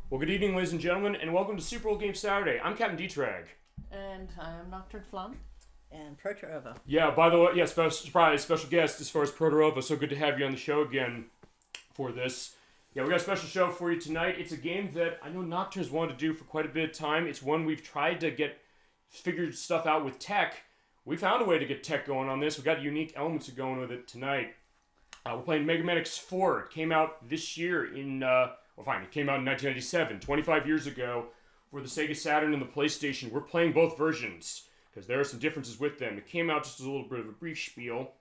Well, good evening, ladies and gentlemen, and welcome to Super Old Game Saturday. I'm Captain D-Trag. And I am Nocturne Flan. And Protorova. Yeah, by the way, yeah, special guest as far as Protorova. So good to have you on the show again for this. Yeah, we got a special show for you tonight. It's a game that I know Nocturne's wanted to do for quite a bit of time. It's one we've tried to get figured stuff out with tech. We found a way to get tech going on this. We got unique elements going with it tonight. We're playing Mega Man X4. It came out this year it came out in 1997, 25 years ago, for the Sega Saturn and the PlayStation. We're playing both versions, because there are some differences with them. It came out just as a little bit of a brief spiel.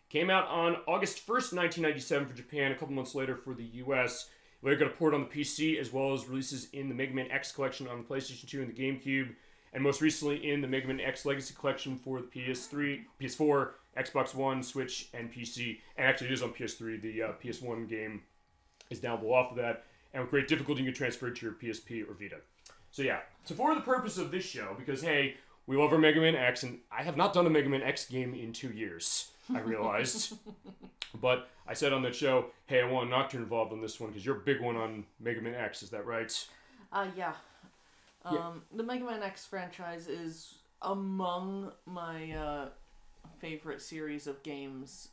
Came out on August 1st, 1997 for Japan, a couple months later for the US. Later got a port on the PC, as well as releases in the Mega Man X collection on the PlayStation 2 and the GameCube, and most recently in the Mega Man X Legacy collection for the PS3, PS4, Xbox One, Switch, and PC. And actually it is on PS3. The PS1 game is downloadable off of that, and with great difficulty you can transfer it to your PSP or Vita. So yeah, so for the purpose of this show, because hey, we love our Mega Man X, and I have not done a Mega Man X game in 2 years, I realized. But I said on that show, hey, I want Nocturne involved on this one, because you're a big one on Mega Man X, is that right? Yeah. The Mega Man X franchise is among my favorite series of games,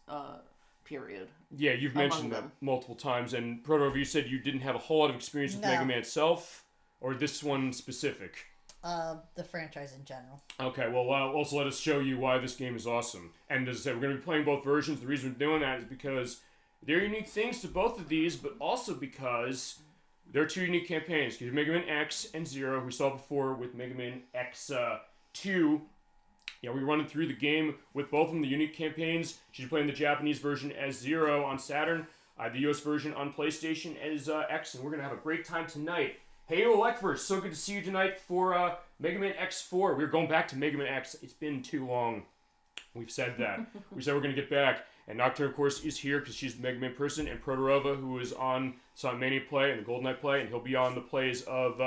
period. Yeah, you've mentioned that multiple times, and Protorova, you said you didn't have a whole lot of experience with Mega Man itself, or this one specific? The franchise in general. Okay, well, also let us show you why this game is awesome. And as I said, we're going to be playing both versions. The reason we're doing that is because there are unique things to both of these, but also because there are two unique campaigns. You have Mega Man X and Zero, we saw before with Mega Man X2. Yeah, we're running through the game with both of them, the unique campaigns. She's playing the Japanese version as Zero on Saturn, the US version on PlayStation as X, and we're going to have a great time tonight. Hey, ElecVerse, so good to see you tonight for Mega Man X4. We're going back to Mega Man X. It's been too long. We've said that. We said we're going to get back. And Nocturne, of course, is here because she's the Mega Man person, and Protorova, who is on Sonic Mania play and the GoldenEye play, and he'll be on the plays of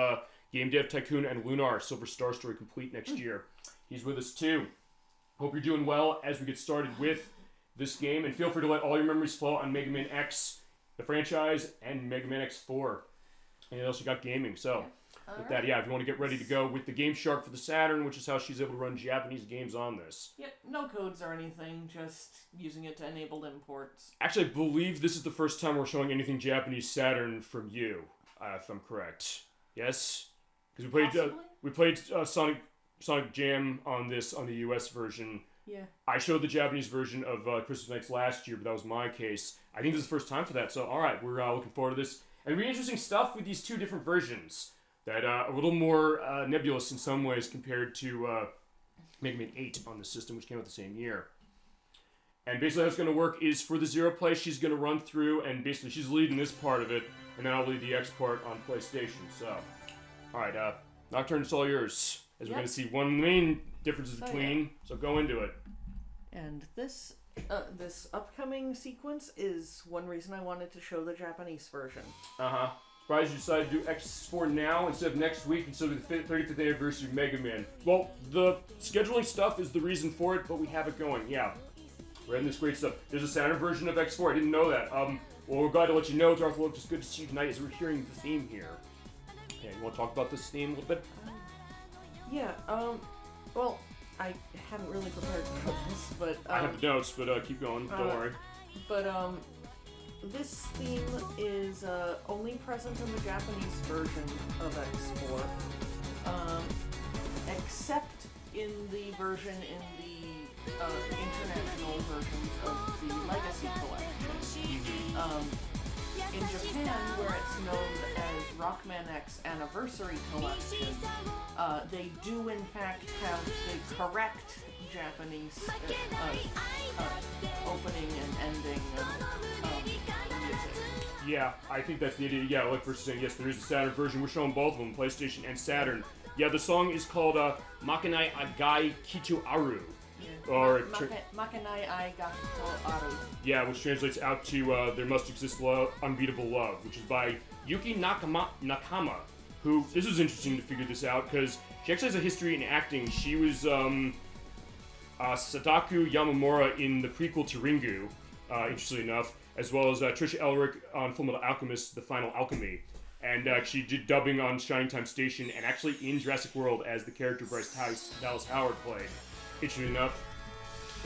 Game Dev Tycoon and Lunar, Silver Star Story Complete next year. He's with us too. Hope you're doing well as we get started with this game, and feel free to let all your memories flow on Mega Man X, the franchise, and Mega Man X4. And else you got gaming. So, with that, yeah, if you want to get ready to go with the Game Shark for the Saturn, which is how she's able to run Japanese games on this. Yep, no codes or anything, just using it to enable imports. Actually, I believe this is the first time we're showing anything Japanese Saturn from you, if I'm correct. Yes? Because we played Sonic Jam on this, on the US version. Yeah. I showed the Japanese version of Christmas Nights last year, but that was my case. I think this is the first time for that, so alright, we're looking forward to this. And really interesting stuff with these two different versions that are a little more nebulous in some ways compared to Mega Man 8 on the system, which came out the same year. And basically how it's going to work is for the Zero play, she's going to run through, and basically she's leading this part of it, and then I'll lead the X part on PlayStation. So, alright, Nocturne, it's all yours. As we're going to see one of the main differences between, so go into it. And this upcoming sequence is one reason I wanted to show the Japanese version. Surprised you decided to do X4 now instead of next week instead of the 35th anniversary of Mega Man. Well, the scheduling stuff is the reason for it, but we have it going, yeah. We're having this great stuff. There's a Saturn version of X4, I didn't know that. Well, we're glad to let you know, Darth Luke, it's good to see you tonight as we're hearing the theme here. Okay, you want to talk about this theme a little bit? Well, I hadn't really prepared for this, but... I have the notes, but keep going, don't worry. But, this theme is only present in the Japanese version of X4, except in the version in the international versions of the Legacy Collection. In Japan, where it's known as Rockman X Anniversary Collection, they do in fact have the correct Japanese opening and ending music. Yeah, I think that's the idea. Yeah, ElecVerse saying yes, there is a Saturn version. We're showing both of them, PlayStation and Saturn. Yeah, the song is called Makanai Agai Kitu Aru. Yeah. Or Makanai Ai Gato Aru. Yeah, which translates out to There Must Exist Love, Unbeatable Love, which is by Yuki Nakama, who, this is interesting to figure this out, because she actually has a history in acting. She was Sadaku Yamamura in the prequel to Ringu, interestingly enough, as well as Trisha Elric on Fullmetal Alchemist, The Final Alchemy. And she did dubbing on Shining Time Station, and actually in Jurassic World as the character Bryce Dallas Howard played. Interesting enough.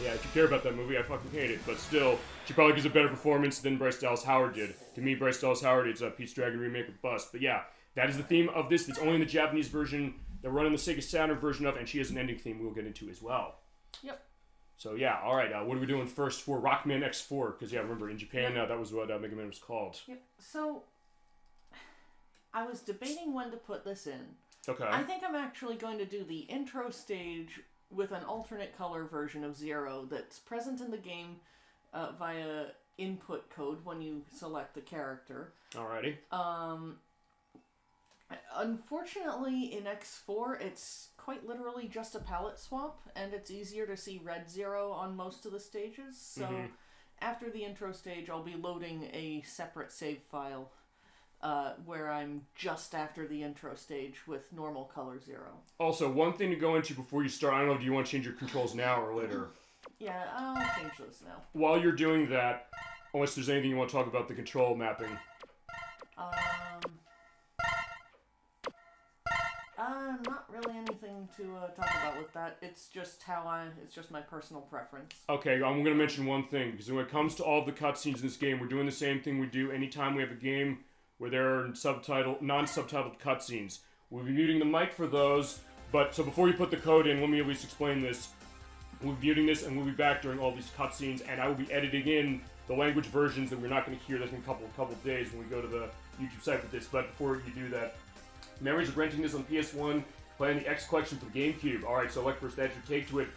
Yeah, if you care about that movie, I fucking hate it. But still, she probably gives a better performance than Bryce Dallas Howard did. To me, Bryce Dallas Howard, it's a Pete's Dragon remake of Bust. But yeah, that is the theme of this. It's only in the Japanese version. They're running the Sega Saturn version of, and she has an ending theme we'll get into as well. Yep. So yeah, all right. What are we doing first for Rockman X4? Because yeah, remember in Japan that was what Mega Man was called. Yep. So I was debating when to put this in. Okay. I think I'm actually going to do the intro stage with an alternate color version of Zero that's present in the game via input code when you select the character. Alrighty. Unfortunately, in X4, it's quite literally just a palette swap, and it's easier to see red Zero on most of the stages. So after the intro stage, I'll be loading a separate save file where I'm just after the intro stage with normal color Zero. Also, one thing to go into before you start, I don't know, do you want to change your controls now or later? Yeah, I'll change this now. While you're doing that, unless there's anything you want to talk about the control mapping. Not really anything to talk about with that. It's just it's just my personal preference. Okay, I'm going to mention one thing, because when it comes to all the cutscenes in this game, we're doing the same thing we do anytime we have a game where there are non-subtitled cutscenes. We'll be muting the mic for those, but so before you put the code in, let me at least explain this. We'll be muting this, and we'll be back during all these cutscenes, and I will be editing in the language versions that we're not going to hear. That's in a couple of days when we go to the YouTube site with this, but before you do that, memories of renting this on PS1, playing the X Collection for the GameCube. Alright, so ElecVerse, that's your take to it.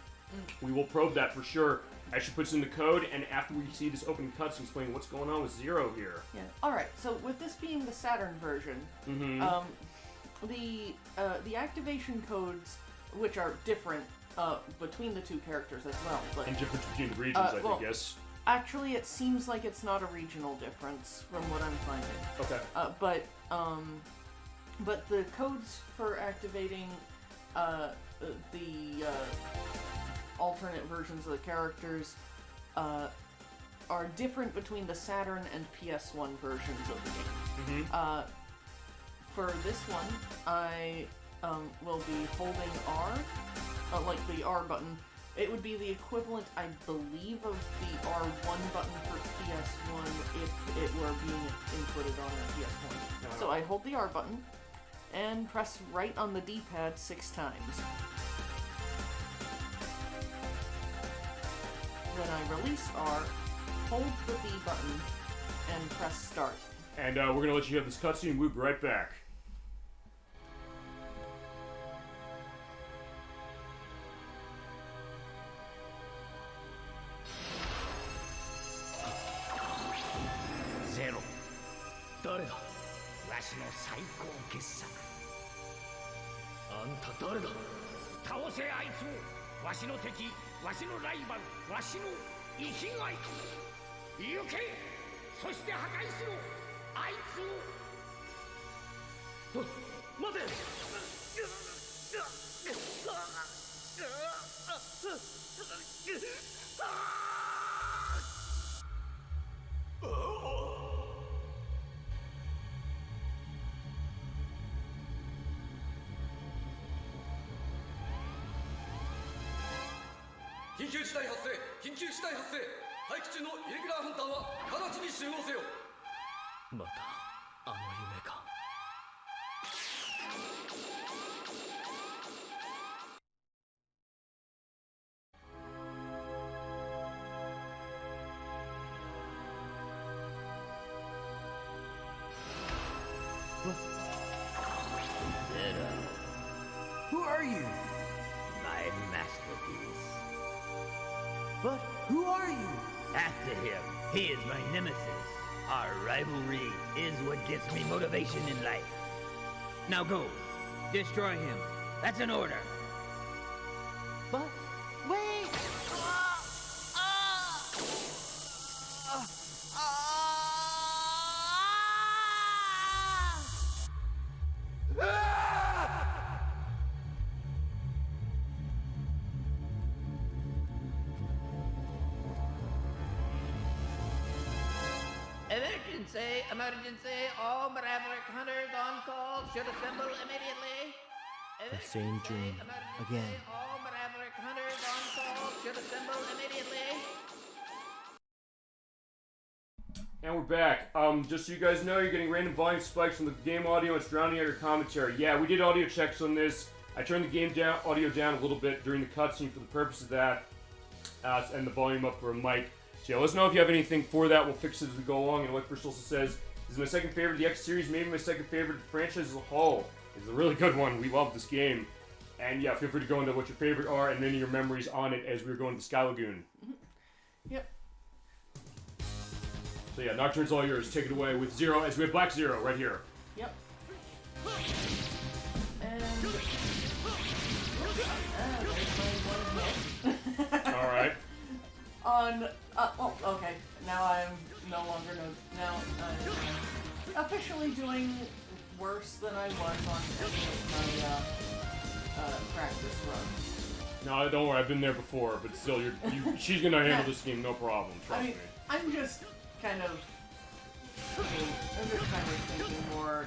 We will probe that for sure. I should put this in the code, and after we see this opening cutscene, explain what's going on with Zero here. Yeah. Alright, so with this being the Saturn version, the activation codes, which are different between the two characters as well. But, and difference between the regions, I guess. Actually, it seems like it's not a regional difference from what I'm finding. Okay. But the codes for activating the alternate versions of the characters are different between the Saturn and PS1 versions of the game. For this one, I will be holding R, like the R button. It would be the equivalent, I believe, of the R1 button for PS1 if it were being inputted on a PS1. So I hold the R button and press right on the D-pad 6 times. Then I release R, hold the B button, and press start. And we're going to let you have this cutscene, and we'll be right back. Zero. 誰だ? わしの最高傑作。あんた誰だ? 倒せあいつを。わしの敵、わしのライバル、わしの生きがい。行け。そして破壊しろ。あいつを。待て。緊急事態発生緊急事態発生待機中のイレギュラーハンターは直ちに集合せよまたあの夢か Who are you? My masterpiece. But who are you? After him, he is my nemesis. Our rivalry is what gets me motivation in life. Now go. Destroy him. That's an order. But wait! American Emergency! Emergency! All Maverick hunters on call should assemble immediately. The same dream. Emergency. Again. All Maverick hunters on call should assemble immediately. And we're back. Just so you guys know, you're getting random volume spikes from the game audio. It's drowning out your commentary. Yeah, we did audio checks on this. I turned the game audio down a little bit during the cutscene for the purpose of that, and the volume up for a mic. So yeah, let us know if you have anything for that. We'll fix it as we go along. And ElecVerse also says, this is my second favorite of the X series, maybe my second favorite franchise as a whole. It's a really good one. We love this game. And yeah, feel free to go into what your favorite are and any of your memories on it as we were going to Sky Lagoon. Yep. So yeah, Nocturne's all yours. Take it away with Zero, as we have Black Zero right here. Yep. And there's my one hit. All right. Oh, okay. Now I'm no longer now I'm officially doing worse than I was on any of my practice runs. No, don't worry. I've been there before, but still, she's gonna handle this game no problem. Trust me. I'm just kind of thinking more,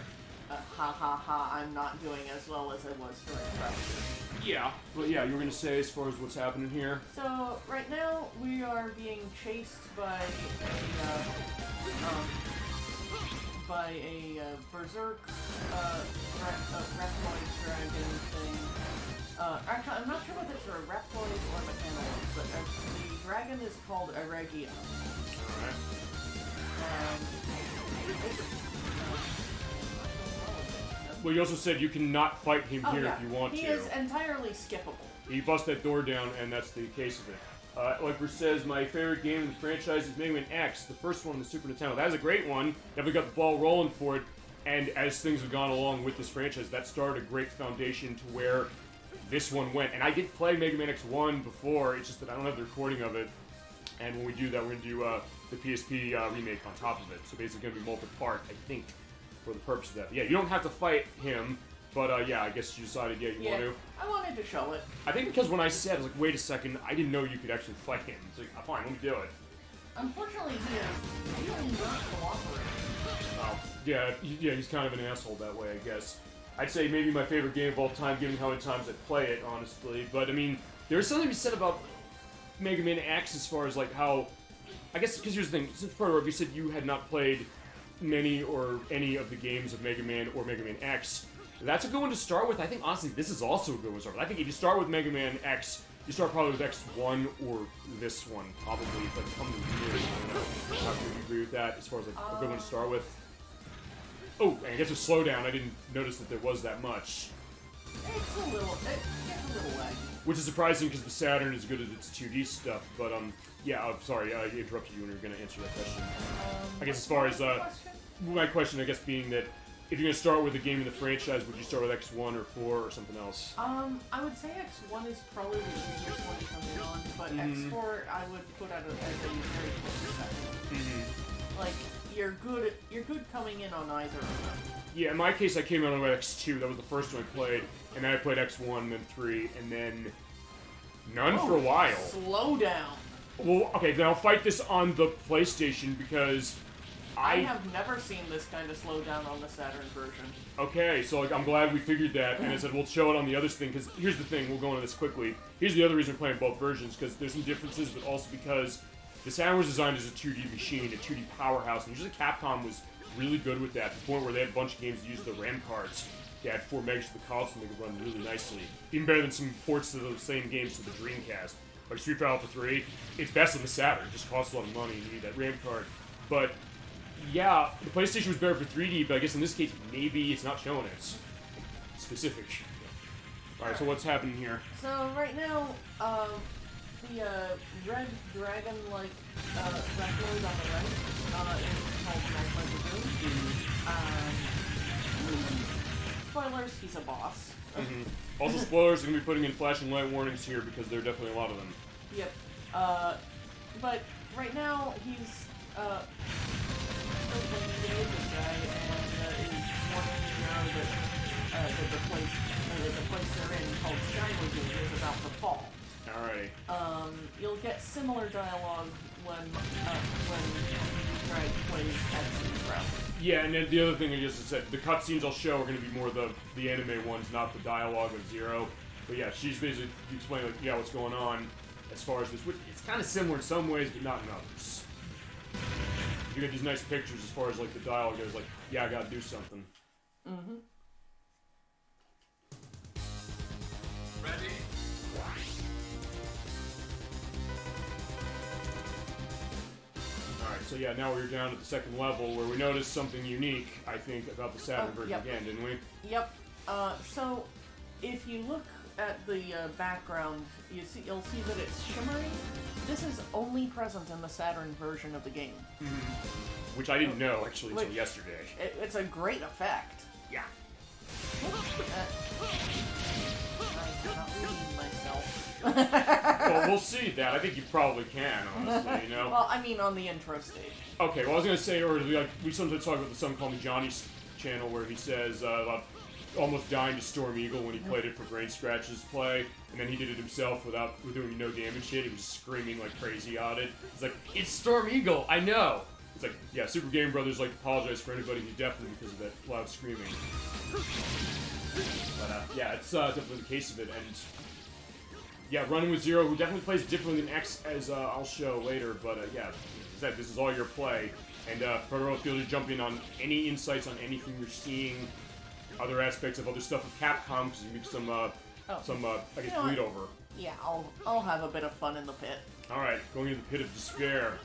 ha ha ha, I'm not doing as well as I was during practice. Yeah, but yeah, you were gonna say as far as what's happening here. So right now we are being chased by a berserk reploid dragon thing. Actually, I'm not sure whether it's a reploid or mechanoid, but the dragon is called Eregia. Alright. Well, you also said you cannot fight him here if you want to. He is entirely skippable. You bust that door down, and that's the case of it. ElecVerse says, my favorite game in the franchise is Mega Man X, the first one on the Super Nintendo. That is a great one. Definitely got the ball rolling for it. And as things have gone along with this franchise, that started a great foundation to where this one went. And I did play Mega Man X1 before, it's just that I don't have the recording of it. And when we do that, we're going to do the PSP remake on top of it. So basically going to be multi-part, I think, for the purpose of that. Yeah, you don't have to fight him, but yeah, I guess you decided, you want to. I wanted to show it. I think because when I said, I was like, wait a second, I didn't know you could actually fight him. It's like, fine, let me do it. Unfortunately, he is really not cooperating. Oh, yeah, he's kind of an asshole that way, I guess. I'd say maybe my favorite game of all time, given how many times I play it, honestly. But, I mean, there's something to be said about Mega Man X as far as, like, how... I guess, because here's the thing, since Proto, you said you had not played many or any of the games of Mega Man or Mega Man X. That's a good one to start with. I think, honestly, this is also a good one to start with. I think if you start with Mega Man X, you start probably with X1 or this one, probably. It's like coming to you. How do you agree with that as far as like, a good one to start with? Oh, and I guess a slowdown. I didn't notice that there was that much. It's a little laggy. Which is surprising because the Saturn is good at its 2D stuff, but yeah, I'm sorry, I interrupted you when you were going to answer that question. I guess as far as, my question, I guess, being that if you're going to start with a game in the franchise, would you start with X1 or 4 or something else? I would say X1 is probably the easiest one to come in on, but X4 I would put at a very close second. Like, you're good coming in on either of them. Yeah, in my case, I came out on X2. That was the first one I played, and then I played X1, then 3, and then none for a while. Slow down. Well, okay, then I'll fight this on the PlayStation because I have never seen this kind of slowdown on the Saturn version. Okay, so like, I'm glad we figured that, and I said we'll show it on the other thing, because here's the thing, we'll go into this quickly. Here's the other reason we're playing both versions, because there's some differences, but also because the Saturn was designed as a 2D machine, a 2D powerhouse, and usually Capcom was really good with that, to the point where they had a bunch of games that used the RAM cards. They had 4 megs to the console, and they could run really nicely. Even better than some ports of those same games to the Dreamcast. Like Street Fighter Alpha 3, it's best on the Saturn, it just costs a lot of money, and you need that RAM card. But yeah, the PlayStation was better for 3D, but I guess in this case, maybe it's not showing it. Specific. Alright, so what's happening here? So right now, the red dragon-like reploid on the right is called Magma Dragoon. Spoilers, he's a boss. Also, spoilers, I'm going to be putting in flashing light warnings here because there are definitely a lot of them. Yep. But right now, he's still playing the guy and is warning that the place they're in called Sky Lagoon is about to fall. Alrighty. You'll get similar dialogue when Samurai plays X route. Yeah, and then the other thing I just said, the cutscenes I'll show are going to be more the anime ones, not the dialogue of Zero. But yeah, she's basically explaining, like, yeah, what's going on as far as this, which it's kind of similar in some ways, but not in others. You get these nice pictures as far as, like, the dialogue goes, like, yeah, I gotta do something. Mm-hmm. Ready? Alright, so yeah, now we're down at the second level where we noticed something unique, I think, about the Saturn version again, didn't we? Yep. So, if you look at the background, you'll see that it's shimmery. This is only present in the Saturn version of the game. Mm-hmm. Which I didn't know, actually, until yesterday. It's a great effect. Yeah. I'm not reading myself. Well, we'll see that. I think you probably can, honestly, you know? Well, I mean on the intro stage. Okay, well, I was gonna say, or like, we sometimes talk about the Some Call Me Johnny's channel where he says, about almost dying to Storm Eagle when he played it for BrainScratch's play, and then he did it himself with doing no damage hit. He was screaming like crazy on it. He's like, it's Storm Eagle, I know! It's like, yeah, Super Game Brothers like to apologize for anybody who definitely because of that loud screaming. But, yeah, it's definitely the case of it, and yeah, running with Zero, who definitely plays differently than X, as I'll show later, but yeah, this is all your play, and Fedora, feel free to jump in on any insights on anything you're seeing, other aspects of other stuff with Capcom, because you make some, I guess, bleed over. Yeah, I'll have a bit of fun in the pit. Alright, going into the pit of despair.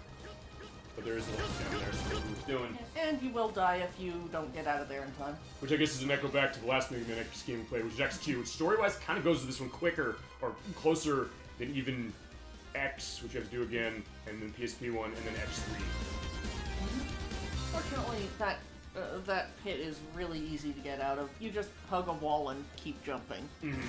But there is a little down there, so what he's doing. And you will die if you don't get out of there in time. Which I guess is an echo back to the last Mega Man X game we played, which is X2, which story-wise kind of goes to this one quicker, or closer than even X, which you have to do again, and then PSP one, and then X3. Fortunately, that pit is really easy to get out of. You just hug a wall and keep jumping. Mm-hmm.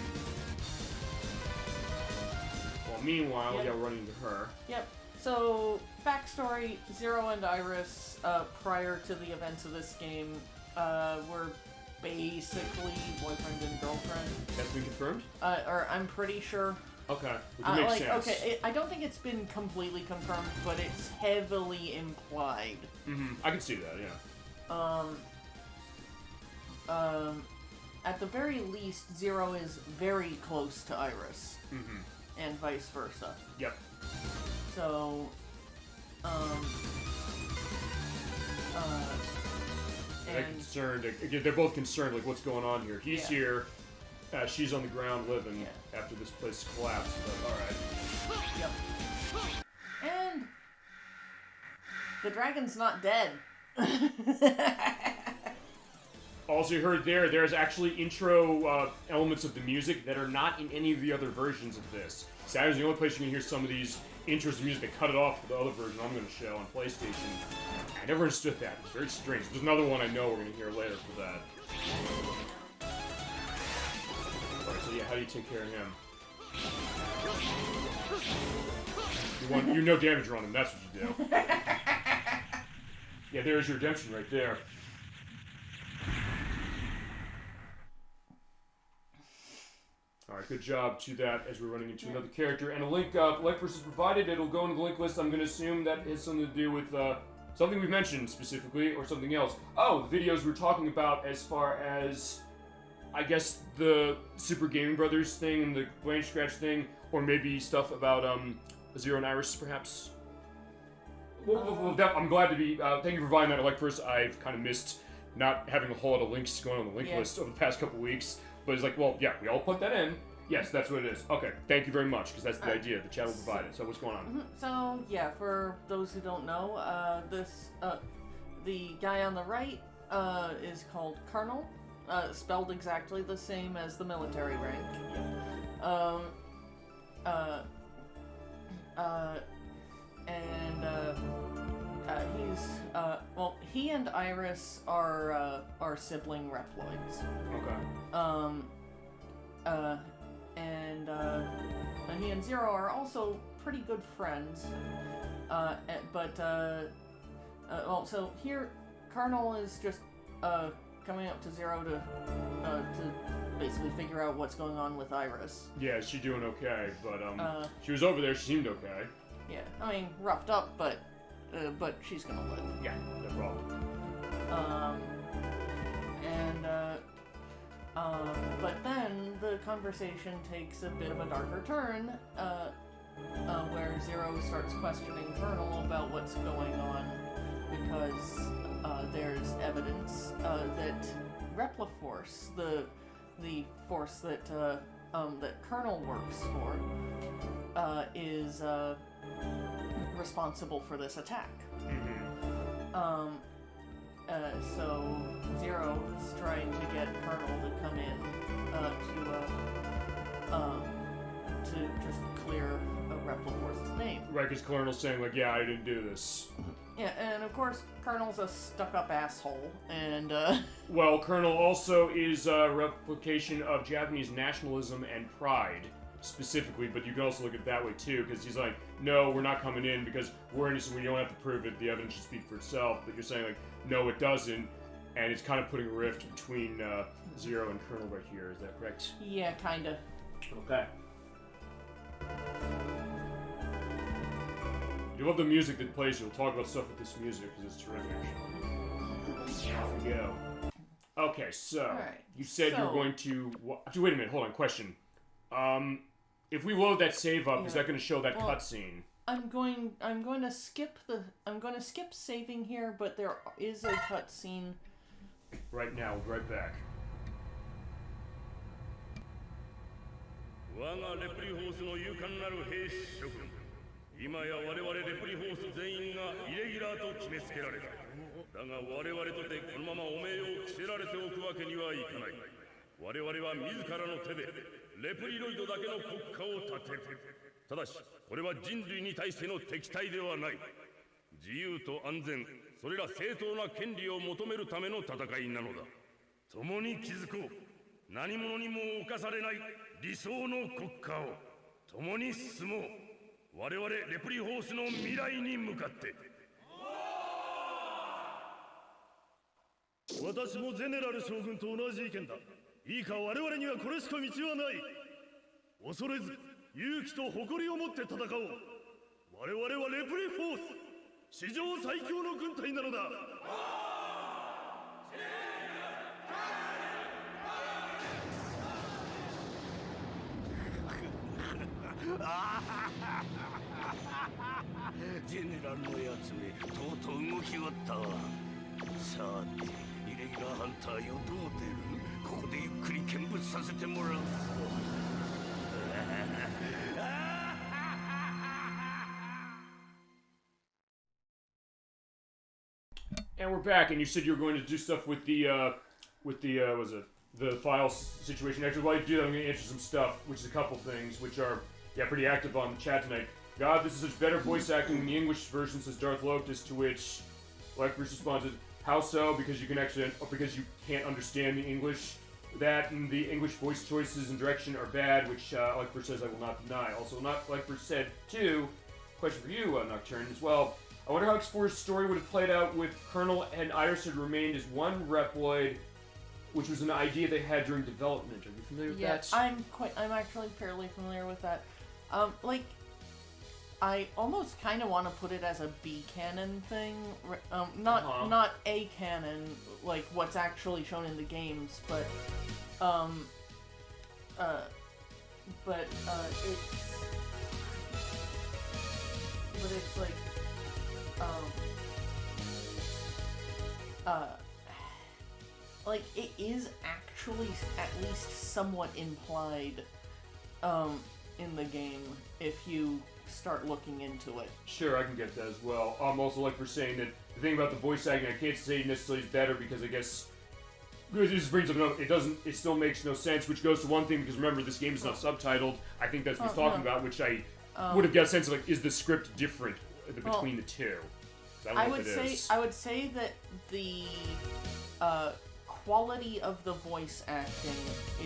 Well, meanwhile, yeah, we're running into her. Yep. So, backstory, Zero and Iris, prior to the events of this game, were basically boyfriend and girlfriend. That's been confirmed? Or I'm pretty sure. Okay, which makes sense. Okay, I don't think it's been completely confirmed, but it's heavily implied. Mm-hmm. I can see that, yeah. At the very least, Zero is very close to Iris. Mm-hmm. And vice versa. Yep. So, they're concerned. They're both concerned, like, what's going on here? He's here. She's on the ground living after this place collapsed. But, all right. Yep. And the dragon's not dead. Also, you heard there's actually intro elements of the music that are not in any of the other versions of this. Saturn's the only place you can hear some of these intros of music. They cut it off for the other version I'm going to show on PlayStation. I never understood that. It's very strange. There's another one I know we're going to hear later for that. Alright, so yeah, how do you take care of him? You no damage on him, that's what you do. Yeah, there's your redemption right there. Alright, good job to that as we're running into another character. And a link, ElecVerse is provided. It'll go into the link list. I'm going to assume that has something to do with something we've mentioned specifically or something else. Oh, the videos we're talking about as far as, I guess, the Super Gaming Brothers thing and the BrainScratch thing, or maybe stuff about Zero and Iris, perhaps. Well, I'm glad to be. Thank you for providing that, ElecVerse. I've kind of missed not having a whole lot of links going on the link list over the past couple weeks. But it's like, well, yeah, we all put that in. Yes, that's what it is. Okay, thank you very much, because that's the idea. The chat will provide it. So what's going on? So, yeah, for those who don't know, the guy on the right is called Colonel, spelled exactly the same as the military rank. He's he and Iris are sibling Reploids. Okay. And he and Zero are also pretty good friends. So here, Colonel is just coming up to Zero to basically figure out what's going on with Iris. Yeah, is she doing okay? But she was over there. She seemed okay. Yeah, I mean, roughed up, but but she's gonna live. Yeah, no problem. But then the conversation takes a bit of a darker turn, where Zero starts questioning Colonel about what's going on, because there's evidence that Repliforce, the force that that Colonel works for, is responsible for this attack. So Zero is trying to get Colonel to come in to just clear Repliforce's name. Right, because Colonel's saying, like, yeah, I didn't do this. Yeah, and of course, Colonel's a stuck-up asshole, and, Well, Colonel also is a replication of Japanese nationalism and pride, specifically, but you can also look at it that way, too, because he's like, no, we're not coming in because we're innocent, we don't have to prove it, the evidence should speak for itself, but you're saying, like, no, it doesn't, and it's kind of putting a rift between Zero and Colonel right here, is that correct? yeah, kinda. Okay. You love the music that plays. We'll talk about stuff with this music because it's terrific. Here we go. Okay, so Alright, you said you were going to. Wait a minute. Hold on. Question. If we load that save up, is that going to show that cutscene? I'm going to skip saving here, but there is a cutscene. Right now. We'll be right back. 我がレプリホースの勇敢なる兵士諸君、今や我々レプリホース全員がイレギュラーと決めつけられた。だが我々とてこのまま汚名を着せられておくわけにはいかない。我々は自らの手でレプリロイドだけの国家を立てる。ただしこれは人類に対しての敵対ではない。自由と安全、それら正当な権利を求めるための戦いなのだ。共に築こう。何者にも侵されない理想の国家を共に進もう。我々レプリホースの未来に向かって。私もゼネラル将軍と同じ意見だ。いいか、我々にはこれしか道はない。恐れず勇気と誇りを持って戦おう。我々はレプリフォース、史上最強の軍隊なのだ。ジェネラルのやつめ、とうとう動きおったわ。さて、イレギュラーハンターよ、どう出る？ここでゆっくり見物させてもらうぞ。And we're back, and you said you were going to do stuff with the was it the file situation? Actually, while you do that, I'm going to answer some stuff, which is a couple things, which are pretty active on the chat tonight. God, this is such better voice acting than the English version, says Darth Lotus, to which ElecVerse responded, how so? Because you can't understand the English. That and the English voice choices and direction are bad, which ElecVerse says I will not deny. Also, ElecVerse said, too, question for you, Nocturne, as well. I wonder how X4's story would have played out with Colonel and Iris had remained as one Reploid, which was an idea they had during development. Are you familiar with that? I'm actually fairly familiar with that. I almost kind of want to put it as a B canon thing, not A canon, like what's actually shown in the games, but it's like like it is actually at least somewhat implied in the game if you start looking into it. Sure, I can get that as well. Also, like for saying that the thing about the voice acting, I can't say necessarily is better because I guess it just brings up it still makes no sense, which goes to one thing because remember this game is not subtitled. I think that's what he's talking about, which I would have got a sense of like, is the script different between the two? I would say that the quality of the voice acting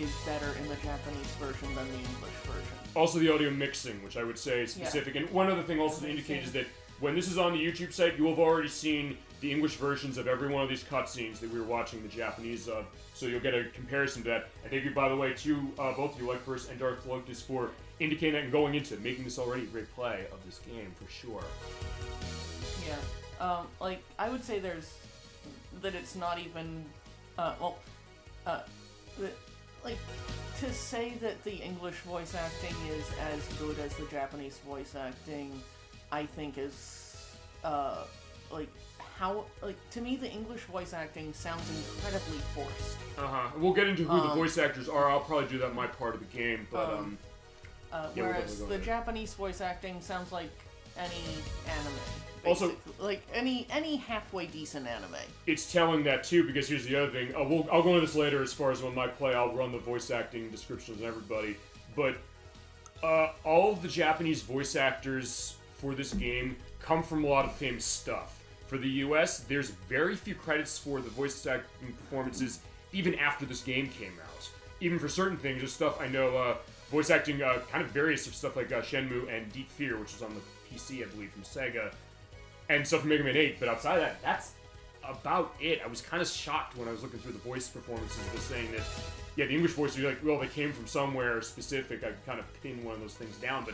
is better in the Japanese version than the English version. Also the audio mixing, which I would say is specific. Yeah. And one other thing also to indicate is that when this is on the YouTube site, you have already seen the English versions of every one of these cutscenes that we were watching the Japanese of, so you'll get a comparison to that. And thank you, by the way, to both of you, ElecVerse and Darth Lotus, for indicating that and going into it, making this already a great play of this game, for sure. Yeah. Yeah. Like, I would say that it's not even, like, to say that the English voice acting is as good as the Japanese voice acting, I think is, to me the English voice acting sounds incredibly forced. We'll get into who the voice actors are. I'll probably do that in my part of the game, but, whereas the Japanese voice acting sounds like any anime. Also, like any halfway decent anime. It's telling that too, because here's the other thing. I'll go into this later as far as when I play. I'll run the voice acting descriptions and everybody. But all of the Japanese voice actors for this game come from a lot of famous stuff. For the US, there's very few credits for the voice acting performances even after this game came out. Even for certain things, there's stuff I know, voice acting kind of various of stuff like Shenmue and Deep Fear, which was on the PC, I believe, from Sega. And stuff from Mega Man 8, but outside of that, that's about it. I was kind of shocked when I was looking through the voice performances of this saying that, yeah, the English voices, you're like, well, they came from somewhere specific. I could kind of pin one of those things down, but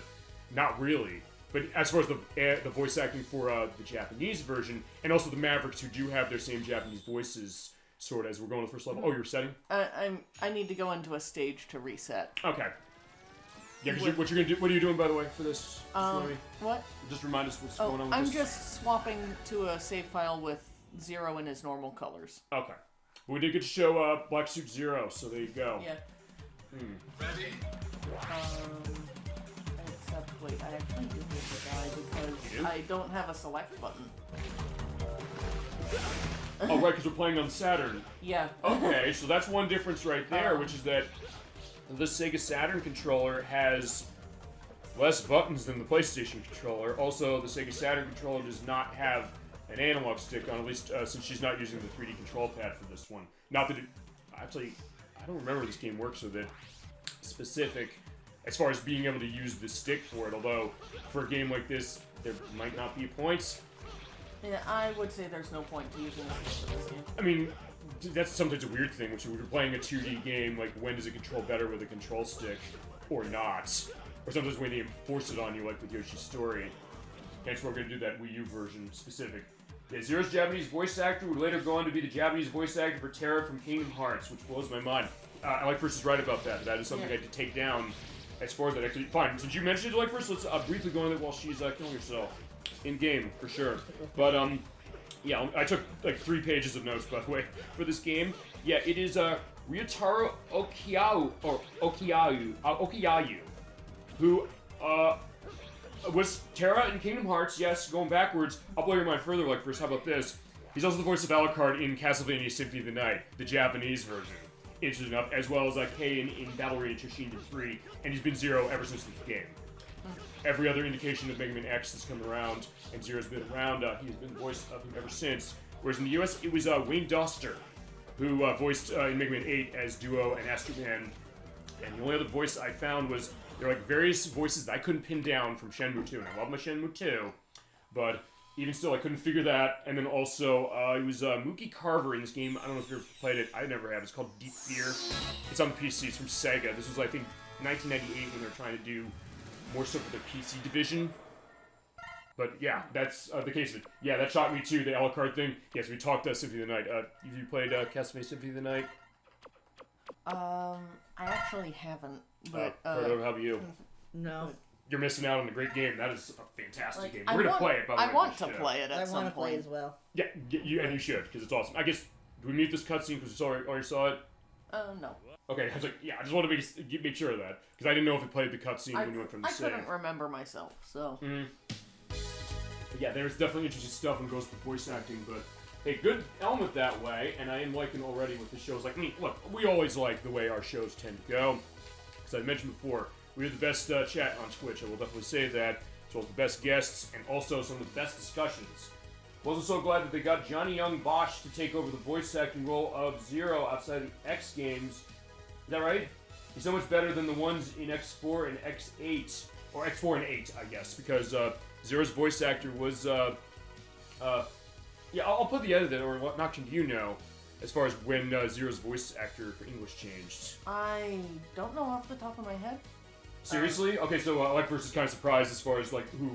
not really. But as far as the voice acting for the Japanese version, and also the Mavericks who do have their same Japanese voices, sort of, as we're going to the first level. Oh, you're setting? I need to go into a stage to reset. Okay. Yeah, because what you're gonna do? What are you doing, by the way, for this? What? Just remind us what's going on with I'm this. just swapping to a save file with Zero in his normal colors. Okay. We did get to show Black Suit Zero, so there you go. Yeah. Ready? Except, wait, I actually do need to die because I don't have a select button. Oh, right, because we're playing on Saturn. Yeah. Okay, so that's one difference right there, which is that the Sega Saturn controller has less buttons than the PlayStation controller. Also, the Sega Saturn controller does not have an analog stick on, at least since she's not using the 3D control pad for this one. Not that it... Actually, I don't remember this game works with it specific as far as being able to use the stick for it, although for a game like this, there might not be points. Yeah, I would say there's no point to using a stick for this game. I mean, that's sometimes a weird thing, which if you're playing a 2D game, like, when does it control better with a control stick, or not? Or sometimes when they enforce it on you, like with Yoshi's Story. Hence, we're going to do that Wii U version specific. Yeah, Zero's Japanese voice actor would later go on to be the Japanese voice actor for Terra from Kingdom Hearts, which blows my mind. ElecVerse is right about that. That is something I had to take down as far as that actually... Fine, since you mentioned ElecVerse, let's briefly go on it while she's killing herself. In-game, for sure. But, yeah, I took like 3 pages of notes, by the way, for this game. Yeah, it is Ryotaro Okiayu, who was Terra in Kingdom Hearts. Yes, going backwards. I'll blow your mind further. Like first, how about this? He's also the voice of Alucard in Castlevania Symphony of the Night, the Japanese version. Interesting enough, as well as Kain in Battle Arena Toshinden 3, and he's been Zero ever since the game. Every other indication of Mega Man X has come around, and Zero's been around. He's been the voice of him ever since. Whereas in the US, it was Wayne Doster, who voiced in Mega Man 8 as Duo and Astro Man. And the only other voice I found was, there were like various voices that I couldn't pin down from Shenmue 2, and I love my Shenmue 2, but even still, I couldn't figure that. And then also, it was Mookie Carver in this game. I don't know if you've ever played it. I never have. It's called Deep Fear. It's on the PC. It's from Sega. This was, I think, 1998 when they were trying to do more stuff for the PC division. But yeah, that's the case of it. Yeah, that shocked me too, the Alucard thing. Yes, we talked Symphony of the Night. Have you played Castlevania Symphony of the Night? I actually haven't, but... how about you? No. You're missing out on a great game. That is a fantastic game. We're going to play it, by the way. I want to play it at some point. I want to play as well. Yeah, and you should, because it's awesome. I guess, do we meet this cutscene because you already saw it? No. Okay, I was like, yeah, I just want to make sure of that, because I didn't know if it played the cutscene when you went from the save. I couldn't remember myself, so... But yeah, there's definitely interesting stuff when it goes to voice acting, but a good element that way, and I am liking already what the show's like. I mean, look, we always like the way our shows tend to go. As I mentioned before, we have the best chat on Twitch, I will definitely say that, as well as the best guests, and also some of the best discussions. I'm also so glad that they got Johnny Young Bosch to take over the voice acting role of Zero outside of X games. Is that right? He's so much better than the ones in X4 and X8, or X4 and 8, I guess, because Zero's voice actor was, yeah, I'll put the edit, or what not can you know, as far as when Zero's voice actor for English changed. I don't know off the top of my head. Seriously? Okay, so ElecVerse is kind of surprised as far as, like, who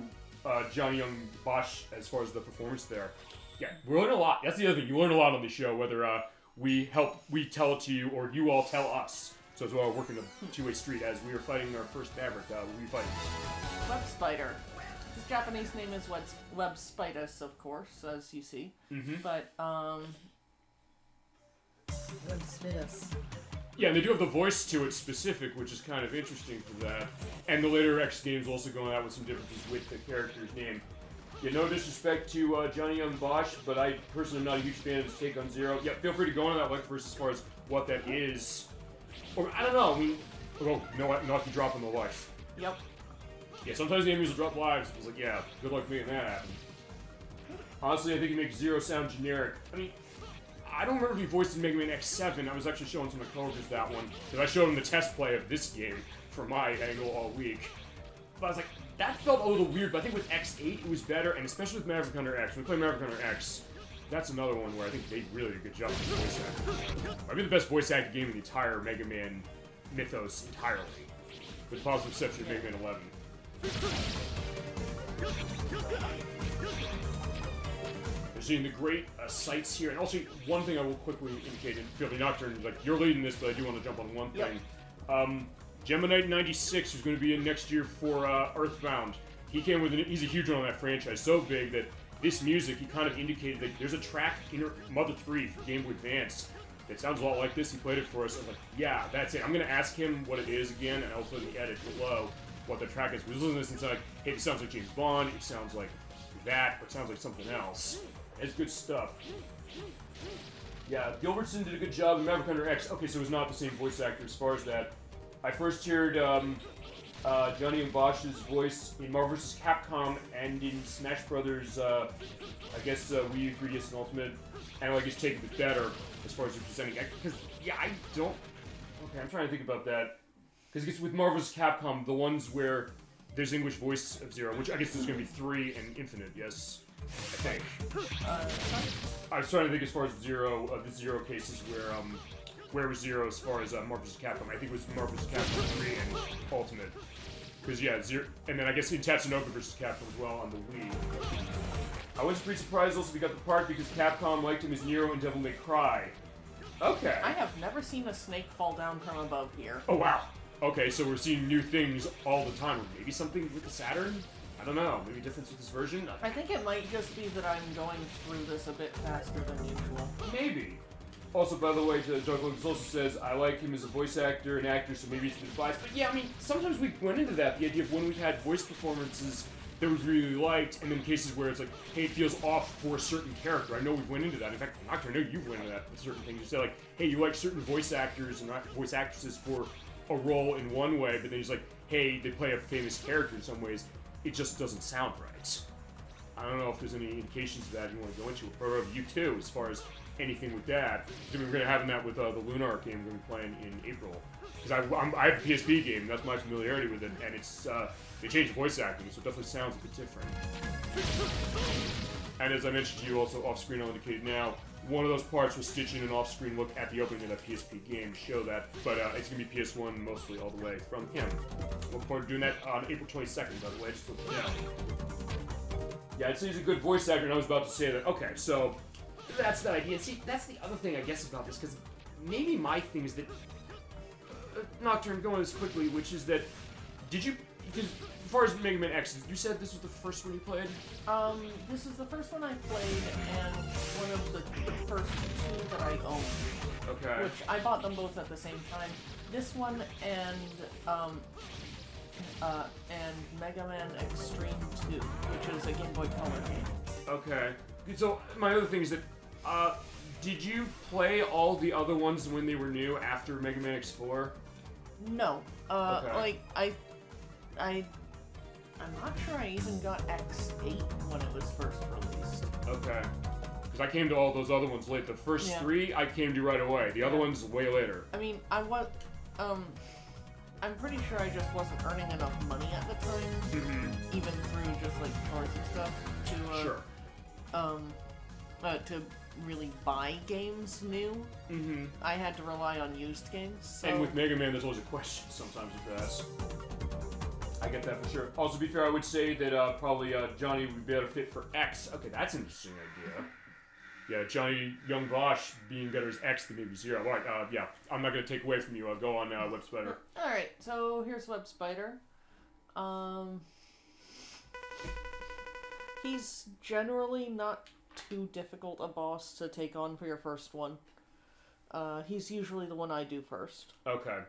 Johnny Young Bosch as far as the performance there. Yeah, we learn a lot. That's the other thing. You learn a lot on the show, whether we tell it to you, or you all tell us. So as well, working a two-way street as we are fighting our first Maverick. We'll be fighting Web Spider. His Japanese name is Web Spidus, of course, as you see. Mm-hmm. But Web Spidus. Yeah, and they do have the voice to it specific, which is kind of interesting for that. And the later X games also going out with some differences with the character's name. Yeah, no disrespect to Johnny Young Bosch, but I personally am not a huge fan of his take on Zero. Yeah, feel free to go on that ElecVerse as far as what that is. Or, I don't know, I mean... Oh, no, I can drop on the life. Yep. Yeah, sometimes the enemies will drop lives. It's like, yeah, good luck making that happen. Honestly, I think it makes Zero sound generic. I mean, I don't remember if he voiced in Mega Man X7. I was actually showing some of my coworkers that one, because I showed him the test play of this game from my angle all week. But I was like, that felt a little weird, but I think with X8 it was better, and especially with Maverick Hunter X. When we play Maverick Hunter X, that's another one where I think they really did a good job with the voice acting. Might be the best voice acting game in the entire Mega Man mythos entirely, with the positive exception of Mega Man 11. We're seeing the great sights here, and also one thing I will quickly indicate, and Fieldy Nocturne, like, you're leading this, but I do want to jump on one thing. Gemini 96, who's going to be in next year for Earthbound. He came with he's a huge one on that franchise, so big that this music, he kind of indicated that there's a track in Mother 3 for Game Boy Advance that sounds a lot like this. He played it for us. I was like, yeah, that's it. I'm going to ask him what it is again, and I'll put in the edit below what the track is. Because listening to this and say, like, hey, it sounds like James Bond, it sounds like that, or it sounds like something else. It's good stuff. Yeah, Gilbertson did a good job in Maverick Hunter X. Okay, so it's not the same voice actor as far as that. I first heard Johnny and Bosch's voice in Marvel vs. Capcom and in Smash Brothers, I guess Wii U, 3DS, and Ultimate. And I guess take it better as far as representing. Because, yeah, I don't... Okay, I'm trying to think about that. Because I guess with Marvel vs. Capcom, the ones where there's English voice of Zero, which I guess there's going to be 3 and Infinite, yes? I think. I was trying to think as far as Zero, the Zero cases where was Zero as far as Marvel vs. Capcom. I think it was Marvel vs. Capcom 3 and Ultimate. Because, yeah, Zero... And then I guess in Tatsunoko vs. Capcom as well on the Wii. I was pretty surprised also we got the part because Capcom liked him as Nero in Devil May Cry. Okay. I have never seen a snake fall down from above here. Oh, wow. Okay, so we're seeing new things all the time. Maybe something with the Saturn? I don't know. Maybe a difference with this version? I think it might just be that I'm going through this a bit faster than usual. Maybe. Also, by the way, Doug Lucas also says, I like him as a voice actor and actor, so maybe it's the device. But yeah, I mean, sometimes we went into that, the idea of when we've had voice performances that we've really liked, and then cases where it's like, hey, it feels off for a certain character. I know we've went into that. In fact, I know you've went into that with certain things. You say like, hey, you like certain voice actors and voice actresses for a role in one way, but then he's like, hey, they play a famous character in some ways. It just doesn't sound right. I don't know if there's any indications of that you want to go into, or of you too, as far as anything with that. We're going to have that with the Lunar game we're going to be playing in April. Because I have a PSP game, that's my familiarity with it, and it's they changed voice acting, so it definitely sounds a bit different. And as I mentioned to you also off-screen, I'll indicate now, one of those parts was stitching an off-screen look at the opening of that PSP game to show that, but it's going to be PS1 mostly all the way from him. Look forward to doing that on April 22nd, by the way, just look down. Yeah, I'd say he's a good voice actor, and I was about to say that, okay, so that's the idea. See, that's the other thing, I guess, about this, because maybe my thing is that, Nocturne, going this quickly, which is that, did you, because as far as Mega Man X, you said this was the first one you played? This is the first one I played, and one of the first 2 that I owned. Okay. Which, I bought them both at the same time. This one and Mega Man Extreme 2, which is a Game Boy Color game. Okay. So, my other thing is that, did you play all the other ones when they were new after Mega Man X4? No. Okay. Like, I'm not sure I even got X8 when it was first released. Okay. Because I came to all those other ones late. The first 3, I came to right away. The other ones, way later. I mean, I'm pretty sure I just wasn't earning enough money at the time, even through just, like, tours and stuff, to really buy games new. I had to rely on used games, so... And with Mega Man, there's always a question sometimes with that. I get that for sure. Also, to be fair, I would say that probably Johnny would be better fit for X. Okay, that's an interesting idea. Yeah, Johnny Young Bosch being better as X than maybe Zero. All right, yeah, I'm not going to take away from you. I'll go on Web Spider. Alright, so here's Web Spider. He's generally not too difficult a boss to take on for your first one. He's usually the one I do first. Okay.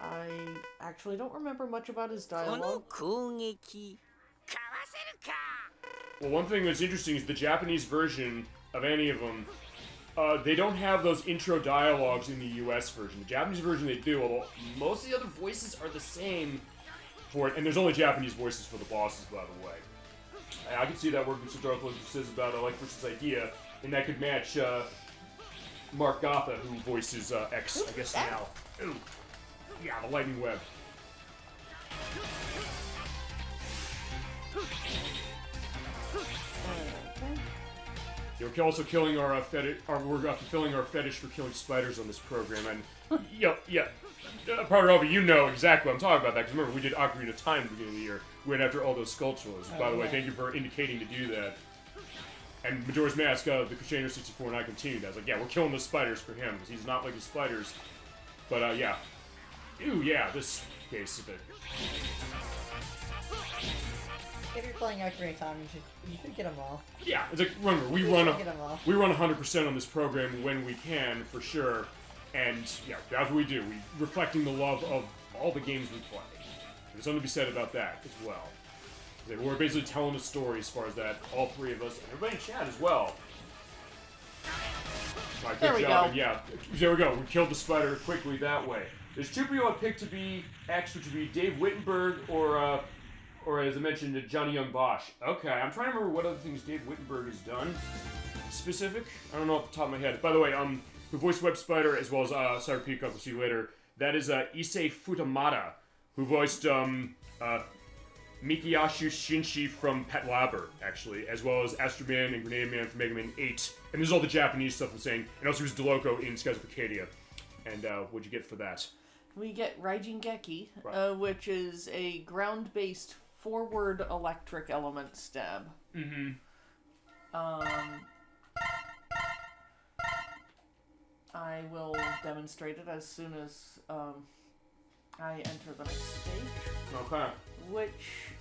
I actually don't remember much about his dialogue. Well, one thing that's interesting is the Japanese version of any of them, they don't have those intro dialogues in the US version. The Japanese version they do, although most of the other voices are the same for it, and there's only Japanese voices for the bosses, by the way. I can see that working with Darth Vader says about ElecVerse's idea, and that could match Mark Gotha, who voices X, I guess now. Ooh. Yeah, the lightning web. Yeah, we're also killing our fetish. We're fulfilling our fetish for killing spiders on this program, and yeah. Probably you know exactly what I'm talking about. That because remember we did Ocarina of Time at the beginning of the year. We went after all those sculptures. By the way, thank you for indicating to do that. And Majora's Mask, the Christiano 64, and I continued. I was like, yeah, we're killing those spiders for him because he's not like the spiders. But yeah. Ooh, yeah, this case a bit. If you're playing Ocarina of Time, you should get them all. Yeah, it's like remember we run 100% on this program when we can for sure, and yeah, that's what we do. We reflecting the love of all the games we play. There's something to be said about that as well. We're basically telling a story as far as that. All three of us, and everybody in chat as well. Right, good job. And yeah, there we go. We killed the spider quickly that way. There's two people I picked to be X, which would be Dave Wittenberg or as I mentioned, Johnny Young Bosch. Okay, I'm trying to remember what other things Dave Wittenberg has done. Specific? I don't know off the top of my head. By the way, who voiced Web Spider as well as Cyber Peacock, we'll see you later. That is Issei Futamata, who voiced Mikiyashu Shinshi from Pet Labber, actually, as well as Astro Man and Grenade Man from Mega Man 8. And this is all the Japanese stuff I'm saying. And also he was Deloco in Skies of Arcadia. And what'd you get for that? We get Raijin Geki, which is a ground-based forward electric element stab. Mm-hmm. I will demonstrate it as soon as I enter the next stage. Okay. Which,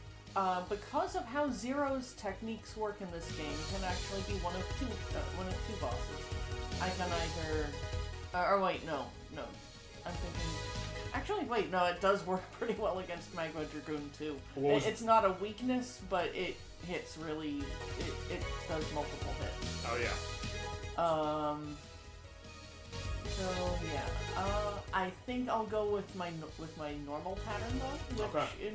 because of how Zero's techniques work in this game, can actually be one of two bosses. I can either, no. I'm thinking. Actually, wait, no, it does work pretty well against Magma Dragoon too. It's not a weakness, but it hits really. It does multiple hits. Oh yeah. So yeah, I think I'll go with my normal pattern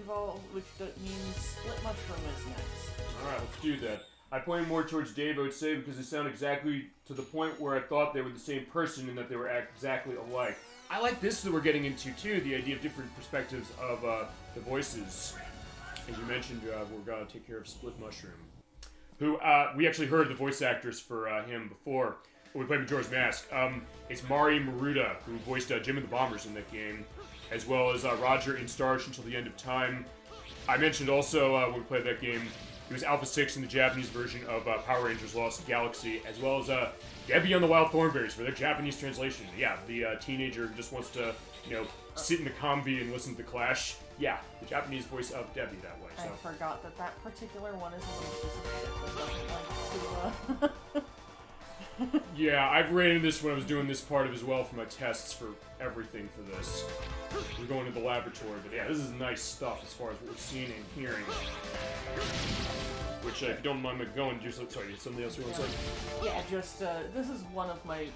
though, which means Split Mushroom is next. All right, let's do that. I pointed more towards Dave, I would say, because they sound exactly to the point where I thought they were the same person and that they were exactly alike. I like this that we're getting into, too, the idea of different perspectives of the voices. As you mentioned, we're going to take care of Split Mushroom, who we actually heard the voice actors for him before when we played Majora's Mask. It's Mari Maruda, who voiced Jim and the Bombers in that game, as well as Roger in Star Wars Until the End of Time. I mentioned also, when we played that game, it was Alpha 6 in the Japanese version of Power Rangers Lost Galaxy, as well as Debbie on the Wild Thornberries for their Japanese translation. Yeah, the teenager who just wants to, sit in the combi and listen to The Clash. Yeah, the Japanese voice of Debbie that way. So. I forgot that particular one is a little shit that doesn't like to, Yeah, I've rated this when I was doing this part of as well for my tests for everything for this. We're going to the laboratory, but yeah, this is nice stuff as far as what we're seeing and hearing. Which, if you don't mind me going, just sorry, something else you want to say? Yeah, just this is one of my.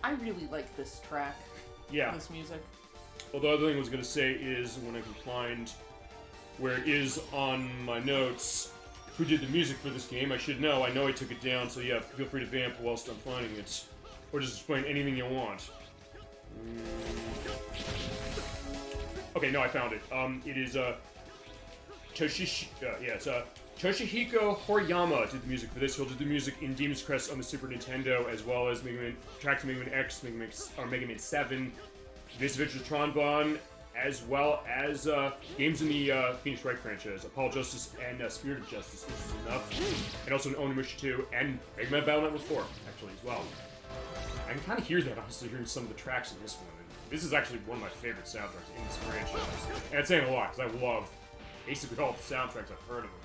I really like this track. Yeah. This music. Well, the other thing I was gonna say is when I can find where it is on my notes. Who did the music for this game? I should know. I know I took it down, so yeah, feel free to vamp whilst I'm finding it. Or just explain anything you want. Okay, no, I found it. It is, Toshihiko Horiyama did the music for this. He'll do the music in Demon's Crest on the Super Nintendo, as well as Mega Man, track to Mega Man X, Mega Man 7, This Adventures of Tron, as well as games in the Phoenix Wright franchise, Apollo Justice and Spirit of Justice, which is enough. And also an Onimusha 2 and Mega Man Battle Network 4, actually, as well. I can kind of hear that, honestly, hearing some of the tracks in this one. And this is actually one of my favorite soundtracks in this franchise. And it's saying a lot, because I love basically all the soundtracks I've heard of them.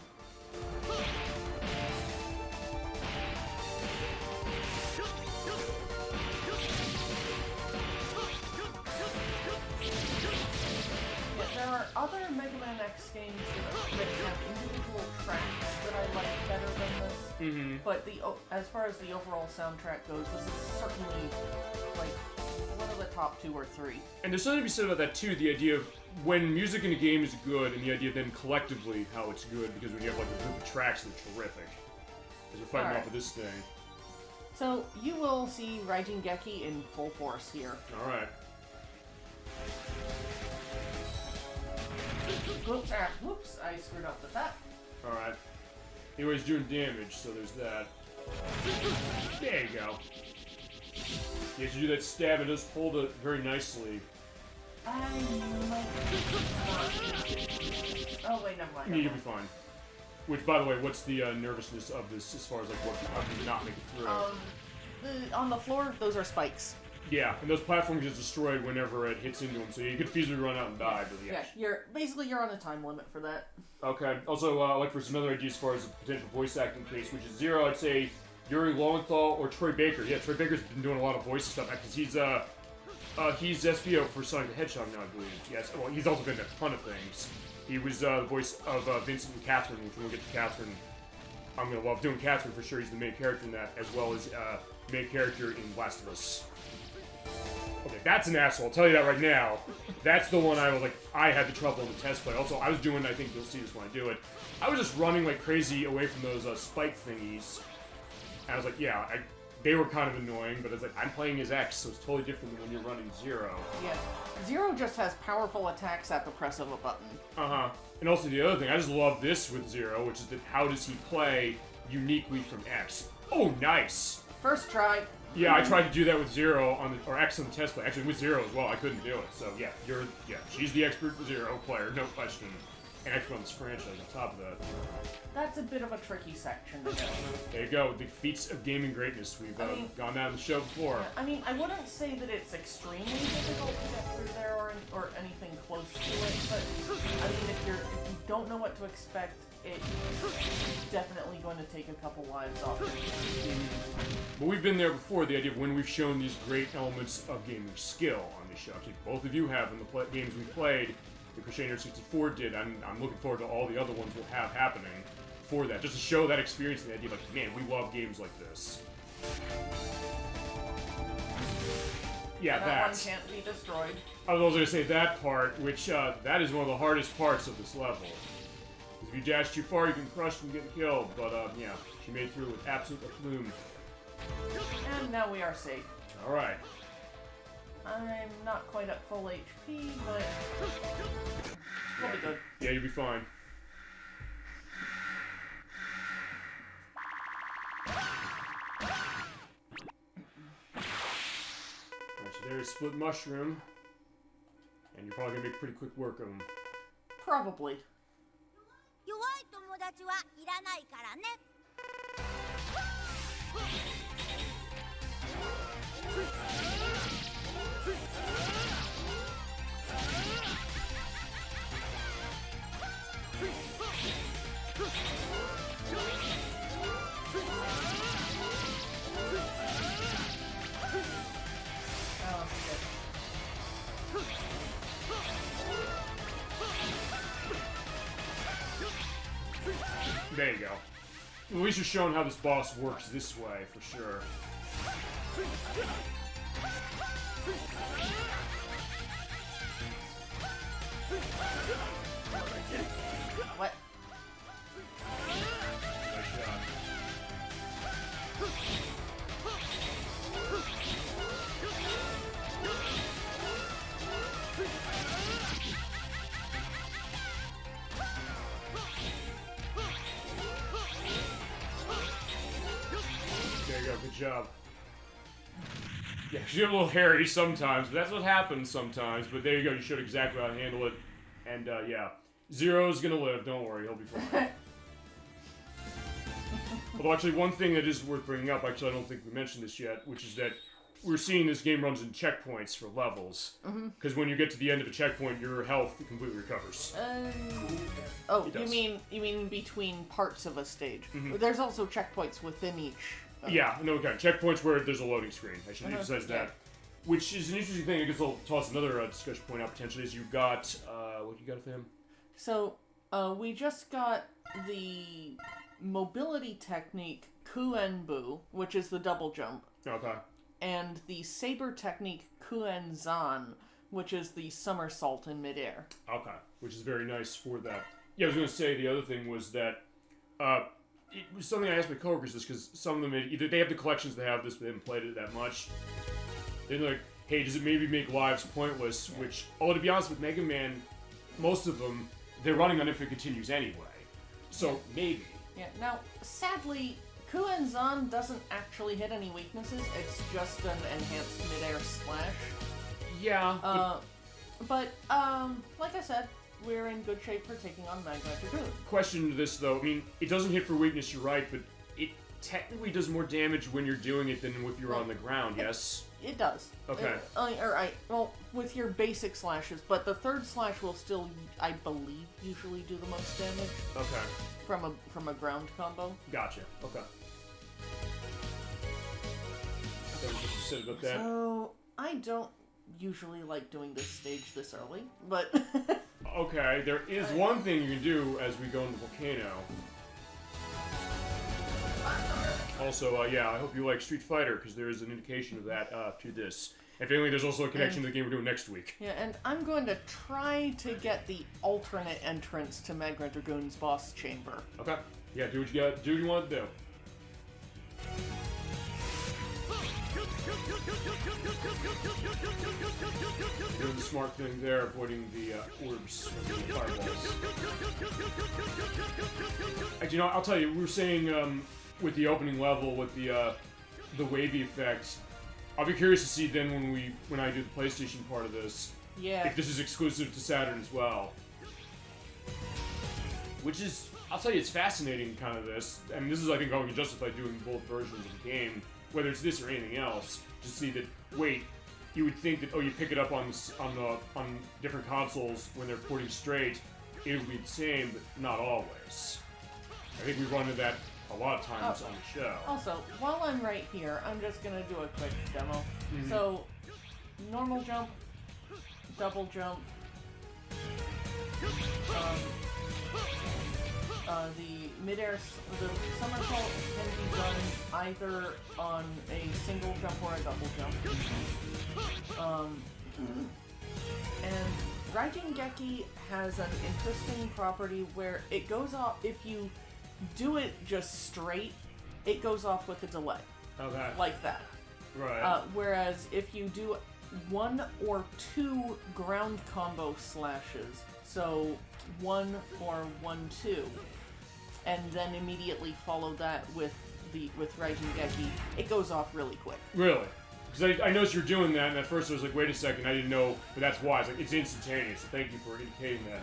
There are other Mega Man X games that have individual tracks that I like better than this. Mm-hmm. But as far as the overall soundtrack goes, this is certainly like one of the top 2 or 3. And there's something to be said about that too, the idea of when music in a game is good, and the idea then collectively how it's good, because when you have like a group of tracks that are terrific. As we're fighting off of this thing. So you will see Raijin Geki in full force here. Alright. Whoops, I screwed up with that. Alright. Anyways, doing damage, so there's that. There you go. You have to do that stab, and just hold it very nicely. I might... Oh, wait, never mind. Yeah, you'll be fine. Which, by the way, what's the nervousness of this as far as like how can you not make it through? On the floor, those are spikes. Yeah, and those platforms get destroyed whenever it hits into them, so you could feasibly run out and die. But yeah, you're on a time limit for that. Okay. Also, like for some other ideas as far as a potential voice acting case, which is Zero, I'd say Yuri Lowenthal or Troy Baker. Yeah, Troy Baker's been doing a lot of voice stuff because he's SBO for Sonic the Hedgehog now, I believe. Yes. Well, he's also been in a ton of things. He was the voice of Vincent and Catherine, which when we get to Catherine, I'm gonna love doing Catherine for sure. He's the main character in that, as well as main character in Last of Us. Okay, that's an asshole. I'll tell you that right now. That's the one I was like, I had the trouble in the test play. Also, I was doing, I think you'll see this when I do it, I was just running like crazy away from those spike thingies. And I was like, yeah, they were kind of annoying, but it's like, I'm playing as X, so it's totally different than when you're running Zero. Yeah. Zero just has powerful attacks at the press of a button. Uh-huh. And also the other thing, I just love this with Zero, which is that how does he play uniquely from X? Oh, nice! First try. Yeah, I tried to do that with Zero or X on the test play. Actually, with Zero as well, I couldn't do it. So yeah, she's the expert Zero player, no question. And expert on this franchise on top of that. That's a bit of a tricky section to go through. There you go, the feats of gaming greatness. We've gone down the show before. Yeah, I mean, I wouldn't say that it's extremely difficult to get through there or anything close to it, but I mean, if you don't know what to expect, it's definitely going to take a couple lives off. But we've been there before, the idea of when we've shown these great elements of gaming skill on this show. Actually, both of you have in the games we played. The Crusader 64 did. I'm looking forward to all the other ones we'll have happening for that, just to show that experience and the idea of like, man, we love games like this. Yeah, that one can't be destroyed. I was also going to say that part, which that is one of the hardest parts of this level. If you dash too far, you can crush and get killed. But yeah, she made it through with absolute aplomb. And now we are safe. All right. I'm not quite at full HP, but we'll be good. Yeah, you'll be fine. Alright, so there's Split Mushroom. And you're probably gonna make pretty quick work of him. Probably. 弱い友達はいらないからね。There you go. At least you're showing how this boss works this way, for sure. What? Nice shot. There you go, good job. Yeah, she's a little hairy sometimes, but that's what happens sometimes. But there you go, you showed exactly how to handle it. And yeah, Zero's gonna live, don't worry, he'll be fine. Although actually one thing that is worth bringing up, actually I don't think we mentioned this yet, which is that we're seeing this game runs in checkpoints for levels. Because when you get to the end of a checkpoint, your health completely recovers. Oh, you mean between parts of a stage? There's also checkpoints within each. Yeah, no, okay. Checkpoints where there's a loading screen. I should emphasize that. Which is an interesting thing. I guess I'll toss another discussion point out potentially. Is you've got what you got for him? So we just got the mobility technique Kuenbu, which is the double jump. Okay. And the saber technique Kuenzan, which is the somersault in midair. Okay, which is very nice for that. Yeah, I was going to say the other thing was that it was something I asked my coworkers this because some of them either they have the collections that have this, but they haven't played it that much. They're like, hey, does it maybe make lives pointless? Yeah. Which, although to be honest with Mega Man, most of them they're running on infinite continues anyway, so maybe. Yeah. Now, sadly, Kuenzan doesn't actually hit any weaknesses. It's just an enhanced midair splash. Yeah. But like I said, we're in good shape for taking on Magma Dragoon. Question to this though, I mean, it doesn't hit for weakness, you're right, but it technically does more damage when you're doing it than if you're on the ground, yes? It does. Okay. Alright, well, with your basic slashes, but the third slash will still, I believe, usually do the most damage. Okay. From a ground combo. Gotcha. Okay. That was what you said about that. So, I don't usually like doing this stage this early, but... Okay, there is one thing you can do as we go into the volcano. Also, yeah, I hope you like Street Fighter, because there is an indication of that to this. And finally, there's also a connection to the game we're doing next week. Yeah, and I'm going to try to get the alternate entrance to Magma Dragoon's boss chamber. Okay. Yeah, do what you got. Do what you want to do. Doing the smart thing there, avoiding the orbs and the fireballs. And, you know, I'll tell you, we were saying with the opening level, with the wavy effect, I'll be curious to see then when I do the PlayStation part of this, if this is exclusive to Saturn as well. Which is, I'll tell you, it's fascinating, kind of this. I mean, this is, I think, how we can justify doing both versions of the game, whether it's this or anything else, to see that, wait, you would think that, oh, you pick it up on different consoles when they're porting straight, it would be the same, but not always. I think we've run into that a lot of times on the show. Also, while I'm right here, I'm just gonna do a quick demo. So, normal jump, double jump, the the somersault can be done either on a single jump or a double jump. And Raijin Geki has an interesting property where it goes off, if you do it just straight, it goes off with a delay. Okay. Like that. Right. Whereas if you do 1 or 2 ground combo slashes, so 1 or 1-2, and then immediately follow that with Raijin Geki, it goes off really quick. Really? Because I noticed you're doing that, and at first I was like, wait a second, I didn't know, but that's why. It's like, it's instantaneous, so thank you for indicating that.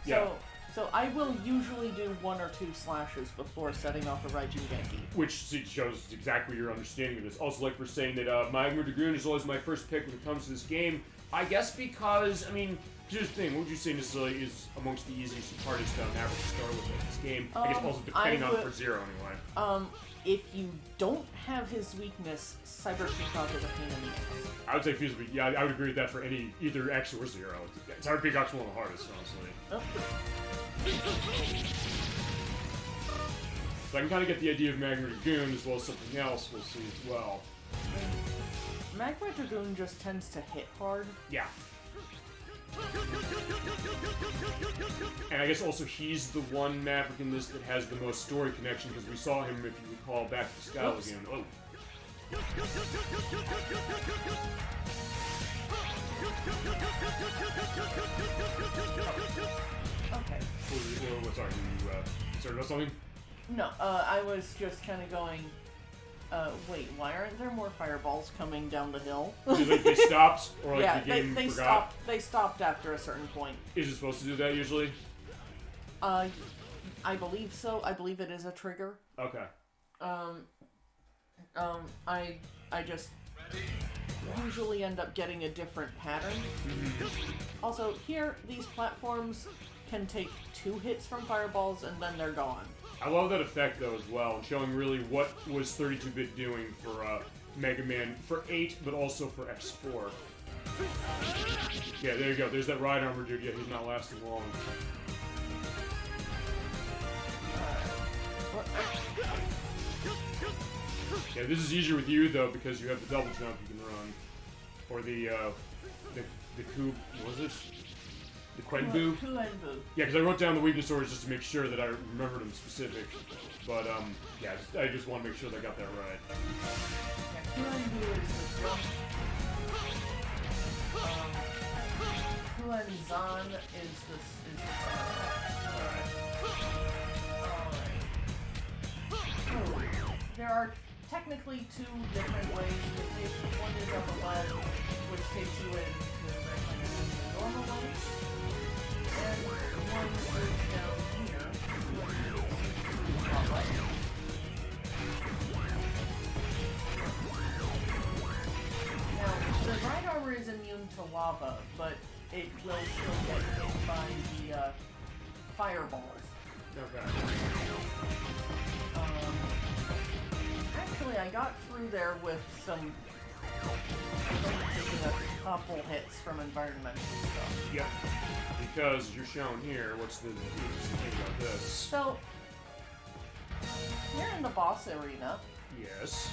Yeah. So I will usually do 1 or 2 slashes before setting off a Raijin Geki. Which shows exactly your understanding of this. Also, like we're saying that Magma Dragoon is always my first pick when it comes to this game. I guess because, I mean, here's the thing, what would you say necessarily is amongst the easiest and hardest to start with in this game? I guess also depending on for Zero anyway. If you don't have his weakness, Cyber Peacock is a pain in the ass. I would say feasibly, yeah, I would agree with that for either X or Zero. Cyber Peacock's one of the hardest, honestly. So I can kind of get the idea of Magma Dragoon as well as something else we'll see as well. Magma Dragoon just tends to hit hard. Yeah. And I guess also he's the one Maverick in this that has the most story connection, because we saw him, if you recall, back to Skull again. Oh. Okay. Sorry, you started about something? No, I was just kind of going, Wait, why aren't there more fireballs coming down the hill? Like they stopped, or like yeah, the game they forgot? stopped. They stopped after a certain point. Is it supposed to do that usually? I believe so. I believe it is a trigger. Okay. I just usually end up getting a different pattern. Also, here, these platforms can take 2 hits from fireballs and then they're gone. I love that effect though as well, and showing really what was 32-bit doing for Mega Man for 8, but also for X4. Yeah, there you go. There's that ride armor dude. Yeah, he's not lasting long. Yeah, this is easier with you though because you have the double jump you can run, or the coup. What was it? The Quenbu? Quenbu. Yeah, because I wrote down the weakness orders just to make sure that I remembered them specific. But yeah, I just want to make sure that I got that right. Quenbu is the jump. Quenzan is the Alright. There are technically 2 different ways to take. One is up above, which takes you into the normal way. And one is down here, which takes you to the right. Now, the right armor is immune to lava, but it will still get hit by the fireballs. Okay. Actually, I got through there with some taking a couple hits from environmental stuff. Yep. Because as you're shown here, what's the interesting thing about this? So, you're in the boss arena. Yes.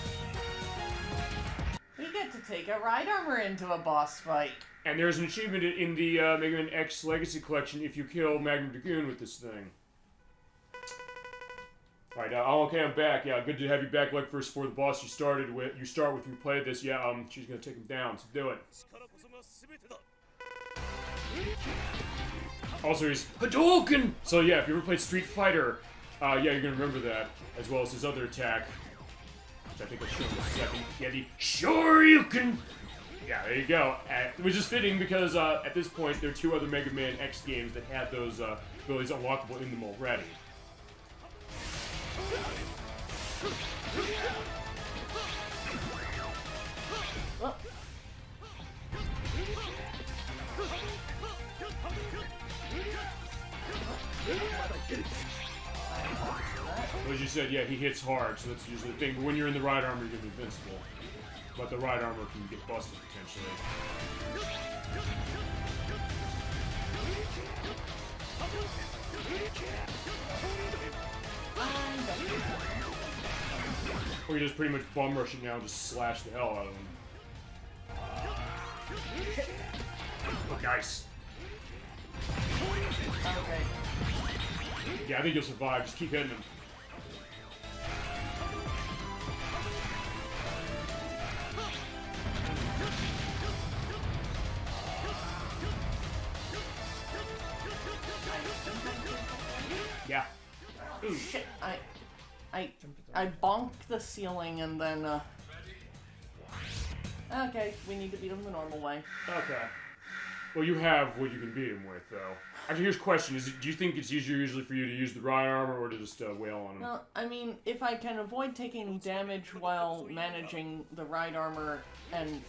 We get to take a ride armor into a boss fight. And there's an achievement in the Mega Man X Legacy Collection if you kill Magnum Dragoon with this thing. Alright, okay, I'm back. Yeah, good to have you back. Like first for the boss you start with when you play this. Yeah, she's gonna take him down, so do it. Also, he's Hadouken! So yeah, if you ever played Street Fighter, yeah, you're gonna remember that, as well as his other attack, which I think I'll show in a second. Yeah, the Shoryuken! Yeah, there you go. Which is fitting because at this point, there are 2 other Mega Man X games that had those abilities unlockable in them already. Well. As you said, yeah, he hits hard, so that's usually the thing. But when you're in the ride armor, you're gonna be invincible. But the ride armor can get busted potentially. Or you just pretty much bum rush it now and just slash the hell out of him. Oh, nice. Okay. Yeah, I think you'll survive. Just keep hitting him. Yeah. Ooh, shit, I bonked the ceiling and then, okay, we need to beat him the normal way. Okay. Well, you have what you can beat him with, though. Actually, here's a question. Do you think it's easier usually for you to use the ride armor or to just wail on him? Well, I mean, if I can avoid taking damage while managing the ride armor and...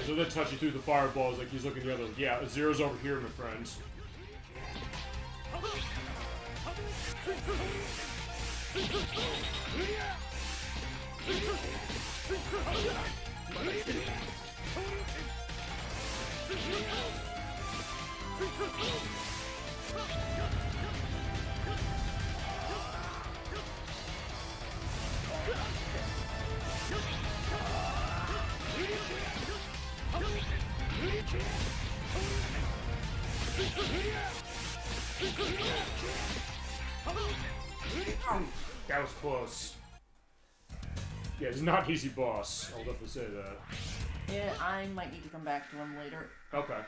So that touch you through the fireballs like he's looking the other. Yeah, Zero's over here, my friends. That was close. Yeah, he's not an easy boss. I'll definitely say that. Yeah, I might need to come back to him later. Okay.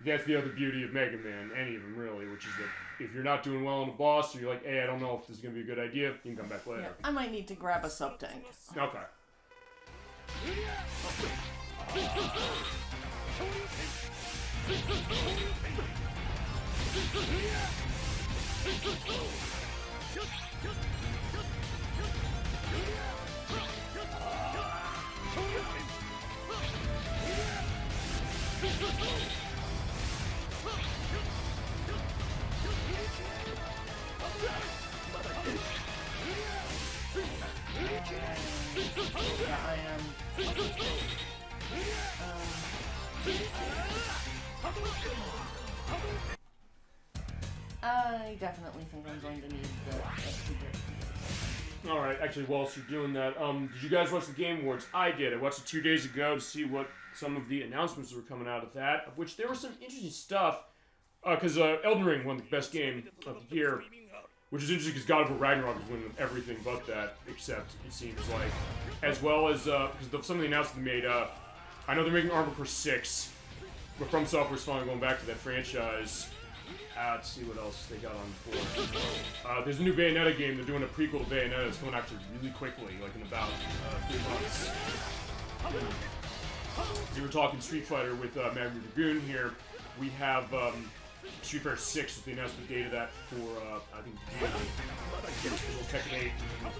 That's the other beauty of Mega Man, any of them really, which is that if you're not doing well on a boss, or you're like, hey, I don't know if this is going to be a good idea, you can come back later. Yeah, I might need to grab a sub-tank. Okay. Yeah, I am. I definitely think I'm going to need the extra grip. Alright, actually, whilst you're doing that, did you guys watch the Game Awards? I did. I watched it 2 days ago to see what some of the announcements were coming out of that, of which there was some interesting stuff, because Elden Ring won the best game of the year, which is interesting because God of War Ragnarok is winning everything but that, except, it seems like, as well as, because some of the announcements they made, I know they're making Armor Core 6, but From Software's finally going back to that franchise. Let's see what else they got on board. There's a new Bayonetta game. They're doing a prequel to Bayonetta. It's coming actually really quickly, like in about 3 months. We were talking Street Fighter with Magma Dragoon here. We have Street Fighter 6 is the announcement date of that for, I think, Tekken 8 is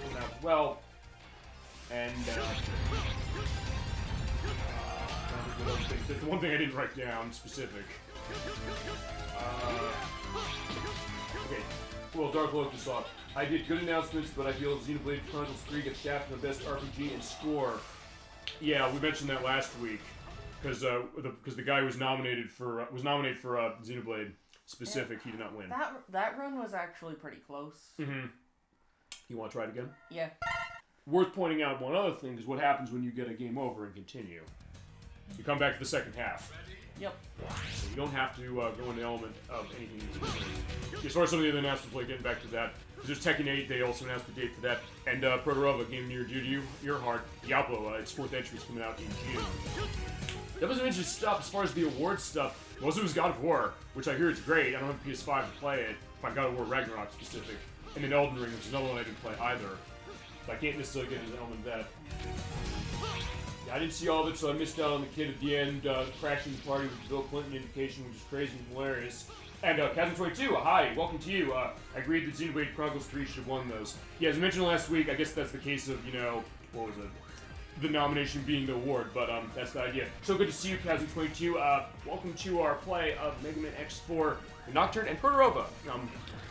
coming out as well. And, there's the one thing I didn't write down specific. Okay, well, Dark Locust thought, I did good announcements, but I feel Xenoblade Chronicles 3 gets shafted for best RPG and score. Yeah, we mentioned that last week, because the guy who was nominated for Xenoblade specific, he did not win. That run was actually pretty close. Mm-hmm. You want to try it again? Yeah. Worth pointing out one other thing is what happens when you get a game over and continue. You come back to the second half. Yep. So you don't have to go into element of anything specific. As far as some of the other announcements, like getting back to that, there's Tekken 8, they also announced the date for that, and Protorova, game near your heart, Diablo, its 4th entry is coming out in June. That was some interesting stuff as far as the awards stuff. Most of it was God of War, which I hear is great. I don't have a PS5 to play it, if I God of War Ragnarok specific. And then Elden Ring, which is another one I didn't play either. So I can't necessarily get into element of that. I didn't see all of it, so I missed out on the kid at the end, crashing the party with the Bill Clinton invocation, which is crazy and hilarious. And Chasm22, hi, welcome to you. I agreed that Xenoblade Chronicles 3 should have won those. Yeah, as I mentioned last week, I guess that's the case of, what was it? The nomination being the award, but that's the idea. So good to see you, Chasm22. Welcome to our play of Mega Man X4, the Nocturne, and Protorova.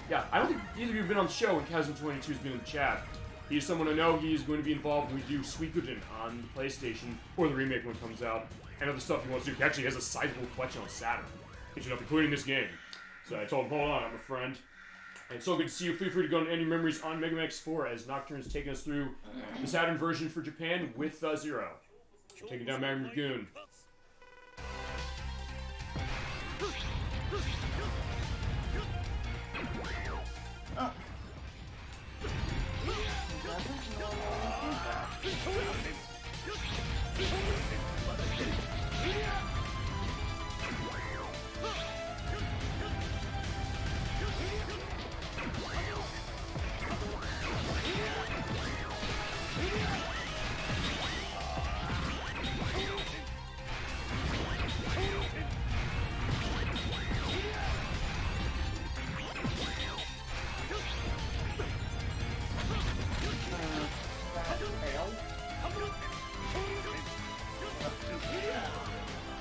Yeah, I don't think either of you have been on the show when Chasm22 has been in the chat. He's someone I know. He's going to be involved when we do Suikoden on the PlayStation, or the remake when it comes out, and other stuff he wants to do. He actually has a sizable collection on Saturn, including this game. So I told him, hold on, I'm a friend. And it's so good to see you. Feel free to go into any memories on Mega Man X4 as Nocturne's taking us through the Saturn version for Japan with Zero. Taking down Magma Dragoon. Oh.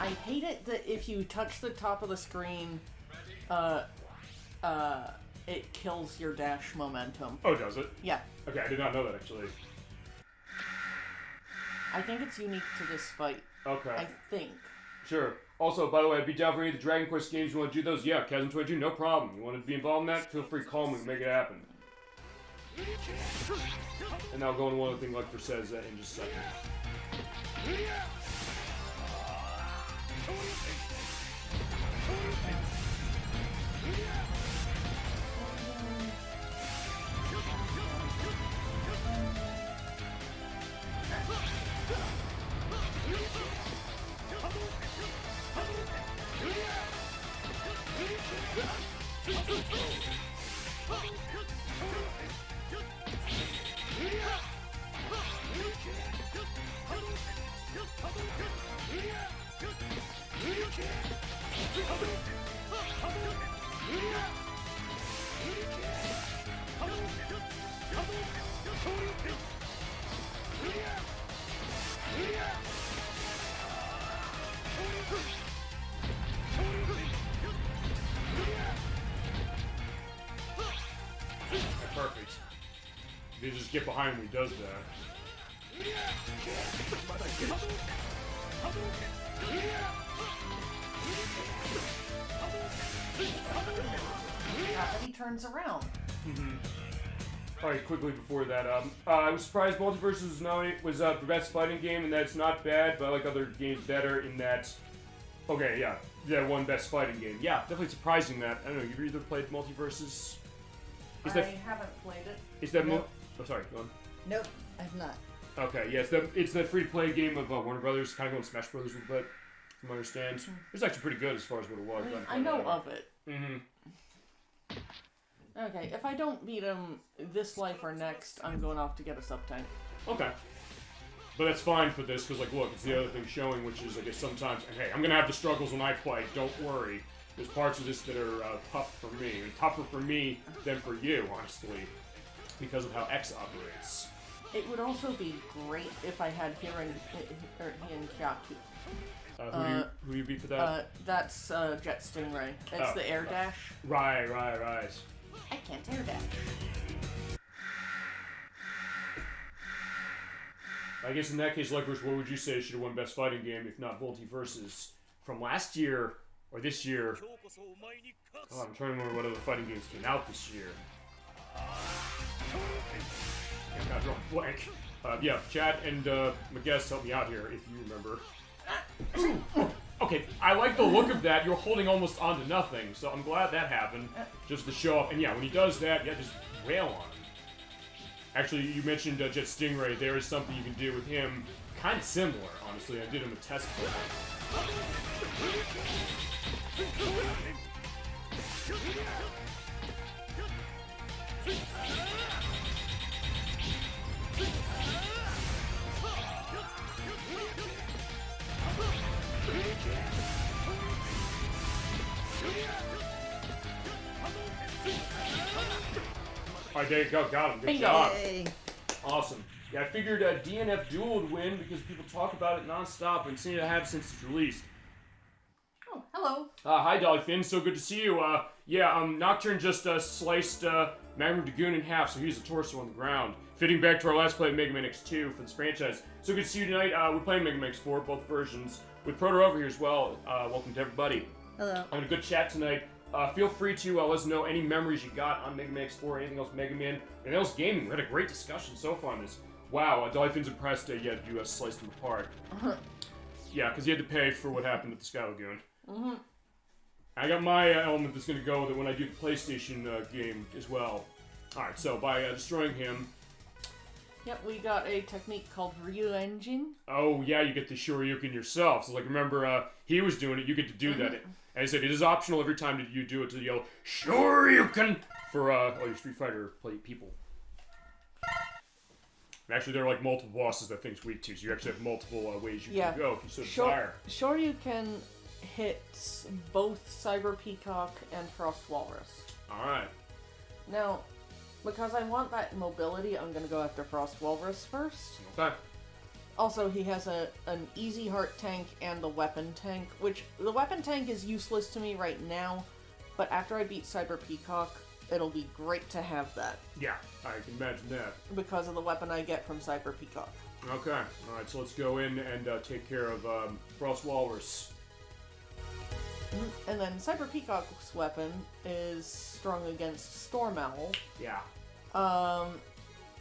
I hate it that if you touch the top of the screen, it kills your dash momentum. Oh, does it? Yeah. Okay, I did not know that, actually. I think it's unique to this fight. Okay. I think. Sure. Also, by the way, I'd be down for any of the Dragon Quest games. You want to do those? Yeah, Chasm22, no problem. You want to be involved in that? Feel free to call me and make it happen. And I'll go into one other thing like for says in just a second. Perfect. You just get behind him when he does that. But he turns around. Alright, quickly before that, I was surprised Multiverses was the best fighting game, and that's not bad, but I like other games better in that... Okay, yeah, that one best fighting game. Yeah, definitely surprising that. I don't know, you've either played Multiverses? I haven't played it. Is that Nope. Oh, sorry, go on. Nope, I've not. Okay, yeah, it's the free-to-play game of Warner Brothers, kind of going Smash Brothers a little bit, from what I understand. It's actually pretty good as far as what it was. I know of it. Mm-hmm. Okay, if I don't beat him this life or next, I'm going off to get a sub-tank. Okay. But that's fine for this, because, like, look, it's the other thing showing, which is, I guess, sometimes, hey, I'm going to have the struggles when I play, don't worry. There's parts of this that are tough for me, and tougher for me than for you, honestly, because of how X operates. It would also be great if I had Hiran Kyaku. Who do you beat for that? That's Jet Stingray. It's the air dash. Right. I can't air dash. I guess in that case, ElecVerse, what would you say should have won Best Fighting Game, if not Multiverses, from last year or this year? Oh, I'm trying to remember what other fighting games came out this year. I'm not drawing blank. Yeah, chat and my guests help me out here if you remember. Okay, I like the look of that. You're holding almost onto nothing, so I'm glad that happened. Just to show off. And yeah, when he does that, yeah, just wail on him. Actually, you mentioned Jet Stingray. There is something you can do with him, kind of similar, honestly. I did him a test play. Alright, there you go. Got him. Good job. Yay. Awesome. Yeah, I figured DNF Duel would win because people talk about it nonstop and seem to have since it's released. Oh, hello. Hi, Dolly Finn. So good to see you. Nocturne just sliced Magnum Dragoon in half, so he's a torso on the ground. Fitting back to our last play of Mega Man X2 for this franchise. So good to see you tonight. We're playing Mega Man X4, both versions, with Proto over here as well. Welcome to everybody. Hello. Having a good chat tonight. Feel free to let us know any memories you got on Mega Man X4, anything else Mega Man, anything else gaming. We had a great discussion so far on this. Wow, Dolphin's impressed that you sliced him apart. Yeah, because he had to pay for what happened at the Sky Lagoon. I got my element that's going to go with it when I do the PlayStation game as well. Alright, so by destroying him... Yep, we got a technique called Ryu Engine. Oh, yeah, you get the Shoryuken yourself. So, like, remember, he was doing it, you get to do that. As I said, it is optional every time that you do it to yell, Shoryuken! For all your Street Fighter people. And actually, there are, like, multiple bosses that thing's weak to, so you actually have multiple ways you can go if you so desire. Shoryuken hits both Cyber Peacock and Frost Walrus. Alright. Now, because I want that mobility, I'm going to go after Frost Walrus first. Okay. Also, he has an easy heart tank and the weapon tank, which the weapon tank is useless to me right now, but after I beat Cyber Peacock, it'll be great to have that. Yeah, I can imagine that. Because of the weapon I get from Cyber Peacock. Okay. Alright, so let's go in and take care of Frost Walrus. And then Cyber Peacock's weapon is strong against Storm Owl. Yeah.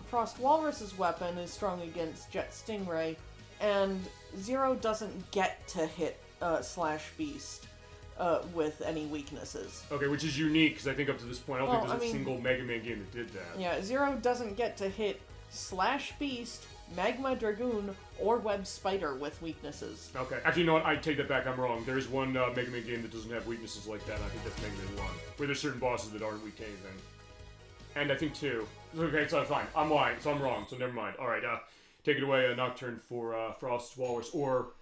Frost Walrus's weapon is strong against Jet Stingray, and Zero doesn't get to hit Slash Beast with any weaknesses. Okay, which is unique, because I think up to this point, I don't think there's a single Mega Man game that did that. Yeah, Zero doesn't get to hit Slash Beast, Magma Dragoon or Web Spider with weaknesses. Okay. Actually, you know what? I take that back. I'm wrong. There is one Mega Man game that doesn't have weaknesses like that, and I think that's Mega Man 1, where there's certain bosses that aren't weak to anything. And I think 2. Okay, so fine. I'm lying, so I'm wrong, so never mind. Alright, take it away, Nocturne, for Frost Walrus, or...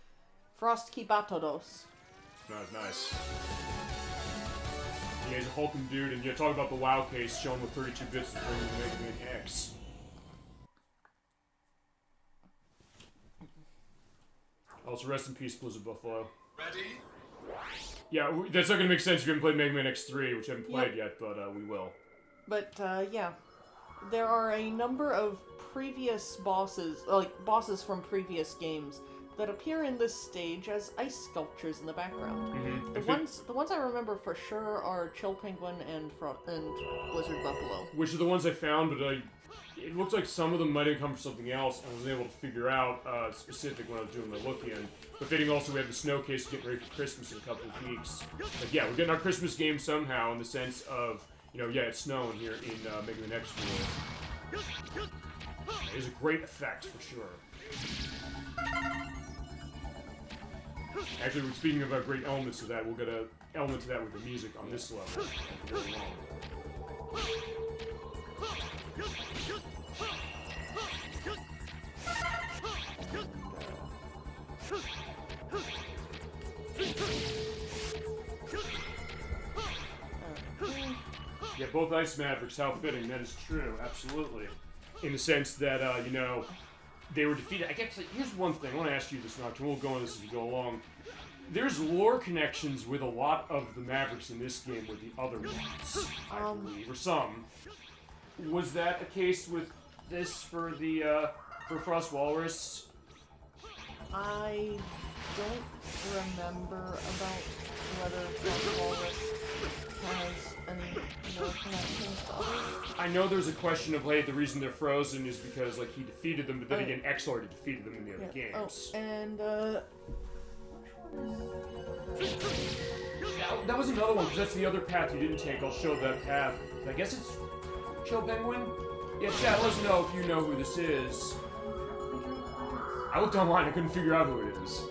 Frost Kibatodos. Nice. Yeah, he's a hulking dude, and talk about the WoW case shown with 32 bits of Mega Man X. Also, rest in peace, Blizzard Buffalo. Ready? Yeah, that's not gonna make sense if you haven't played Mega Man X3, which I haven't played yet, but we will. But, yeah. There are a number of previous bosses, like, bosses from previous games, that appear in this stage as ice sculptures in the background. Mm-hmm. The ones I remember for sure are Chill Penguin and Blizzard Buffalo. Which are the ones I found, but it looks like some of them might have come from something else, and I wasn't able to figure out specific when I was doing my look-in. But fitting also, we have the snow case to get ready for Christmas in a couple of weeks. But yeah, we're getting our Christmas game somehow, in the sense of, it's snowing here in Mega Man X World. It is a great effect, for sure. Actually, speaking of great elements to that, we'll get an element to that with the music on this level. Yeah, both Ice Mavericks, how fitting, that is true, absolutely. In the sense that, they were defeated. I guess, here's one thing, I want to ask you this, Nocturne, we'll go on this as we go along. There's lore connections with a lot of the Mavericks in this game with the other ones, I believe, or some. Was that a case with this for the, for Frost Walrus? I don't remember about whether Frost Walrus has any more connections to others. I know there's a question of, hey, the reason they're frozen is because, like, he defeated them, but then again, X already defeated them in the other games. Oh, and, that was another one, because that's the other path you didn't take. I'll show that path. I guess it's Chill Penguin? Yeah, chat, let us know if you know who this is. I looked online, I couldn't figure out who it is.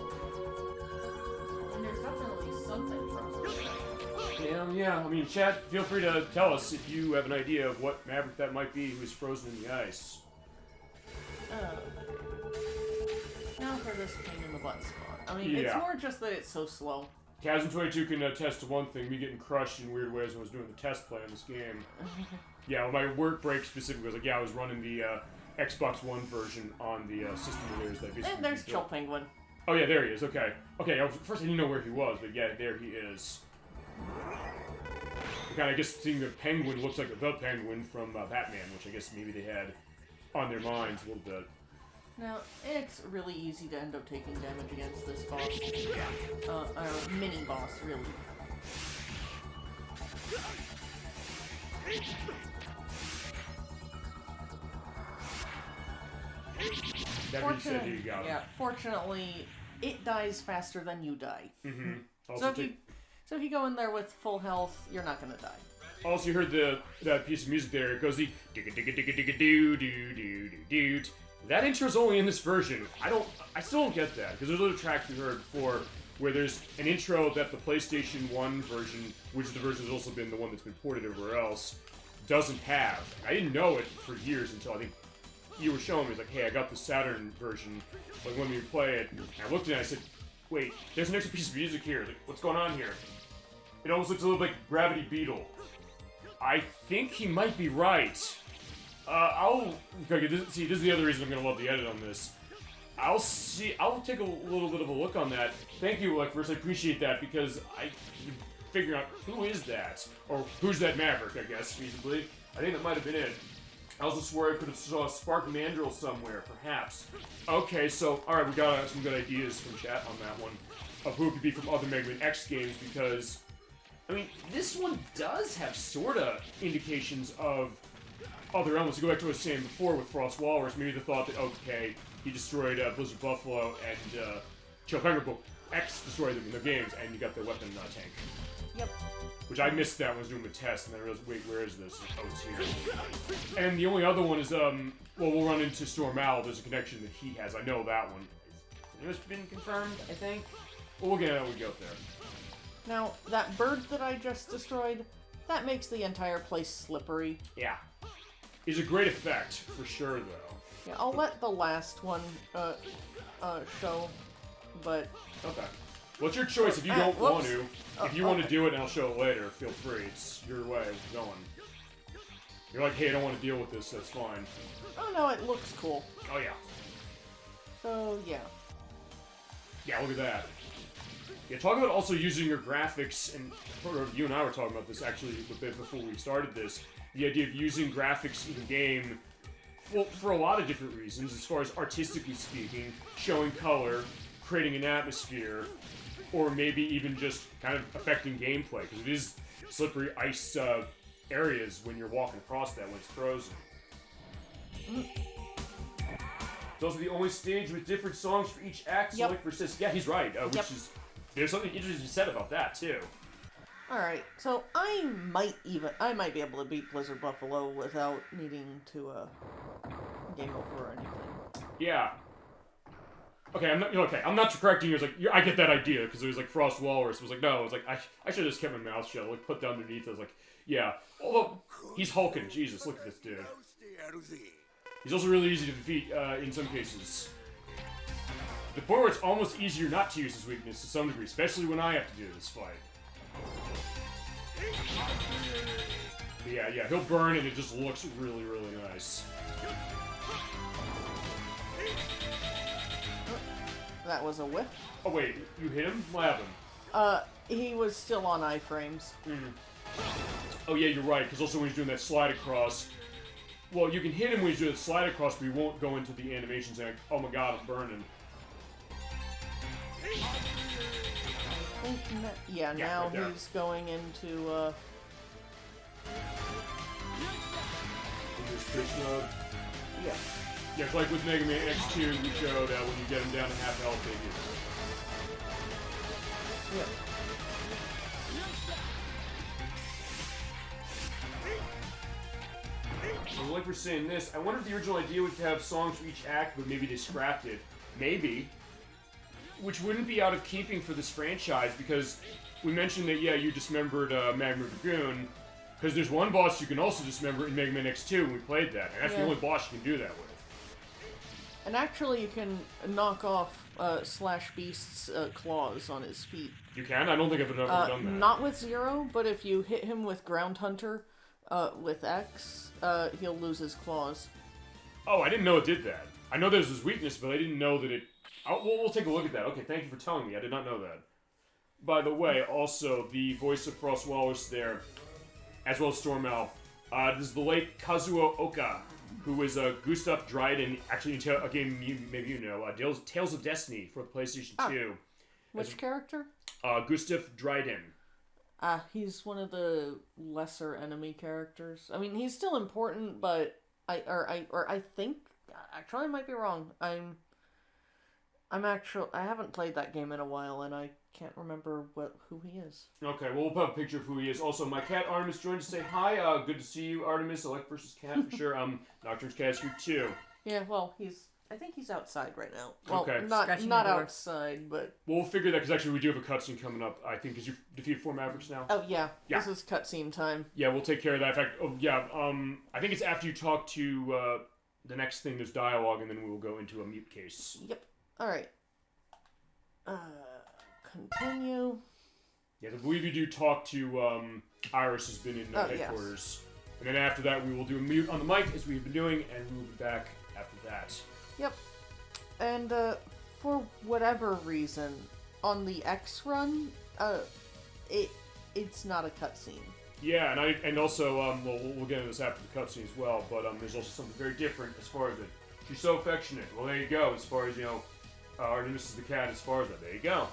And there's definitely something frozen. Yeah, I mean, chat, feel free to tell us if you have an idea of what Maverick that might be who is frozen in the ice. Now for this pain in the butt spot. I mean, it's more just that it's so slow. Chasm22 can attest to one thing, me getting crushed in weird ways when I was doing the test play on this game. Yeah, well, my work break specifically was like, I was running the Xbox One version on the system where And there's Chill Penguin. Oh yeah, there he is, okay. Okay, first I didn't know where he was, but yeah, there he is. Kind of, I guess seeing the penguin looks like the penguin from Batman, which I guess maybe they had on their minds a little bit. Now, it's really easy to end up taking damage against this boss. Yeah. Or mini-boss, really. That being said, you got him. Yeah, fortunately, it dies faster than you die. Mm-hmm. So if you go in there with full health, you're not gonna die. Also, you heard that piece of music there. It goes the digga digga digga digga doo doo doo doo doo. That intro's only in this version. I still don't get that, because there's other tracks we heard before where there's an intro that the PlayStation 1 version, which is the version that's also been the one that's been ported everywhere else, doesn't have. I didn't know it for years until I think you were showing me, like, hey, I got the Saturn version, like, when we play it. And I looked at it and I said, wait, there's an extra piece of music here. Like, what's going on here? It almost looks a little like Gravity Beetle. I think he might be right. Okay, this is the other reason I'm gonna love the edit on this. I'll take a little bit of a look on that. Thank you, ElecVerse, I appreciate that, because I figuring out who is that? Or who's that Maverick, I guess, feasibly. I think that might have been it. I also swore I could have saw a Spark Mandrill somewhere, perhaps. Okay, so, alright, we got some good ideas from chat on that one, of who it could be from other Mega Man X games, because, I mean, this one does have sorta indications of other elements. To go back to what I was saying before with Frost Walrus, maybe the thought that, okay, he destroyed Blizzard Buffalo and Chill Penguin, X destroyed them in their games, and you got the weapon tank. Yep. Which I missed that when I was doing the test, and then I realized, wait, where is this? Oh, it's here. And the only other one is, well, we'll run into Storm Owl. There's a connection that he has. I know that one. It's been confirmed, I think. But we'll get it when we get there. Now, that bird that I just destroyed, that makes the entire place slippery. Yeah. It's a great effect, for sure, though. Yeah, I'll let the last one, show, but... Okay. Well, it's your choice if you don't want to. If you want to do it and I'll show it later, feel free. It's your way of going. You're like, hey, I don't want to deal with this, that's fine. Oh no, it looks cool. Oh, yeah. So, yeah. Yeah, look at that. Yeah, talk about also using your graphics, and you and I were talking about this actually a bit before we started this. The idea of using graphics in game, well, for a lot of different reasons, as far as artistically speaking, showing color, creating an atmosphere, or maybe even just kind of affecting gameplay, because it is slippery ice areas when you're walking across that when it's frozen. It's also the only stage with different songs for each act. So like yeah, he's right. Which is there's something interesting to said about that too. All right, so I might be able to beat Blizzard Buffalo without needing to game over or anything. Yeah. Okay, I'm not correcting you. It's like I get that idea because it was like Frost Walrus. It was like no, it was like I should have just kept my mouth shut. Like put that underneath. I was like yeah. Although he's hulking. Jesus, look at this dude. He's also really easy to defeat in some cases. The point where it's almost easier not to use his weakness to some degree, especially when I have to do this fight. But yeah, he'll burn and it just looks really, really nice. That was a whiff. Oh wait, you hit him? What happened? He was still on iframes. Oh yeah, you're right, because also when he's doing that slide across, well, you can hit him when he's doing the slide across, but he won't go into the animation saying, oh my god, I'm burning. Yeah, now right he's going into, Yeah. Yeah, it's like with Mega Man X2, we showed when you get him down to half health, they do. Yeah. So like we're saying this, I wonder if the original idea was to have songs for each act, but maybe they scrapped it. Maybe. Which wouldn't be out of keeping for this franchise, because we mentioned that, yeah, you dismembered Magma Dragoon, because there's one boss you can also dismember in Mega Man X2 when we played that, and that's the only boss you can do that with. And actually you can knock off Slash Beast's claws on his feet. You can? I don't think I've ever done that. Not with Zero, but if you hit him with Ground Hunter with X, he'll lose his claws. Oh, I didn't know it did that. I know there's his weakness, but I didn't know that it... we'll take a look at that. Okay, thank you for telling me. I did not know that. By the way, also, the voice of Frost Walrus there, as well as Storm Owl, this is the late Kazuo Oka, who is Gustav Dryden, actually in a game maybe you know, Tales of Destiny for the PlayStation 2. Which character? Gustav Dryden. He's one of the lesser enemy characters. I mean, he's still important, but I think, actually I might be wrong. I haven't played that game in a while, and I can't remember who he is. Okay, well, we'll put up a picture of who he is. Also, my cat Artemis joined to say hi. Good to see you, Artemis. ElecVerse cat for sure. Nocturne's cat is here too. Yeah, well, I think he's outside right now. Well, okay. Not outside, but... We'll figure that, because actually we do have a cutscene coming up, I think, because you've defeated 4 Mavericks now. Oh, yeah. This is cutscene time. Yeah, we'll take care of that. In fact, I think it's after you talk to the next thing, there's dialogue, and then we will go into a mute case. Yep. Alright. Continue. Yeah, I believe you do talk to, Iris has been in headquarters. Yes. And then after that, we will do a mute on the mic, as we've been doing, and we'll be back after that. Yep. And, for whatever reason, on the X run, it's not a cutscene. Yeah, and also, well, we'll get into this after the cutscene as well, but, there's also something very different as far as it. She's so affectionate. Well, there you go, as far as, you know, Artemis is the cat as far as that. There you go.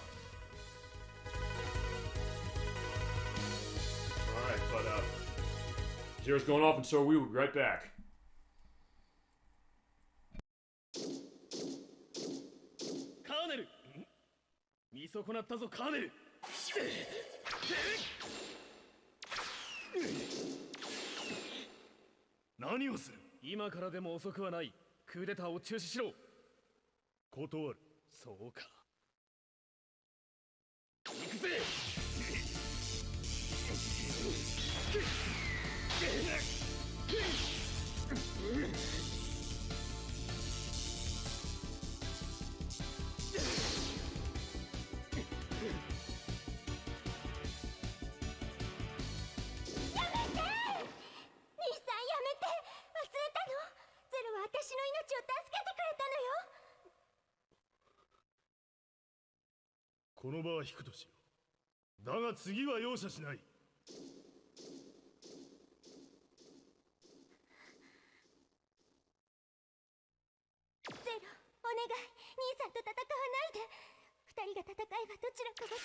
Alright, but, Zero's going off, and so are we. We'll be right back. 何をする？今からでも遅くはない。クーデターを中止しろ。断る。そうか。行くぜ。兄さんやめて。忘れたの？ゼロは私の命を助けてくれたのよ。この場は引くとしよう。だが次は容赦しない。ゼロ、お願い。兄さんと戦わないで。二人が戦えばどちらかがきっ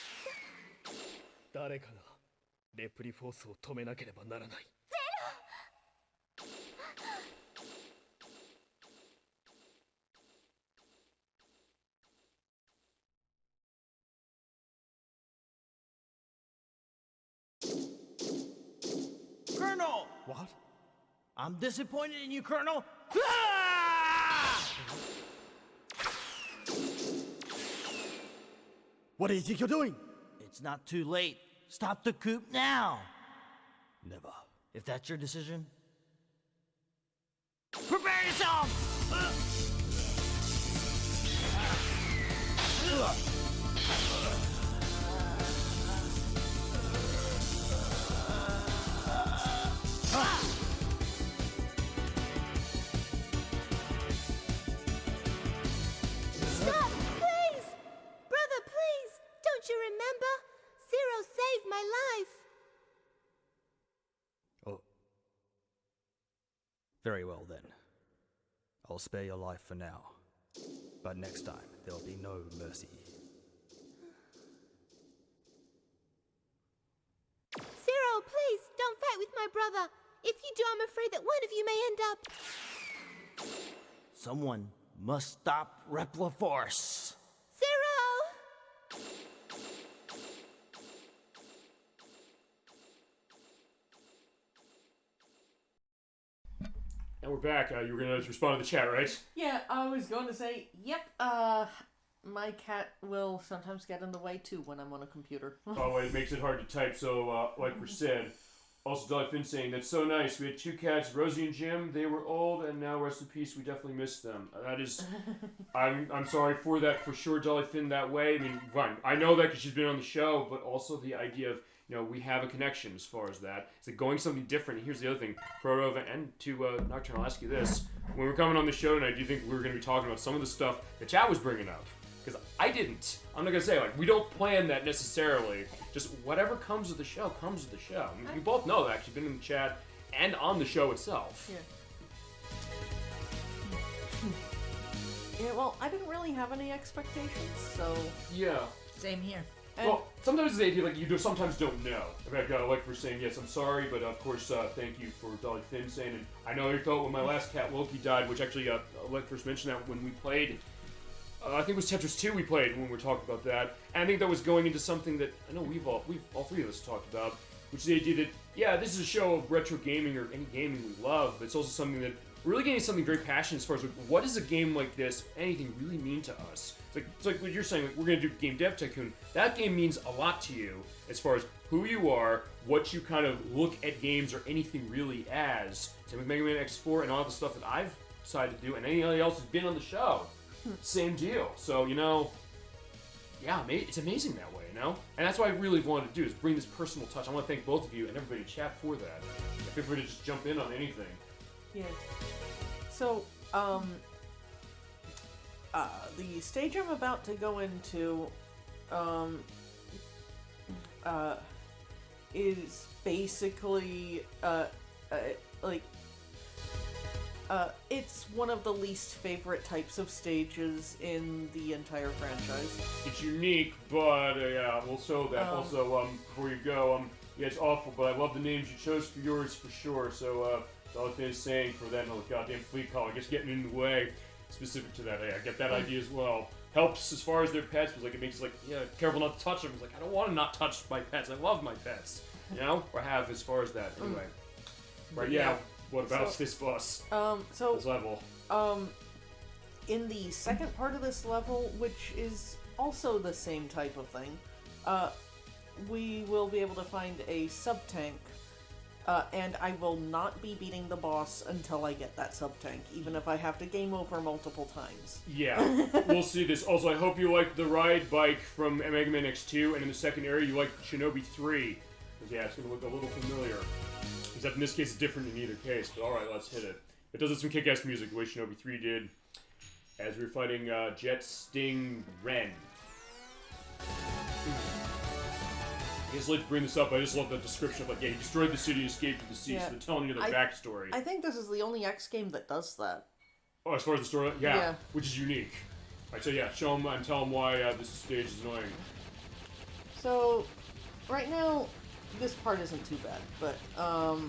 と。誰かがレプリフォースを止めなければならない。Colonel! What? I'm disappointed in you, Colonel. Ah! What do you think you're doing? It's not too late. Stop the coup now. Never. If that's your decision, prepare yourself! Stop, please! Brother, please! Don't you remember? Zero saved my life. Oh. Very well then. I'll spare your life for now. But next time, there'll be no mercy. Zero, please, don't fight with my brother. If you do, I'm afraid that one of you may end up... Someone must stop ElecVerse. Zero! And we're back. You were going to respond to the chat, right? Yeah, I was going to say, yep, my cat will sometimes get in the way too when I'm on a computer. Oh, it makes it hard to type, so like we said. Also, Dolly Finn saying, that's so nice. We had two cats, Rosie and Jim. They were old, and now rest in peace. We definitely miss them. That is... I'm sorry for that, for sure, Dolly Finn, that way. I mean, fine. I know that because she's been on the show, but also the idea of, you know, we have a connection as far as that. It's like going something different. And here's the other thing. Prorova, and to Nocturne, I'll ask you this. When we're coming on the show tonight, do you think we're going to be talking about some of the stuff the chat was bringing up? Because I didn't. I'm not going to say, like, we don't plan that necessarily. Just whatever comes with the show, comes with the show. I mean, we both know that, actually, been in the chat and on the show itself. Yeah. Yeah, well, I didn't really have any expectations, so... Yeah. Same here. Well, sometimes the idea, like, you sometimes don't know. In fact, like we're saying, yes, I'm sorry, but of course, thank you for Dolly Finn saying, and I know you felt when my last cat, Loki, died, which actually, like first mentioned that when we played... I think it was Tetris 2 we played when we were talking about that. And I think that was going into something that I know we've all three of us talked about, which is the idea that, yeah, this is a show of retro gaming or any gaming we love, but it's also something that we're really getting something very passionate as far as like, what does a game like this, anything, really mean to us? It's like what you're saying, like, we're going to do Game Dev Tycoon. That game means a lot to you as far as who you are, what you kind of look at games or anything really as. Same with Mega Man X4 and all the stuff that I've decided to do, and anybody else who's been on the show. Same deal. So, you know, yeah, it's amazing that way, you know? And that's what I really wanted to do, is bring this personal touch. I want to thank both of you and everybody in chat for that. Feel free to just jump in on anything. Yeah. So, the stage I'm about to go into, is basically, it's one of the least favorite types of stages in the entire franchise. It's unique, but yeah, we'll show that. Also, before you go, yeah, it's awful, but I love the names you chose for yours for sure. So, all the things saying for that, no goddamn fleet call, I guess getting in the way, specific to that. Hey, I get that idea as well. Helps as far as their pets, because like it makes it like, yeah, careful not to touch them. It's like I don't want to not touch my pets. I love my pets, you know, or have as far as that anyway. But yeah. What about this boss? This level. In the second part of this level, which is also the same type of thing, we will be able to find a sub-tank, and I will not be beating the boss until I get that sub-tank, even if I have to game over multiple times. Yeah, we'll see this. Also, I hope you like the ride bike from Mega Man X2, and in the second area, you like Shinobi 3. Because, yeah, it's going to look a little familiar. Except in this case, it's different in either case, but alright, let's hit it. It does have some kick-ass music, the way Shinobi 3 did, as we're fighting Jet Sting Ren. I guess let's bring this up. I just love the description of, like, yeah, he destroyed the city, escaped to the sea, so they're telling you the backstory. I think this is the only X game that does that. Oh, as far as the story? Yeah, which is unique. Alright, so yeah, show him and tell him why this stage is annoying. So, right now, this part isn't too bad, but, oh,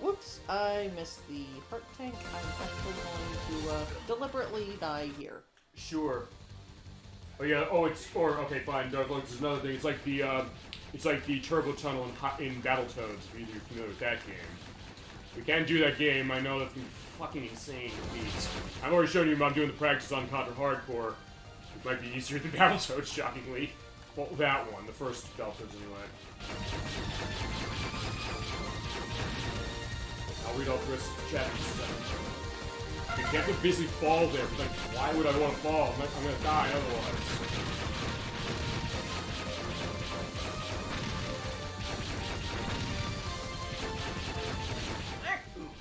whoops, I missed the heart tank. I'm actually going to, deliberately die here. Sure. Oh yeah, okay, fine, Dark Lux is another thing. It's like the turbo tunnel in Battletoads, if you're familiar with that game. We can't do that game, I know that's gonna be fucking insane to beat. I've already shown you I'm doing the practice on Contra Hardcore. It might be easier than Battletoads, shockingly. Well, that one, the first Battletoads anyway. I'll read all the rest of the chat in a second. You can't basically fall there, but like, why would I want to fall? I'm gonna die otherwise.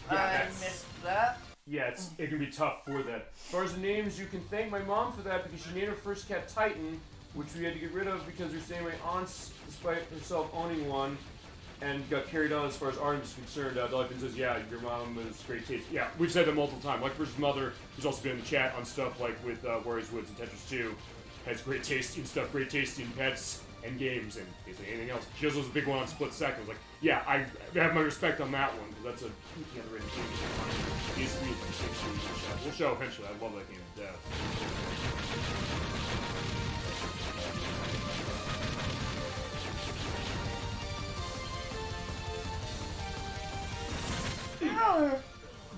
I missed that. Yeah, it can be tough for that. As far as the names, you can thank my mom for that because she named her first cat Titan, which we had to get rid of because her same way aunts, despite herself owning one, and got carried on as far as Artem is concerned. Dolphin says, yeah, your mom was great taste. Yeah, we've said that multiple times. Like versus Mother, who's also been in the chat on stuff like with Warriors Woods and Tetris 2, has great taste in stuff, great taste in pets and games and basically anything else. She also was a big one on Split Second. I was like, yeah, I have my respect on that one, because that's a underrated game. We'll show eventually. I love that game to death.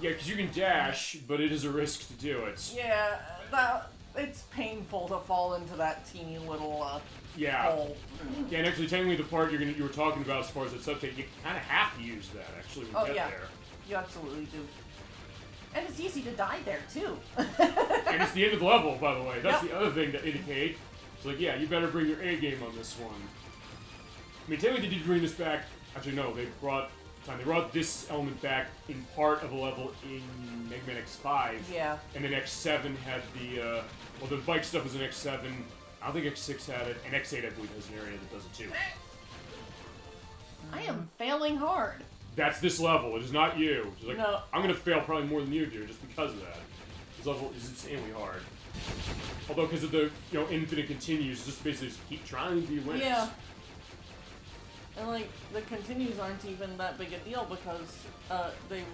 Yeah, because you can dash, but it is a risk to do it. Yeah, it's painful to fall into that teeny little hole. Yeah, and actually, technically, the part you were talking about as far as that subject, you kind of have to use that actually when you get there. You absolutely do. And it's easy to die there too. And it's the end of the level, by the way. That's the other thing to indicate. It's like, yeah, you better bring your A game on this one. I mean, technically, they did bring this back. Actually, no, they brought this element back in part of a level in Mega Man X5. Yeah. And then X7 had the, well, the bike stuff was in X7. I don't think X6 had it, and X8, I believe, has an area that does it too. I am failing hard. That's this level. It is not you. It's like, no. I'm going to fail probably more than you do just because of that. This level is insanely hard. Although, because of the, infinite continues, just basically just keep trying to win. Yeah. And, like, the continues aren't even that big a deal because they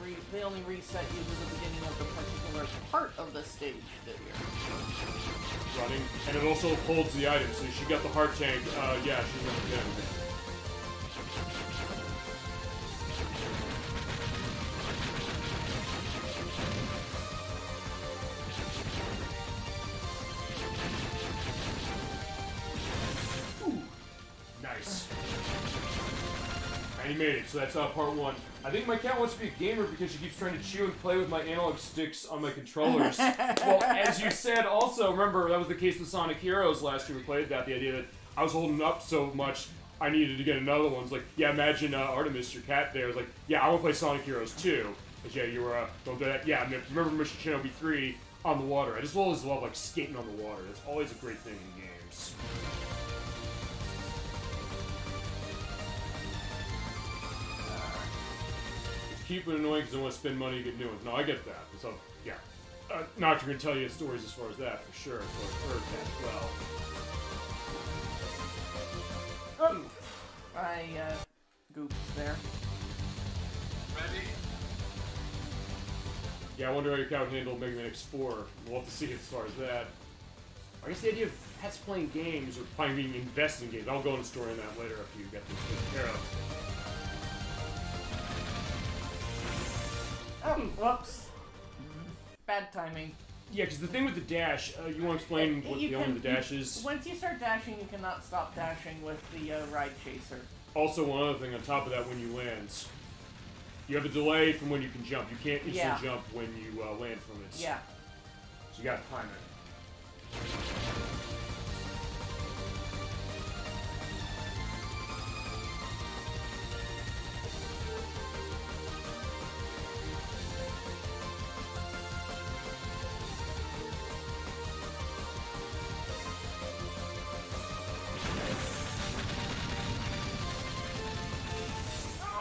only reset you to the beginning of the particular part of the stage that you're running. And it also holds the item, so she got the heart tank, yeah, she's running down. Nice. And he made it, so that's part one. I think my cat wants to be a gamer because she keeps trying to chew and play with my analog sticks on my controllers. Well, as you said, also, remember, that was the case with Sonic Heroes last year we played that, the idea that I was holding up so much, I needed to get another one. It's like, yeah, imagine Artemis, your cat there, is like, yeah, I want to play Sonic Heroes too. But yeah, you were, don't do that. Yeah, I mean, remember Mission Shinobi 3 on the water. I just always love, like, skating on the water. That's always a great thing in games. Keep it annoying because I want to spend money to get new ones. No, I get that. So, yeah. Nocturne can tell you stories as far as that, for sure. As far as that as well. I gooped there. Ready? Yeah, I wonder how your cow can handle Mega Man X4. We'll have to see as far as that. I guess the idea of pets playing games or probably being invested in games. I'll go into story on that later after you get this taken care of. Oh, whoops. Bad timing. Yeah, because the thing with the dash, you want to explain what the only the dash is? Once you start dashing, you cannot stop dashing with the ride chaser. Also, one other thing on top of that, when you land, you have a delay from when you can jump. You can't instantly jump when you land from it. Yeah. So you gotta time it.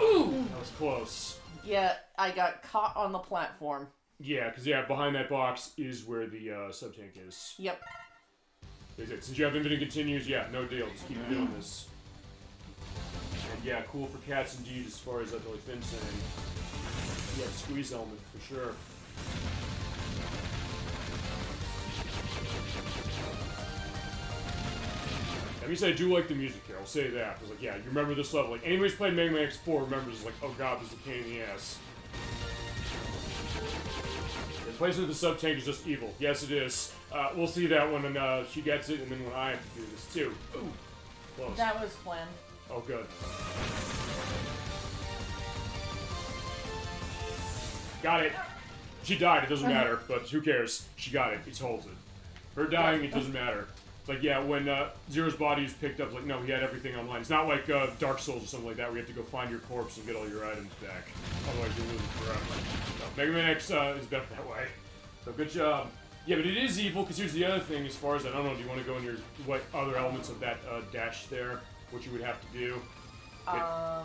Ooh! That was close. Yeah, I got caught on the platform. Yeah, because behind that box is where the sub-tank is. Yep. Is it? Since you have infinite continues, yeah, no deal. Just keep doing this. And yeah, cool for cats indeed, as far as Billy Finn saying. Yeah, the squeeze element for sure. At least I do like the music here, I'll say that. Because, like, yeah, you remember this level. Like, anyone who's played Mega Man X4 remembers, like, oh god, this is a pain in the ass. The placement of the sub-tank is just evil. Yes, it is. We'll see that when she gets it, and then when I have to do this, too. Ooh, close. That was planned. Oh, good. Got it. She died, it doesn't matter, but who cares? She got it, it's holds it. Her dying, it doesn't matter. It's like, yeah, when Zero's body is picked up, like, no, he had everything online. It's not like Dark Souls or something like that, where you have to go find your corpse and get all your items back. Otherwise, you're losing forever. No, Mega Man X is better that way. So, good job. Yeah, but it is evil, because here's the other thing, as far as, I don't know, do you want to go into what other elements of that dash there? What you would have to do? I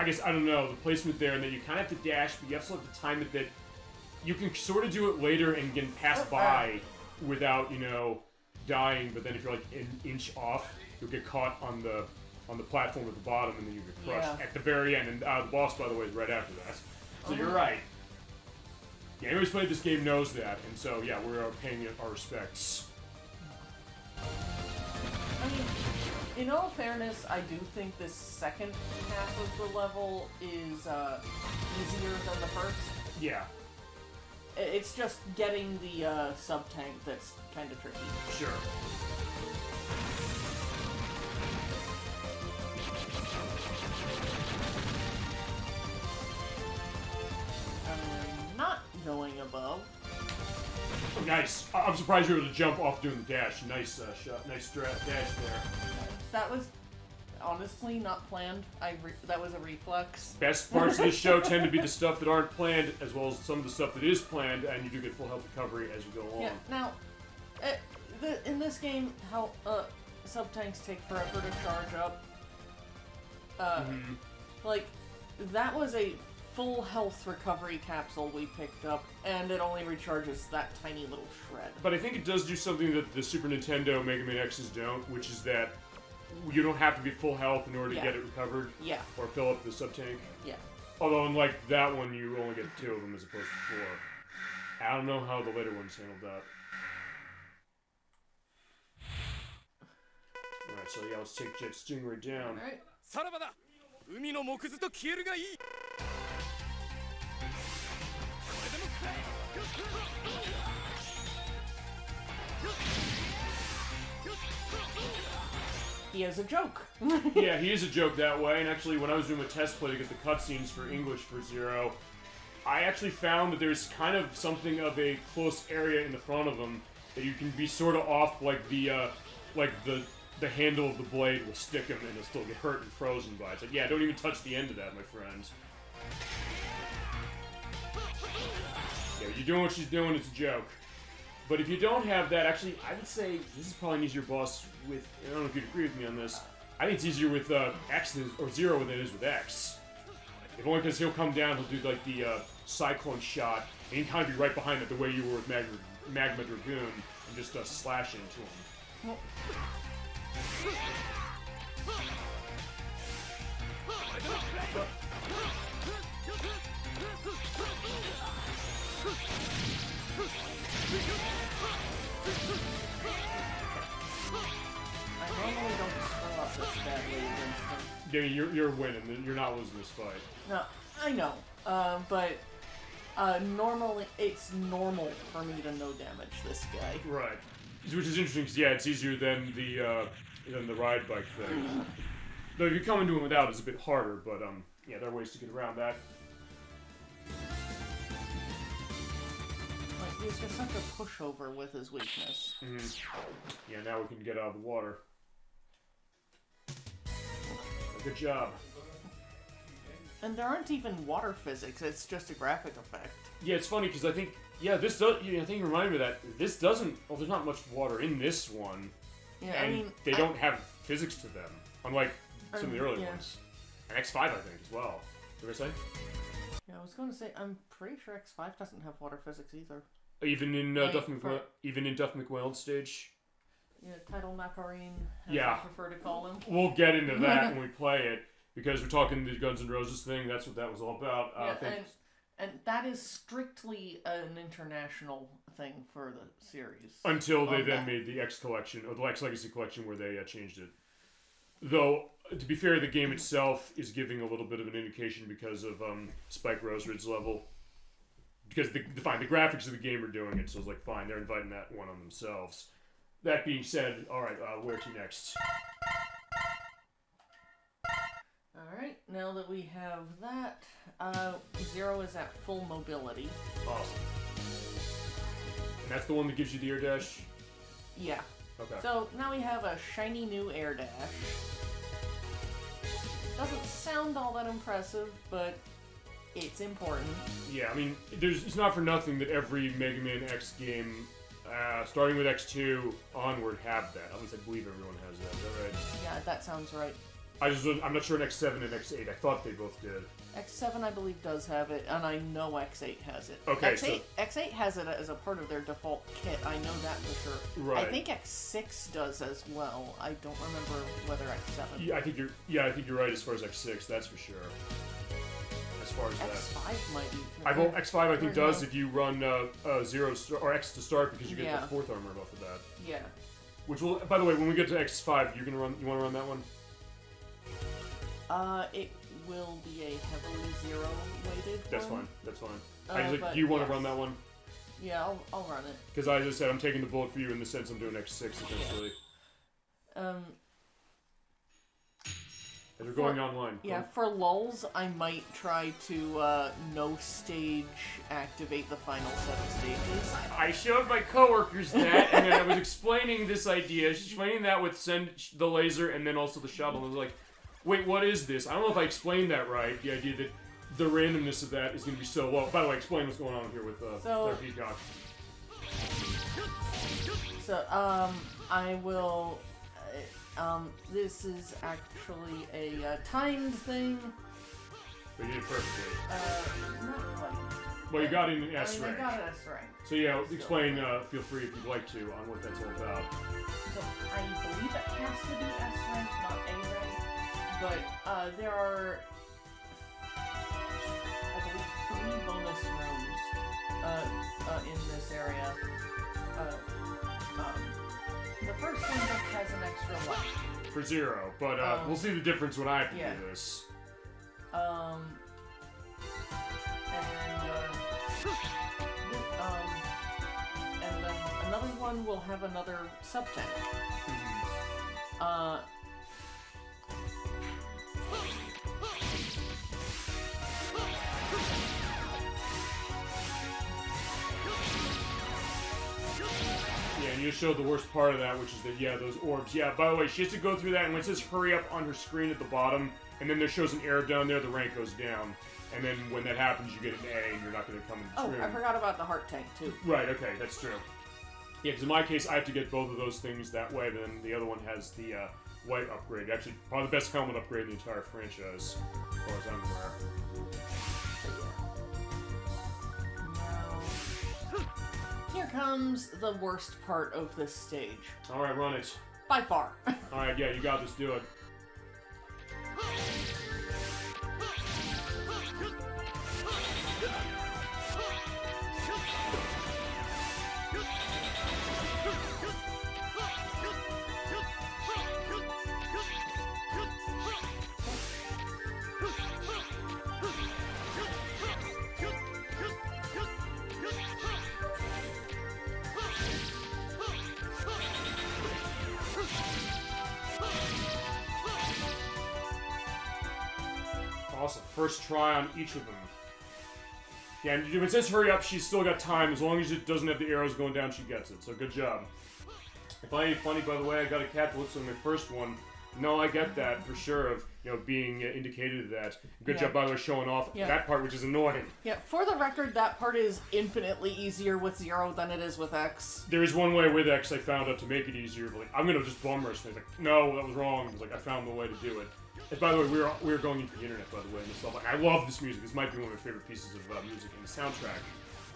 guess, I don't know, the placement there, and then you kind of have to dash, but you also have to time it that you can sort of do it later and can pass by without, you know, dying, but then if you're like an inch off, you'll get caught on the platform at the bottom and then you get crushed at the very end. And the boss, by the way, is right after that. So you're right. Yeah, anyone who's played this game knows that, and so yeah, we're paying it our respects. I mean, in all fairness, I do think this second half of the level is easier than the first. Yeah. It's just getting the sub-tank that's kind of tricky. Sure. Not going above. Oh, nice. I'm surprised you were able to jump off doing the dash. Nice shot. Nice dash there. That was honestly not planned. That was a reflex. Best parts of this show tend to be the stuff that aren't planned, as well as some of the stuff that is planned, and you do get full health recovery as you go along. Yeah. Now, in this game, how sub-tanks take forever to charge up. Like, that was a full health recovery capsule we picked up, and it only recharges that tiny little shred. But I think it does do something that the Super Nintendo Mega Man X's don't, which is that you don't have to be full health in order to get it recovered. Yeah. Or fill up the sub-tank. Yeah. Although, unlike that one, you only get 2 of them as opposed to 4. I don't know how the later ones handled that. Alright, so yeah, let's take Jet Stingray down. Alright. さらばだ海の木図と消えるがいい He is a joke. Yeah, he is a joke that way, and actually when I was doing a test play to get the cutscenes for English for Zero, I actually found that there's kind of something of a close area in the front of him that you can be sort of off, like the handle of the blade will stick him and he'll still get hurt and frozen by it. It's like, yeah, don't even touch the end of that, my friend. Yeah, you're doing what she's doing, it's a joke. But if you don't have that, actually, I would say this is probably an easier boss with, I don't know if you'd agree with me on this, I think it's easier with X or Zero than it is with X. If only because he'll come down, he'll do like the Cyclone shot, and he can kind of be right behind it the way you were with Magma Dragoon, and just slash into him. Yeah, you're winning. You're not losing this fight. No, I know. But normally it's normal for me to no damage this guy. Right. Which is interesting because it's easier than the ride bike thing. Though if you come into it without, it's a bit harder. But there are ways to get around that. Like he's just such a pushover with his weakness. Yeah, now we can get out of the water. Good job. And there aren't even water physics; it's just a graphic effect. Yeah, it's funny because I think this does. I think you reminded me of that this doesn't. Well, there's not much water in this one. Yeah, and I mean they don't have physics to them, unlike some of the early ones. And X5, I think, as well. What were you saying? Yeah, I was going to say I'm pretty sure X5 doesn't have water physics either. Even in Duff McWell's stage. Yeah, Tidal Macarene, as Yeah. I prefer to call him. We'll get into that when we play it, because we're talking the Guns N' Roses thing. That's what that was all about. And that is strictly an international thing for the series. Until they then made the X Collection, or the X Legacy Collection, where they changed it. Though, to be fair, the game itself is giving a little bit of an indication because of Spike Roserid's level. Because the graphics of the game are doing it, so it's like, fine, they're inviting that one on themselves. That being said, alright, where to next? Alright, now that we have that, Zero is at full mobility. Awesome. And that's the one that gives you the air dash? Yeah. Okay. So now we have a shiny new air dash. Doesn't sound all that impressive, but it's important. Yeah, I mean, it's not for nothing that every Mega Man X game, starting with X2 onward, have that. At least I believe everyone has that. Is that right? Yeah, that sounds right. I'm not sure in X7 and X8. I thought they both did. X7, I believe, does have it, and I know X8 has it. Okay, X8 has it as a part of their default kit. I know that for sure. Right. I think X6 does as well. I don't remember whether X7. Yeah, I think you're right as far as X6. That's for sure. As far as X5 might be. X5 I think does if you run Zero or X to start, because you get the 4th armor off of that. Yeah. Which will, by the way, when we get to X5, you want to run that one? It will be a heavily Zero weighted. That's one. fine. That's fine. Do you want to run that one? Yeah, I'll run it. Because I just said I'm taking the bullet for you in the sense I'm doing X6 essentially. As we're going online. Yeah, for lulz, I might try to no stage activate the final 7 stages. I showed my coworkers that, and then I was explaining this idea, explaining that with send the laser and then also the shuttle, and I was like, wait, what is this? I don't know if I explained that right, the idea that the randomness of that is going to be so low. By the way, explain what's going on here with Claire Peacock. So, I will... this is actually a timed thing. But you did it perfectly. Not quite. Well, you got it in S rank. I got it in S rank. So yeah, explain, feel free if you'd like to, on what that's all about. So, I believe it has to be S rank, not A rank. But, there are, I believe, 3 bonus rooms, in this area. The first one just has an extra life. For Zero, but we'll see the difference when I have to do this. And then another one will have another sub-tank. Yeah, and you showed the worst part of that, which is that, those orbs. Yeah, by the way, she has to go through that, and when it says hurry up on her screen at the bottom, and then there shows an arrow down there, the rank goes down. And then when that happens, you get an A, and you're not going to come into the screen. I forgot about the heart tank, too. Right, okay, that's true. Yeah, because in my case, I have to get both of those things that way, but then the other one has the white upgrade. Actually, probably the best helmet upgrade in the entire franchise, as far as I'm aware. Here comes the worst part of this stage. Alright, run it. By far. Alright, yeah, you got this, do it. awesome. First try on each of them. Yeah, and when it says hurry up, she's still got time. As long as it doesn't have the arrows going down, she gets it. So good job. If I ain't funny, by the way, I got a cat that looks like my first one. No, I get that for sure of, being indicated of that. Good job, by the way, showing off that part, which is annoying. Yeah, for the record, that part is infinitely easier with 0 than it is with X. There is one way with X I found out to make it easier, but I'm gonna just bum rush things. No, that was wrong. I found the way to do it. And by the way, we were going into the internet, by the way, and stuff. I love this music. This might be one of my favorite pieces of music in the soundtrack.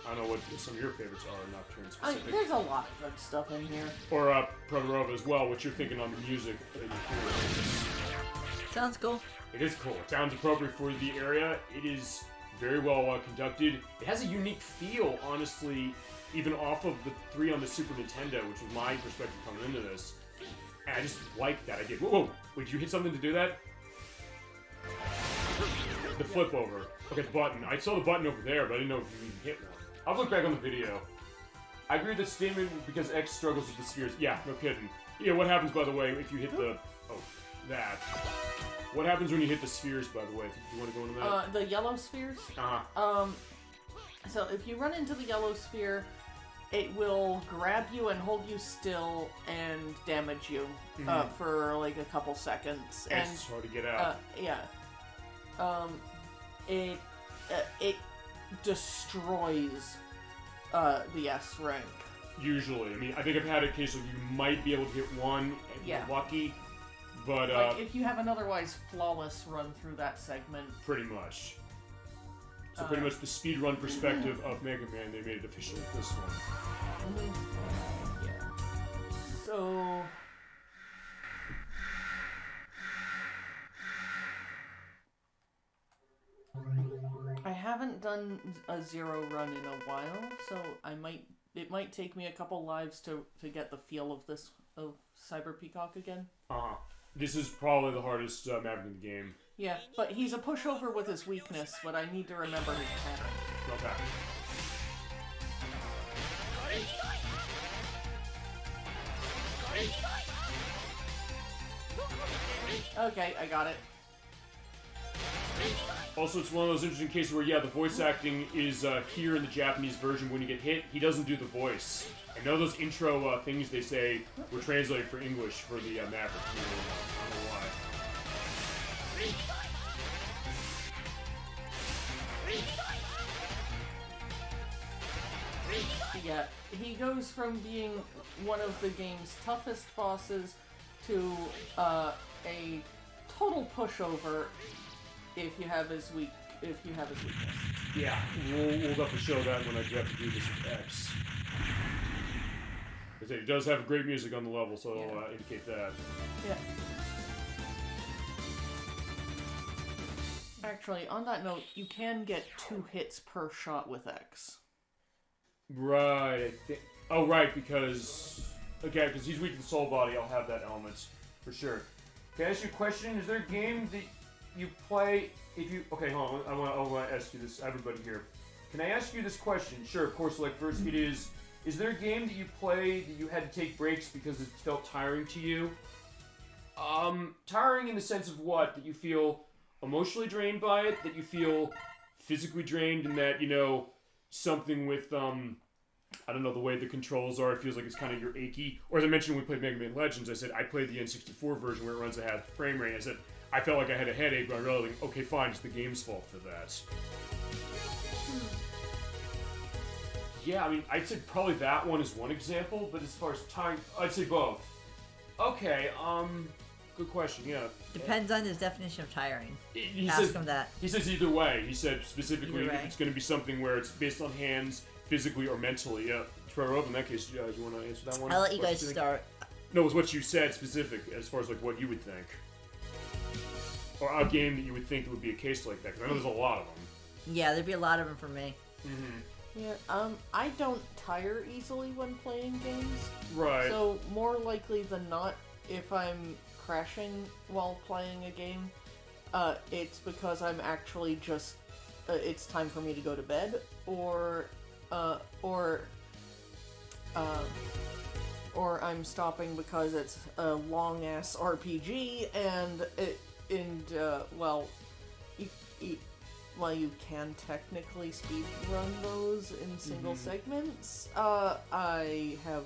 I don't know what some of your favorites are, Nocturne specific. There's a lot of good stuff in here. Or Protorova as well, what you're thinking on the music that you hear. Sounds cool. It is cool. It sounds appropriate for the area. It is very well conducted. It has a unique feel, honestly, even off of the 3 on the Super Nintendo, which was my perspective coming into this. And I just like that idea. Whoa, wait, did you hit something to do that? The flip over. Okay, the button. I saw the button over there, but I didn't know if you even hit one. I'll look back on the video. I agree with the statement because X struggles with the spheres. Yeah, no kidding. Yeah, what happens, by the way, if you hit the... Oh, that. What happens when you hit the spheres, by the way? Do you want to go into that? The yellow spheres? Uh-huh. So if you run into the yellow sphere, it will grab you and hold you still and damage you for like a couple seconds. And it's hard to get out. Yeah. It destroys the S rank. Usually. I mean, I think I've had a case of you might be able to hit one and you're lucky, but like if you have an otherwise flawless run through that segment. Pretty much. So pretty much the speedrun perspective of Mega Man, they made it official with this one. Yeah. So... I haven't done a 0 run in a while, so it might take me a couple lives to get the feel of this, of Cyber Peacock again. This is probably the hardest map in the game. Yeah, but he's a pushover with his weakness, but I need to remember his pattern. Okay, I got it. Also, it's one of those interesting cases where, the voice acting is here in the Japanese version. When you get hit, he doesn't do the voice. I know those intro things they say were translated for English for the Maverick. I don't know why. Yeah, he goes from being one of the game's toughest bosses to a total pushover if you have his weakness. Yeah, we'll definitely show that when I have to do this with X. Because he does have great music on the level, so it'll indicate that. Yeah. Actually, on that note, you can get 2 hits per shot with X. Right, I think... Oh, right, because... Okay, because he's weak to the soul body, I'll have that element, for sure. Can I ask you a question? Is there a game that you play if you... Okay, hold on, I want to ask you this, everybody here. Can I ask you this question? Sure, of course, like, first it is... Is there a game that you play that you had to take breaks because it felt tiring to you? Tiring in the sense of what? That you feel emotionally drained by it? That you feel physically drained and that, something with, I don't know, the way the controls are, it feels like it's kind of your achy. Or as I mentioned when we played Mega Man Legends, I said I played the N64 version where it runs at half frame rate. I said I felt like I had a headache, but I realized, okay, fine, it's the game's fault for that. Yeah, I mean, I'd say probably that one is one example, but as far as time, I'd say both. Okay, good question, yeah. Depends on his definition of tiring. Ask him that. He says either way. He said specifically if it's going to be something where it's based on hands, physically or mentally. Yeah, Trevor, in that case, you want to answer that one? I'll let you guys start. No, it was what you said specific, as far as like what you would think. Or a game that you would think would be a case like that, because I know there's a lot of them. Yeah, there'd be a lot of them for me. Mm-hmm. Yeah, I don't tire easily when playing games. Right. So, more likely than not, if I'm crashing while playing a game, it's because I'm actually just, it's time for me to go to bed, or I'm stopping because it's a long-ass RPG, while you can technically speed run those in single segments, I have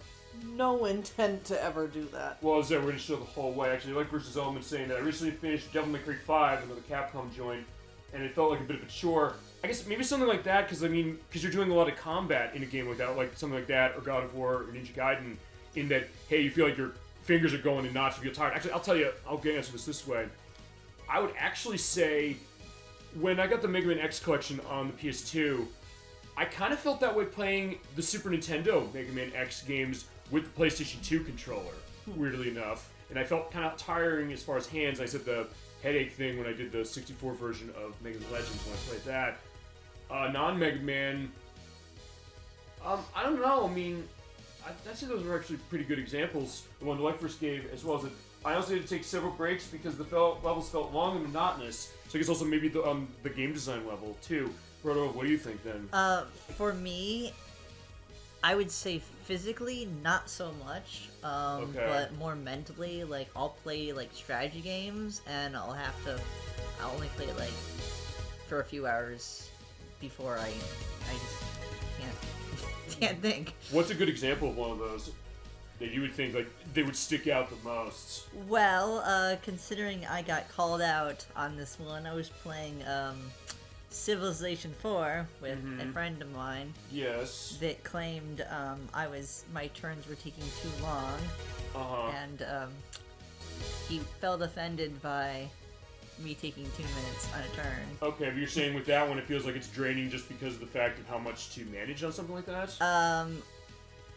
no intent to ever do that. Well, as we're going to show the whole way. Actually, ElecVerse Element saying that I recently finished Devil May Cry 5, another Capcom joint, and it felt like a bit of a chore. I guess maybe something like that, because you're doing a lot of combat in a game like that, like something like that, or God of War, or Ninja Gaiden, in that, hey, you feel like your fingers are going in knots, you feel tired. Actually, I'll tell you, I'll answer this way. I would actually say, when I got the Mega Man X collection on the PS2, I kind of felt that way playing the Super Nintendo Mega Man X games with the PlayStation 2 controller, weirdly enough. And I felt kind of tiring as far as hands. I said the headache thing when I did the 64 version of Mega Man Legends when I played that. Non-Mega Man, I don't know, I mean, I'd say those were actually pretty good examples, the one ElecVerse gave, as well as I also had to take several breaks because the levels felt long and monotonous. So I guess also maybe the game design level, too. Roto, what do you think, then? For me, I would say physically, not so much, but more mentally. Like, I'll play, like, strategy games, and I'll only play, like, for a few hours before I just can't think. What's a good example of one of those that you would think, like, they would stick out the most? Well, considering I got called out on this one, I was playing, Civilization 4 with a friend of mine. Yes. That claimed my turns were taking too long. And he felt offended by me taking 2 minutes on a turn. Okay, but you're saying with that one it feels like it's draining just because of the fact of how much to manage on something like that?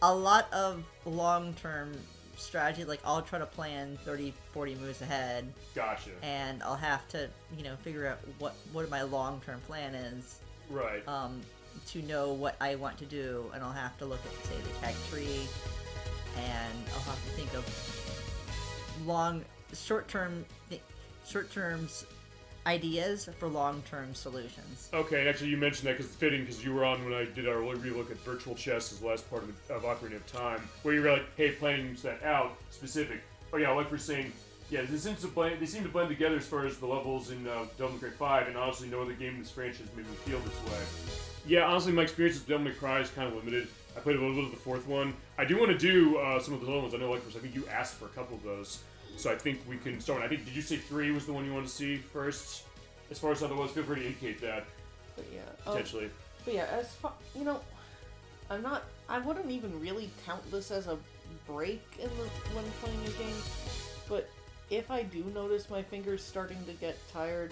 A lot of long-term strategy, like I'll try to plan 30, 40 moves ahead. Gotcha. And I'll have to, figure out what my long-term plan is. Right. To know what I want to do, and I'll have to look at, say, the tech tree, and I'll have to think of short-term ideas for long-term solutions. Okay, and actually you mentioned that because it's fitting because you were on when I did our relook at virtual chess as the last part of Ocarina of Time, where you were like, hey, planning that out, specific. Oh yeah, like we're saying, yeah, they seem to blend together as far as the levels in Devil May Cry 5, and honestly no other game in this franchise made me feel this way. Yeah, honestly my experience with Devil May Cry is kind of limited. I played a little bit of the fourth one. I do want to do some of the other ones. I know, like, I think you asked for a couple of those. So I think we can start. I think, did you say 3 was the one you wanted to see first? As far as how that was, feel free to indicate that. But yeah, potentially. But yeah, as far, I wouldn't even really count this as a break when playing a game. But if I do notice my fingers starting to get tired,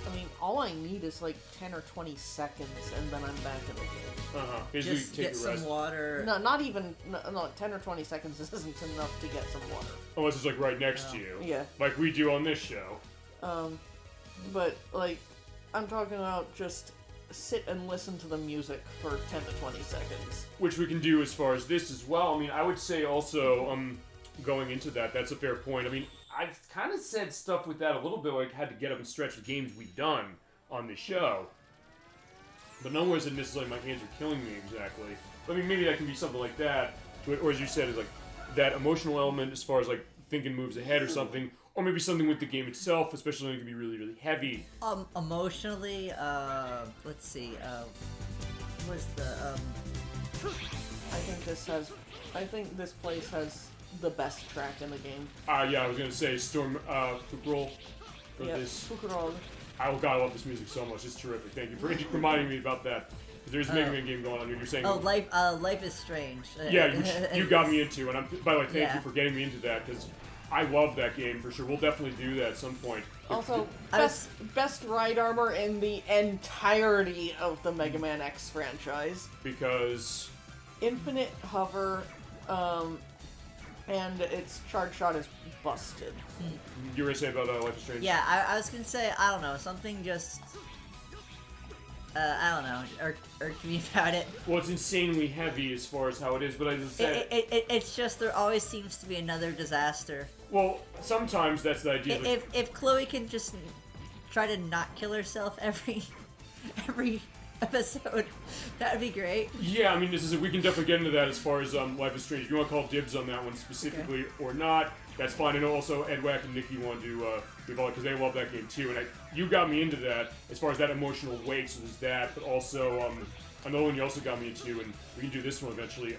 I mean, all I need is like 10 or 20 seconds, and then I'm back in the game. Just get some water. No, not even. No, 10 or 20 seconds isn't enough to get some water. Unless it's like right next to you. Yeah. Like we do on this show. But like, I'm talking about just sit and listen to the music for 10 to 20 seconds. Which we can do as far as this as well. I mean, I would say also, going into that's a fair point. I mean, I've kind of said stuff with that a little bit, like had to get up and stretch the games we've done on the show. But nowhere is it necessarily my hands are killing me exactly. I mean, maybe that can be something like that. Or as you said, is like that emotional element as far as like thinking moves ahead or something. Or maybe something with the game itself, especially when it can be really, really heavy. Emotionally, let's see, what's the, I think this place has the best track in the game. Yeah, I was gonna say Storm, Fukurol. Yeah, Fukurol. Oh god, I love this music so much. It's terrific. Thank you for reminding me about that. There's a Mega Man game going on here. You're saying... Oh, Life is Strange. Yeah, which you got me into, and by the way, thank you for getting me into that, because I love that game for sure. We'll definitely do that at some point. Also, best ride armor in the entirety of the Mega Man X franchise. Because... Infinite hover, and its charge shot is busted. You were going to say about Life is Strange? Yeah, I was going to say, I don't know, something just... I don't know, irked me about it. Well, it's insanely heavy as far as how it is, but as I said... It's just there always seems to be another disaster. Well, sometimes that's the idea. If Chloe can just try to not kill herself every episode. That'd be great. Yeah, I mean, we can definitely get into that as far as Life is Strange. If you want to call dibs on that one specifically or not, that's fine. I know also Ed Wack and Nikki want to evolve because they love that game too. And you got me into that as far as that emotional weight. So there's that, but also another one you also got me into, and we can do this one eventually.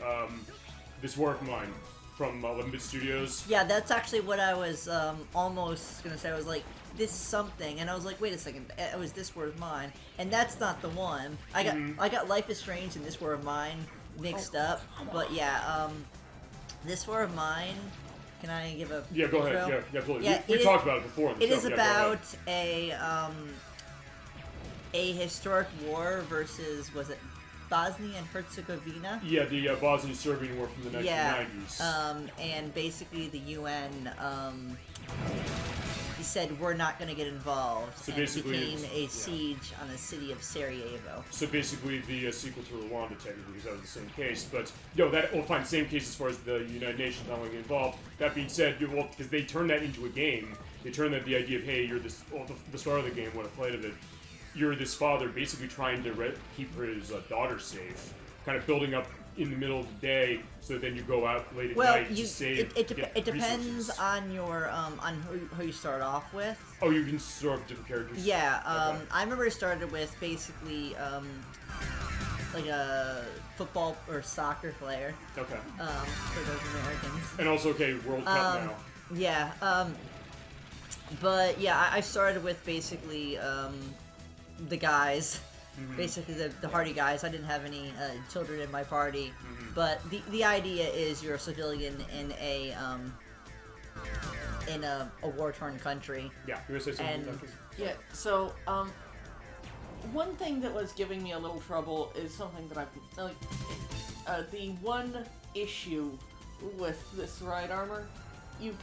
This War of Mine from 11-Bit Studios. Yeah, that's actually what I was almost gonna say. I was like, this something, and I was like, wait a second, it was This War of Mine, and that's not the one. I got Life is Strange and This War of Mine mixed up, but yeah, This War of Mine. Can I give a go ahead. intro? Yeah, absolutely. Yeah, we talked about it before. On the it show. Is about a historic war versus, was it Bosnia and Herzegovina? Yeah, the Bosnian-Serbian war from the 1990s. And basically the UN he said we're not going to get involved, so and it basically became a siege on the city of Sarajevo. So basically the sequel to Rwanda, technically, because that was the same case. But, we'll find the same case as far as the United Nations not wanting to get involved. That being said, because they turned that into a game, they turned that the idea of, hey, you're this, the start of the game, when I played of it, you're this father basically trying to keep his daughter safe, kind of building up in the middle of the day, so then you go out late at night to save. It depends on your on who you start off with. Oh, you can sort of different characters. Yeah, okay. I remember I started with basically like a football or soccer player. Okay. For those Americans. And also, World Cup now. Yeah. But yeah, I started with basically the guys. Mm-hmm. Basically the hardy guys. I didn't have any children in my party, but the idea is you're a civilian in a war-torn country. Yeah, you want to say something? Yeah. So one thing that was giving me a little trouble is something that the one issue with this ride armor. You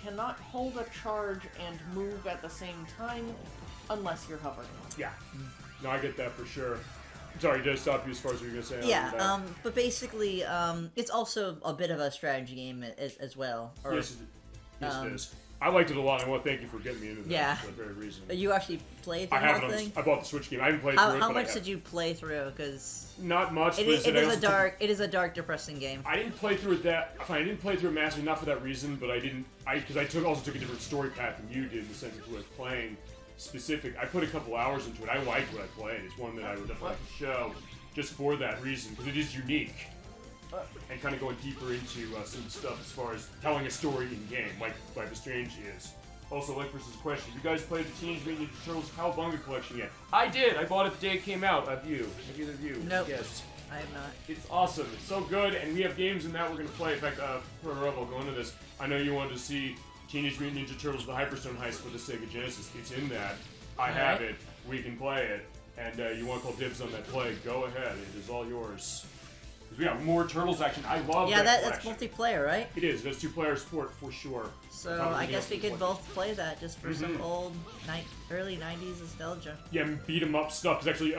cannot hold a charge and move at the same time unless you're hovering. Yeah. No, I get that for sure. Sorry, did I stop you as far as what you were going to say? Yeah, but basically, it's also a bit of a strategy game as well. Yes, it is. I liked it a lot, and I want to thank you for getting me into that for that very reason. You actually played through the whole thing? I bought the Switch game. I haven't played through it, How much did you play through? Because not much. It is a dark, depressing game. I didn't play through it I didn't play through it massively, not for that reason, but because I also took a different story path than you did in the sense of who I was playing. I put a couple hours into it. I liked what I played. It's one that I would definitely like to show just for that reason, because it is unique. And kind of going deeper into some stuff as far as telling a story in game, like Life is Strange is. Also, ElecVerse's question: you guys played the Teenage Mutant Ninja Turtles Cowabunga collection yet? I did. I bought it the day it came out. Have you? Have either of you? Nope. Yes. I have not. It's awesome. It's so good, and we have games in that we're going to play. In fact, I'll go into this. I know you wanted to see Teenage Mutant Ninja Turtles: The Hyperstone Heist for the Sega Genesis. It's in that. I have it. We can play it. And you want to call dibs on that play, go ahead. It is all yours. Because we have more Turtles action. I love that that's multiplayer, right? It is. There's two-player support for sure. So I guess we could both play that just for some old early 90s nostalgia. Yeah, beat 'em up stuff. Because actually,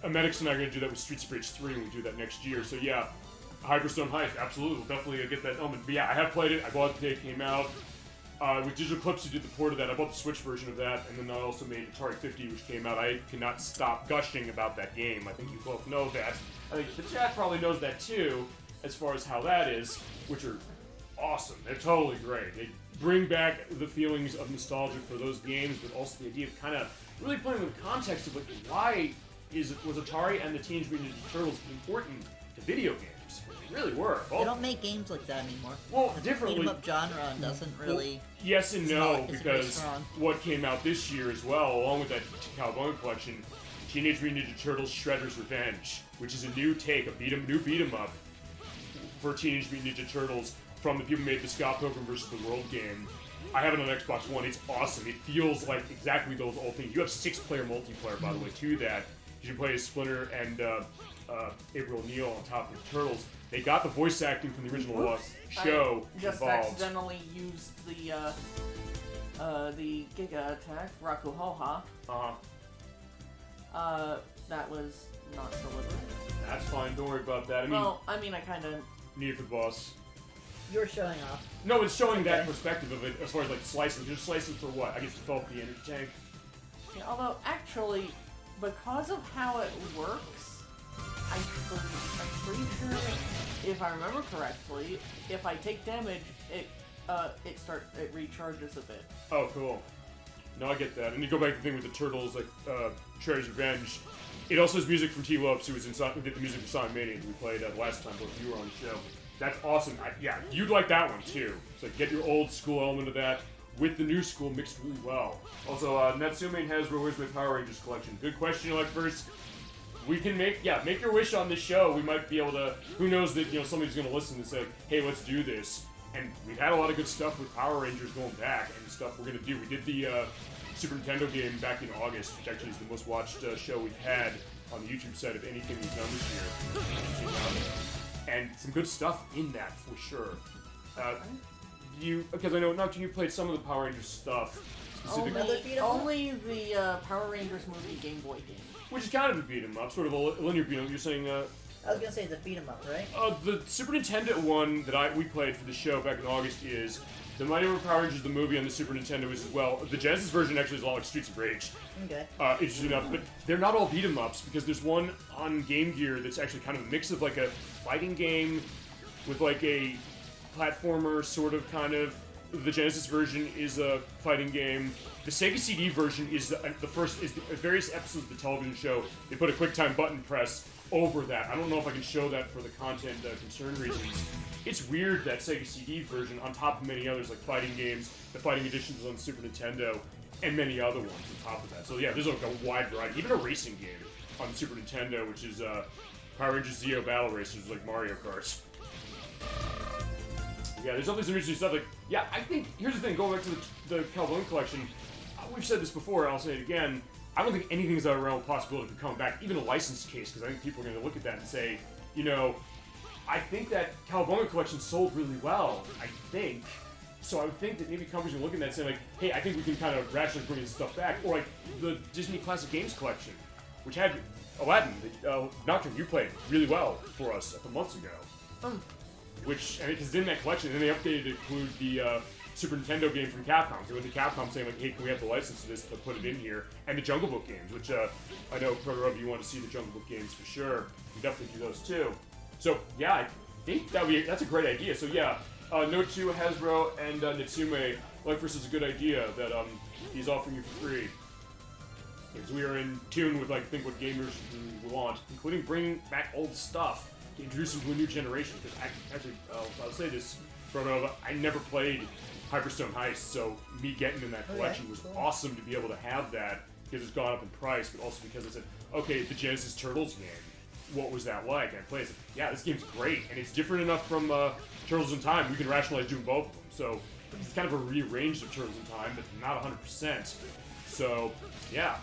Medix and I are going to do that with Streets of Rage 3 when we do that next year. So yeah, Hyperstone Heist, absolutely. We'll definitely get that element. But yeah, I have played it. I bought it the day it came out. With Digital Clips, who did the port of that, I bought the Switch version of that, and then I also made Atari 50, which came out. I cannot stop gushing about that game. I think you both know that. I think the chat probably knows that too, as far as how that is, which are awesome. They're totally great. They bring back the feelings of nostalgia for those games, but also the idea of kind of really playing with the context of like, why was Atari and the Teenage Mutant Ninja Turtles important to video games? They really were. They don't make games like that anymore. Well, differently. The beat 'em up genre doesn't really. Well, yes and no, because what came out this year as well, along with that Cowabunga collection, Teenage Mutant Ninja Turtles: Shredder's Revenge, which is a new take, new beat 'em up for Teenage Mutant Ninja Turtles from the people who made the Scott Pilgrim vs. the World game. I have it on Xbox One. It's awesome. It feels like exactly those old things. You have 6-player multiplayer, by the way, to that. You can play as Splinter and April O'Neil on top of the Turtles. They got the voice acting from the original show I just involved. accidentally used the Giga Attack, Raku Hoha. That was not deliberate. That's fine, don't worry about that. I kind of... Need for the boss. You're showing off. No, it's showing that perspective of it as far as like slicing. Just slicing for what? I guess to fill up the energy tank. Yeah, although, actually, because of how it works, I'm pretty sure, if I remember correctly, if I take damage, it recharges a bit. Oh, cool. No, I get that. And you go back to the thing with the turtles, like Shredder's Revenge. It also has music from T. Lopes, who did the music for Sonic Mania that we played last time, both you were on the show. That's awesome. Yeah, you'd like that one too. So get your old school element of that with the new school mixed really well. Also, Natsume and Hasbro, where's my Power Rangers collection? Good question, ElecVerse. We can make your wish on this show. We might be able to, who knows that, somebody's going to listen and say, hey, let's do this. And we've had a lot of good stuff with Power Rangers going back and stuff we're going to do. We did the Super Nintendo game back in August, which actually is the most watched show we've had on the YouTube side of anything we've done this year. And some good stuff in that, for sure. Because I know, Nocturne, you played some of the Power Rangers stuff. Only the Power Rangers movie Game Boy game. Which is kind of a beat-em-up, sort of a linear beat-em-up. You're saying, I was gonna say the beat-em-up, right? The Super Nintendo one that we played for the show back in August is the Mighty Morphin Power Rangers, the movie on the Super Nintendo as well. The Genesis version actually is a lot like Streets of Rage. Okay. Interesting enough, but they're not all beat-em-ups because there's one on Game Gear that's actually kind of a mix of like a fighting game with like a platformer sort of kind of. The Genesis version is a fighting game. The Sega CD version is the various episodes of the television show. They put a QuickTime button press over that. I don't know if I can show that for the content concern reasons. It's weird that Sega CD version, on top of many others like fighting games, the fighting editions on Super Nintendo, and many other ones on top of that. So yeah, there's like a wide variety. Even a racing game on Super Nintendo, which is Power Rangers Zeo Battle Racers, like Mario Kart. Yeah, there's definitely some interesting stuff. Like, yeah, I think, here's the thing, going back to the Calvin collection, we've said this before, I'll say it again, I don't think anything is out of realm of possibility of coming back, even a licensed case, because I think people are going to look at that and say, I think that Calvin collection sold really well, I think. So I would think that maybe companies are looking at that and saying, like, hey, I think we can kind of rationally bring this stuff back. Or like the Disney Classic Games collection, which had Aladdin, Nocturne, you played really well for us a couple months ago. Which, because in that collection, and then they updated to include the Super Nintendo game from Capcom. So with the Capcom saying, like, hey, can we have the license to this to put it in here? And the Jungle Book games, which I know, Proto, you want to see the Jungle Book games for sure. We definitely do those too. So, yeah, I think that's a great idea. So, yeah, Note 2, Hasbro, and Natsume, ElecVerse is a good idea that he's offering you for free. Because we are in tune with, like, I think what gamers really want, including bringing back old stuff. Introduce them to a new generation, because actually, I'll say this, Proto, I never played Hyperstone Heist, so me getting in that collection was awesome to be able to have that, because it's gone up in price, but also because I said, okay, the Genesis Turtles game, what was that like? And I played it, yeah, this game's great, and it's different enough from Turtles in Time, we can rationalize doing both of them, so it's kind of a rearranged of Turtles in Time, but not 100%, so, yeah,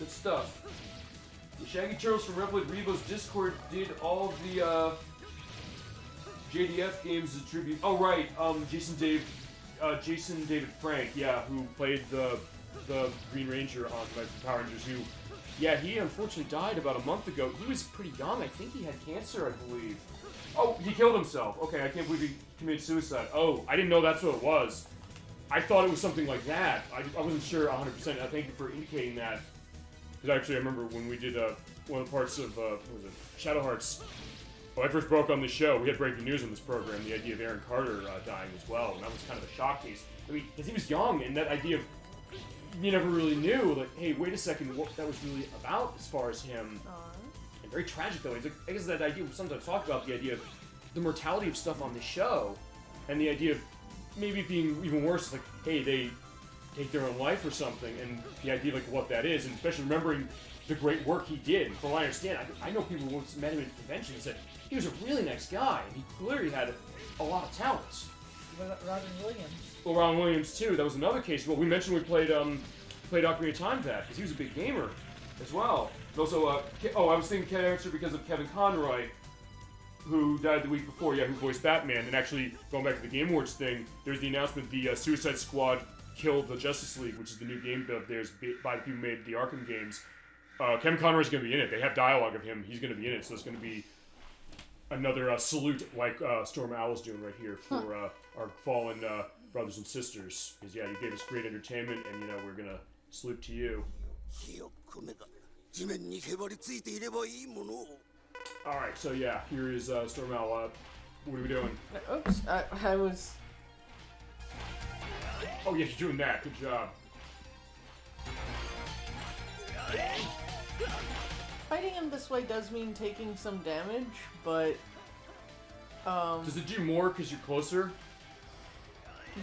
good stuff. The Shaggy Turtles from Revelate Revo's Discord did all the JDF games as a tribute. Oh right, Jason David Frank, yeah, who played the Green Ranger on Power Rangers. Who, yeah, he unfortunately died about a month ago. He was pretty young. I think he had cancer, I believe. Oh, he killed himself. Okay, I can't believe he committed suicide. Oh, I didn't know that's what it was. I thought it was something like that. I wasn't sure 100%. I thank you for indicating that. Because actually, I remember when we did one of the parts of, what was it, Shadow Hearts, when I first broke on the show, we had breaking news on this program, the idea of Aaron Carter dying as well, and that was kind of a shock case. I mean, because he was young, and that idea of, you never really knew, like, hey, wait a second, what that was really about as far as him. And very tragic, though. It's like, I guess that idea, we sometimes talk about the idea of the mortality of stuff on the show, and the idea of maybe being even worse, like, hey, they take their own life or something, and the idea of like what that is, and especially remembering the great work he did. From what I understand, I know people who met him at convention and said he was a really nice guy, and he clearly had a lot of talents. Robin Williams. Well, Robin Williams too. That was another case. Well, we mentioned we played Ocarina of Time that because he was a big gamer as well. And also, I was thinking character because of Kevin Conroy, who died the week before. Yeah, who voiced Batman. And actually, going back to the Game Awards thing, there's the announcement the Suicide Squad killed the Justice League, which is the new game of theirs by the people who made the Arkham games. Kevin Conroy's going to be in it. They have dialogue of him. He's going to be in it, so it's going to be another salute like Storm Owl's doing right here for our fallen brothers and sisters. Because, yeah, you gave us great entertainment, and, we're going to salute to you. Alright, so yeah, here is Stormell. What are we doing? Oops, I was... Oh yeah, you're doing that. Good job. Fighting him this way does mean taking some damage, but... Does it do more because you're closer?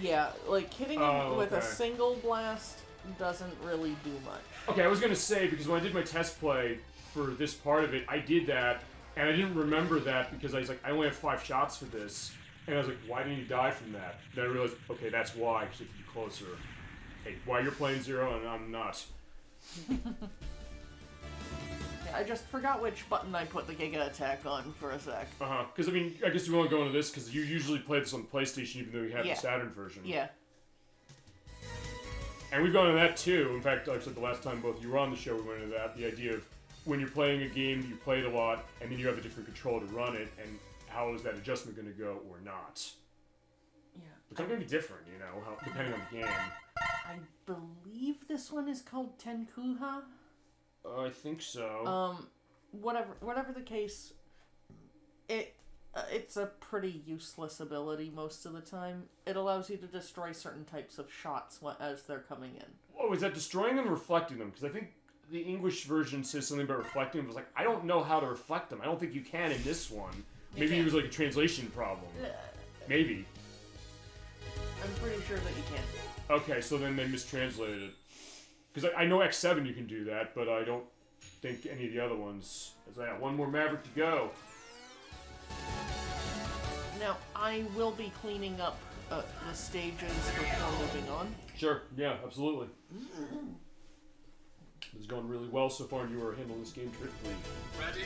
Yeah, like hitting him with a single blast doesn't really do much. Okay, I was gonna say, because when I did my test play for this part of it, I did that, and I didn't remember that because I was like, I only have 5 shots for this. And I was like, why didn't you die from that? Then I realized, okay, that's why, because you have to be closer. Hey, why you're playing Zero and I'm not. Yeah, I just forgot which button I put the Giga Attack on for a sec. Because, I mean, I guess we won't go into this, because you usually play this on PlayStation, even though you have the Saturn version. Yeah. And we've gone into that, too. In fact, like I said, the last time both you were on the show, we went into that. The idea of when you're playing a game, you play it a lot, and then you have a different control to run it, and how is that adjustment going to go or not? Yeah. It's going to be different, you know, depending on the game. I believe this one is called Tenkuha. I think so. Whatever the case, it's a pretty useless ability most of the time. It allows you to destroy certain types of shots as they're coming in. Oh, is that destroying them or reflecting them? Because I think the English version says something about reflecting them. It was like, I don't know how to reflect them. I don't think you can in this one. Maybe it was like a translation problem. Maybe. I'm pretty sure that you can't. Okay, so then they mistranslated it. Because I know X7 you can do that, but I don't think any of the other ones. I got one more Maverick to go. Now, I will be cleaning up the stages before moving on. Sure, yeah, absolutely. This is going really well so far, and you are handling this game terrifically. Ready?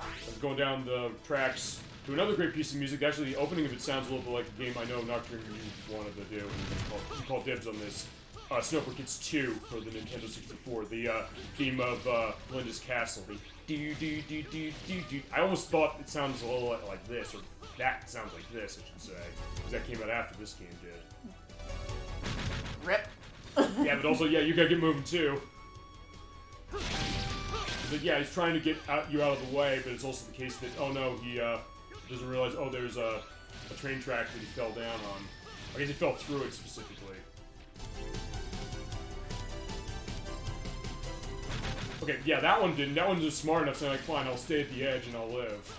I was going down the tracks to another great piece of music. Actually, the opening of it sounds a little bit like a game I know Nocturne you wanted to do. You called dibs on this. Snowboard Kids 2 for the Nintendo 64. The theme of Glinda's Castle. The do-do-do-do-do-do. I almost thought it sounds a little like this, or that sounds like this, I should say. Because that came out after this game did. Rip. Yeah, but also, yeah, you gotta get moving too. But yeah, he's trying to get you out of the way, but it's also the case that, oh no, he doesn't realize, oh, there's a train track that he fell down on. I guess he fell through it specifically. Okay, yeah, that one didn't. That one was smart enough, so I'm like, fine, I'll stay at the edge and I'll live.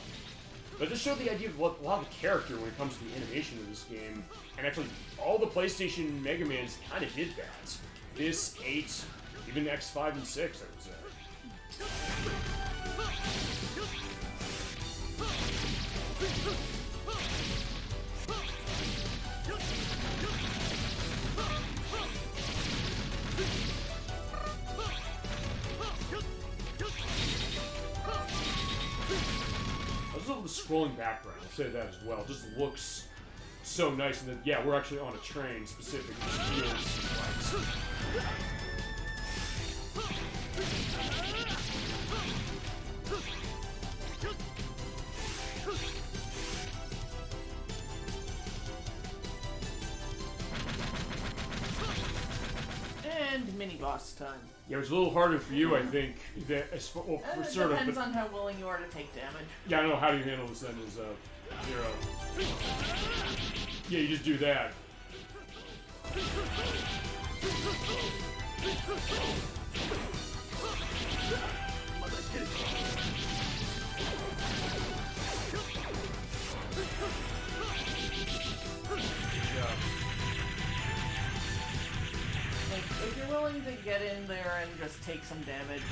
But this showed the idea of a lot of the character when it comes to the animation of this game. And actually, all the PlayStation Mega Mans kind of did that. This, 8, even X5 and 6, I would say. I just love the scrolling background, I'll say that as well. It just looks so nice, and then, yeah, we're actually on a train specifically. It feels right. And mini-boss time. Yeah, it was a little harder for you, I think. That, well, for It sort depends of, on how willing you are to take damage. yeah, I don't know, how do you handle this then as 0? Yeah, you just do that. If you're willing to get in there and just take some damage,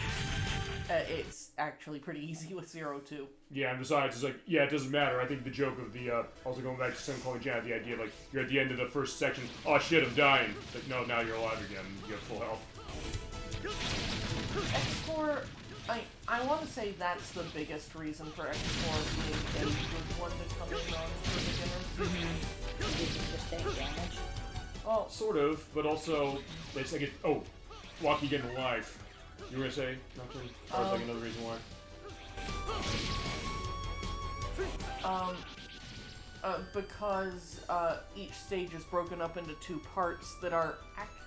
it's actually pretty easy with 0 too. Yeah, and besides, it's like, yeah, it doesn't matter. I think the joke of the, also going back to Sam calling Janet, the idea of, like, you're at the end of the first section, oh shit, I'm dying. Like, no, now you're alive again. You have full health. X4, I want to say that's the biggest reason for X4 being a good one to come in on for beginners. Did you just take damage? Well, sort of, but also, it's like, Walkie getting alive. You were gonna say nothing? Or is like another reason why? Because each stage is broken up into 2 parts that are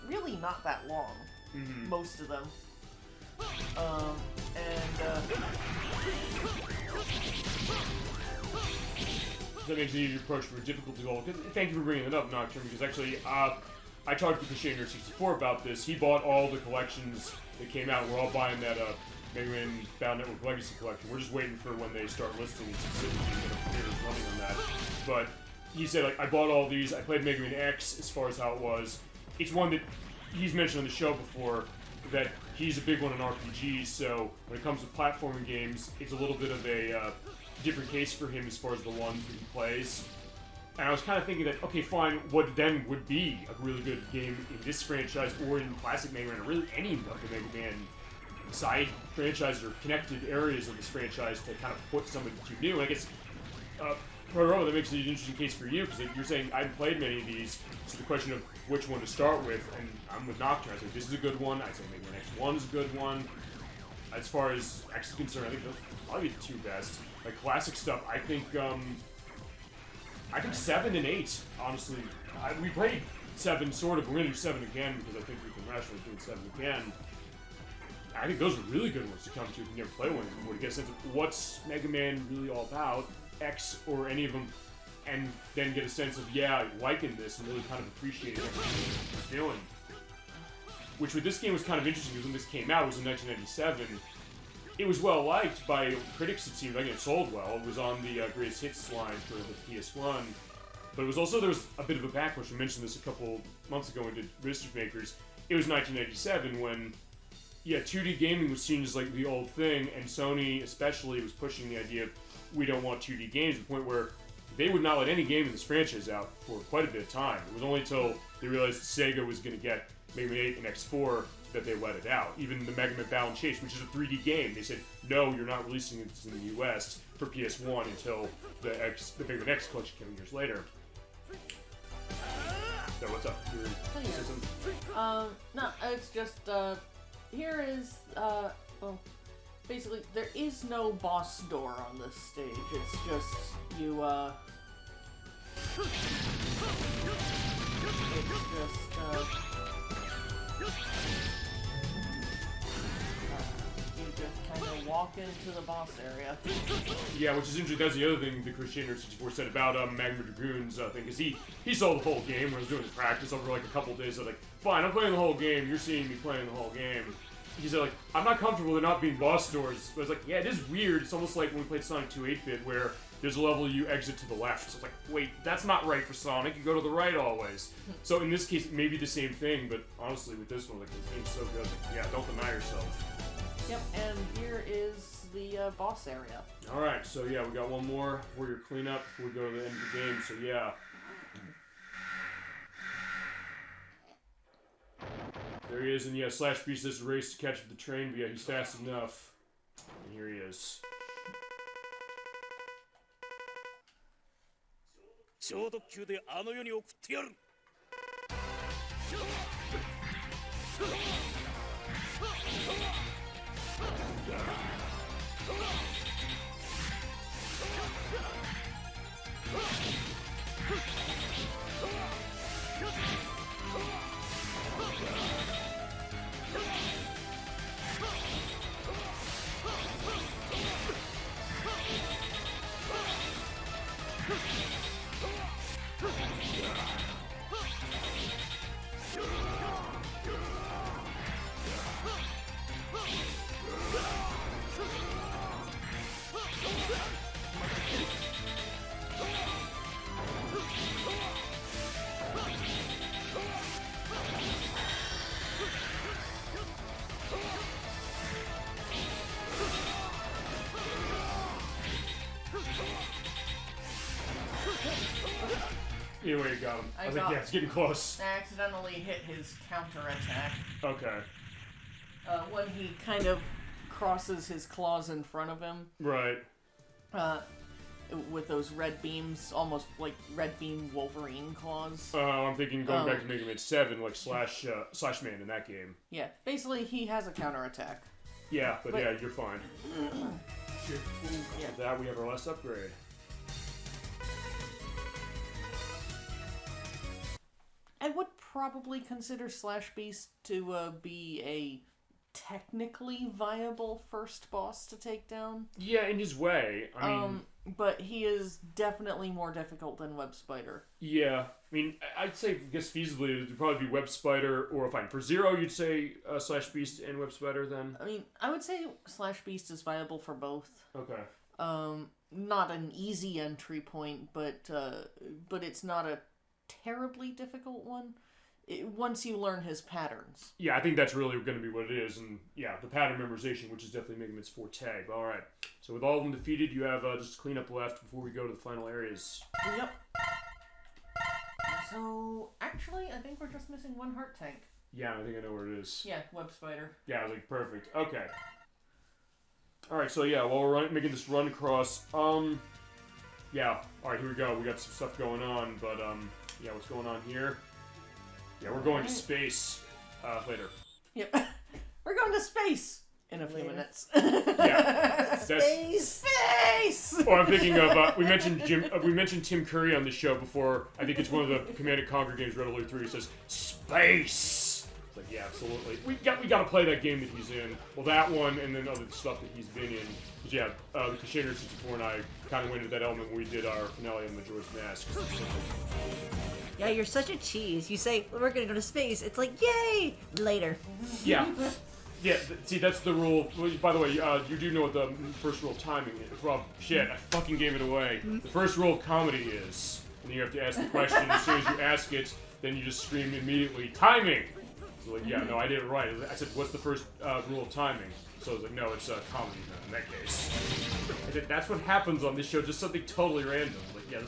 really not that long. Most of them. That makes it easier to approach for a difficulty level. Thank you for bringing it up, Nocturne, because actually, I talked to Christiano64 about this. He bought all the collections that came out. We're all buying that Mega Man Battle Network Legacy collection. We're just waiting for when they start listing specifically and get computers running on that. But he said, like, I bought all these. I played Mega Man X as far as how it was. It's one that he's mentioned on the show before, that he's a big one in RPGs, so when it comes to platforming games, it's a little bit of a different case for him as far as the ones that he plays. And I was kind of thinking that, okay, fine, what then would be a really good game in this franchise or in classic Mega Man, or really any of the Mega Man side franchises or connected areas of this franchise to kind of put somebody new. And I guess, Protoro, that makes it an interesting case for you, because you're saying I haven't played many of these, so the question of which one to start with, and I'm with Nocturne. I say this is a good one, I say Mega Man X1 is a good one. As far as X is concerned, I think those are probably the two best. Like classic stuff, I think 7 and 8, honestly. We played 7 sort of, we're gonna do 7 again, because I think we can rationally do 7 again. I think those are really good ones to come to if you never play one before, to get a sense of what's Mega Man really all about, X or any of them, and then get a sense of, yeah, liking this and really kind of appreciating everything they're doing. Which with this game was kind of interesting, because when this came out, it was in 1997. It was well liked by critics, it seemed like, and it sold well. It was on the greatest hits line for the PS1. But it was also, there was a bit of a backlash. We mentioned this a couple months ago when we did Mischief Makers. It was 1997 when, yeah, 2D gaming was seen as like the old thing, and Sony especially was pushing the idea of we don't want 2D games, to the point where they would not let any game in this franchise out for quite a bit of time. It was only until they realized Sega was going to get Mega Man 8 and X4 that they let it out. Even the Mega Man Battle and Chase, which is a 3D game, they said, no, you're not releasing this in the US for PS1 until the Mega Man X collection came years later. So what's up? No, it's just, here is, well, basically, there is no boss door on this stage. It's just, you, you just kind of walk into the boss area. Yeah, which is interesting. That's the other thing that Christiano64 said about Magma Dragoon's thing, because he saw the whole game when I was doing the practice over like a couple days. I was like, fine, I'm playing the whole game, you're seeing me playing the whole game. He said, like, I'm not comfortable with there not being boss doors. But I was like, yeah, it is weird. It's almost like when we played Sonic 2 8-bit, where there's a level you exit to the left. So it's like, wait, that's not right for Sonic. You go to the right always. So in this case, it may be the same thing, but honestly, with this one, like, this game's so good. Like, yeah, don't deny yourself. Yep, and here is the boss area. Alright, so yeah, we got one more for your cleanup before we go to the end of the game, so yeah. There he is, and yeah, Slash beats this race to catch up the train, but yeah, he's fast enough. And here he is. 超特急であの世に送ってやる。Anyway, you got him. I was like, yeah, it's getting close. I accidentally hit his counterattack. Okay. When he kind of crosses his claws in front of him. Right. With those red beams, almost like red beam Wolverine claws. I'm thinking going back to Mega Man 7, like Slash Man in that game. Yeah, basically he has a counterattack. Yeah, but yeah, you're fine. With that, we have our last upgrade. I would probably consider Slash Beast to be a technically viable first boss to take down. Yeah, in his way. I mean, but he is definitely more difficult than Web Spider. Yeah, I mean, I'd say, I guess feasibly, it would probably be Web Spider, or fine, for Zero, you'd say Slash Beast and Web Spider then? I mean, I would say Slash Beast is viable for both. Okay. Not an easy entry point, but it's not a terribly difficult one. Once you learn his patterns. Yeah, I think that's really going to be what it is, and yeah, the pattern memorization, which is definitely making its forte. But all right, so with all of them defeated, you have just clean up left before we go to the final areas. Yep. So, actually, I think we're just missing one heart tank. Yeah, I think I know where it is. Yeah, Web Spider. Yeah, I was like, perfect. Okay. All right, so yeah, while we're making this run across, yeah, all right, here we go. We got some stuff going on, but yeah, what's going on here? Yeah, we're going to space later. Yep. We're going to space in a few minutes. Yeah. Space! Space! Or I'm thinking of, we mentioned Tim Curry on the show before. I think it's one of the Command & Conquer games, Red Alert 3. He says, space! It's like, yeah, absolutely. We got to play that game that he's in. Well, that one, and then other stuff that he's been in. Because, yeah, the Crusader 64 and I kind of went into that element when we did our finale on Majora's Mask. Yeah, you're such a cheese. You say, we're gonna go to space. It's like, yay! Later. Yeah. Yeah, see, that's the rule. By the way, you do know what the first rule of timing is. Well, shit, I fucking gave it away. The first rule of comedy is, and you have to ask the question, as soon as you ask it, then you just scream immediately, timing! So like, yeah, no, I did it right. I said, what's the first rule of timing? So I was like, no, it's comedy in that case. I said, that's what happens on this show, just something totally random. Like, yeah,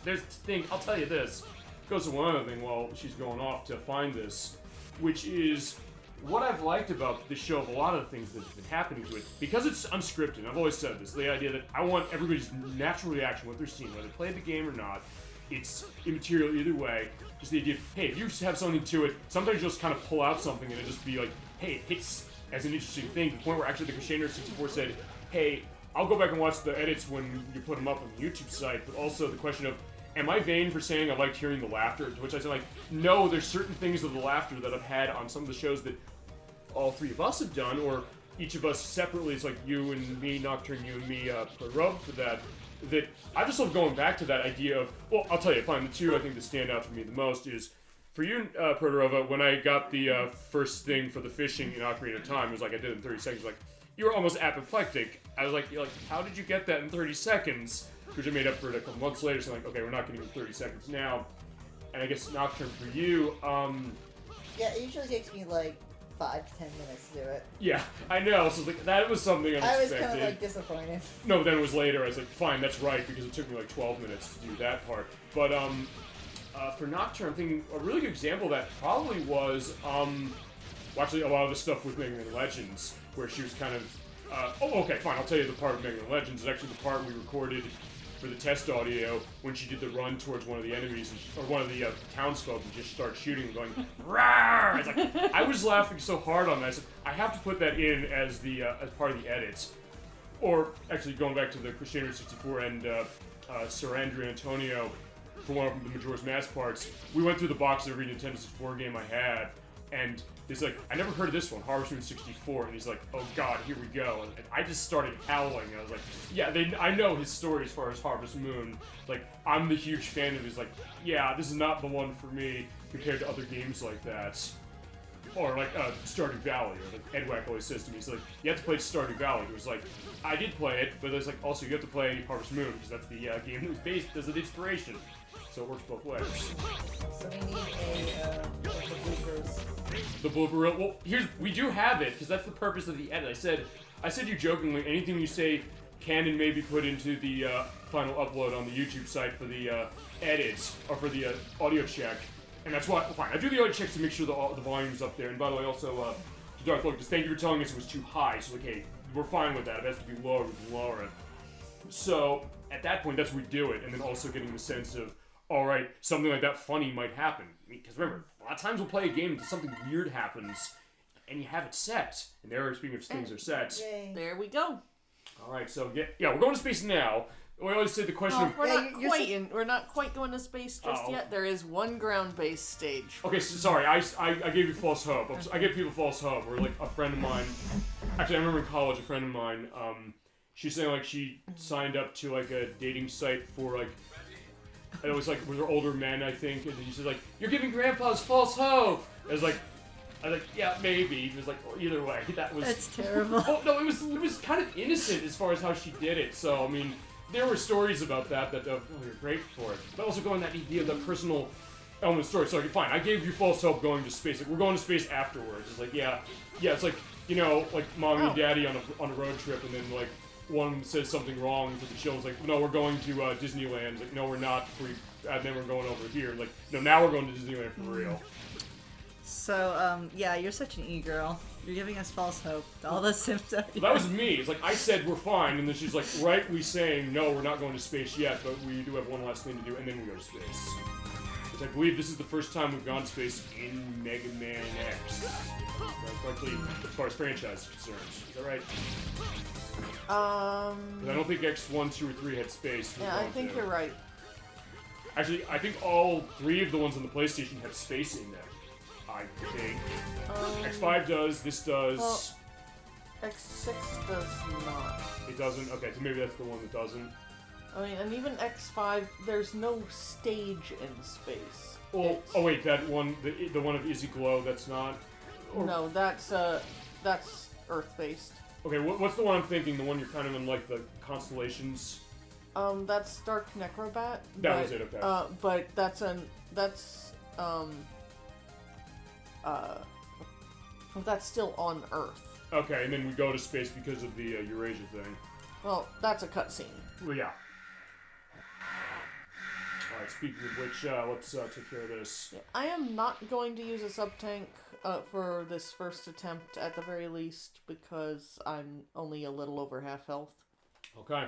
there's the thing, I'll tell you this. Goes to one other thing while she's going off to find this, which is what I've liked about this show of a lot of the things that have been happening to it. Because it's unscripted, I've always said this, the idea that I want everybody's natural reaction, what they're seeing, whether they play the game or not, it's immaterial either way. Just the idea of, hey, if you just have something to it, sometimes you'll just kind of pull out something and it'll just be like, hey, it hits as an interesting thing, to the point where actually the Crusader 64 said, hey, I'll go back and watch the edits when you put them up on the YouTube site, but also the question of, am I vain for saying I liked hearing the laughter? To which I said, like, no, there's certain things of the laughter that I've had on some of the shows that all three of us have done, or each of us separately. It's like you and me, Nocturne, you and me, put rub for that. That I just love going back to that idea of, well, I'll tell you, fine, the two I think that stand out for me the most is, for you, Protorova, when I got the first thing for the fishing in Ocarina of Time, it was like I did it in 30 seconds, like, you were almost apoplectic. I was like, how did you get that in 30 seconds? Which I made up for it a couple months later, so I'm like, okay, we're not getting 30 seconds now. And I guess Nocturne for you, yeah, it usually takes me like 5 to 10 minutes to do it. Yeah, I know, so like, that was something unexpected. I was kind of like disappointed. No, then it was later, I was like, fine, that's right, because it took me like 12 minutes to do that part. But for Nocturne, I'm thinking a really good example of that probably was, well, actually a lot of the stuff with Mega Man Legends, where she was kind of, oh, okay, fine, I'll tell you the part of Mega Man Legends is actually the part we recorded for the test audio when she did the run towards one of the enemies, or one of the townsfolk, and just started shooting and going, rawr! I was like, I was laughing so hard on that, I said, I have to put that in as the as part of the edits. Or, actually, going back to the Crusader 64 and Sir Andrew Antonio, for one of the Majora's Mask parts, we went through the box of every Nintendo 64 game I had, and he's like, I never heard of this one, Harvest Moon 64, and he's like, oh god, here we go, and I just started howling. I was like, yeah, I know his story as far as Harvest Moon, like, I'm the huge fan of his, like, yeah, this is not the one for me compared to other games like that. Or like, Stardew Valley, or like Edwack always says to me, he's like, you have to play Stardew Valley. He was like, I did play it, but it's like, also you have to play Harvest Moon, because that's the game that was based as an inspiration. So it works both ways. So we need the bloopers. The blooper reel. Well, we do have it, because that's the purpose of the edit. I said you jokingly, anything you say can and may be put into the final upload on the YouTube site for the edits, or for the audio check. And that's why, fine, I do the audio checks to make sure the volume's up there. And by the way, also, to Darth Lucas, thank you for telling us it was too high. So, okay, we're fine with that. It has to be lower, we can lower it. So, at that point, that's when we do it. And then also getting the sense of, alright, something like that funny might happen. Because remember, a lot of times we'll play a game and something weird happens, and you have it set. And there, speaking of things are set. Yay. There we go. Alright, so, yeah, we're going to space now. We always say the question of... We're not quite going to space just yet. There is one ground-based stage. Okay, so sorry, I gave you false hope. I gave people false hope. Or like a friend of mine... Actually, I remember in college, a friend of mine, she's saying like she signed up to like a dating site for like... It was like with her older men, I think, and she said like, "You're giving grandpas false hope." I was like, yeah, maybe. It was like, either way, That's terrible. Oh, no, it was kind of innocent as far as how she did it. So I mean, there were stories about that you're great for it, but also going that idea of the personal element of the story. So okay, fine, I gave you false hope going to space. Like, we're going to space afterwards. It's like, yeah, it's like, you know, like mommy and daddy on a road trip, and then like one says something wrong to the children. It's like, no, we're going to Disneyland. It's like, no, we're not. And then we're going over here. Like, no, now we're going to Disneyland for real. So, yeah, you're such an e-girl. You're giving us false hope. All the symptoms. Well, that was me. It's like, I said we're fine, and then she's like, rightly saying, no, we're not going to space yet, but we do have one last thing to do, and then we go to space. Which I believe this is the first time we've gone to space in Mega Man X. Correctly, as far as franchise is concerned. Is that right? I don't think X 1, 2, or 3 had space. Yeah, I think you're right. Actually, I think all 3 of the ones on the PlayStation have space in them. I think. X5 does, this does... Well, X6 does not. It doesn't? Okay, so maybe that's the one that doesn't. I mean, and even X5, there's no stage in space. Well, oh wait, that one, the one of Izzy Glow, that's not... Or... No, that's Earth-based. Okay, what's the one I'm thinking? The one you're kind of in, like, the constellations? That's Dark Necrobat. That was it, okay. But that's still on Earth. Okay, and then we go to space because of the Eurasia thing. Well, that's a cutscene. Well, yeah. Alright, speaking of which, let's take care of this. Yeah, I am not going to use a sub-tank for this first attempt, at the very least, because I'm only a little over half health. Okay.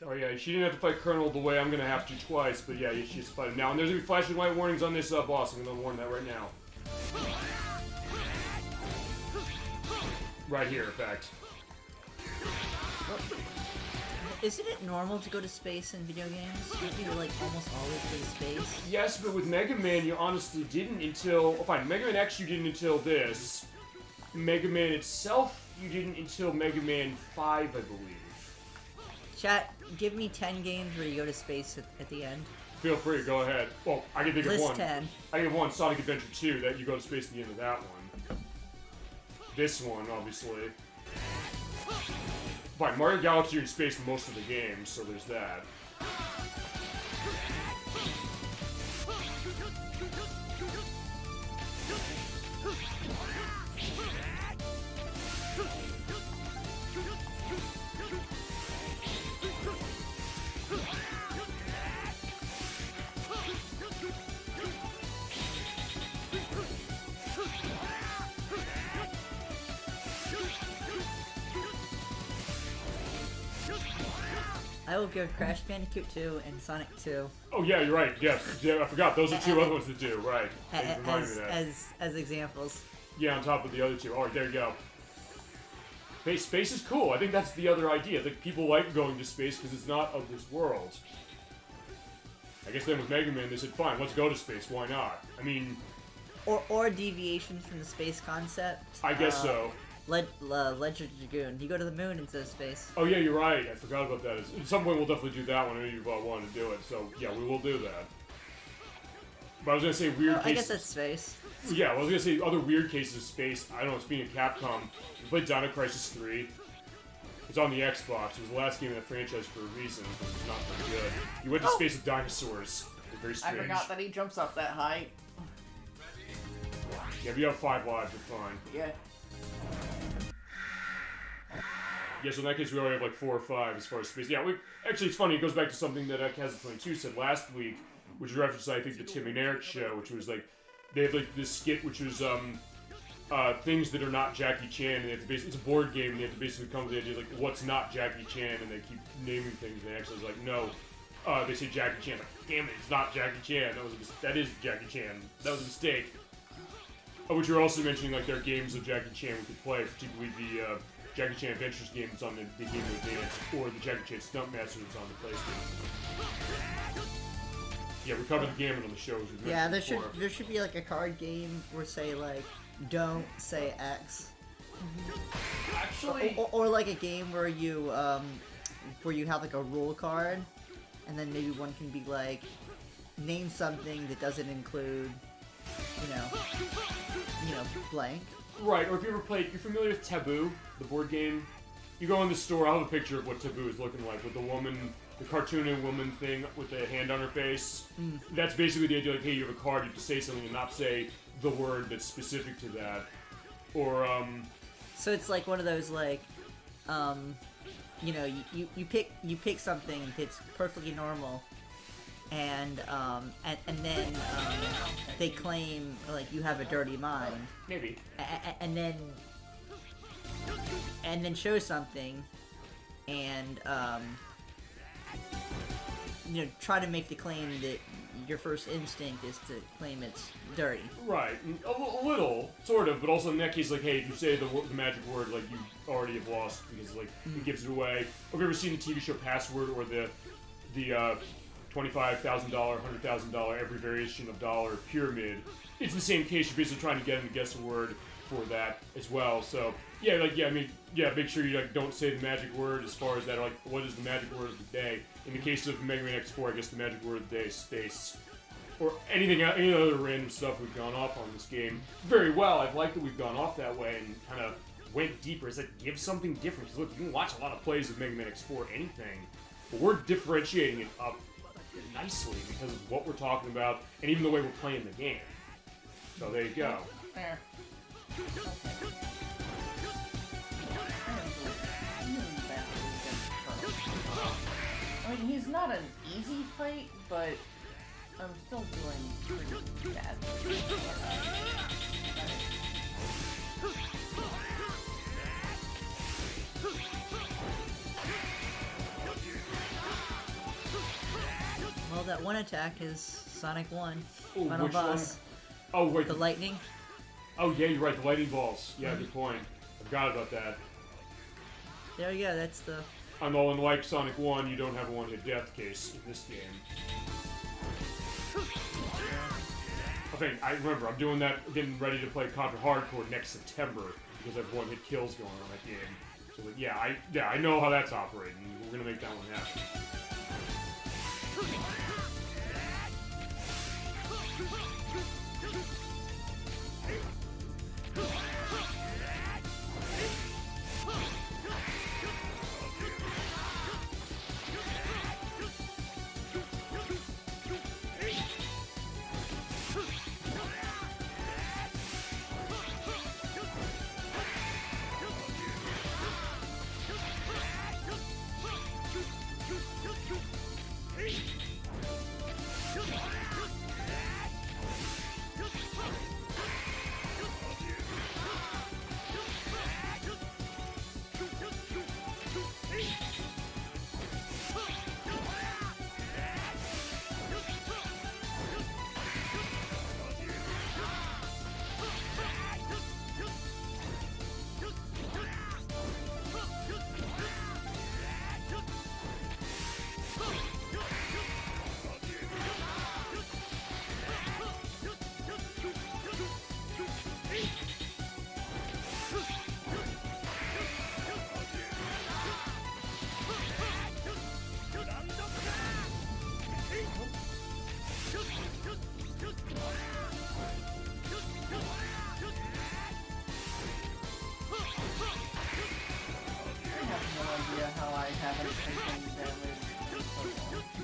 Oh yeah, she didn't have to fight Colonel the way I'm gonna have to twice, but yeah, she has to fight him now. And there's gonna be flashing white warnings on this boss, I'm gonna warn that right now. Right here, in fact. Isn't it normal to go to space in video games? Don't you, like, almost always go to space? Yes, but with Mega Man, you honestly didn't until... Oh, fine, Mega Man X you didn't until this. Mega Man itself, you didn't until Mega Man 5, I believe. Chat, give me 10 games where you go to space at the end. Feel free, go ahead. Well, I can think of one. List 10. I can think of one, Sonic Adventure 2, that you go to space at the end of that one. This one, obviously. Fine, Mario Galaxy you're in space most of the game, so there's that. I will give Crash Bandicoot 2 and Sonic 2. Oh yeah, you're right. Yes, yeah, I forgot. Those are 2 other ones that do. Right. As examples. Yeah, on top of the other 2. All right, there you go. Space is cool. I think that's the other idea. Like people like going to space because it's not of this world. I guess then with Mega Man, they said, "Fine, let's go to space. Why not?" I mean, or deviations from the space concept. I guess so. Legend Dragoon. You go to the moon instead of space. Oh yeah, you're right. I forgot about that. At some point, we'll definitely do that one. I know you've wanted to do it, so yeah, we will do that. But I was gonna say weird cases. I guess that's space. Yeah, I was gonna say other weird cases of space. I don't know. Speaking of Capcom, you played Dino Crisis 3. It's on the Xbox. It was the last game in that franchise for a reason. It was not very good. You went to space with dinosaurs. They're very strange. I forgot that he jumps up that high. Yeah, if you have 5 lives, you're fine. Yeah. Yeah, so in that case, we already have like 4 or 5 as far as space. Yeah, actually, it's funny. It goes back to something that Kaz22 said last week, which was referenced, I think, the Tim and Eric show, which was like, they had like this skit, which was things that are not Jackie Chan, and they have to it's a board game, and they have to basically come to the idea like, what's not Jackie Chan, and they keep naming things, and they actually was like, no, they say Jackie Chan, like, damn it, it's not Jackie Chan, that is Jackie Chan, that was a mistake. Which you're also mentioning, like, there are games of Jackie Chan we could play, particularly the Jackie Chan Adventures game that's on the Game Boy Advance, or the Jackie Chan Stuntmaster that's on the PlayStation. Yeah, we covered the gamut on the shows. Yeah, there should be like a card game where say like don't say X. Actually, or like a game where you have like a rule card, and then maybe one can be like name something that doesn't include, you know, blank. Right, or if you ever played, you're familiar with Taboo, the board game? You go in the store, I'll have a picture of what Taboo is looking like, with the woman, the cartoon woman thing with the hand on her face. That's basically the idea, like, hey, you have a card, you have to say something and not say the word that's specific to that. Or, So it's like one of those, like, you know, you pick something that's perfectly normal, and then they claim like you have a dirty mind. Maybe. And then show something, and you know, try to make the claim that your first instinct is to claim it's dirty. Right, a little, sort of, but also in that case, like, hey, if you say the magic word, like, you already have lost, because, like, it gives it away. Have you ever seen the TV show Password, or the $25,000, $100,000, every variation of dollar pyramid? It's the same case, you're basically trying to get them to guess a word for that as well, so, yeah, like, yeah, I mean, yeah, make sure you, like, don't say the magic word as far as that, like, what is the magic word of the day? In the case of Mega Man X4, I guess the magic word of the day is space. Or any other random stuff we've gone off on this game. Very well, I've liked that we've gone off that way and kind of went deeper. It's like, give something different. Because look, you can watch a lot of plays of Mega Man X4, anything, but we're differentiating it up nicely because of what we're talking about, and even the way we're playing the game. So there you go. There. I mean, he's not an easy fight, but I'm still doing pretty bad. Well, that one attack is Sonic 1. Ooh, Final boss. One? Oh, wait. The lightning. Oh, yeah, you're right. The lightning balls. Yeah, good point. I forgot about that. There we go. That's the... Although unlike Sonic 1, you don't have a one-hit death case in this game. I remember, I'm doing that, getting ready to play Contra Hardcore next September, because I have one-hit kills going on that game. So, like, yeah, I know how that's operating. We're gonna make that one happen.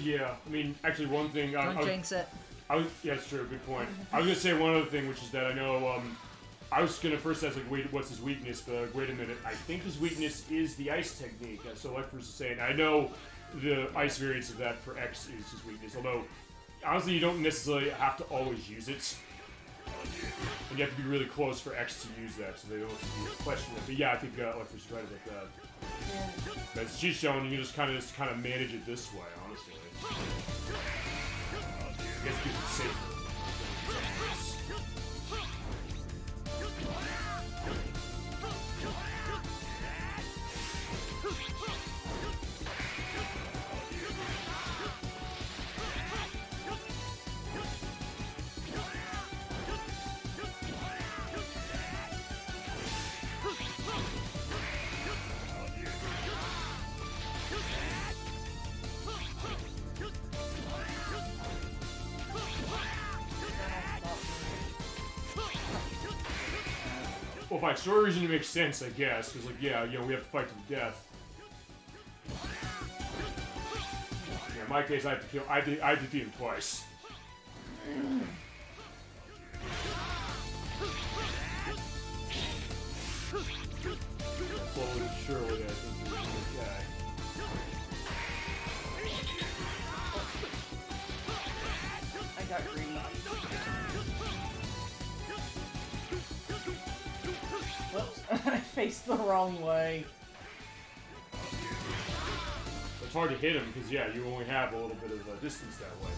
Yeah, I mean, actually, one thing. Don't jinx it. Yeah, it's true. Good point. I was gonna say one other thing, which is that I know. I was gonna first ask like, wait, what's his weakness? But wait a minute. I think his weakness is the ice technique. So ElecVerse is saying. I know the ice variance of that for X is his weakness. Although, honestly, you don't necessarily have to always use it. And you have to be really close for X to use that, so they don't question it. But yeah, I think ElecVerse is right about that. Yeah. As she's showing, you can just kind of manage it this way, honestly. I guess because it's safer. Well, fine. Story reason makes sense, I guess, because like, yeah, you know, we have to fight to the death. Yeah, in my case, I have to kill. I defeat him twice. Slowly but surely, I think he's okay. I got greedy. Whoops, I faced the wrong way. It's hard to hit him because, yeah, you only have a little bit of distance that way.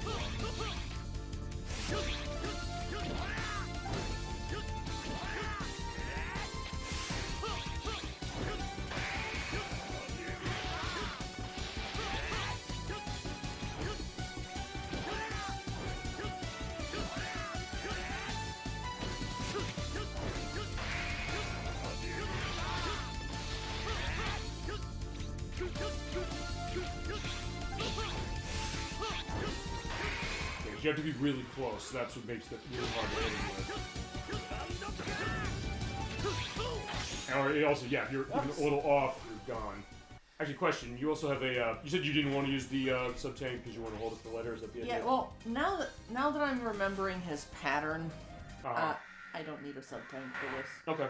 You have to be really close. That's what makes it really hard to hit him with. Or it also, yeah, if you're even a little off, you're gone. Actually, question: you also have a. You said you didn't want to use the sub-tank because you want to hold it for later. Is that the idea? Yeah. Well, now that I'm remembering his pattern, I don't need a sub-tank for this. Okay.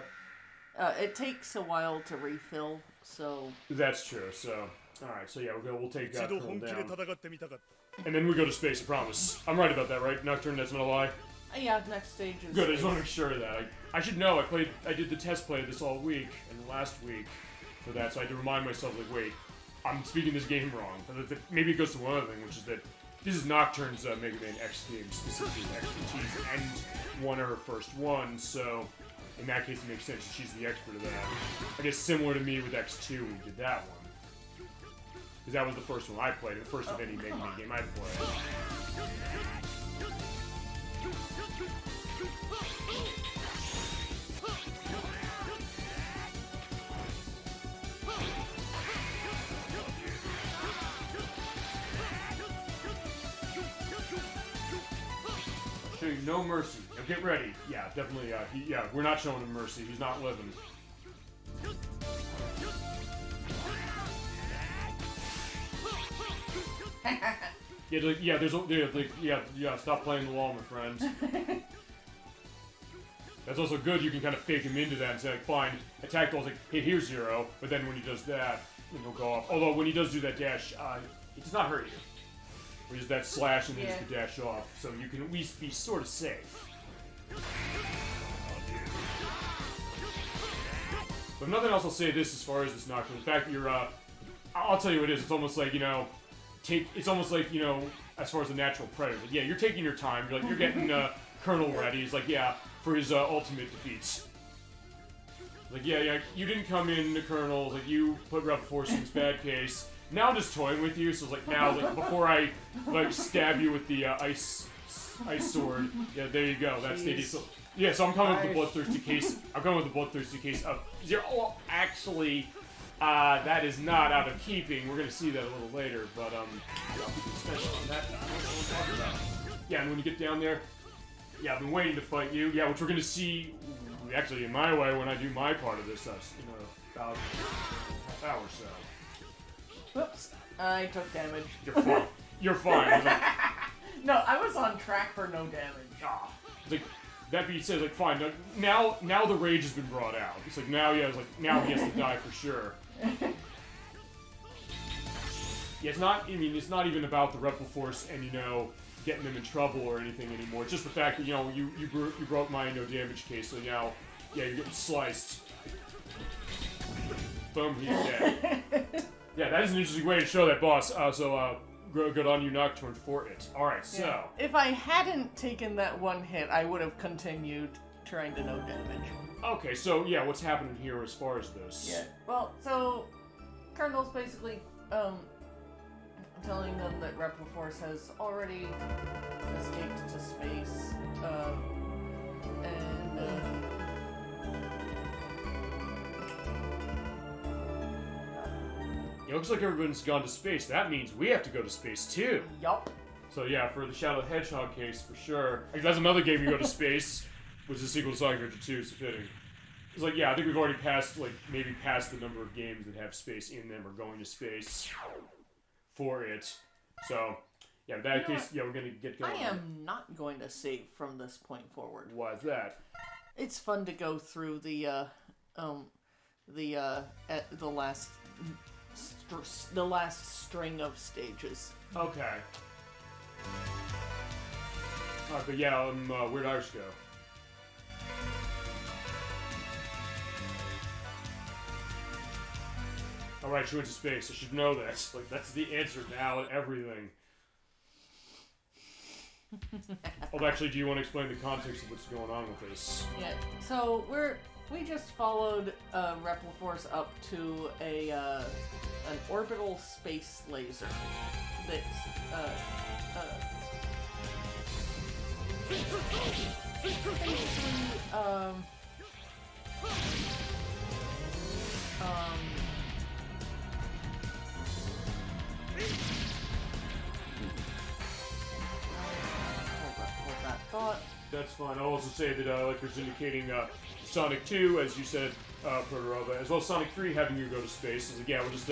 It takes a while to refill, so. That's true. So, all right. So yeah, we'll take that down. And then we go to space, I promise. I'm right about that, right? Nocturne, that's not a lie? Yeah, next stage is... Good, I just want to make sure of that. I should know, I did the test play of this all week, and last week for that, so I had to remind myself, like, wait, I'm speaking this game wrong. Maybe it goes to one other thing, which is that this is Nocturne's Mega Man X game, specifically expertise, and one of her first ones, so in that case it makes sense that she's the expert of that. I guess similar to me with X2, we did that one. Because that was the first one I played, the first of any Mega Man game I played. Show you no mercy. Now get ready. Yeah, definitely. We're not showing him mercy. He's not living. Stop playing the wall, my friend. That's also good, you can kind of fake him into that and say, like, fine, attack goes like, hey, here's 0, but then when he does that, then he'll go off. Although, when he does do that dash, it does not hurt you. Or just that slash and then just the dash off, so you can at least be sort of safe. But nothing else I'll say this as far as this Nocturne. In fact, I'll tell you what it is, it's almost like, it's almost like, as far as the natural predator. Like, yeah, you're taking your time. You're getting Colonel ready. He's like, yeah, for his ultimate defeats. Like, yeah, you didn't come in to Colonel. Like, you put Rebel Force in this bad case. Now I'm just toying with you. So it's like, now, like, before I stab you with the ice sword. Yeah, there you go. That's the idea. So, yeah, so I'm coming with the bloodthirsty case. I'm coming with the bloodthirsty case of 0. Oh, actually. That is not out of keeping. We're gonna see that a little later, but special on that. Yeah, and when you get down there, yeah, I've been waiting to fight you. Yeah, which we're gonna see actually in my way when I do my part of this. About half hour or so. Whoops, I took damage. You're fine. You're fine. No, I was on track for no damage. Like, that being said, like, fine. Now the rage has been brought out. It's like now he has to die for sure. Yeah, it's not even about the Rebel Force and getting them in trouble or anything anymore. It's just the fact that you broke my no damage case, so now you're getting sliced. Boom, he's dead. Yeah, that is an interesting way to show that boss. Good on you, Nocturne, for it. Alright, so... If I hadn't taken that one hit, I would have continued trying to no damage. Okay, so, yeah, what's happening here as far as this? Yeah, well, so... Colonel's basically, telling them that Rebel Force has already escaped to space, It looks like everyone's gone to space. That means we have to go to space, too. Yup. So, yeah, for the Shadow the Hedgehog case, for sure. That's another game you go to space, which is a sequel to Sonic Adventure 2, so fitting. It's like, yeah, I think we've already passed, like, maybe passed the number of games that have space in them or going to space for it. So, yeah, in that case, yeah, we're going to get going. I am not going to save from this point forward. Why is that? It's fun to go through the last string of stages. Okay. Alright, but yeah, where'd Irish go? Alright, she went to space. I should know that. Like, that's the answer now and everything. Well, actually, do you want to explain the context of what's going on with this? Yeah, so we just followed Repliforce up to an orbital space laser that's basically hold that thought. That's fine. I'll also say that ElecVerse indicating Sonic 2, as you said, Protorova, as well as Sonic 3 having you go to space. Is again, we're just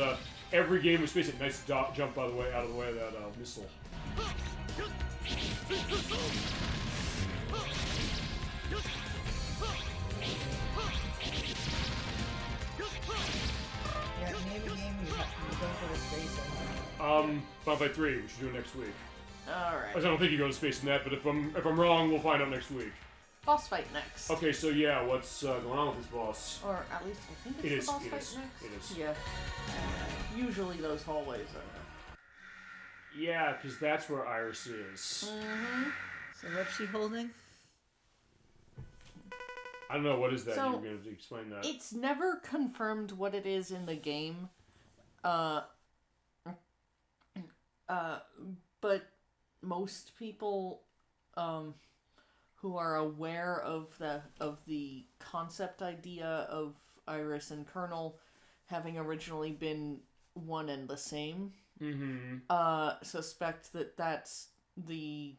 every game with space. Nice jump, by the way, out of the way of that missile. Yeah, name a game you go for the space on. Final Fight 3, we should do it next week. Alright. I don't think you go to space in that, but if I'm wrong, we'll find out next week. Boss fight next. Okay, so yeah, what's going on with this boss? Or at least I think it's the boss fight next. It is. Yeah. Usually those hallways are. Yeah, because that's where Iris is. Mm-hmm. So what's she holding? I don't know, what is that? So, You were going to explain that. It's never confirmed what it is in the game. But most people who are aware of the concept idea of Iris and Colonel having originally been one and the same, suspect that that's the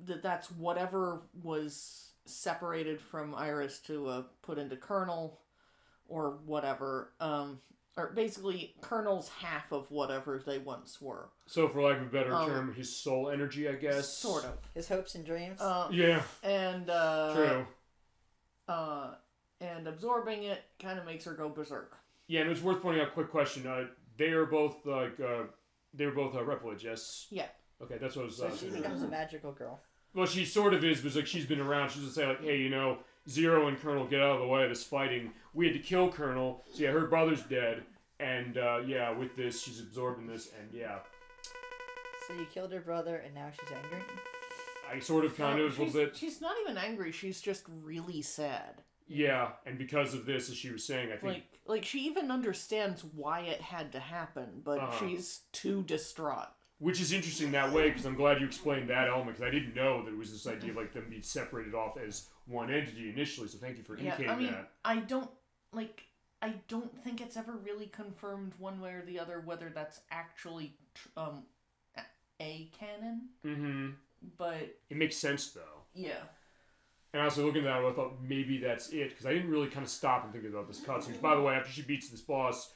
that's whatever was separated from Iris to put into Colonel or whatever. Or basically, Colonel's half of whatever they once were. So, for lack of a better term, his soul energy, I guess? Sort of. His hopes and dreams? Yeah. And, True. And absorbing it kind of makes her go berserk. Yeah, and it's worth pointing out, quick question, they are both, they were both Reploids, yes? Yeah. Okay, that's what I was So she becomes a magical girl. Well, she sort of is, but it's like she's been around. She's just say, like, hey, you know, Zero and Colonel, get out of the way of this fighting. We had to kill Colonel, so yeah, her brother's dead, and yeah, with this, she's absorbing this, and yeah. So you killed her brother, and now she's angry? I sort of, kind of, a little bit. She's not even angry, she's just really sad. Yeah, and because of this, as she was saying, I think... Like she even understands why it had to happen, but she's too distraught. Which is interesting that way, because I'm glad you explained that element, because I didn't know that it was this idea of, like, them being separated off as one entity initially, so thank you for indicating that. I don't think it's ever really confirmed one way or the other whether that's actually a canon. Mm-hmm. But... It makes sense, though. Yeah. And also looking at that, I thought maybe that's it, because I didn't really kind of stop and think about this cutscene. By the way, after she beats this boss,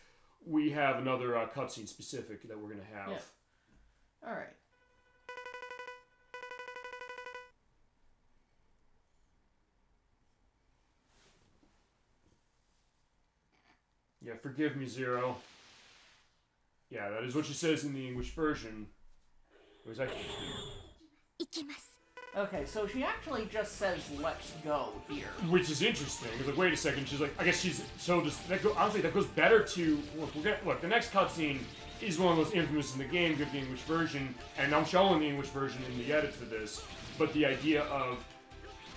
we have another cutscene specific that we're going to have. Yeah. Alright. Yeah, forgive me, Zero. Yeah, that is what she says in the English version. It was like... Okay, so she actually just says, let's go here. Which is interesting, because like, wait a second, she's like, I guess she's so just... honestly, that goes better to... Look, the next cutscene is one of those infamous in the game, give the English version, and I'm showing the English version in the edit for this, but the idea of...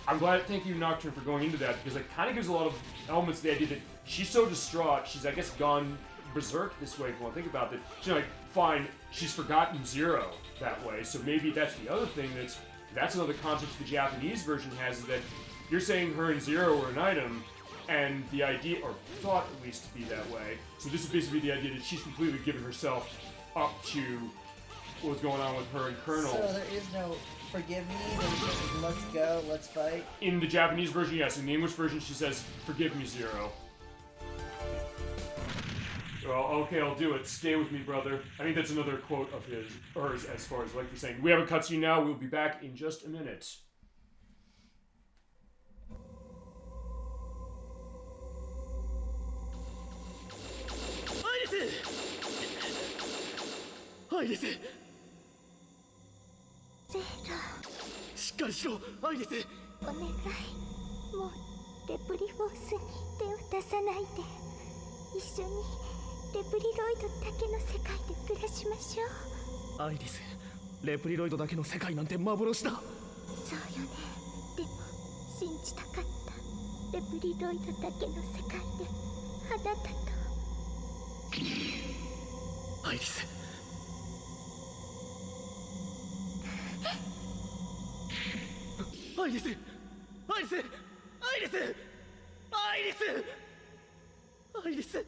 I'm glad, thank you, Nocturne, for going into that, because it kind of gives a lot of elements to the idea that she's so distraught, she's, I guess, gone berserk this way, if you want to think about it. She's like, fine, she's forgotten Zero that way, so maybe that's the other thing that's another concept the Japanese version has, is that you're saying her and Zero were an item, and the idea, or thought at least to be that way, so this is basically the idea that she's completely given herself up to, what's going on with her and Colonel. So there is no forgive me, there's just let's go, let's fight. In the Japanese version, yes. In the English version, she says, "Forgive me, Zero." Well, okay, I'll do it. Stay with me, brother. I think that's another quote of hers, as far as like you're saying. We have a cutscene now. We'll be back in just a minute.ゼロ。しっかりしろ、アイリス。お願い、もうレプリフォースに手を出さないで。一緒にレプリロイドだけの世界で暮らしましょう。アイリス、レプリロイドだけの世界なんて幻だ。そうよね。でも信じたかった。レプリロイドだけの世界であなたと。アイリス。アイリス！アイリス！アイリス！アイリス！アイリス！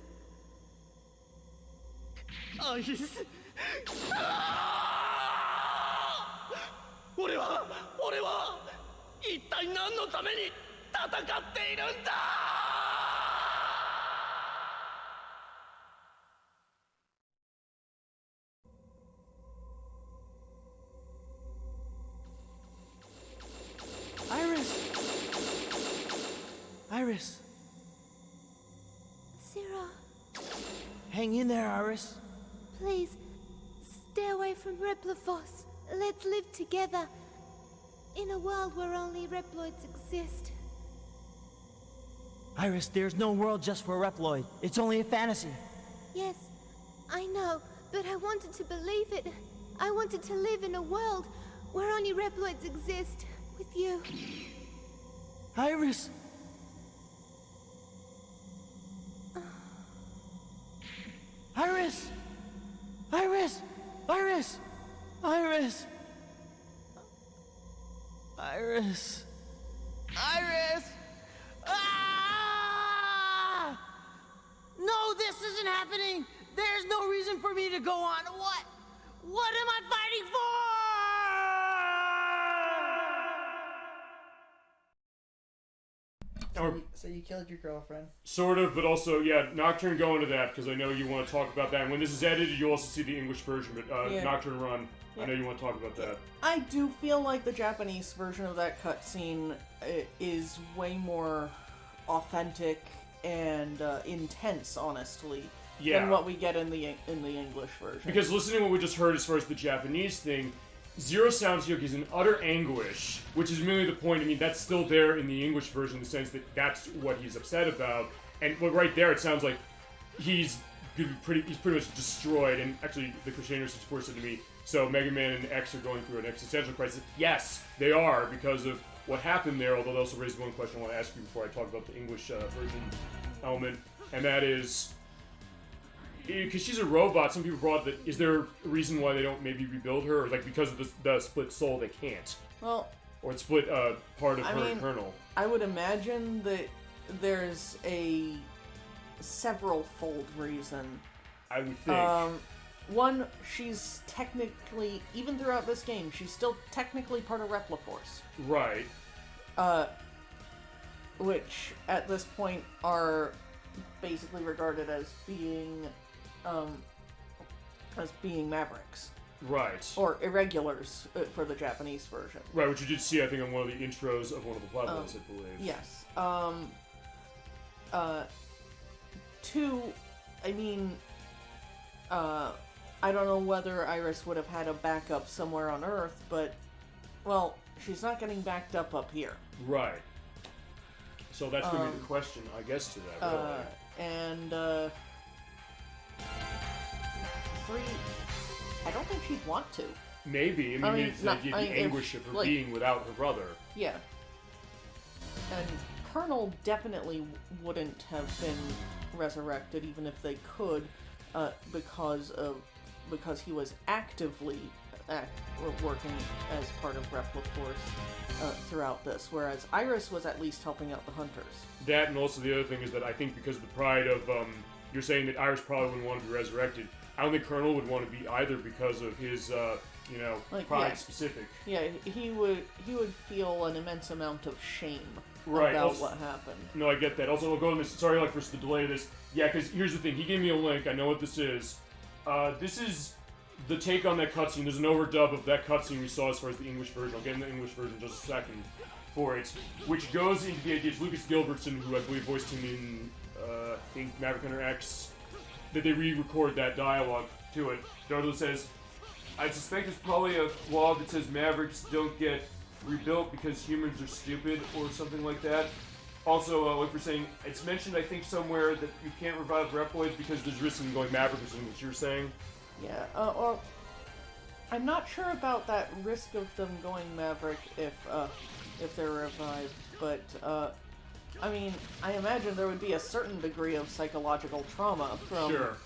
アイリス！俺は一体何のために戦っているんだIris! Zero, Hang in there, Iris. please, stay away from Reploforce. Let's live together. In a world where only Reploids exist. Iris, there's no world just for Reploid. It's only a fantasy. Yes, I know, but I wanted to believe it. I wanted to live in a world where only Reploids exist. With you. Iris! Iris! Iris! Iris! Iris! Iris! Iris! Ah! No, this isn't happening! There's no reason for me to go on. What? What am I fighting for? So you killed your girlfriend? Sort of, but also, yeah, Nocturne, go into that, because I know you want to talk about that. And when this is edited, you'll also see the English version, but Yeah. Nocturne, run. Yeah. I know you want to talk about that. I do feel like the Japanese version of that cutscene is way more authentic and intense, honestly, than what we get in the English version. Because listening to what we just heard as far as the Japanese thing, Zero sounds like he's in utter anguish, which is merely the point. I mean, that's still there in the English version in the sense that that's what he's upset about. And but right there, it sounds like he's pretty much destroyed. And actually, the Christiano support said to me, so Mega Man and X are going through an existential crisis. Yes, they are, because of what happened there, although they also raised one question I want to ask you before I talk about the English version element, and that is, because she's a robot, some people brought that, is there a reason why they don't maybe rebuild her, or like because of the split soul they can't? Well... Or it's split part of her kernel. I would imagine that there's a several-fold reason. I would think. One, she's technically, even throughout this game, she's still technically part of Reploforce. Right. Which, at this point, are basically regarded as being Mavericks. Right. Or Irregulars for the Japanese version. Right, which you did see, I think, on one of the intros of one of the platforms, I believe. Yes. Two, I mean, I don't know whether Iris would have had a backup somewhere on Earth, but, well, she's not getting backed up here. Right. So that's going to be the question, I guess, to that, really. And, three, I don't think she'd want to. Maybe. I mean, it's the anguish of her being without her brother. Yeah. And Colonel definitely wouldn't have been resurrected, even if they could, because he was actively working as part of Reploforce throughout this, whereas Iris was at least helping out the hunters. That, and also the other thing is that I think because of the pride of, you're saying that Iris probably wouldn't want to be resurrected. I don't think Colonel would want to be either because of his, pride specific. Yeah, he would feel an immense amount of shame right. about also, what happened. No, I get that. Also, we'll go on this. Sorry, for the delay of this. Yeah, because here's the thing. He gave me a link. I know what this is. This is the take on that cutscene. There's an overdub of that cutscene we saw as far as the English version. I'll get in the English version in just a second for it, which goes into the idea. It's Lucas Gilbertson, who I believe voiced him in, I think, Maverick Hunter X, that they re-record that dialogue to it. Darla says, I suspect there's probably a flaw that says Mavericks don't get rebuilt because humans are stupid or something like that. Also, like we're saying, it's mentioned, I think, somewhere that you can't revive Reploids because there's risk in going Maverick, is what you're saying? Yeah, well, I'm not sure about that risk of them going Maverick if they're revived, but, I mean, I imagine there would be a certain degree of psychological trauma from... Sure.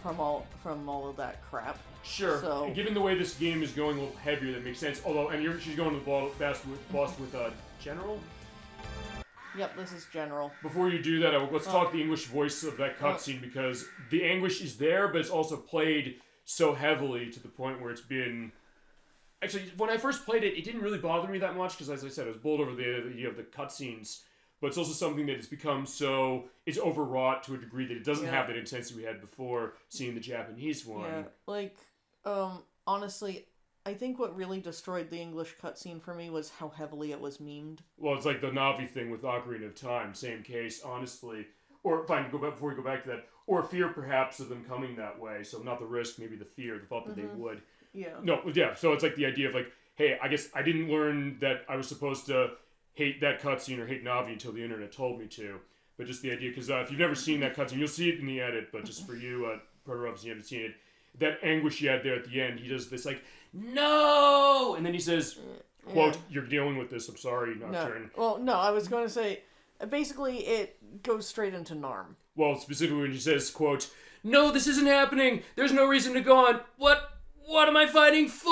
From all of that crap. Sure. So, and given the way this game is going a little heavier, that makes sense. Although, and she's going to the boss with General. Yep, this is General. Before you do that, let's talk the English voice of that cutscene because the anguish is there, but it's also played so heavily to the point where it's been. Actually, when I first played it, it didn't really bother me that much because, as I said, I was bowled over the idea of the cutscenes. But it's also something that has become so... It's overwrought to a degree that it doesn't have that intensity we had before seeing the Japanese one. Yeah, like, honestly, I think what really destroyed the English cutscene for me was how heavily it was memed. Well, it's like the Navi thing with Ocarina of Time. Same case, honestly. Or, fine, before we go back to that. Or fear, perhaps, of them coming that way. So not the risk, maybe the fear, the thought that they would. Yeah. No, yeah, so it's like the idea of like, hey, I guess I didn't learn that I was supposed to... hate that cutscene or hate Navi until the internet told me to. But just the idea, because if you've never seen that cutscene, you'll see it in the edit, but just for you, Proto-Robs, you haven't seen it, that anguish he had there at the end, he does this like, no! And then he says, quote, you're dealing with this, I'm sorry, Nocturne. No. Well, no, I was going to say, basically, it goes straight into Narm. Well, specifically when he says, quote, no, this isn't happening, there's no reason to go on, what am I fighting for?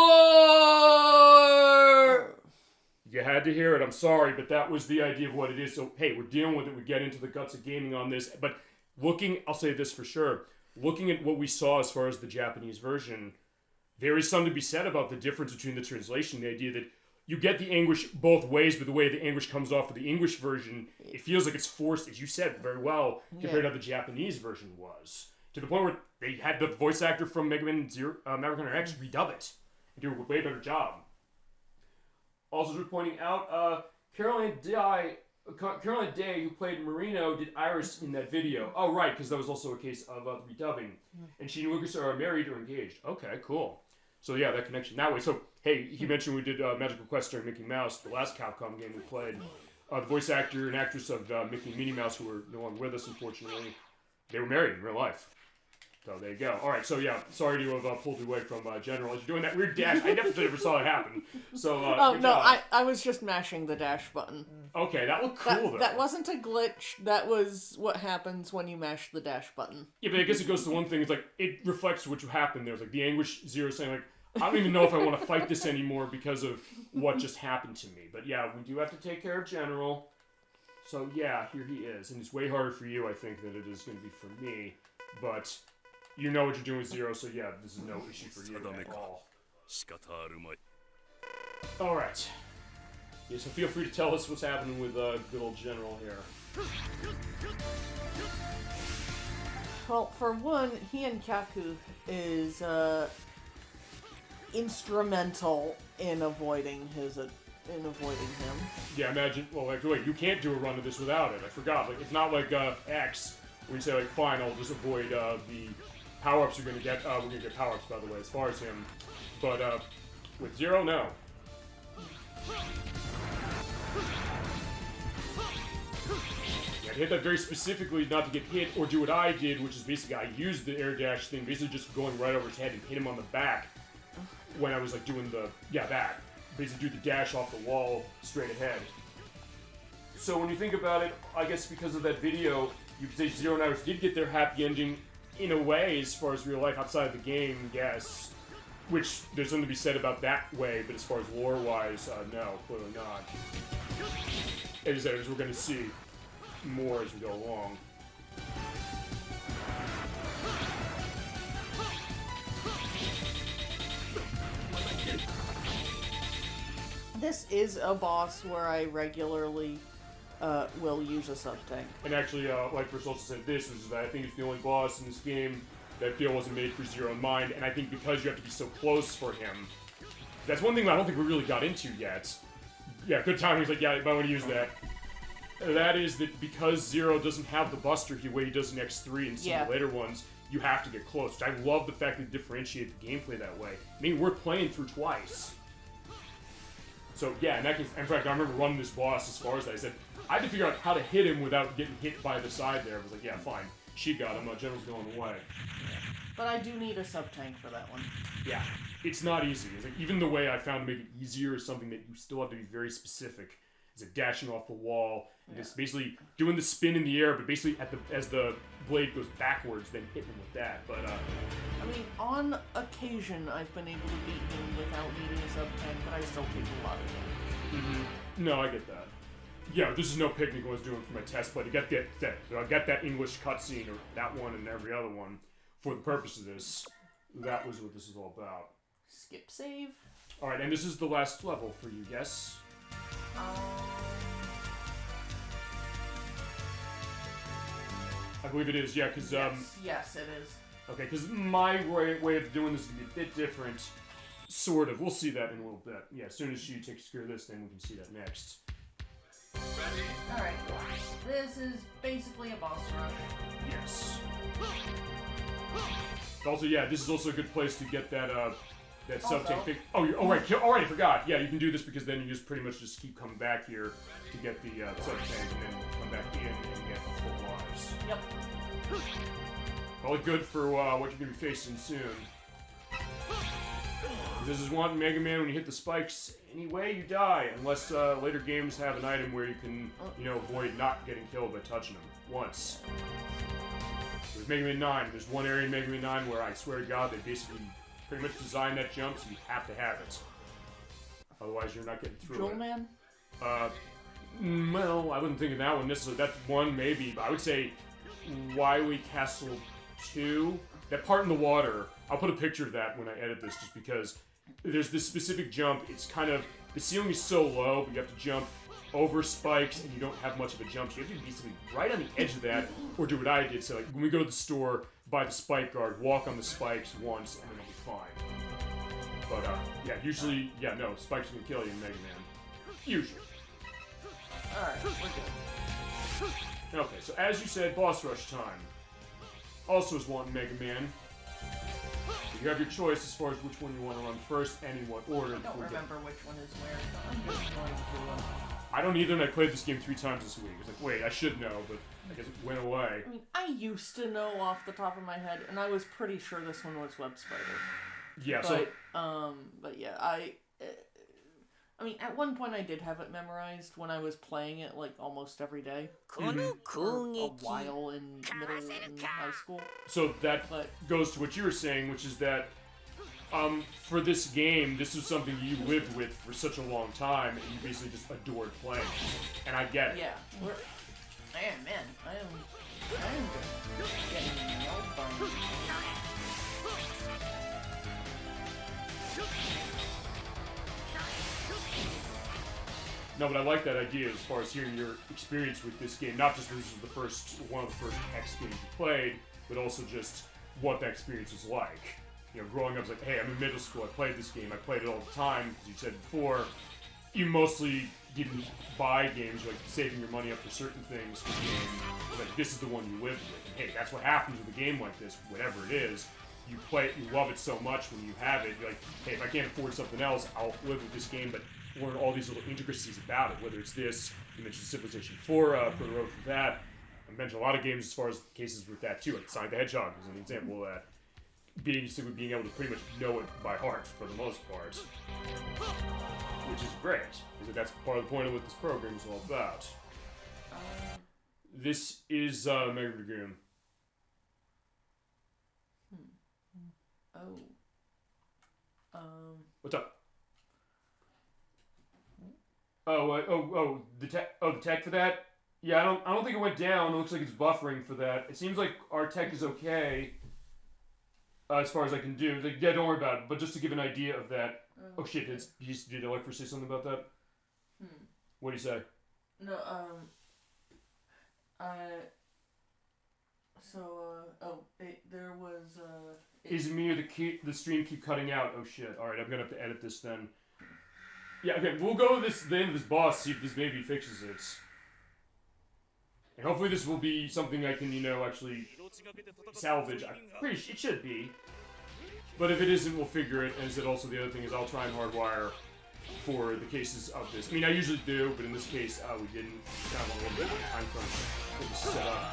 You had to hear it, I'm sorry, but that was the idea of what it is. So, hey, we're dealing with it, we get into the guts of gaming on this, but I'll say this for sure, looking at what we saw as far as the Japanese version, there is something to be said about the difference between the translation, the idea that you get the anguish both ways, but the way the anguish comes off of the English version, it feels like it's forced, as you said very well, compared to how the Japanese version was. To the point where they had the voice actor from Mega Man Maverick Hunter X redub it and do a way better job. Also, just pointing out, Caroline Day, who played Marino, did Iris in that video. Oh, right, because that was also a case of redubbing. And she and Lucas are married or engaged. Okay, cool. So, yeah, that connection that way. So, hey, he mentioned we did Magical Quest starring Mickey Mouse, the last Capcom game we played. The voice actor and actress of Mickey and Minnie Mouse, who were no longer with us, unfortunately, they were married in real life. So there you go. All right, so yeah, sorry to have pulled you away from General. As you're doing that weird dash, I never saw it happen. So I was just mashing the dash button. Okay, that looked cool though. That wasn't a glitch. That was what happens when you mash the dash button. Yeah, but I guess it goes to one thing. It's like it reflects what happened there. It's like the Anguish Zero saying like, I don't even know if I want to fight this anymore because of what just happened to me. But yeah, we do have to take care of General. So yeah, here he is, and it's way harder for you, I think, than it is going to be for me. But you know what you're doing with Zero, so yeah, this is no issue for you at all. Alright. Yeah, so feel free to tell us what's happening with good old General here. Well, for one, he and Kaku is instrumental in avoiding him. Yeah, imagine. Well, like, wait, you can't do a run of this without it. I forgot. Like, it's not like X, where you say like, fine, I'll just avoid the power-ups you're gonna get. We're gonna get power-ups, by the way, as far as him. But with Zero, no. Yeah, to hit that very specifically, not to get hit or do what I did, which is basically I used the air dash thing, basically just going right over his head and hit him on the back when I was like doing that. Basically do the dash off the wall straight ahead. So when you think about it, I guess because of that video, you could say Zero and Iris did get their happy ending in a way as far as real life outside of the game, yes. Which, there's something to be said about that way, but as far as lore-wise, no, clearly not. As we're going to see more as we go along. This is a boss where I regularly will use a sub-tank. And actually, ElecVerse also said this, which is that I think it's the only boss in this game that I feel wasn't made for Zero in mind, and I think because you have to be so close for him, that's one thing that I don't think we really got into yet. Yeah, good timing. He's like, yeah, you might want to use that. That is that because Zero doesn't have the Buster the way he does in X3 and some of the later ones, you have to get close. Which I love the fact that they differentiate the gameplay that way. I mean, we're playing through twice. So yeah, in that case, in fact, I remember running this boss as far as that. I said, I had to figure out how to hit him without getting hit by the side there. I was like, yeah, fine. She got him. General's going away. But I do need a sub-tank for that one. Yeah. It's not easy. It's like, even the way I found to make it easier is something that you still have to be very specific. Is it dashing off the wall, and just basically doing the spin in the air, but basically as the blade goes backwards, then hitting him with that. But I mean, on occasion, I've been able to beat him without needing a sub-tank, but I still take a lot of damage. No, I get that. Yeah, this is no picnic I was doing for my test, but to get that English cutscene, or that one and every other one, for the purpose of this, that was what this is all about. Skip save. Alright, and this is the last level for you, yes? I believe it is, yeah, because... Yes, it is. Okay, because my way of doing this is going to be a bit different. Sort of. We'll see that in a little bit. Yeah, as soon as she takes care of this, then we can see that next. Alright, this is basically a boss rush. Yes. Also, yeah, this is also a good place to get that sub-tank pick. Oh, right, I forgot. Yeah, you can do this because then you just pretty much just keep coming back here to get the sub-tank and then come back in and get full lives. Yep. Probably good for what you're going to be facing soon. This is one Mega Man, when you hit the spikes, anyway, you die. Unless later games have an item where you can, avoid not getting killed by touching them once. There's Mega Man 9. There's one area in Mega Man 9 where I swear to God, they basically pretty much designed that jump so you have to have it. Otherwise, you're not getting through Jewel it. Man? Well, I wouldn't think of that one necessarily. That's one, maybe. But I would say Wily Castle 2. That part in the water, I'll put a picture of that when I edit this, just because there's this specific jump. It's kind of, the ceiling is so low, but you have to jump over spikes, and you don't have much of a jump. So you have to be basically right on the edge of that, or do what I did. So like, when we go to the store, buy the spike guard, walk on the spikes once, and then it'll be fine. But yeah, usually, no, spikes can kill you in Mega Man. Usually. Alright, we're good. Okay, so as you said, boss rush time. Also is one Mega Man. You have your choice as far as which one you want to run first and in what order. I don't remember which one is where, so I'm just going to... I don't either, and I played this game 3 times this week. I was like, wait, I should know, but I guess it went away. I mean, I used to know off the top of my head, and I was pretty sure this one was Web Spider. Yeah, but yeah, I mean, at one point I did have it memorized when I was playing it, like, almost every day. For a while in middle and high school. So that goes to what you were saying, which is that, for this game, this was something you lived with for such a long time, and you basically just adored playing. And I get it. Yeah. Man, I am just getting nailed by... No, but I like that idea as far as hearing your experience with this game. Not just because this was one of the first X games you played, but also just what that experience was like. Growing up, it's like, hey, I'm in middle school, I played this game, I played it all the time, as you said before. You mostly didn't buy games, you're like saving your money up for certain things for the game. Like, this is the one you lived with. And hey, that's what happens with a game like this, whatever it is. You play it, you love it so much when you have it, you're like, hey, if I can't afford something else, I'll live with this game, but learn all these little intricacies about it, whether it's this, you mentioned Civilization 4, for the road for that. I mentioned a lot of games as far as cases with that too, like Sonic the Hedgehog is an example of that. Being able to pretty much know it by heart for the most part. Which is great, because that's part of the point of what this program is all about. This is Mega Dragoon. What's up? The tech for that? Yeah, I don't think it went down. It looks like it's buffering for that. It seems like our tech is okay, as far as I can do. Like, yeah, don't worry about it. But just to give an idea of that, Oh shit! Did ElecVerse say something about that? What do you say? No. There was. Is it me or the stream keep cutting out? Oh shit! All right, I'm gonna have to edit this then. Yeah, okay, we'll go to the end of this boss, see if this maybe fixes it. And hopefully this will be something I can, actually salvage. It should be. But if it isn't, we'll figure it. And also the other thing is I'll try and hardwire for the cases of this. I mean, I usually do, but in this case, we didn't. Kind of a little bit of time crunch for the setup.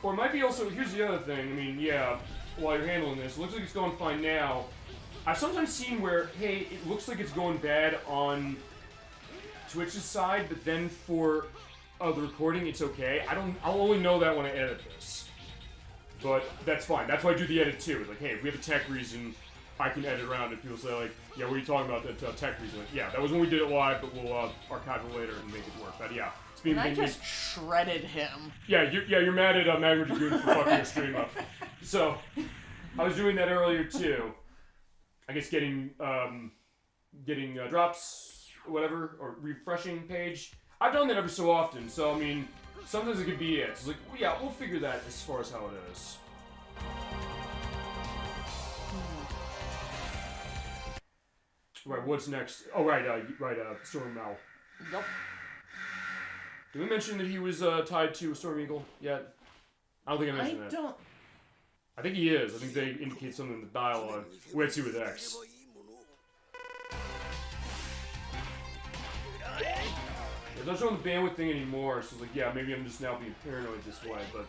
Or it might be also, here's the other thing, I mean, yeah, while you're handling this, it looks like it's going fine now. I've sometimes seen where, hey, it looks like it's going bad on Twitch's side, but then for the recording, it's okay. I'll only know that when I edit this. But that's fine. That's why I do the edit too. It's like, hey, if we have a tech reason, I can edit around it. People say like, yeah, what are you talking about, that tech reason? Like, yeah, that was when we did it live, but we'll archive it later and make it work. But yeah. And I just shredded him. Yeah, you're mad at Magma Dragoon for fucking your stream up. So, I was doing that earlier too. I guess getting drops, whatever, or refreshing page. I've done that every so often, so I mean, sometimes it could be it. It's like, well, yeah, we'll figure that as far as how it is. Right, what's next? Oh, right, Storm Mal. Yep. Did we mention that he was tied to a Storm Eagle yet? I don't think I mentioned that. I think he is. I think they indicate something in the dialogue. We had to see with X. It's not showing the bandwidth thing anymore, so it's like, yeah, maybe I'm just now being paranoid this way, but...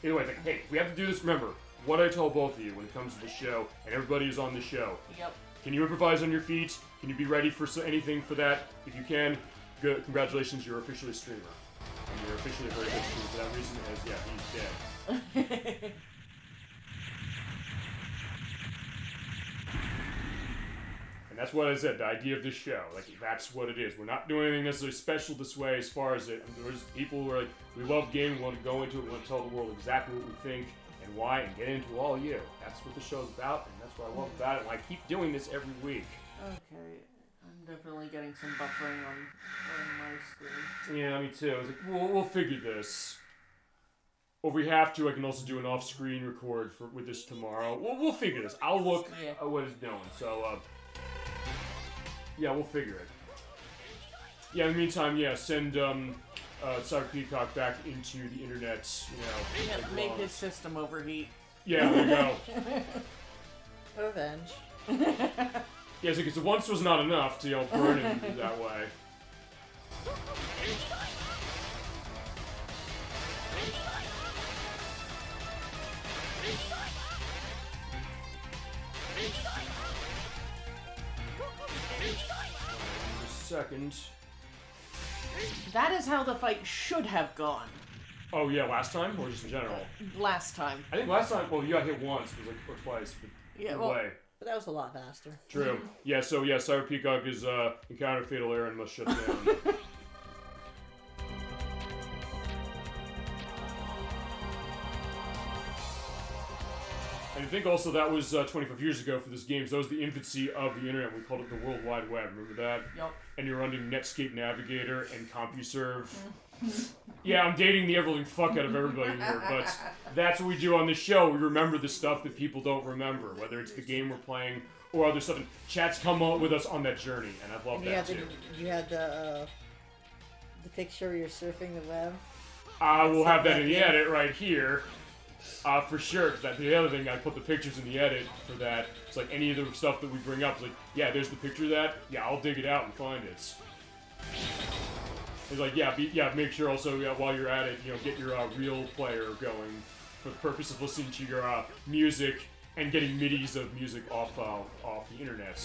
Anyway, it's like, hey, we have to do this. Remember, what I tell both of you when it comes to the show, and everybody who's on the show. Yep. Can you improvise on your feet? Can you be ready for anything for that? If you can, good. Congratulations, you're officially a streamer. And you're officially a very good streamer for that reason, as, yeah, he's dead. And that's what I said, the idea of this show. Like, that's what it is. We're not doing anything necessarily special this way as far as it. I mean, there's people who are like, we love gaming, we want to go into it, we want to tell the world exactly what we think and why, and get into all you. That's what the show's about, and that's what I love about it, and I keep doing this every week. Okay. I'm definitely getting some buffering on my screen. Yeah, me too. I was like, we'll figure this. Or if we have to, I can also do an off-screen record with this tomorrow. We'll figure this. I'll look at what it's doing. So, yeah, we'll figure it. Yeah, in the meantime, yeah, send Cyber Peacock back into the internet, Yeah, like make his system overheat. Yeah, there you go. Revenge. Yeah, because the once was not enough to, burn him that way. Second. That is how the fight should have gone. Oh yeah, last time or just in general? Last time. I think last time. Well, you got hit once, it was like or twice, but either way. But that was a lot faster. True. Yeah. So yeah, Cyber Peacock is encountered fatal error and must shut down. And I think also that was 25 years ago for this game, so that was the infancy of the internet. We called it the World Wide Web. Remember that? Yep. And you're running Netscape Navigator and CompuServe. Yeah, I'm dating the ever-living fuck out of everybody here, but that's what we do on this show. We remember the stuff that people don't remember, whether it's the game we're playing or other stuff. And chat's come on with us on that journey, and I love that too. You had the picture you're surfing the web. We'll have that in the edit right here. For sure, because the other thing, I put the pictures in the edit for that. It's like any of the stuff that we bring up, it's like, yeah, there's the picture of that. Yeah, I'll dig it out and find it. It's like, yeah, make sure also, while you're at it, get your real player going for the purpose of listening to your music and getting MIDIs of music off the internet.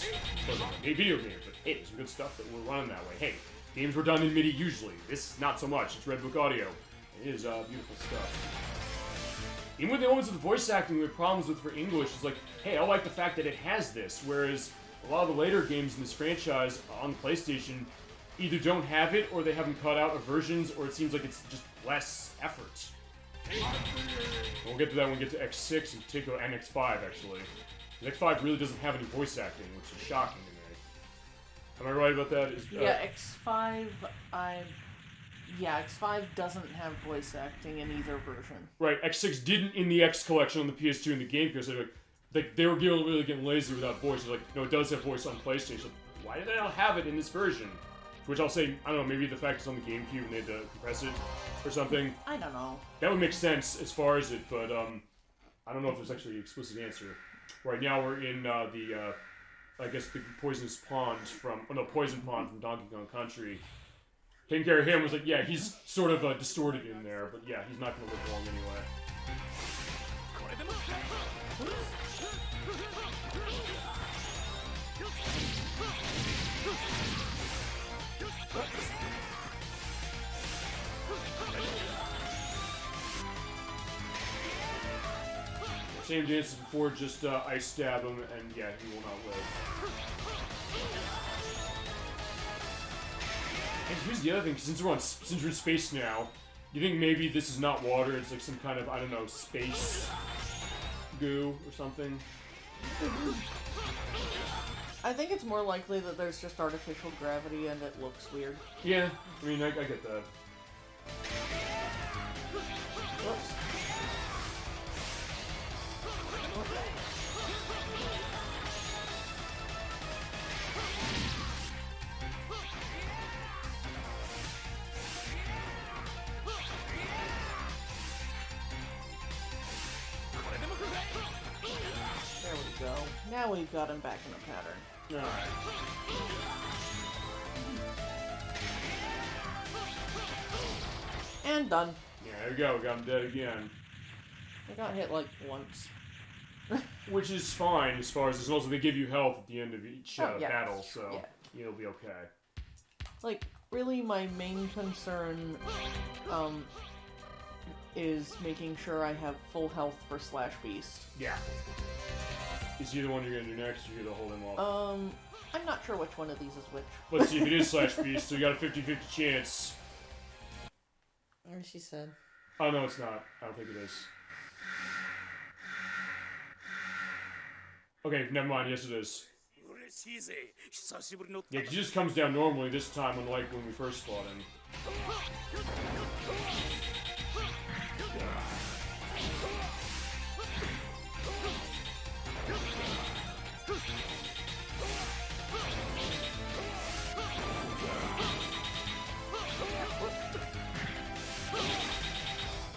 For a video game, but hey, there's some good stuff that we're running that way. Hey, games were done in MIDI usually. This, not so much. It's Redbook Audio. It is beautiful stuff. Even with the moments of the voice acting we have problems with for English, it's like, hey, I like the fact that it has this, whereas a lot of the later games in this franchise on PlayStation either don't have it, or they haven't cut out versions, or it seems like it's just less effort. We'll get to that when we get to X6 in particular, and X5 actually. X5 really doesn't have any voice acting, which is shocking to me. Am I right about that? Yeah, X5, X5 doesn't have voice acting in either version. Right, X6 didn't in the X collection on the PS2 and the GameCube, so they were really getting lazy without voice. They're like, no, it does have voice on PlayStation. Why did they not have it in this version? Which I'll say, I don't know, maybe the fact it's on the GameCube and they had to compress it or something. I don't know. That would make sense as far as it, but I don't know if there's actually an explicit answer. Right now we're in I guess the Poison Pond from Donkey Kong Country. Taking care of him was like, yeah, he's sort of distorted in there, but yeah, he's not going to live long anyway. Same dance as before, just ice stab him, and yeah, he will not live. And here's the other thing, since we're in space now, you think maybe this is not water, it's like some kind of, I don't know, space goo or something? I think it's more likely that there's just artificial gravity and it looks weird. Yeah, I mean, I get that. Whoops. There we go. Now we've got him back in the pattern. Alright. And done. Yeah, there we go, we got him dead again. I got hit like once. Which is fine as far as they give you health at the end of each battle, so you'll be okay. Like, really my main concern is making sure I have full health for Slash Beast. Yeah. Is he the one you're gonna do next, or you're gonna hold him off? I'm not sure which one of these is which. Let's see if it is Slash Beast, so you got a 50-50 chance. Or she said. Oh, no, it's not. I don't think it is. Okay, never mind. Yes, it is. Yeah, he just comes down normally this time, unlike when we first fought him.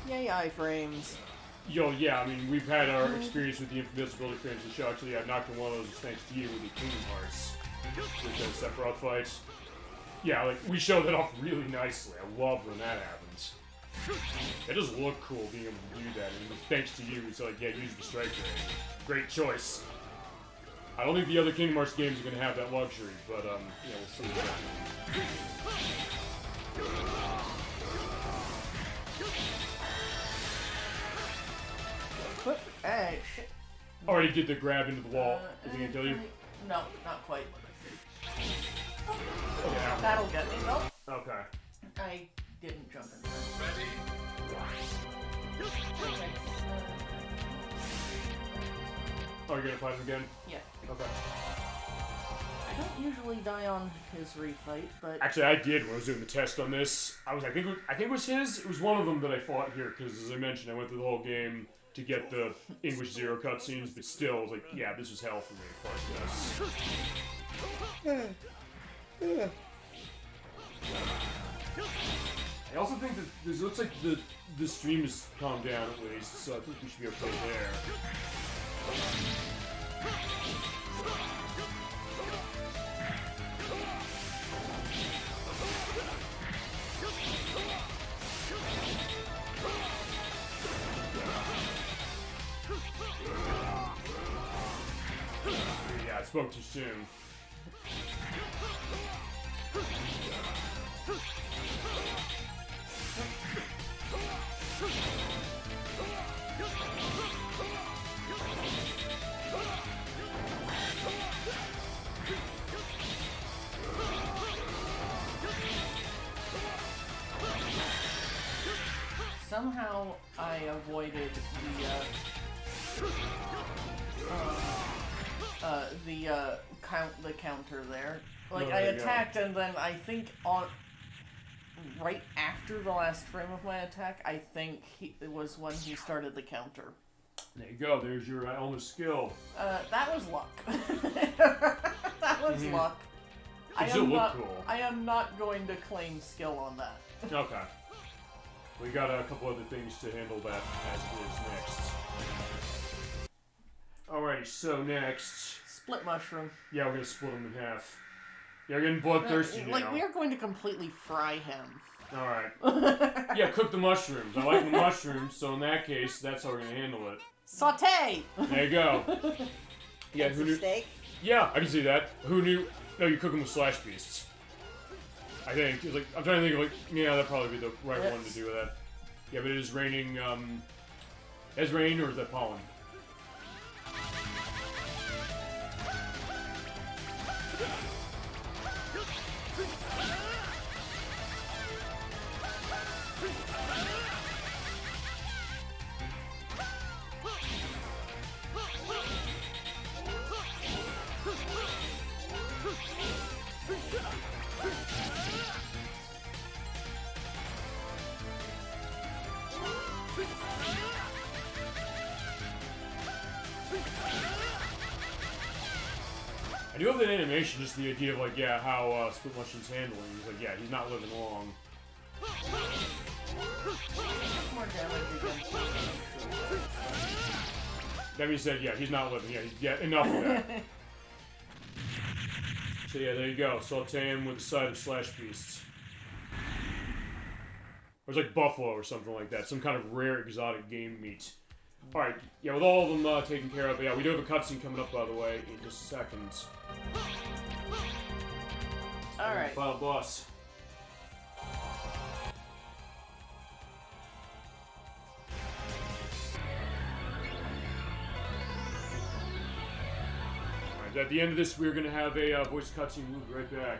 Yay, iframes. Yo, yeah, I mean, we've had our experience with the invincibility frames of the show. Actually, I knocked in one of those thanks to you with the Kingdom Hearts. With those Sephiroth fights. Yeah, like, we show that off really nicely. I love when that happens. It does look cool being able to do that, and thanks to you, it's like, yeah, use the strike rate. Great choice. I don't think the other Kingdom Hearts games are going to have that luxury, but, yeah, we'll see. Hey, shit. Already did the grab into the wall. Is he gonna kill you? No, not quite. Okay. That'll get me. Nope. Okay. I didn't jump in there. Oh, you're gonna fight him again? Yeah. Okay. I don't usually die on his refight, but Actually, I did when I was doing the test on this. I think it was his. It was one of them that I fought here because, as I mentioned, I went through the whole game to get the English Zero cutscenes, but still, I was like, yeah, this was hell for me, of course, yes. I also think that this looks like the stream has calmed down at least, so I think we should be okay there. Yeah, I spoke too soon. somehow I I avoided the counter there. Like, I attacked, and then I think right after the last frame of my attack, I think it was when he started the counter. There you go. There's your element skill. That was luck. That was luck. It still look cool. I am not going to claim skill on that. Okay. We got a couple other things to handle that as it is next. Alrighty, so next... Split mushroom. Yeah, we're gonna split him in half. Yeah, we're getting bloodthirsty now. Like, we are going to completely fry him. Alright. Yeah, cook the mushrooms. I like the mushrooms, so in that case, that's how we're gonna handle it. Saute! There you go. Yeah, who knew? Steak? Yeah, I can see that. Who knew? No, you cook them with slash beasts. I think. It's like, I'm trying to think of, like, yeah, that'd probably be the right one to do with that. Yeah, but it is raining, has rain or is that pollen? I do have that animation, just the idea of, like, yeah, how Split Mushroom's handling. He's like, yeah, he's not living long. More damage against him. That being said, yeah, he's not living. Yeah, enough of that. So yeah, there you go. Saute him with a side of slash beasts. Or it's like buffalo or something like that. Some kind of rare exotic game meat. Alright, yeah, with all of them taken care of, yeah, we do have a cutscene coming up, by the way, in just a second. Alright. Final boss. Alright, at the end of this, we're going to have a voice cutscene. We'll be right back.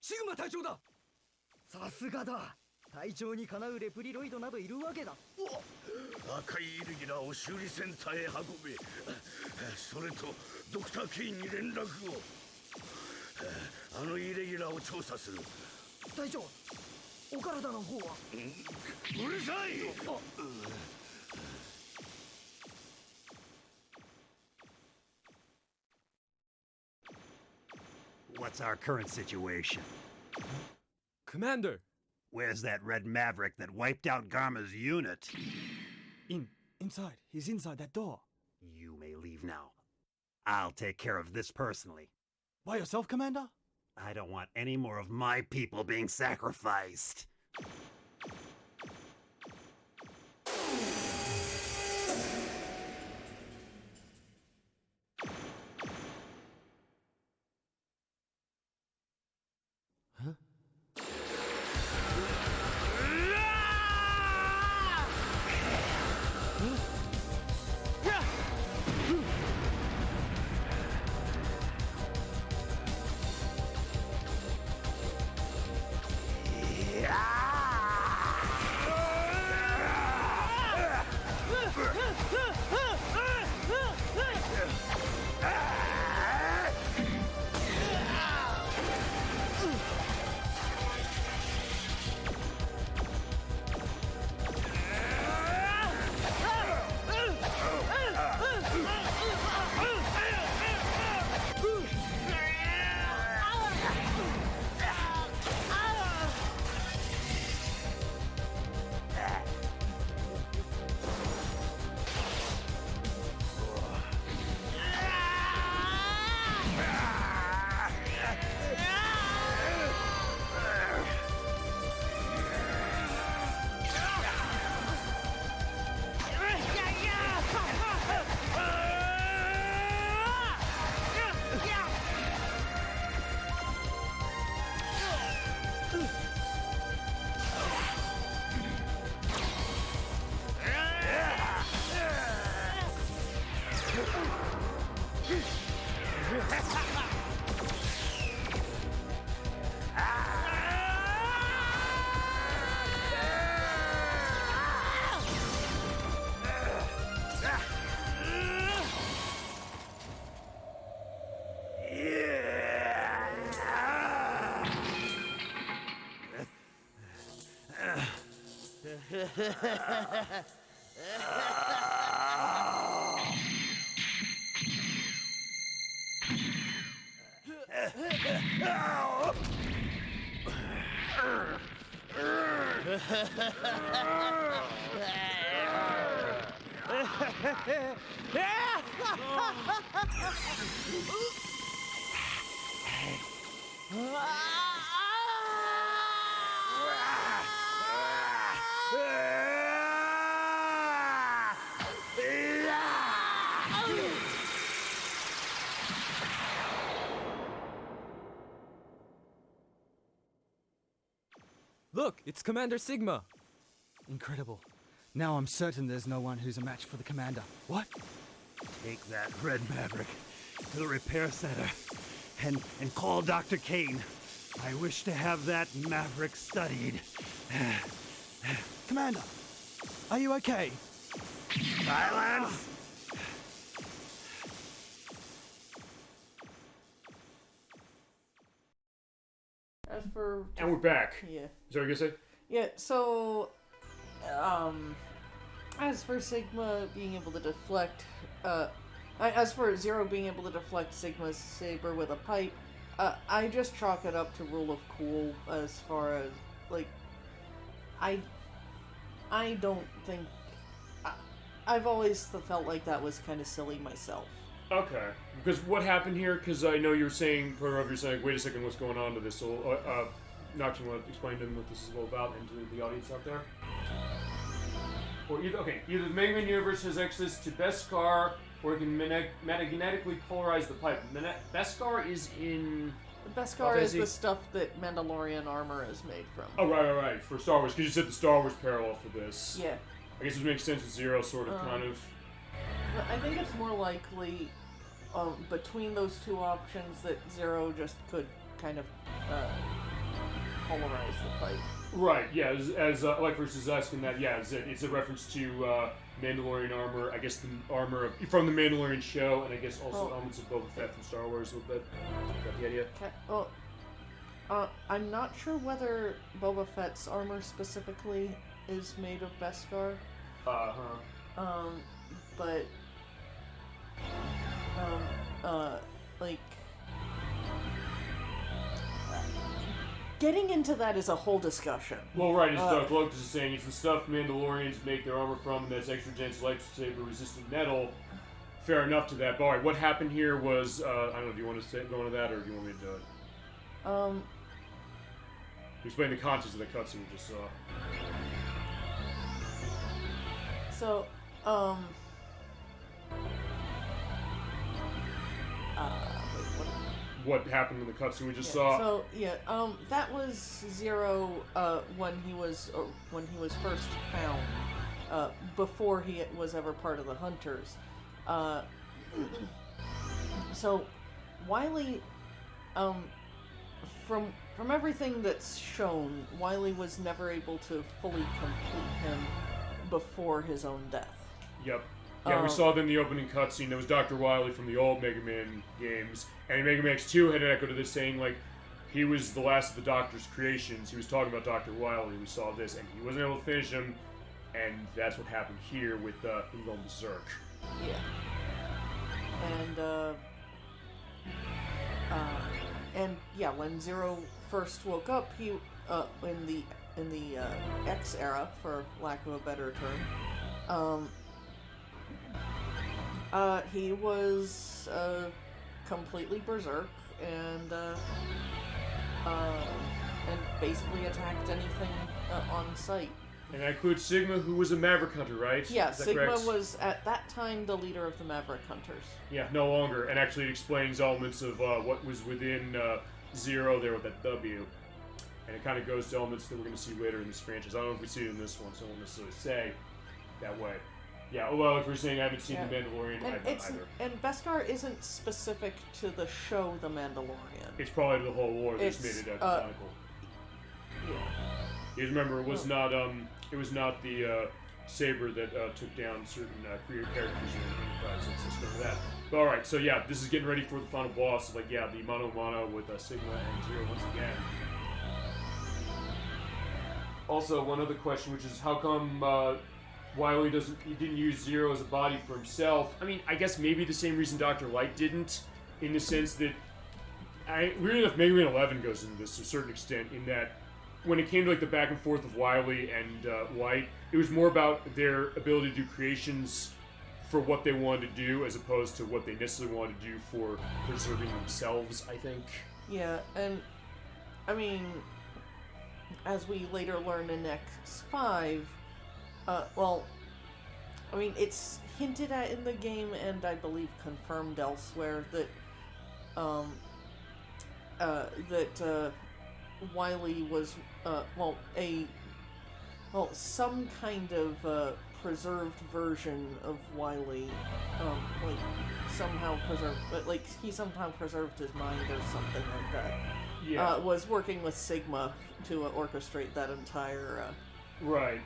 シグマ隊長だ。さすがだ。隊長にかなうレプリロイドなどいるわけだ。赤いイレギュラーを修理センターへ運べ。それとドクター・ケインに連絡を。あのイレギュラーを調査する。隊長、お体の方は？うるさい。What's our current situation? Commander! Where's that red maverick that wiped out Garma's unit? Inside. He's inside that door. You may leave now. I'll take care of this personally. By yourself, Commander? I don't want any more of my people being sacrificed. Look, it's Commander Sigma. Incredible. Now I'm certain there's no one who's a match for the Commander. What? Take that red maverick to the repair center and call Dr. Kane. I wish to have that maverick studied. Commander, are you okay? Silence! As for... And we're back. Yeah. Is that what you're gonna say? Yeah, so... as for Sigma being able to deflect... as for Zero being able to deflect Sigma's saber with a pipe, I just chalk it up to rule of cool as far as, like... I don't think... I've always felt like that was kind of silly myself. Okay. Because what happened here, because I know you were saying, you're saying, wait a second, what's going on to this? So, Nocturne, want to explain to them what this is all about and to the audience out there? Or either the Mega Man universe has access to Beskar, or it can metagenetically polarize the pipe. Beskar is in... Beskar is the stuff that Mandalorian armor is made from. Oh, right, for Star Wars, because you said the Star Wars parallel for this. Yeah. I guess it makes sense with Zero, sort of, kind of. I think it's more likely between those two options that Zero just could kind of polarize the fight. Right, yeah, as ElecVerse is asking that, yeah, it's a reference to Mandalorian armor, I guess the armor from the Mandalorian show, and I guess also elements of Boba Fett from Star Wars a little bit. Got the idea? Well, I'm not sure whether Boba Fett's armor specifically is made of Beskar. But like, getting into that is a whole discussion. Well, right, as Dark Locus is saying, it's the stuff Mandalorians make their armor from, and that's extra dense lightsaber resistant metal. Fair enough to that. But alright, what happened here was, I don't know, do you want to go into that, or do you want me to do it? Explain the context of the cutscene we just saw. So, what happened in the cutscene we just saw? So that was Zero when he was first found, before he was ever part of the Hunters. So Wily, from everything that's shown, Wily was never able to fully complete him before his own death. Yep. Yeah, we saw then the opening cutscene. There was Dr. Wily from the old Mega Man games, and in Mega Man X2 had an echo to this, saying like he was the last of the Doctor's creations. He was talking about Dr. Wily. We saw this, and he wasn't able to finish him, and that's what happened here with him going berserk. Yeah. And yeah, when Zero first woke up, he in the X era, for lack of a better term, he was completely berserk and basically attacked anything on sight. And that includes Sigma, who was a Maverick Hunter, right? Yeah, Sigma correct? was at that time the leader of the Maverick Hunters. Yeah, no longer. And actually it explains elements of what was within Zero there with that W. And it kind of goes to elements that we're going to see later in this franchise. I don't know if we see it in this one, so I won't necessarily say that way. Yeah, well, if we're saying I haven't seen The Mandalorian, I haven't either. And Beskar isn't specific to the show The Mandalorian. It's probably the whole war that just made it canonical. Yeah. You remember, it was not the saber that took down certain creative characters in Enterprise. Let's go for that. But alright, so yeah, this is getting ready for the final boss. Like, yeah, the mano-a-mano with Sigma and Zero once again. Also, one other question, which is how come Wily didn't use Zero as a body for himself? I mean, I guess maybe the same reason Dr. Light didn't, in the sense that weirdly enough, Mega Man 11 goes into this to a certain extent, in that when it came to like the back and forth of Wily and Light, it was more about their ability to do creations for what they wanted to do, as opposed to what they necessarily wanted to do for preserving themselves, I think. Yeah, and I mean, as we later learn in X5, well, I mean, it's hinted at in the game, and I believe confirmed elsewhere, that Wily was, some kind of preserved version of Wily, like, somehow preserved, but, like, he somehow preserved his mind or something like that. Yeah. Was working with Sigma to orchestrate that entire right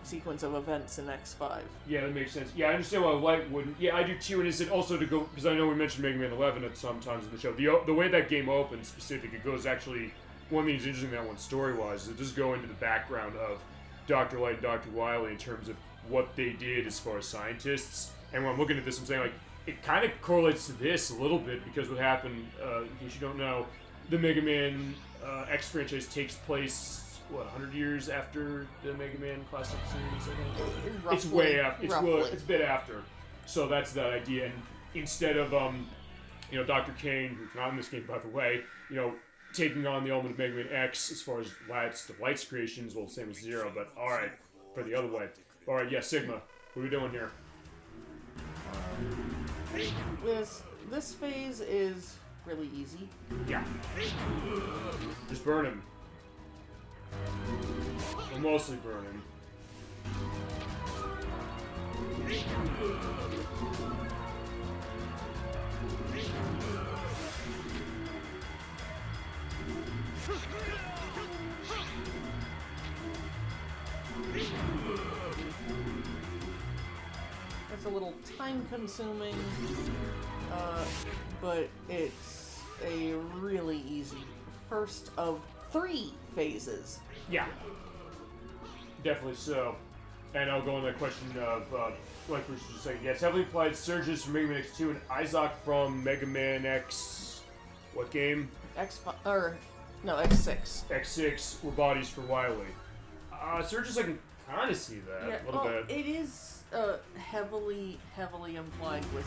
sequence of events in X5. Yeah, that makes sense. Yeah, I understand why Light wouldn't. Yeah, I do too, and is it also to go, because I know we mentioned Mega Man 11 at some times in the show. The way that game opens, specific, it goes actually, one of the things interesting that one story-wise, is it does go into the background of Dr. Light and Dr. Wily in terms of what they did as far as scientists. And when I'm looking at this, I'm saying, like, it kind of correlates to this a little bit, because what happened, in case you don't know, the Mega Man X franchise takes place, 100 years after the Mega Man Classic series, I think? Roughly, it's way after. Roughly. It's a bit after. So that's that idea. And instead of, Dr. Kane, who's not in this game, by the way, taking on the element of Mega Man X as far as Light's creations, well, same as Zero, but alright, for the other way. Alright, yeah, Sigma, what are we doing here? This phase is really easy. Yeah. Just burn him. Or mostly burn him. It's a little time-consuming, but it's a really easy first of 3 phases. Yeah. Definitely so. And I'll go on that question of, like Bruce was just saying, yes, heavily applied surges from Mega Man X2 and Isaac from Mega Man X... what game? X6. X6 were bodies for Wily. Surges, I can kind of see that a little bit. It is heavily implied with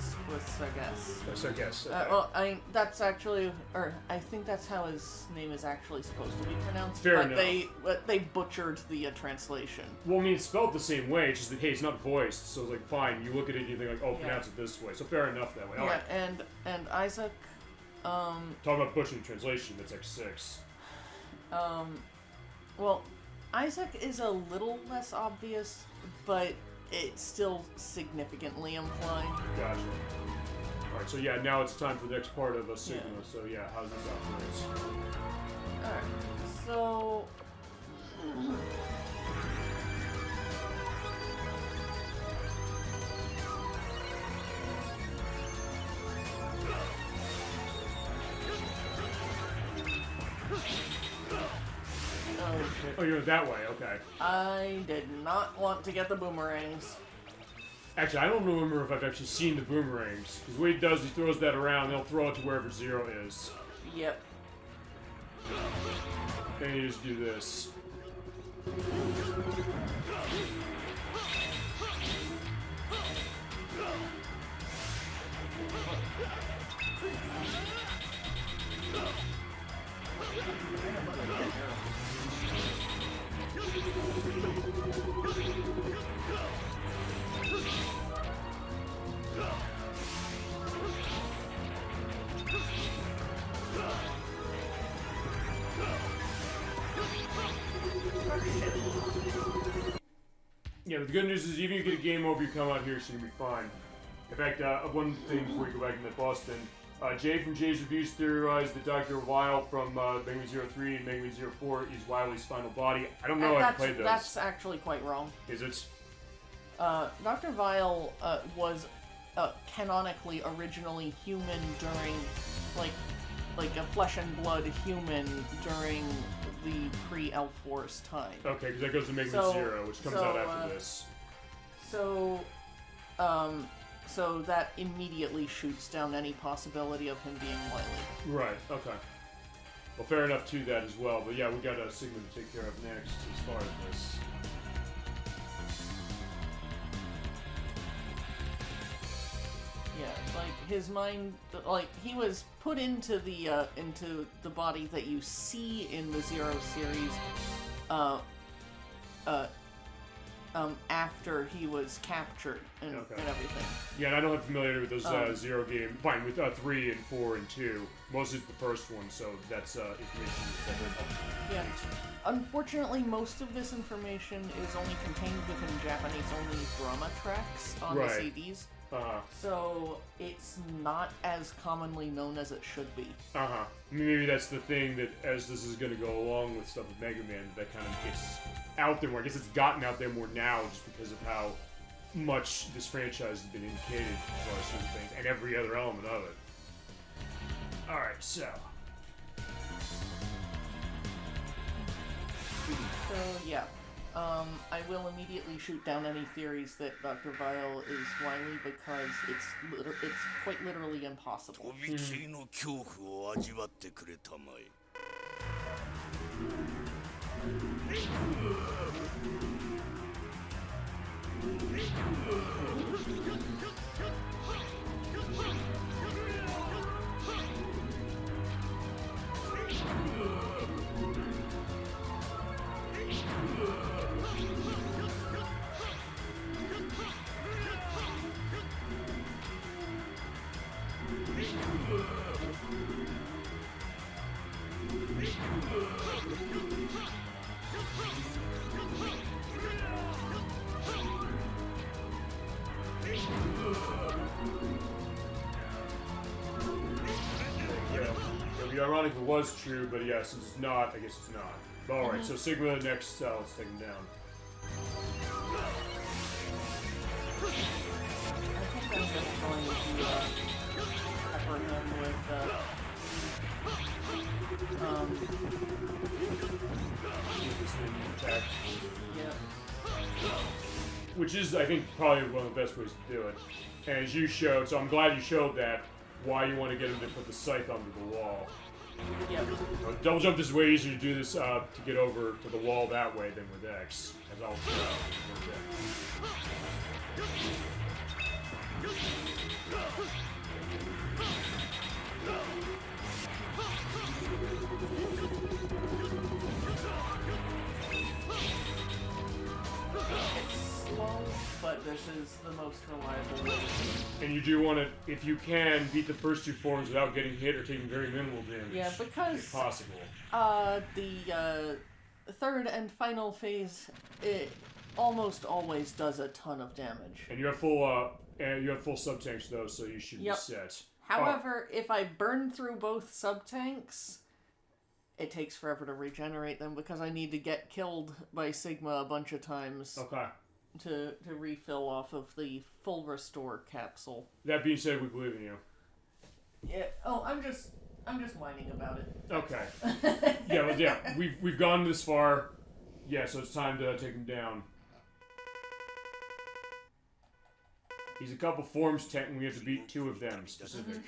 Segas. Segas. Okay. Well, that's actually, or I think that's how his name is actually supposed to be pronounced. Fair but enough. They butchered the translation. Well, I mean, it's spelled the same way. It's just that, hey, it's not voiced, so it's like, fine. You look at it and you think like, oh, pronounce it this way. So fair enough that way. All right. And Isaac. Talking about butchering translation, that's X6. Well, Isaac is a little less obvious, but it's still significantly implied. Gotcha. Alright, so yeah, now it's time for the next part of a Sigma. Yeah. So yeah, how's this operate? Alright, so... Oh, you're that way, okay. I did not want to get the boomerangs. Actually, I don't remember if I've actually seen the boomerangs. Because what he does, he throws that around, he'll throw it to wherever Zero is. Yep. And you just do this. Yeah, but the good news is even if you get a game over, you come out here, so you'll be fine. In fact, one thing before we go back into Boston, Jay from Jay's Reviews theorized that Dr. Weil from Mega Man 03 and Mega Man 04 is Wily's final body. I don't know if I played those. That's actually quite wrong. Is it? Dr. Weil was canonically originally human during, like a flesh and blood human during the pre-L-Force time. Okay, because that goes to Mega Man 0, which comes out after this. So that immediately shoots down any possibility of him being Wily. Right, okay. Well, fair enough to that as well, but yeah, we got a Sigma to take care of next as far as this. Yeah, like his mind, like he was put into the body that you see in the Zero series, after he was captured and everything. Yeah, and I don't have familiarity with those Zero game. Fine, with 3 and 4 and 2. Mostly it's the first one, so that's information that's very helpful. Yeah. Unfortunately, most of this information is only contained within Japanese-only drama tracks on the CDs. So it's not as commonly known as it should be. Maybe that's the thing that as this is going to go along with stuff with Mega Man, that kind of gets out there more. I guess it's gotten out there more now just because of how much this franchise has been indicated as far as certain things and every other element of it. Alright, so. So, yeah. I will immediately shoot down any theories that Dr. Vile is Wily because it's quite literally impossible. be ironic if it was true, but yeah, since it's not, I guess it's not. But alright, so Sigma next, let's take him down. I think I'm just going to pepper him with attack. Yeah. Which is, I think, probably one of the best ways to do it. And as you showed, so I'm glad you showed that, why you want to get him to put the scythe onto the wall. Yep. Double jump is way easier to do this to get over to the wall that way than with X, as I'll show. It's slow, but this is the most reliable way. And you do want to, if you can, beat the first two forms without getting hit or taking very minimal damage. Yeah, because if possible. The third and final phase, it almost always does a ton of damage. And you have full sub tanks though, so you should be set. However, if I burn through both sub tanks, it takes forever to regenerate them because I need to get killed by Sigma a bunch of times. Okay. To refill off of the full restore capsule. That being said, we believe in you. Yeah. Oh, I'm just whining about it. Okay. Yeah, we've gone this far. Yeah, so it's time to take him down. He's a couple forms tech, and we have to beat two of them specific.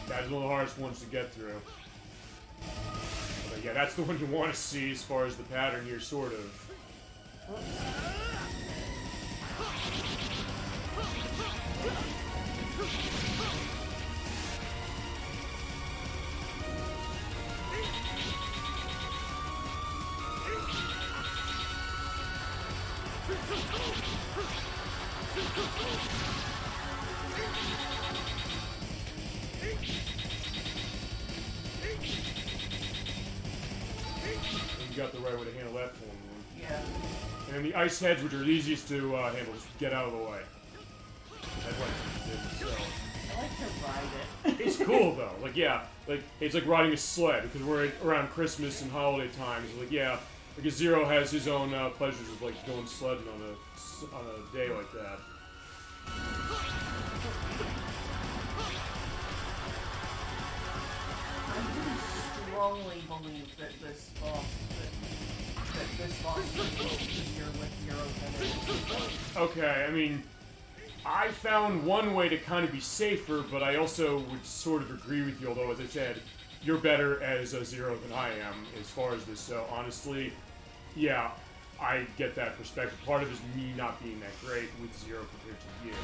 That's one of the hardest ones to get through. But yeah, that's the one you want to see as far as the pattern here, sort of. You got the right way to handle that form. Yeah. And then the ice heads, which are the easiest to handle, just get out of the way. That's what I did, so. I like to ride it. It's cool though. Like yeah, like it's like riding a sled because we're around Christmas and holiday times. Like yeah, like Zero has his own pleasures of like going sledding on a day like that. I do strongly believe that this boss will easier with Zero than it. Okay, I mean, I found one way to kind of be safer, but I also would sort of agree with you. Although, as I said, you're better as a Zero than I am as far as this. So honestly, yeah, I get that perspective. Part of it is me not being that great with Zero compared to you.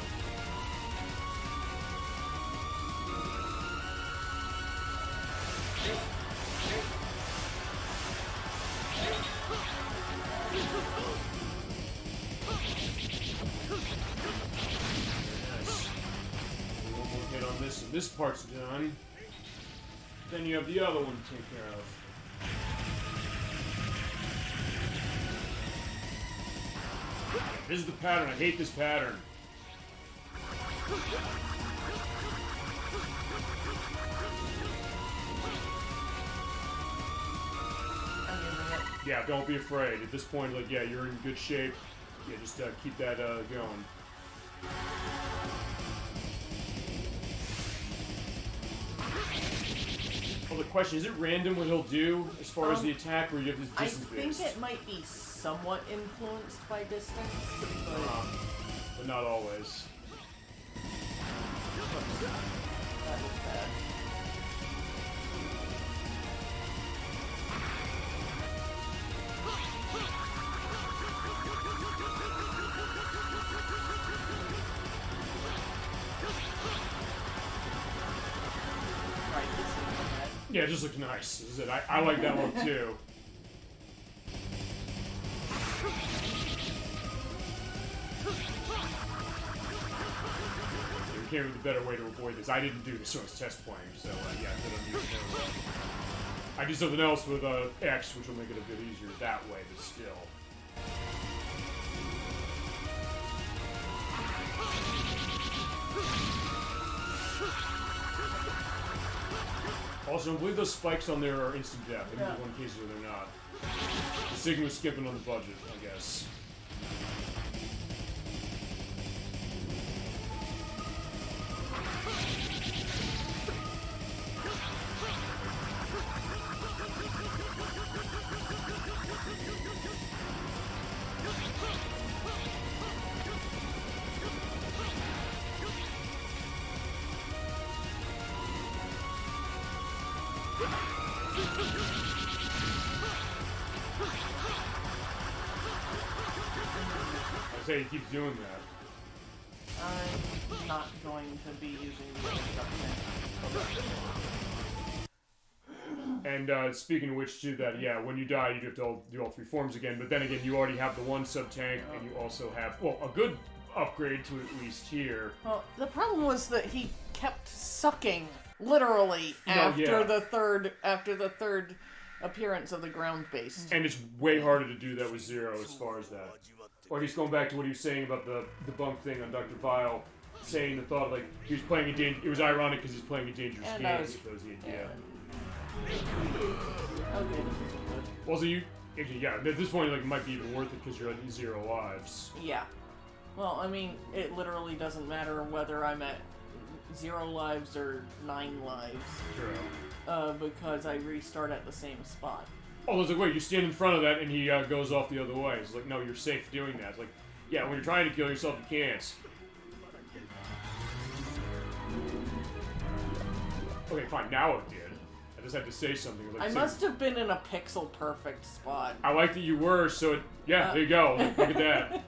One more hit on this, and this part's done. Then you have the other one to take care of. This is the pattern. I hate this pattern. Yeah, don't be afraid. At this point, like, yeah, you're in good shape. Yeah, just keep that going. Well, the question, is it random what he'll do as far as the attack, or you have this distance based? I think it might be somewhat influenced by distance, but not always. That was bad. Yeah, it just looks nice. This is it. I like that one too. There came up with a better way to avoid this. I didn't do this, so I was test playing, so yeah, I did use it. I do something else with X, which will make it a bit easier that way, but still. Also, I believe those spikes on there are instant death. I think there's one case where they're not. The Sigma's skipping on the budget, I guess. I say he keeps doing that. I'm not going to be using the instruction. And speaking of which, too, that when you die, you have to do all three forms again. But then again, you already have the one sub tank, and you also have a good upgrade to at least here. Well, the problem was that he kept sucking literally after the third appearance of the ground base. And it's way harder to do that with Zero as far as that. Or he's going back to what he was saying about the bunk thing on Dr. Vile, saying the thought like he was playing it was ironic because he's playing a dangerous game. That was the idea. Okay. Also, at this point, like, it might be even worth it because you're at 0 lives. Yeah. Well, I mean, it literally doesn't matter whether I'm at 0 lives or 9 lives. True. Because I restart at the same spot. Oh, it's like, wait, you stand in front of that and he goes off the other way. It's like, no, you're safe doing that. It's like, yeah, when you're trying to kill yourself, you can't. Okay, fine, now it did. I just had to say something. Like, I must have been in a pixel-perfect spot. I like that you were, so there you go. Look at that.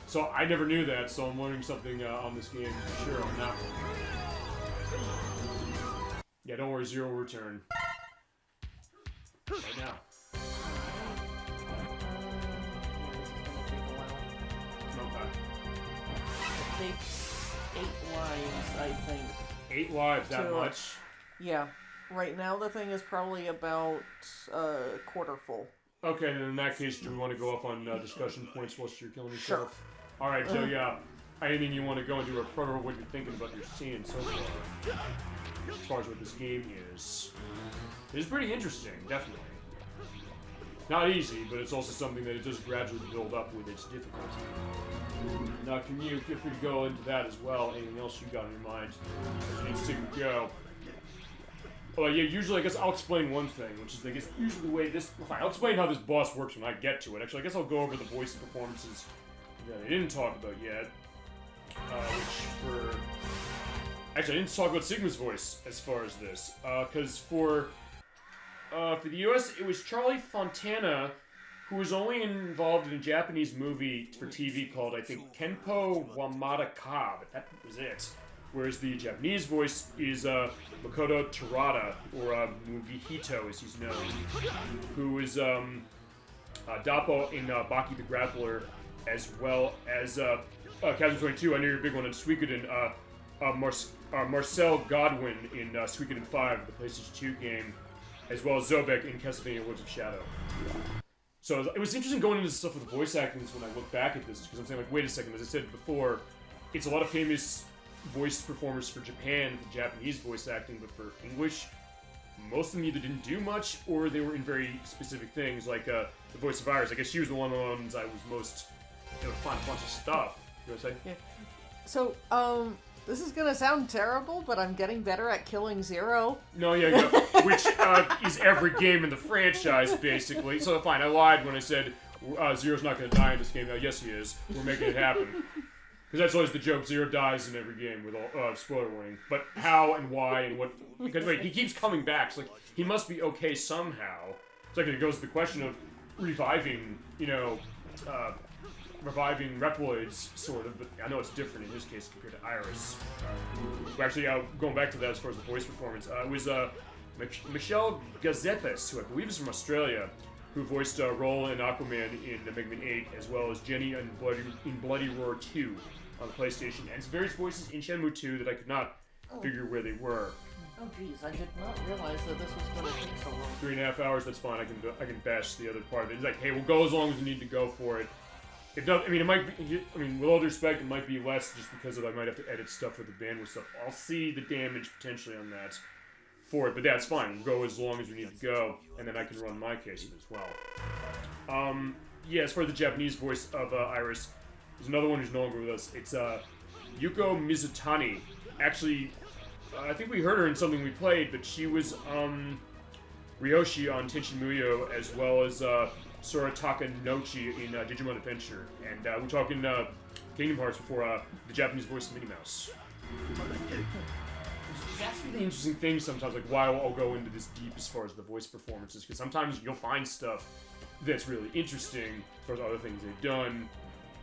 So I never knew that, so I'm learning something on this game for sure on that one. Yeah, don't worry, Zero will return. Right now. It takes 8 lives, I think. 8 lives, that much? Yeah. Right now the thing is probably about quarter full. Okay, then in that case, do we want to go off on discussion points whilst you're killing yourself? Sure. Alright, so anything you want to go into a proto what you're thinking about you're seeing so far? As far as what this game is. It's pretty interesting, definitely. Not easy, but it's also something that it does gradually build up with its difficulty. Dr. Mew, feel free to go into that as well. Anything else you got in your mind as you need to take a go? Well, yeah, usually I guess I'll explain one thing, which is I guess usually the way this... Fine, I'll explain how this boss works when I get to it. Actually, I guess I'll go over the voice performances that I didn't talk about yet. Actually, I didn't talk about Sigma's voice as far as this. Because for the US, it was Charlie Fontana, who was only involved in a Japanese movie for TV called, I think, Kenpo Wamada Ka, but that was it. Whereas the Japanese voice is Makoto Terada, or Mugihito as he's known, who is Dappo in Baki the Grappler, as well as Chasm 22, I know you're a big one, and Suikoden, Marcel Godwin in Suikoden 5, the PlayStation 2 game, as well as Zobek in Castlevania Woods of Shadow. So it was interesting going into stuff with the voice acting when I look back at this, because I'm saying, like, wait a second, as I said before, it's a lot of famous voice performers for Japan, for Japanese voice acting, but for English, most of them either didn't do much, or they were in very specific things, like the voice of Iris. I guess she was the one of the ones I was most, find a bunch of stuff. You know what I'm saying? Yeah. So, this is gonna sound terrible, but I'm getting better at killing Zero. No, which is every game in the franchise, basically. So fine, I lied when I said Zero's not gonna die in this game. Now, yes, he is. We're making it happen. Because that's always the joke. Zero dies in every game with all spoiler warning. But how and why and what? Because wait, he keeps coming back. So, like, he must be okay somehow. It's like it goes to the question of reviving, reviving Reploids, sort of, but I know it's different in his case compared to Iris. Actually, going back to that as far as the voice performance, it was Michelle Gazetas, who I believe is from Australia, who voiced Roll and Aquaman in Mega Man 8, as well as Jenny in Bloody Roar 2 on the PlayStation, and some various voices in Shenmue 2 that I could not figure where they were. Oh jeez, I did not realize that this was going to take so long. 3.5 hours, that's fine. I can bash the other part of it. It's like, hey, we'll go as long as we need to go for it. It does. I mean, it might be. I mean, with all due respect, it might be less just because I might have to edit stuff for the bandwidth stuff. I'll see the damage potentially on that for it, but that's fine. We'll go as long as we need to go, and then I can run my case as well. Yeah, as far as the Japanese voice of Iris, there's another one who's no longer with us. It's Yuko Mizutani. Actually, I think we heard her in something we played, but she was Ryoshi on Tenshin Muyo, as well as Sorataka Nochi in Digimon Adventure. And we're talking Kingdom Hearts before the Japanese voice of Minnie Mouse. That's the interesting thing sometimes, like why I'll go into this deep as far as the voice performances, because sometimes you'll find stuff that's really interesting as far as other things they've done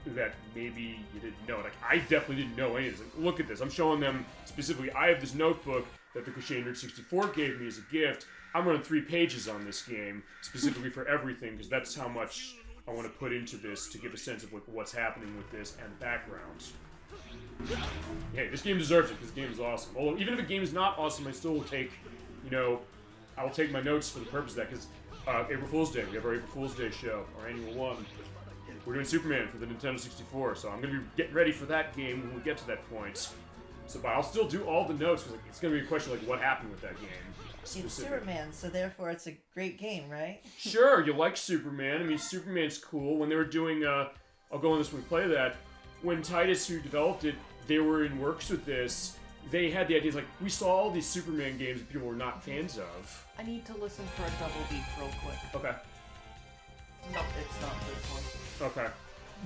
that maybe you didn't know. Like, I definitely didn't know any of this. Like, look at this. I'm showing them specifically. I have this notebook that the Crochet Nerd 64 gave me as a gift. I'm running 3 pages on this game, specifically for everything, because that's how much I want to put into this to give a sense of like, what's happening with this and the background. Hey, this game deserves it, because this game is awesome. Although, even if a game is not awesome, I still will take, I will take my notes for the purpose of that, because April Fool's Day, we have our April Fool's Day show, our annual one. We're doing Superman for the Nintendo 64, so I'm going to be getting ready for that game when we get to that point. So, but I'll still do all the notes, because it's going to be a question like, what happened with that game? It's Superman, so therefore it's a great game, right? Sure, you like Superman. I mean, Superman's cool. When they were doing, I'll go on this when we play that, when Titus, who developed it, they were in works with this, they had the ideas like, we saw all these Superman games that people were not fans of. I need to listen for a double beat real quick. Okay. No, it's not this one. Okay.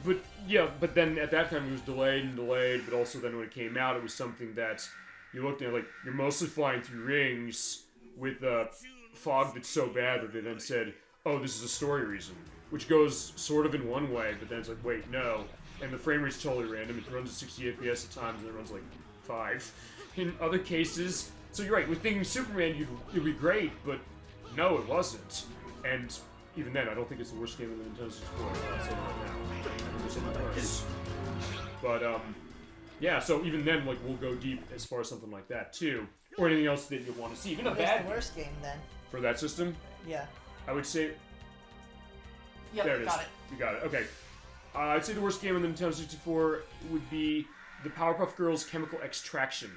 But, yeah, but then at that time it was delayed and delayed, but also then when it came out, it was something that you looked at, like, you're mostly flying through rings with fog that's so bad that they then said, oh, this is a story reason. Which goes sort of in one way, but then it's like, wait, no. And the frame rate's totally random. It runs at 60 FPS at times, and it runs like 5 in other cases. So you're right, with things Superman, it'd be great, but no, it wasn't. And even then, I don't think it's the worst game in the Nintendo 64. I'll say that right now. I think there's something worse. But, yeah, so even then, like, we'll go deep as far as something like that, too. Or anything else that you want to see. Even a bad the worst game, then? For that system? Yeah. I would say... Yep, there it is. got it. You got it. Okay. I'd say the worst game on the Nintendo 64 would be the Powerpuff Girls Chemical Extraction.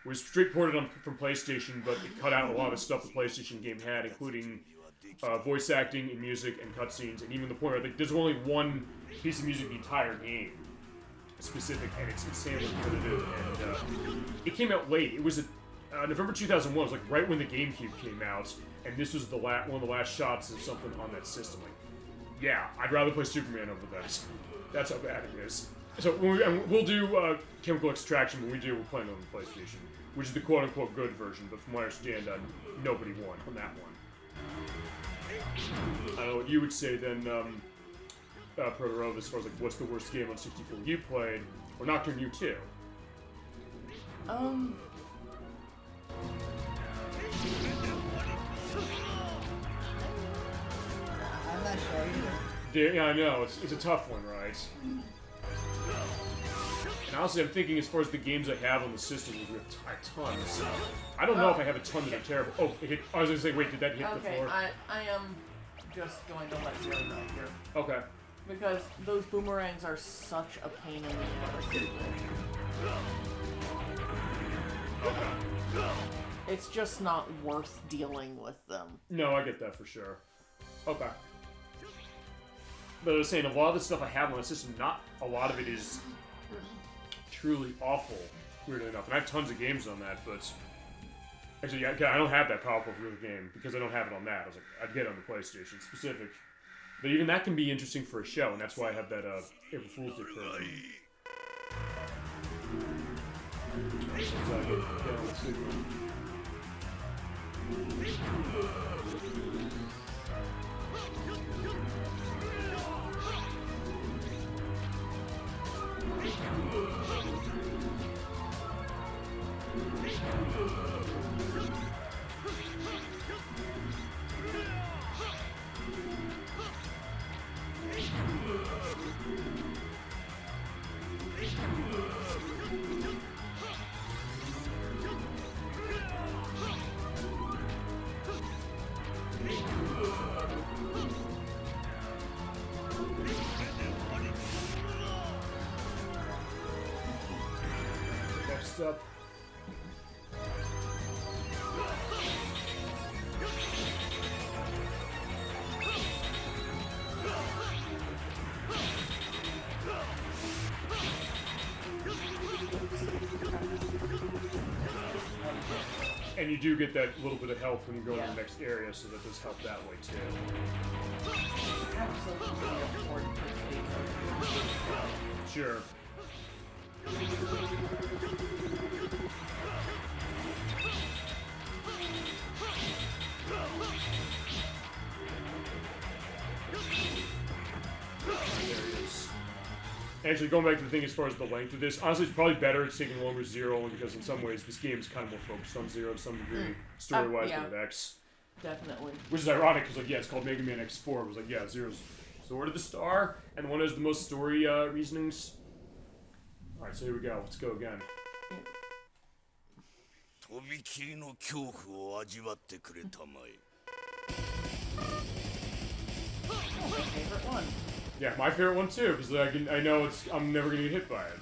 It was straight ported from PlayStation, but it cut out a lot of stuff the PlayStation game had, including voice acting and music and cutscenes, and even the point where there's only one piece of music in the entire game specific, and it's insanely repetitive. And it came out late. It was November 2001. It was like right when the GameCube came out, and this was one of the last shots of something on that system. Like, yeah, I'd rather play Superman over that. That's how bad it is. So we'll do Chemical Extraction when we do. We're playing on the PlayStation, which is the quote-unquote good version. But from what I understand, nobody won on that one. I don't know what you would say then, Proto, as far as like what's the worst game on 64 you played, or Nocturne you too. I'm not sure either. Yeah, I know. It's a tough one, right? And honestly, I'm thinking as far as the games I have on the system, we have tons. I don't know if I have a ton that are terrible. Oh, it hit, I was going to say, wait, did that hit the floor? Okay, I am just going to let you know here. Okay. Because those boomerangs are such a pain in the ass. Okay. It's just not worth dealing with them. No, I get that for sure. Okay. But I was saying, a lot of the stuff I have on the system, not a lot of it is truly awful, weirdly enough. And I have tons of games on that, but... Actually, I don't have that powerful real game, because I don't have it on that. I was like, I'd get it on the PlayStation specific. But even that can be interesting for a show, and that's why I have that April Fool's Day program. up. And you do get that little bit of health when you go to the next area, so that does help that way too. Absolutely important for Sure. There it is. Actually, going back to the thing as far as the length of this, honestly, it's probably better it's taking longer with Zero, only because in some ways this game is kind of more focused on Zero to some degree, story-wise, than with X. Definitely. Which is ironic, because, like, yeah, it's called Mega Man X4. It was like, yeah, Zero's Sword of the Star, and the one that has the most story reasonings. Alright, so here we go. Let's go again. とびきりの恐怖を味わってくれたまえ。 My favorite one. Yeah, my favorite one too, because I know I'm never gonna get hit by it.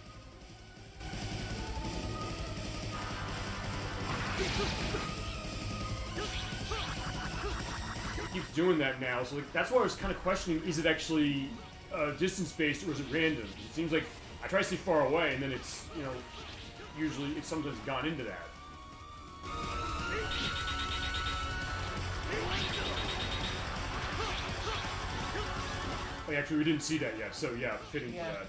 It keeps doing that now, so like that's why I was kind of questioning: is it actually distance-based or is it random? It seems like I try to stay far away, and then it's usually it's sometimes gone into that. Oh, actually, we didn't see that yet, so yeah, fitting for that.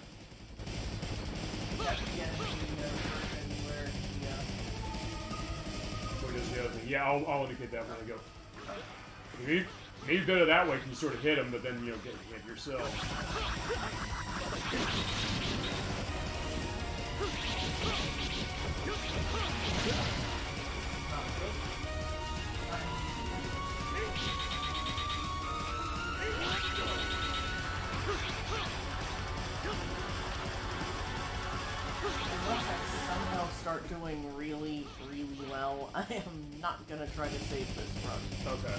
Where does the other thing? Yeah, I'll indicate that when I go. Maybe better that way, can you sort of hit him, but then get hit yourself. Somehow start doing really, really well. I am not gonna try to save this run. Okay.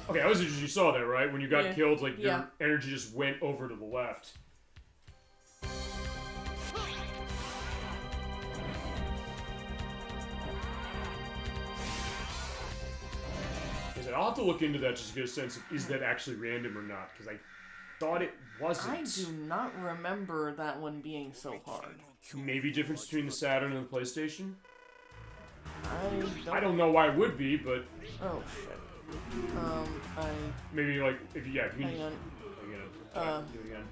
Okay, that was interesting. You saw that, right? When you got killed, like your energy just went over to the left. I'll have to look into that just to get a sense of is that actually random or not, because I thought it wasn't. I do not remember that one being so hard. Maybe difference between the Saturn and the PlayStation? I don't know why it would be, but... Oh, shit. Maybe, like, if you... Hang on. Do it again.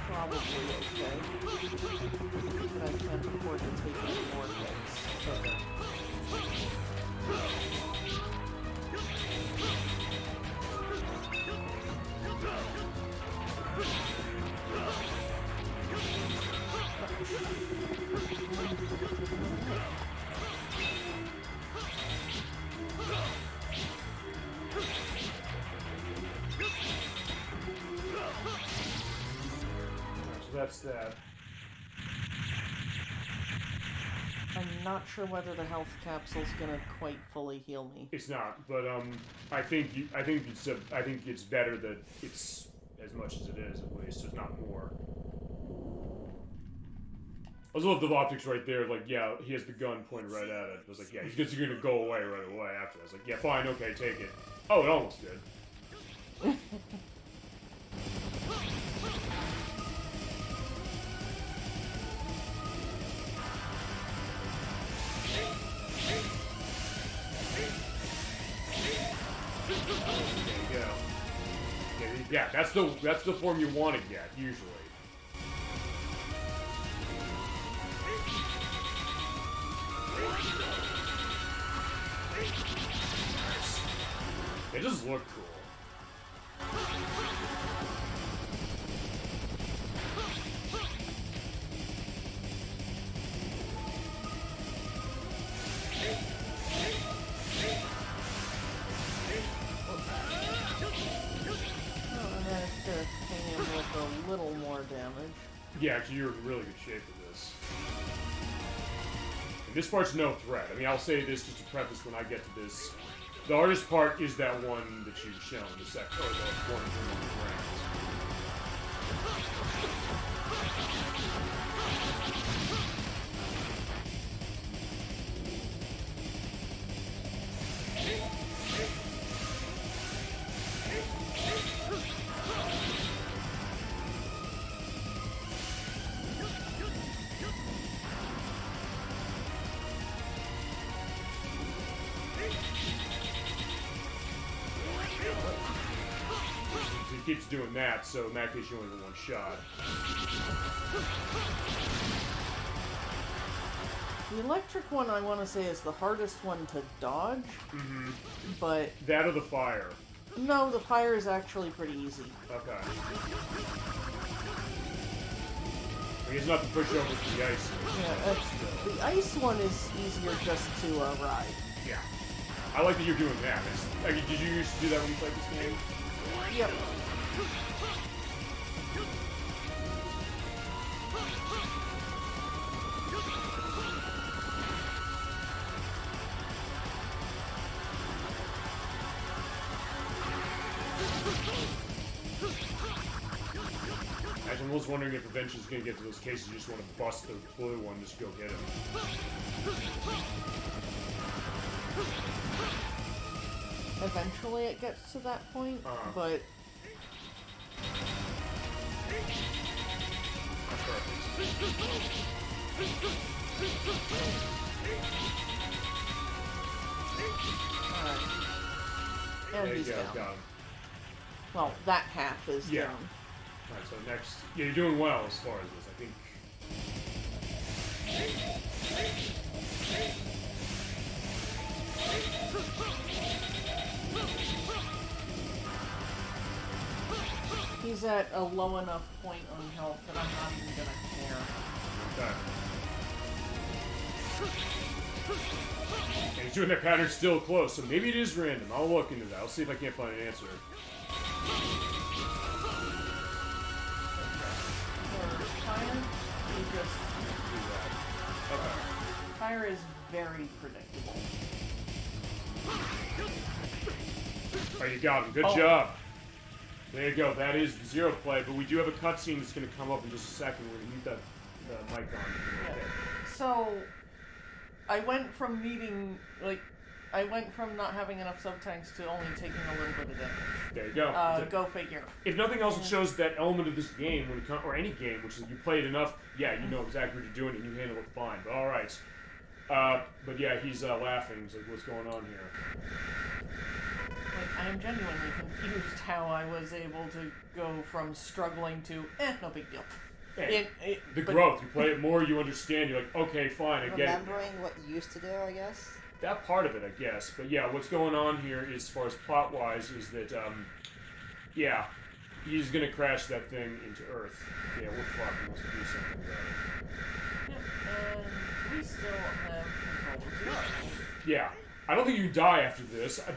Probably okay. But I can't afford to take any more hits. So that's that. I'm not sure whether the health capsule's gonna quite fully heal me. It's not, but I think it's better that it's as much as it is, at least, if not more. I was love the optics right there. Like, yeah, he has the gun pointed right at it. I was like, yeah, he's gonna go away right away after. I was like, yeah, fine, okay, take it. Oh, it almost did. There you go. Yeah, that's the form you want to get, usually. It just look cool. A little more damage. Yeah, actually, you're in really good shape for this. And this part's no threat. I mean, I'll say this just to preface when I get to this. The hardest part is that one that you've shown, the second, or the one from the ground. He keeps doing that, so in that case you only get one shot. The electric one, I want to say, is the hardest one to dodge. Mm-hmm. But that or the fire? No, the fire is actually pretty easy. Okay. He's not to push over to the ice. Yeah, the ice one is easier just to ride. Yeah. I like that you're doing that. Did you used to do that when you played this game? Yep. I was wondering if eventually it's going to get to those cases you just want to bust the blue one, just go get him. Eventually it gets to that point, but... Alright. And he's down. Got him. Well, that half is down. Alright, so next... Yeah, you're doing well as far as this, I think. He's at a low enough point on health that I'm not even gonna care. Okay. And he's doing that pattern still close, so maybe it is random. I'll look into that. I'll see if I can't find an answer. Fire, you just do that. Okay. Fire is very predictable. Oh, you got him. Good job. There you go. That is the zero play, but we do have a cutscene that's going to come up in just a second. We're going to mute the mic on. Yeah. So, I went from needing, I went from not having enough sub-tanks to only taking a little bit of damage. There you go. Go figure. If nothing else, it shows that element of this game, when it comes, or any game, which is you play it enough, yeah, you know exactly what you're doing and you handle it fine. But all right. But yeah, he's laughing. He's like, what's going on here? I am genuinely confused how I was able to go from struggling to, no big deal. Hey, the growth. You play it more, you understand. You're like, okay, fine, I get it. Remembering what you used to do, I guess? That part of it, I guess. But yeah, what's going on here, as far as plot-wise, is that, yeah, he's going to crash that thing into Earth. Yeah, we're fucked. We must do something about it. Yeah, and we still have control of the Earth. Yeah. I don't think you die after this. I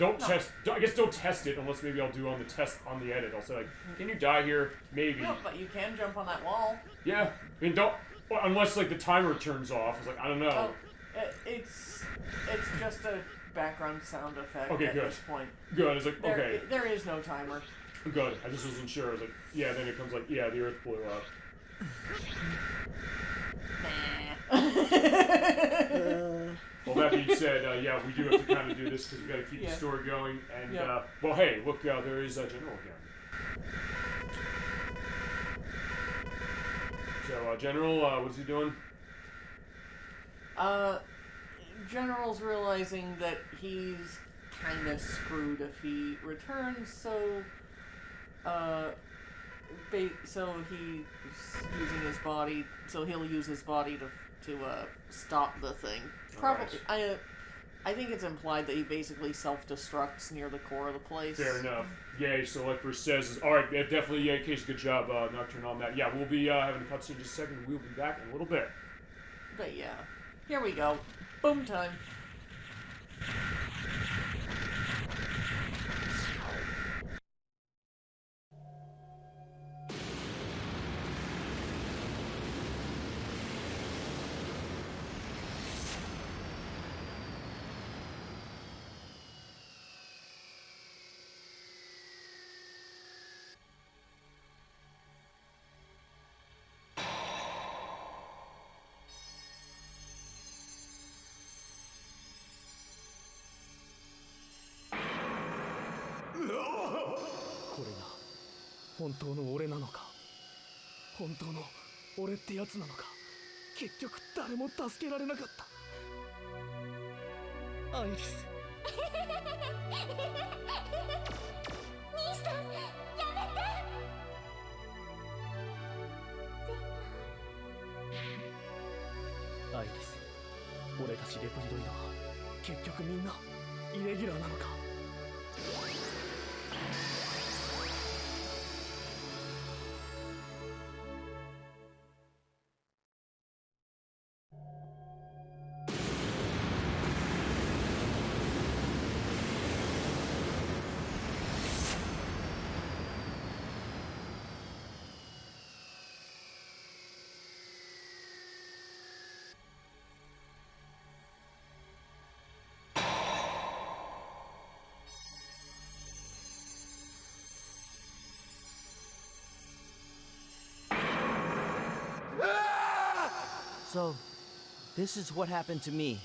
guess don't test it unless maybe I'll do on the test on the edit. I'll say like, can you die here? Maybe. No, but you can jump on that wall. Yeah. I mean, don't unless like the timer turns off. It's like I don't know. Oh, it's just a background sound effect okay, at good. this point. Good. It's like okay. There is no timer. Good. I just wasn't sure. I was like, yeah. Then it comes like, yeah, the Earth blew up. Well, that being said, yeah, we do have to kind of do this because we got to keep the story going. And well, hey, look, there is General again. So, General, what's he doing? General's realizing that he's kind of screwed if he returns, so So he's using his body. So he'll use his body to stop the thing. Probably. Right. I think it's implied that he basically self-destructs near the core of the place. Fair enough. Yay, so ElecVerse says, alright, definitely, yeah, Case, good job, Nocturne, on that. Yeah, we'll be having a cutscene in just a second, we'll be back in a little bit. But yeah, here we go. Boom time.これが本当の俺なのか、本当の俺ってやつなのか。結局誰も助けられなかった。アイリス。兄さん、やめて。アイリス、俺たちレプリドイドは結局みんなイレギュラーなのか。So, this is what happened to me.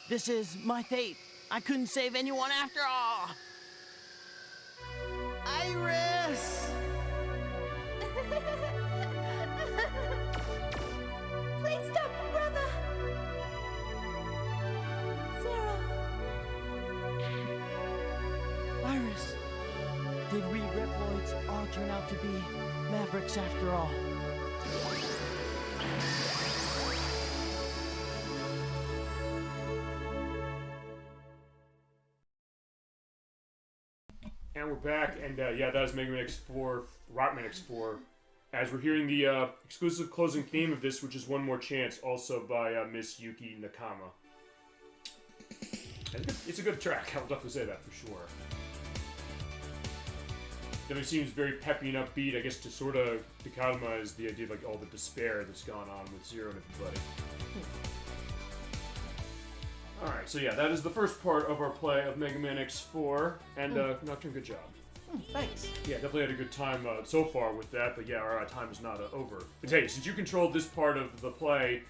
This is my fate. I couldn't save anyone after all. Iris! Please stop, brother. Zero. Iris, did we Reploids all turn out to be Mavericks after all? And we're back, and yeah, that was Mega Man X4, Rockman X4, as we're hearing the exclusive closing theme of this, which is One More Chance, also by Miss Yuki Nakama. And it's a good track, I'll definitely say that for sure. Definitely seems very peppy and upbeat, I guess, to sort of dichotomize the idea of like all the despair that's gone on with Zero and everybody. Alright, so yeah, that is the first part of our play of Mega Man X4, and Nocturne, good job. Thanks. Yeah, definitely had a good time so far with that, but yeah, our time is not over. But hey, since you controlled this part of the play,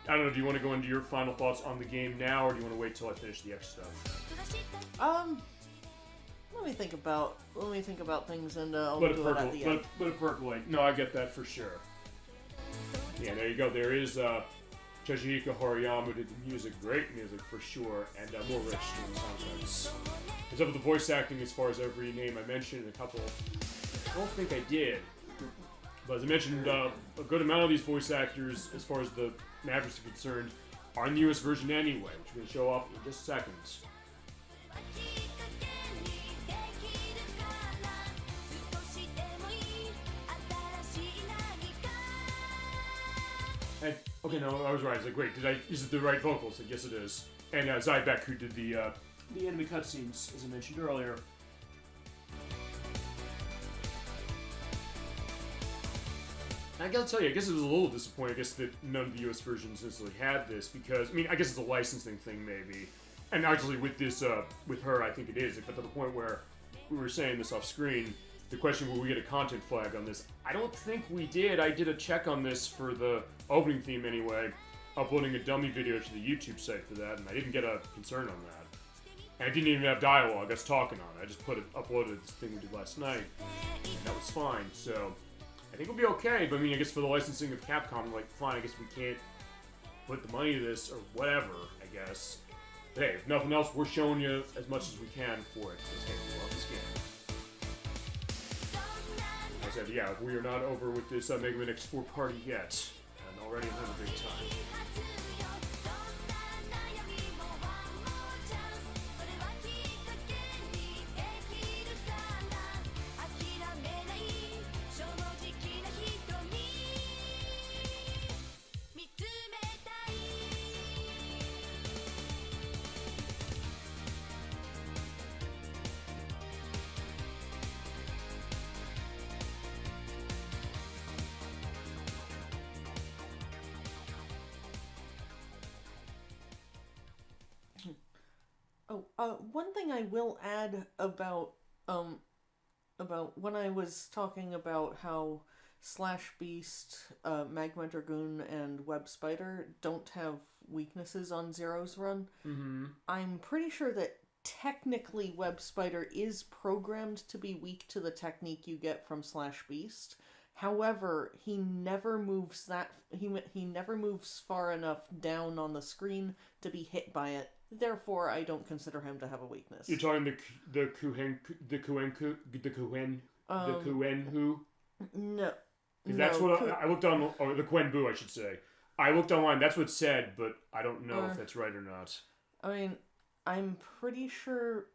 I don't know, do you want to go into your final thoughts on the game now, or do you want to wait till I finish the X stuff? Let me think about things, and I'll Let do it it at the end. let it percolate. No, I get that for sure. Yeah, there you go. There is Cha Chingo Christiano who did the music, great music for sure, and more rich in the soundtracks. Except for the voice acting, as far as every name I mentioned, and a couple I don't think I did. But as I mentioned, a good amount of these voice actors, as far as the Mavericks are concerned, are in the US version anyway, which we're going to show off in just seconds. And, okay, no, I was right. I was like, wait, is it the right vocals? I guess it is. And Zybeck, who did the enemy cutscenes, as I mentioned earlier. I gotta tell you, I guess it was a little disappointing, I guess, that none of the US versions necessarily had this, because, I mean, I guess it's a licensing thing, maybe. And actually, with this, with her, I think it is. But to the point where we were saying this off screen, the question, will we get a content flag on this? I don't think we did. I did a check on this for the opening theme anyway, uploading a dummy video to the YouTube site for that, and I didn't get a concern on that. And I didn't even have dialogue, I was talking on it. I just uploaded this thing we did last night, and that was fine, so I think we'll be okay, but I mean, I guess for the licensing of Capcom, like, fine, I guess we can't put the money to this, or whatever, I guess. But hey, if nothing else, we're showing you as much as we can for it. Let's love this game. I said, yeah, we are not over with this Mega Man X4 party yet. And already I'm having a great time. One thing I will add about when I was talking about how Slash Beast, Magma Dragoon, and Web Spider don't have weaknesses on Zero's run. Mm-hmm. I'm pretty sure that technically Web Spider is programmed to be weak to the technique you get from Slash Beast. However, he never moves he never moves far enough down on the screen to be hit by it. Therefore, I don't consider him to have a weakness. You're talking the Kuenhu? No. Because that's what I looked on, or the Quenbu, I should say. I looked online, that's what it said, but I don't know if that's right or not. I mean, I'm pretty sure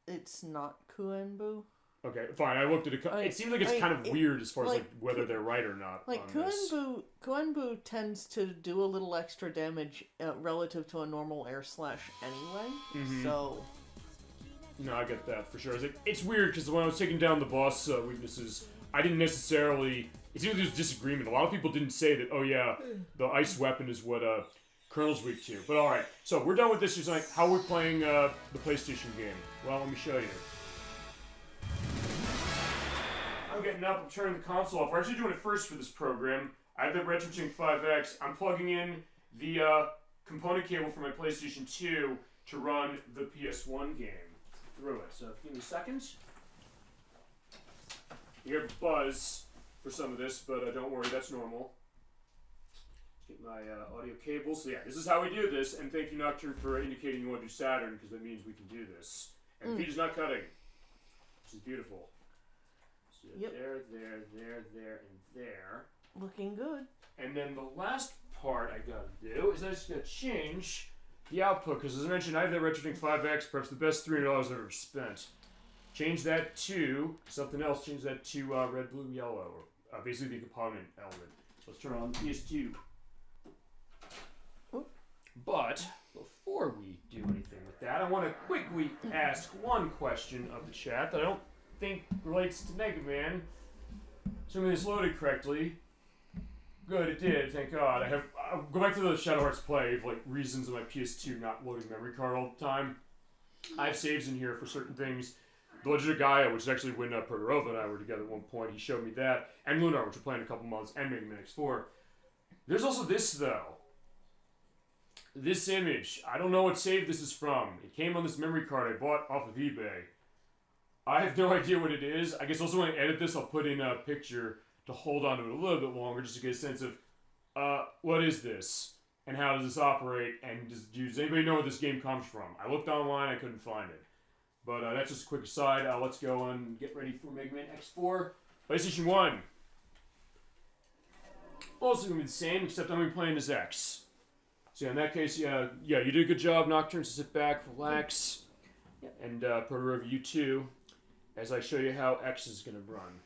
it's not Kuenbu. Okay, fine. I looked at it. It seems like it's kind of weird as far as whether they're right or not. Like Kuenbu tends to do a little extra damage relative to a normal air slash anyway. Mm-hmm. So no, I get that for sure. It's weird because when I was taking down the boss weaknesses, I didn't necessarily. It seems like there's disagreement. A lot of people didn't say that. Oh yeah, the ice weapon is what Colonel's weak to. But all right, so we're done with this. Just like how we're playing the PlayStation game. Well, let me show you. I'm getting up, I'm turning the console off. We're actually doing it first for this program. I have the RetroTink 5X. I'm plugging in the component cable for my PlayStation 2 to run the PS1 game through it. So give me a second. You hear buzz for some of this, but don't worry, that's normal. Let's get my audio cable. So yeah, this is how we do this. And thank you, Nocturne, for indicating you want to do Saturn, because that means we can do this. And the feed is not cutting, which is beautiful. Yep. There, and there. Looking good. And then the last part I gotta do is I just gotta change the output, because as I mentioned, I have that RetroTink 5X, perhaps the best $300 I've ever spent. Change that to something else, change that to red, blue, yellow, or basically the component element. So let's turn on the PS2. Oop. But before we do anything with that, I want to quickly ask one question of the chat that I don't think relates to Mega Man. Assuming this loaded correctly. Good, it did, thank God. I'll go back to the Shadow Hearts play of reasons of my PS2 not loading memory card all the time. I have saves in here for certain things. The Legend of Gaia, which is actually when Protorova and I were together at one point, he showed me that. And Lunar, which we're playing in a couple months, and Mega Man X4. There's also this, though. This image. I don't know what save this is from. It came on this memory card I bought off of eBay. I have no idea what it is. I guess also when I edit this, I'll put in a picture to hold on to it a little bit longer just to get a sense of, what is this? And how does this operate? And does anybody know where this game comes from? I looked online, I couldn't find it. But that's just a quick aside. Let's go and get ready for Mega Man X4. PlayStation 1. Also going to be the same, except I'm going to be playing as X. So in that case, yeah, you did a good job, Nocturne, so sit back, relax. And Protorova, you too, as I show you how X is going to run.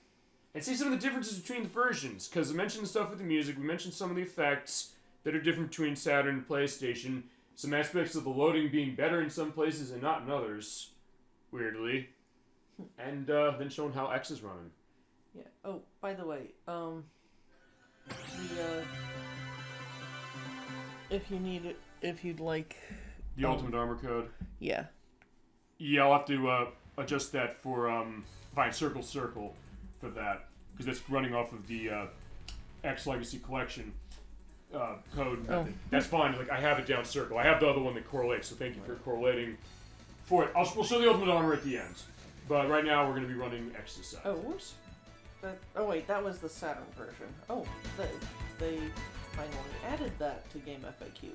And see some of the differences between the versions, because I mentioned the stuff with the music, we mentioned some of the effects that are different between Saturn and PlayStation, some aspects of the loading being better in some places and not in others, weirdly, and then showing how X is running. Yeah. Oh, by the way, if you need it, if you'd like the Ultimate Armor code. Yeah. Yeah, I'll have to adjust that for find circle for that, because that's running off of the X Legacy Collection code method. That's fine. I have it down circle. I have the other one that correlates. So thank you for correlating for it. We'll show the Ultimate Armor at the end, but right now we're going to be running X this side. Oh, whoops. Wait, that was the Saturn version. Oh, they finally added that to game FAQs.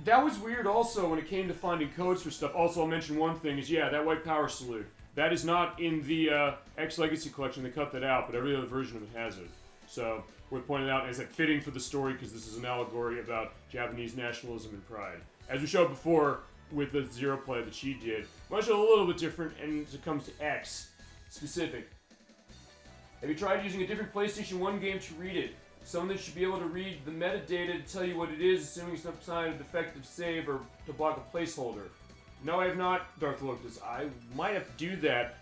That was weird also when it came to finding codes for stuff. Also, I'll mention one thing is, that white power salute. That is not in the X Legacy collection. They cut that out, but every other version of it has it. So, worth pointing out, is it fitting for the story because this is an allegory about Japanese nationalism and pride. As we showed before with the Zero play that she did, much a little bit different, and as it comes to X specific. Have you tried using a different PlayStation 1 game to read it? Something that should be able to read the metadata to tell you what it is, assuming it's not sign of defective save or to block a placeholder. No, I have not, Dr. Lucas. I might have to do that.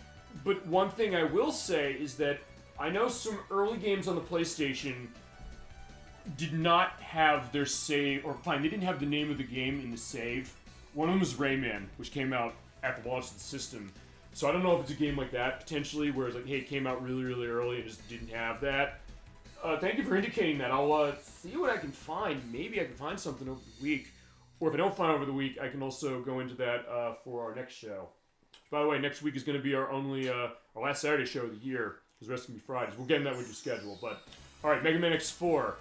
But one thing I will say is that I know some early games on the PlayStation did not have their save, or fine, they didn't have the name of the game in the save. One of them was Rayman, which came out at the launch of the system. So I don't know if it's a game like that, potentially, where it's like, hey, it came out really, really early and just didn't have that. Thank you for indicating that. I'll see what I can find. Maybe I can find something over the week. Or if I don't find over the week, I can also go into that for our next show. By the way, next week is going to be our last Saturday show of the year, because the rest can be Fridays. We'll get in that with your schedule. But, alright, Mega Man X4.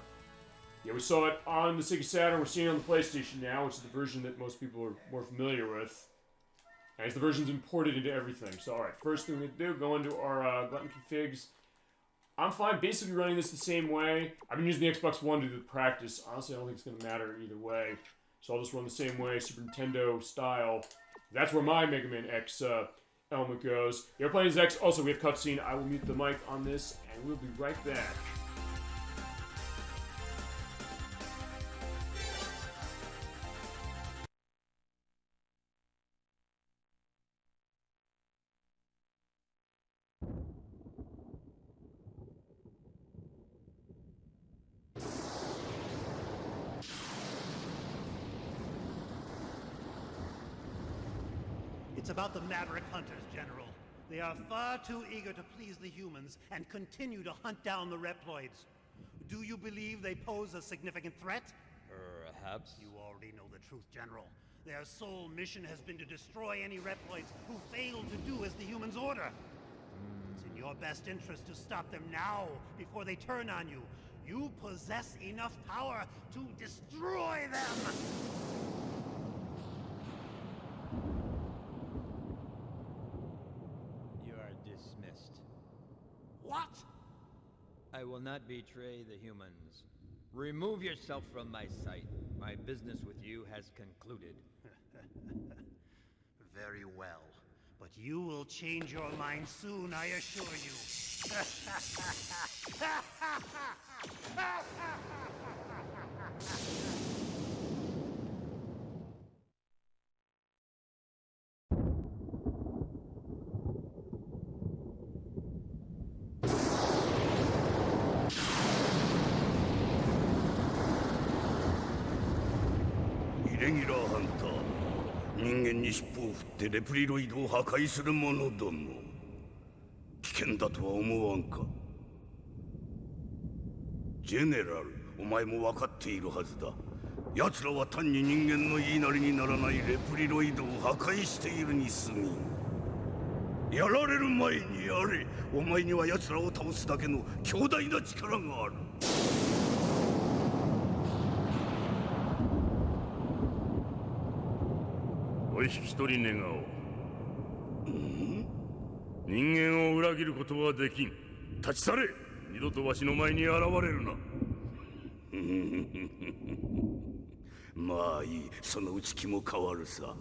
Yeah, we saw it on the Sega Saturn. We're seeing it on the PlayStation now, which is the version that most people are more familiar with. And it's the version's imported into everything. So, alright, first thing we do, go into our Glutton configs. I'm fine basically running this the same way. I've been using the Xbox One to do the practice. Honestly, I don't think it's going to matter either way. So I'll just run the same way, Super Nintendo style. That's where my Mega Man X element goes. You're playing as X. Also, we have cutscene. I will mute the mic on this, and we'll be right back. It's about the Maverick Hunters, General. They are far too eager to please the humans and continue to hunt down the Reploids. Do you believe they pose a significant threat? Perhaps. You already know the truth, General. Their sole mission has been to destroy any Reploids who fail to do as the humans order. It's in your best interest to stop them now, before they turn on you. You possess enough power to destroy them! What? I will not betray the humans. Remove yourself from my sight. My business with you has concluded. Very well. But you will change your mind soon, I assure you.人間に尻尾を振ってレプリロイドを破壊する者ども。危険だとは思わんか。ジェネラル、お前も分かっているはずだ。奴らは単に人間の言いなりにならないレプリロイドを破壊しているに過ぎん。やられる前にやれ。お前には奴らを倒すだけの強大な力がある。お引き取り願おう。人間を裏切ることはできん。立ち去れ。二度とわしの前に現れるな。まあいい、そのうち気も変わるさ。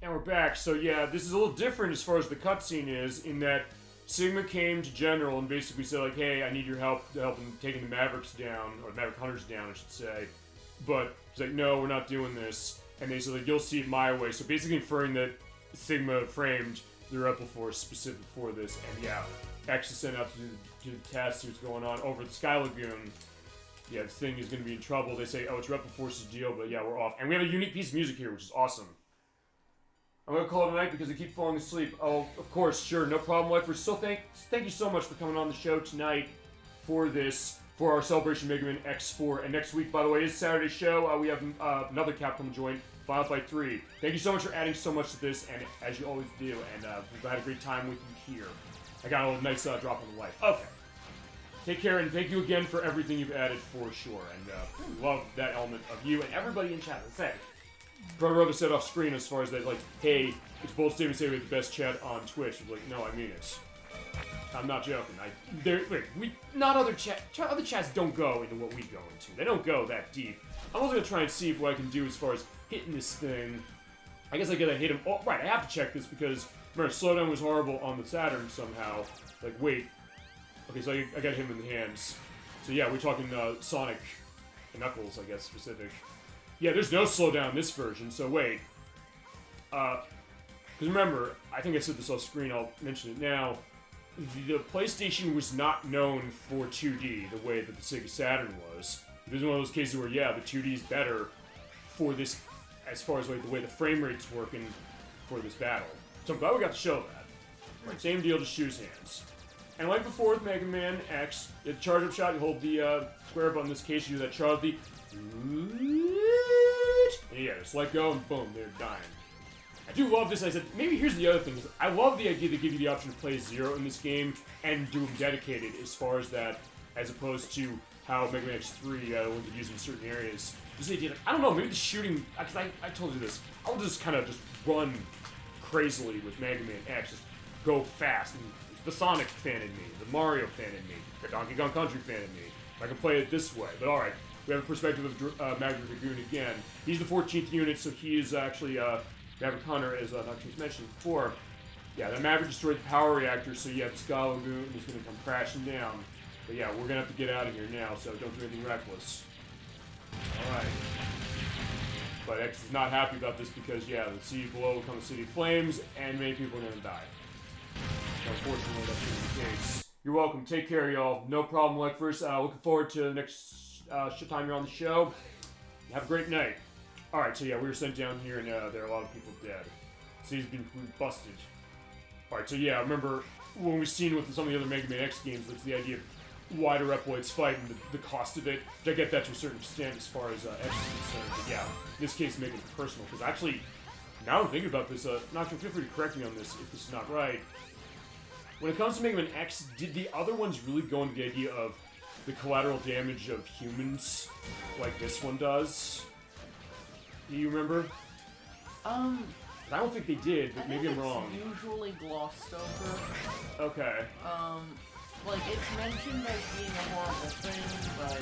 And we're back. So yeah, this is a little different as far as the cutscene is, in that Sigma came to General and basically said like, hey, I need your help to help in taking the Mavericks down, or Maverick Hunters down, I should say. But he's like, no, we're not doing this. And they said like, you'll see it my way. So basically inferring that Sigma framed the Rebel Force specific for this. And yeah, X is sent out to do the test, see what's going on over at the Sky Lagoon. Yeah, this thing is going to be in trouble. They say, oh, it's Rebel Force's deal, but yeah, we're off. And we have a unique piece of music here, which is awesome. I'm going to call it a night because I keep falling asleep. Oh, of course, sure, no problem, wifers. So thank you so much for coming on the show tonight for this, for our Celebration Mega Man X4. And next week, by the way, is Saturday's show. We have another Capcom joint, Final Fight 3. Thank you so much for adding so much to this, and as you always do. And we've had a great time with you here. I got a nice drop on the light. Okay. Take care, and thank you again for everything you've added for sure. And love that element of you and everybody in chat. In fact, Proto said off screen as far as that, like, hey, it's bold statement to say we have the best chat on Twitch. Like, no, I mean it. I'm not joking. Other chats don't go into what we go into. They don't go that deep. I'm also gonna try and see what I can do as far as hitting this thing. I guess I gotta hit him. Oh, right, I have to check this because remember, slowdown was horrible on the Saturn somehow. Like, wait. Okay, so I got him in the hands. So yeah, we're talking Sonic and Knuckles, I guess, specific. Yeah, there's no slowdown in this version, so wait. Because remember, I think I said this off screen, I'll mention it now. The PlayStation was not known for 2D the way that the Sega Saturn was. It was one of those cases where, yeah, the 2D is better for this, as far as like the way the frame rate's working for this battle. So I'm glad we got to show that. Right, same deal, just shoes hands. And like before with Mega Man X, the charge up shot, you hold the square button in this case, you do that charge, and yeah, just let go and boom, they're dying. I do love this. I said, maybe here's the other thing. I love the idea they give you the option to play Zero in this game and do them dedicated as far as that, as opposed to how Mega Man X3 only could use in certain areas. This idea, like, I don't know, maybe the shooting, because I told you this, I'll just kind of just run crazily with Mega Man X, just go fast. And the Sonic fan in me, the Mario fan in me, the Donkey Kong Country fan in me. I can play it this way, but alright. We have a perspective of Maverick Dragoon again. He's the 14th unit, so he is actually Maverick Hunter, as Dr. was mentioned before. Yeah, that Maverick destroyed the power reactor, so yeah, the Sky Lagoon is going to come crashing down. But yeah, we're going to have to get out of here now, so don't do anything reckless. Alright. But X is not happy about this because, yeah, the sea below will come to City of Flames, and many people are going to die. Unfortunately, that's going to be the case. You're welcome. Take care, y'all. No problem, ElecVerse. Looking forward to the next time you're on the show. Have a great night. Alright, so yeah, we were sent down here, and there are a lot of people dead. City's been busted. Alright, so yeah, I remember when we've seen with some of the other Mega Man X games, it's the idea of why do Reploids fight and the cost of it. I get that to a certain extent as far as X is concerned, but yeah, in this case, making it personal. Because actually, now I'm thinking about this, Nocturne, feel free to correct me on this if this is not right. When it comes to Mega Man X, did the other ones really go into the idea of the collateral damage of humans like this one does? Do you remember? I don't think they did, but maybe I'm wrong. It's usually glossed over. Okay. Like, it's mentioned as being a horrible thing, but,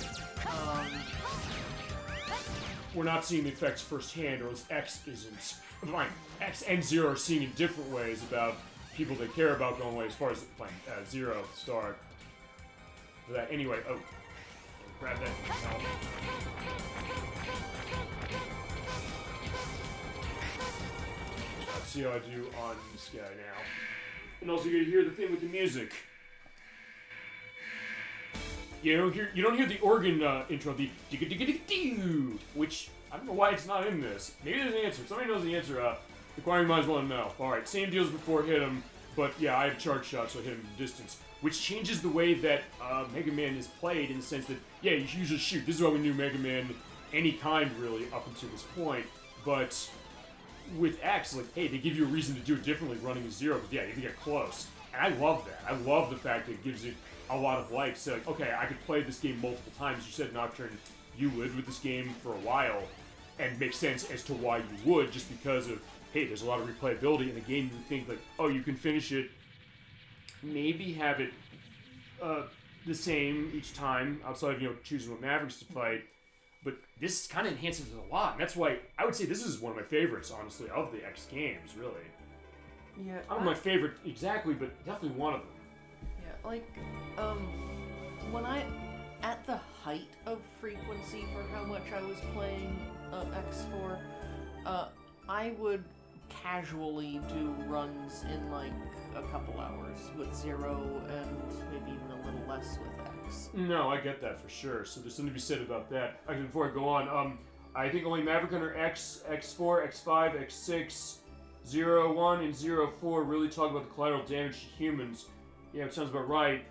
we're not seeing the effects firsthand, or else X isn't. Fine, X and Zero are seeing in different ways about people they care about going away as far as playing Zero Star. For that, anyway, oh. Grab that. Let's see how I do on this guy now. And also you're gonna hear the thing with the music. You don't hear the organ intro, the digga-digga-digga-doo, which I don't know why it's not in this. Maybe there's an answer. If somebody knows the answer, inquiring minds want to know. Alright, same deal as before, hit him, but yeah, I have charge shots, so I hit him from distance. Which changes the way that Mega Man is played in the sense that, yeah, you usually shoot. This is why we knew Mega Man, any kind really, up until this point. But with X, like, hey, they give you a reason to do it differently running a Zero, but yeah, you have to get close. And I love that. I love the fact that it gives it a lot of life. So, like, okay, I could play this game multiple times. You said, Nocturne, you lived with this game for a while, and makes sense as to why you would, just because of, hey, there's a lot of replayability in a game. You would think, like, oh, you can finish it, maybe have it the same each time, outside of, choosing what Mavericks to fight. But this kind of enhances it a lot. And that's why I would say this is one of my favorites, honestly, of the X games, really. Yeah. I don't know my favorite exactly, but definitely one of them. Yeah, like, when at the height of frequency for how much I was playing X4, I would casually do runs in, like, a couple hours with Zero and maybe even a little less with X. No, I get that for sure. So there's something to be said about that. Actually, before I go on, I think only Maverick Hunter X, X4, X5, X6, 0-1, and 0-4 really talk about the collateral damage to humans. Yeah, it sounds about right.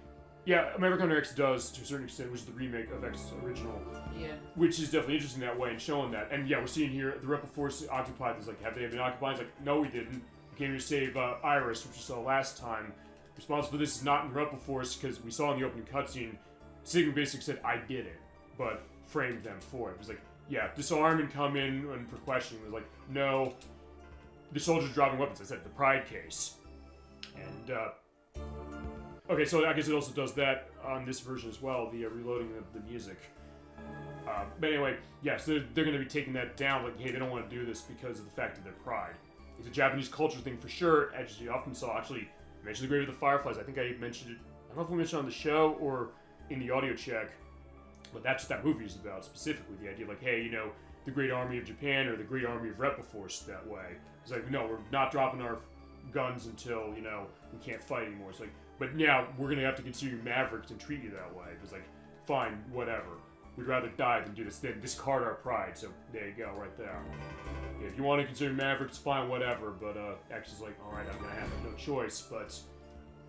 Yeah, Maverick Hunter X does, to a certain extent, which is the remake of X original. Yeah. Which is definitely interesting that way and showing that. And yeah, we're seeing here, the Rebel Force occupied. It's like, have they been occupied? It's like, no, we didn't. We came here to save Iris, which we saw last time. responsible for this is not in Rebel Force, because we saw in the opening cutscene, Sigma basically said, I did it, but framed them for it. It was like, yeah, disarm and come in and for questioning. It was like, no, the soldiers dropping weapons. I said, the Pride case. And, okay, so I guess it also does that on this version as well, the reloading of the music. But anyway, yes, they're going to be taking that down, like, hey, they don't want to do this because of the fact of their pride. It's a Japanese culture thing for sure, as you often saw. Actually, I mentioned the Grave of the Fireflies. I think I mentioned it, I don't know if we mentioned it on the show or in the audio check, but that's what that movie is about, specifically. The idea of, like, hey, you know, the Great Army of Japan or the Great Army of Rebel Force that way. It's like, no, we're not dropping our guns until, you know, we can't fight anymore. It's like, but now we're going to have to consider you mavericks and treat you that way. It's like, fine, whatever. We'd rather die than do this, then discard our pride. So there you go, right there. Yeah, if you want to consider mavericks, fine, whatever. But X is like, all right, I'm going to have no choice. But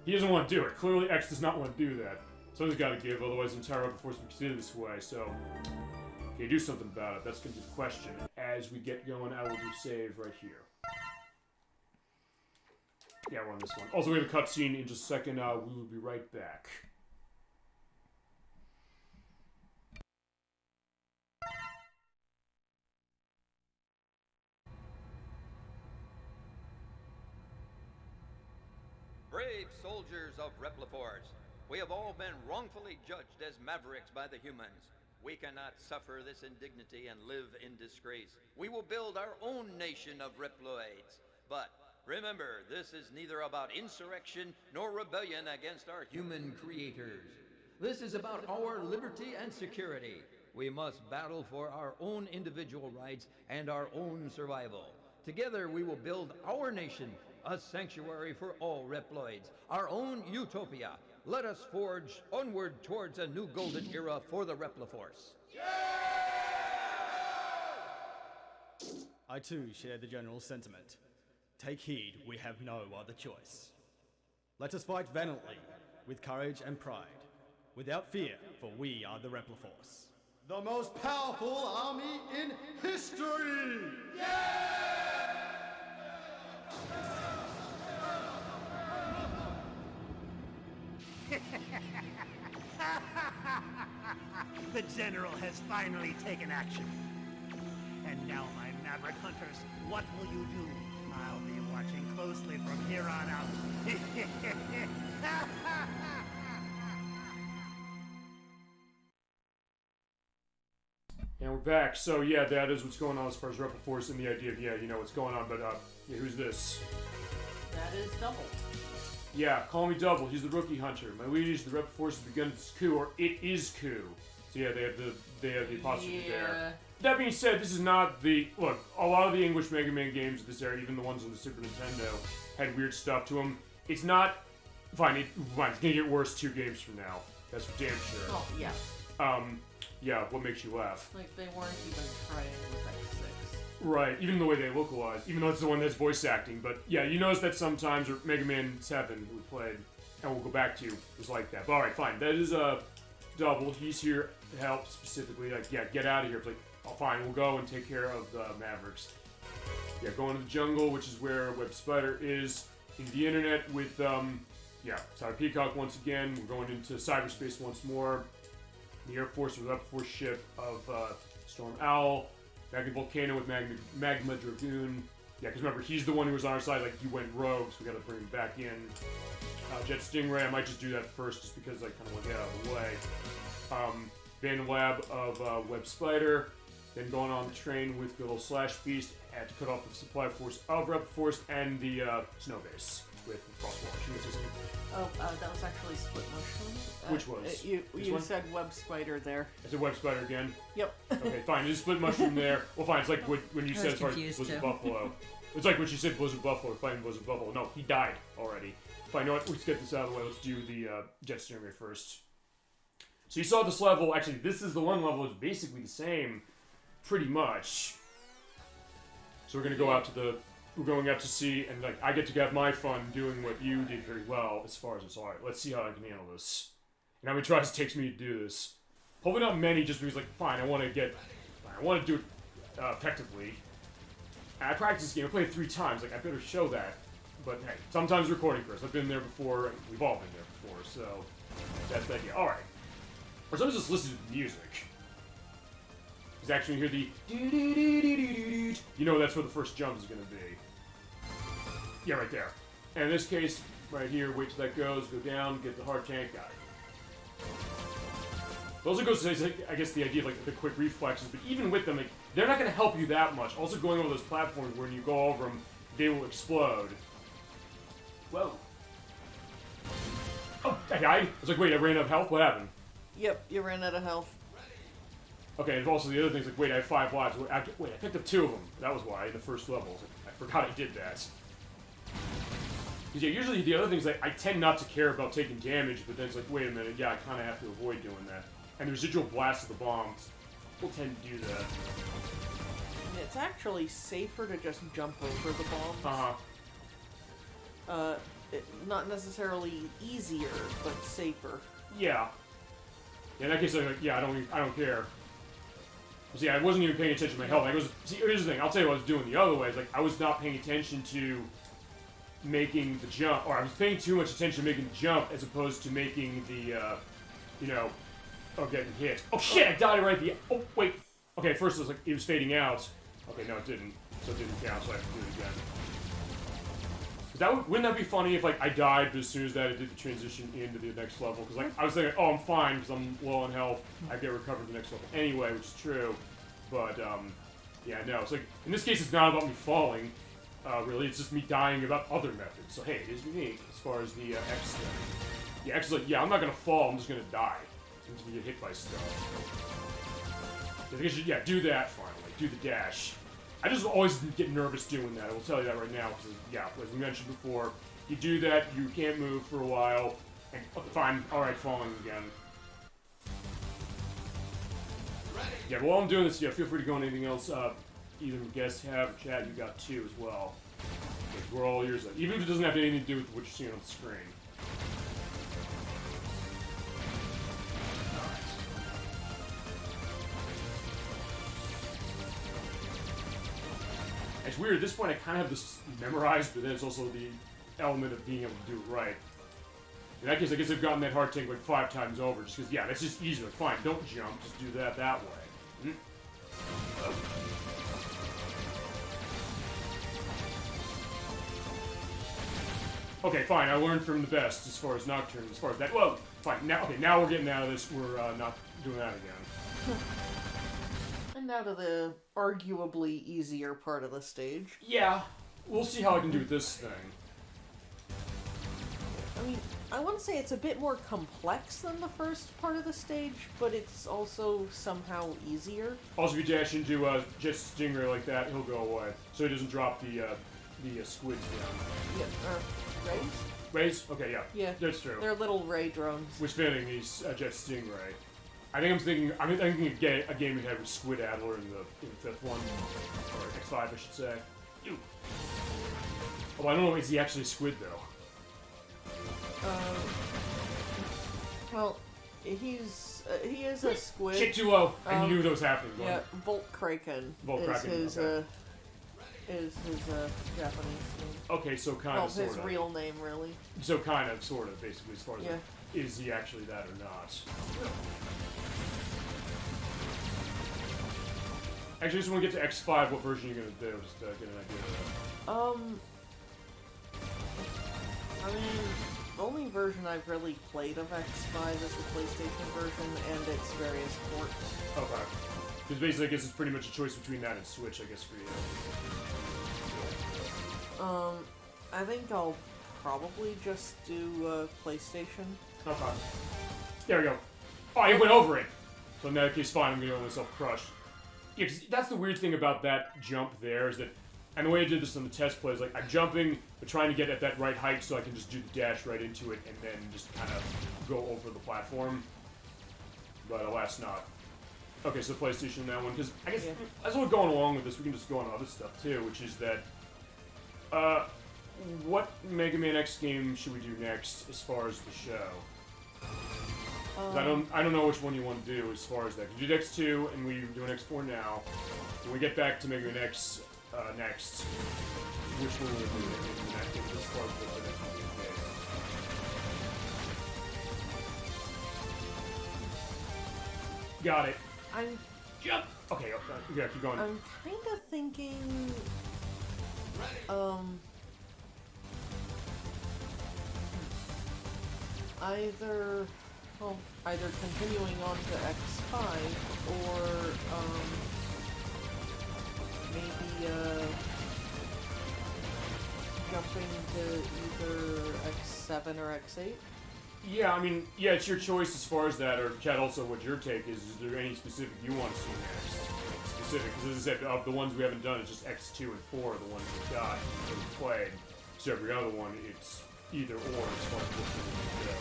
he doesn't want to do it. Clearly, X does not want to do that. Something's got to give, otherwise the entire Rebel Force would be considered this way. So, can you do something about it? That's going to be the question. As we get going, I will do save right here. Yeah, we're on this one. Also, we have a cutscene in just a second. We will be right back. Brave soldiers of Repliforce, we have all been wrongfully judged as mavericks by the humans. We cannot suffer this indignity and live in disgrace. We will build our own nation of Reploids. But remember, this is neither about insurrection nor rebellion against our human creators. This is about our liberty and security. We must battle for our own individual rights and our own survival. Together we will build our nation, a sanctuary for all Reploids, our own utopia. Let us forge onward towards a new golden era for the Repliforce. I too share the general sentiment. Take heed, we have no other choice. Let us fight valiantly, with courage and pride, without fear, for we are the Repliforce. The most powerful army in history! The General has finally taken action. And now, my Maverick Hunters, what will you do? I'll be watching closely from here on out. And we're back. So yeah, that is what's going on as far as Rebel Force and the idea of, yeah, you know what's going on, but yeah, who's this? That is Double. Yeah, call me Double. He's the rookie hunter. My liege, the Rebel Force has begun its coup, or it is coup. So yeah, they have the apostrophe there. That being said, this is not the look. A lot of the English Mega Man games of this era, even the ones on the Super Nintendo, had weird stuff to them. It's not fine. It's gonna get worse 2 games from now. That's for damn sure. Oh yeah. Yeah. What makes you laugh? Like they weren't even trying with X6. Right. Even the way they localize, even though it's the one that's voice acting. But yeah, you notice that sometimes, or Mega Man 7 we played, and we'll go back to, was like that. But all right, fine. That is Double. He's here to help specifically. Like, yeah, get out of here. It's like, oh, fine, we'll go and take care of the Mavericks. Yeah, going to the jungle, which is where Web Spider is. In the internet with, yeah, Cyber Peacock once again. We're going into cyberspace once more. The Air Force with Rebel Force ship of Storm Owl. Magma Volcano with Magma Dragoon. Yeah, because remember, he's the one who was on our side. Like, he went rogue, so we got to bring him back in. Jet Stingray, I might just do that first, just because I kind of want to get out of the way. Abandoned Lab of Web Spider. Then going on the train with good old Slash Beast. Had to cut off the supply force of Rebel Force and the Snow Base with the Crosswalk shooting system. Oh, that was actually Split Mushroom. Which was? You said Web Spider there. I said Web Spider again? Yep. Okay, fine. There's a Split Mushroom there. Well, fine. It's like when you said as far as Blizzard Buffalo. It's like when she said Blizzard Buffalo, fighting Blizzard Buffalo. No, he died already. Fine, you know what? Let's get this out of the way. Let's do the Jet Stingray first. So you saw this level. Actually, this is the one level that's basically the same, pretty much. So we're gonna go out to the. We're going out to sea, and like I get to have my fun doing what you did very well as far as it's alright. Let's see how I can handle this. And how many tries it takes me to do this. Hopefully not many, just because like fine, I want to do it effectively. And I practiced this game. I played it 3 times. Like I better show that. But hey, sometimes recording first. I've been there before, and we've all been there before, so that's the idea. Alright. Or sometimes just listen to the music. Because actually you hear the do-do-do-do-do-do-do, you know that's where the first jump is going to be. Yeah, right there. And in this case, right here, wait till that goes, go down, get the hard tank, got it. Those are goes to, I guess, the idea of like the quick reflexes, but even with them, like, they're not going to help you that much. Also going over those platforms when you go over them, they will explode. Whoa. Oh, I died? I was like, wait, I ran out of health? What happened? Yep, you ran out of health. Okay, and also the other thing's like, wait, I have 5 lives. Wait, I picked up 2 of them. That was why, in the first level. I forgot I did that. Because, yeah, usually the other things, like, I tend not to care about taking damage, but then it's like, wait a minute, yeah, I kind of have to avoid doing that. And the residual blast of the bombs will tend to do that. And it's actually safer to just jump over the bombs. Not necessarily easier, but safer. Yeah. In that case, like, yeah, I don't care. See, I wasn't even paying attention to my health. See, here's the thing. I'll tell you what I was doing the other way. It's like, I was not paying attention to making the jump, or I was paying too much attention to making the jump as opposed to making the, getting hit. Oh shit, I died right at the, oh wait. Okay, first it was like, it was fading out. Okay, no it didn't. So it didn't count, so I have to do it again. Wouldn't that be funny if, like, I died, but as soon as that I did the transition into the next level? Because, like, I was thinking, oh, I'm fine, because I'm low on health, I get recovered the next level anyway, which is true. But, yeah, no, it's like, in this case, it's not about me falling. Really, it's just me dying about other methods. So, hey, it is unique as far as the X thing. Yeah, X is like, yeah, I'm not gonna fall, I'm just gonna die. I'm just gonna get hit by stuff. I guess you, yeah, do that finally. Do the dash. I just always get nervous doing that, I will tell you that right now, because, yeah, as we mentioned before, you do that, you can't move for a while, and, fine, alright, falling again. Yeah, but while I'm doing this, yeah, feel free to go on anything else, either guests have or chat, you got 2 as well. We're all ears, even if it doesn't have anything to do with what you're seeing on the screen. It's weird, at this point I kind of have this memorized, but then it's also the element of being able to do it right. In that case, I guess I've gotten that hard tank like 5 times over, just because, yeah, that's just easier. Like, fine, don't jump, just do that way. Okay, fine, I learned from the best as far as Nocturne, as far as that. Well, fine, now, okay, now we're getting out of this, we're not doing that again. And now to the arguably easier part of the stage. Yeah, we'll see how I can do this thing. I mean, I want to say it's a bit more complex than the first part of the stage, but it's also somehow easier. Also, if you dash into Jet Stingray like that, he'll go away, so he doesn't drop the squids down. Yeah, rays? Rays? Okay, yeah. Yeah, that's true. They're little ray drones. Which fitting, he's Jet Stingray. I'm thinking a game we had with Squid Adler in the 5th one, or X5, I should say. Ew. Oh, I don't know. Is he actually a squid though? Well, he is a squid. Shit, too low. I knew that was happening. Yeah, Volkraken is his Japanese name. Okay, so kind of, sort of. His real name, really. So kind of, sort of, basically, as far as yeah. Is he actually that or not? Actually, I just want to get to X5. What version are you going to do? Just to get an idea of that. I mean, the only version I've really played of X5 is the PlayStation version and its various ports. Okay. Because basically, I guess it's pretty much a choice between that and Switch, I guess, for you. I think I'll probably just do PlayStation. Okay. There we go. Oh, I went over it! So in that case, fine, I'm going to let myself crush. Yeah, because that's the weird thing about that jump there, is that, and the way I did this on the test play is like, I'm jumping, but trying to get at that right height so I can just do the dash right into it, and then just kind of go over the platform. But alas not. Okay, so PlayStation that one, because I guess as we're going along with this, we can just go on to other stuff too, which is that, what Mega Man X game should we do next as far as the show? I don't know which one you want to do as far as that. You did X2, and we do an X4 now. When we get back to Mega Man X, next. Which one will we do in that game? This part of the next game. Got it. I'm jump. Okay, yeah, keep going. I'm kind of thinking, either continuing on to X5 or maybe jumping to either X7 or X8. Yeah, I mean, yeah, it's your choice as far as that, or Chad, also what your take is. Is there any specific you want to see next? Specific, because as I said, of the ones we haven't done, it's just X2 and 4 are the ones we've got that we've played. So every other one, it's either or as far as which one we go.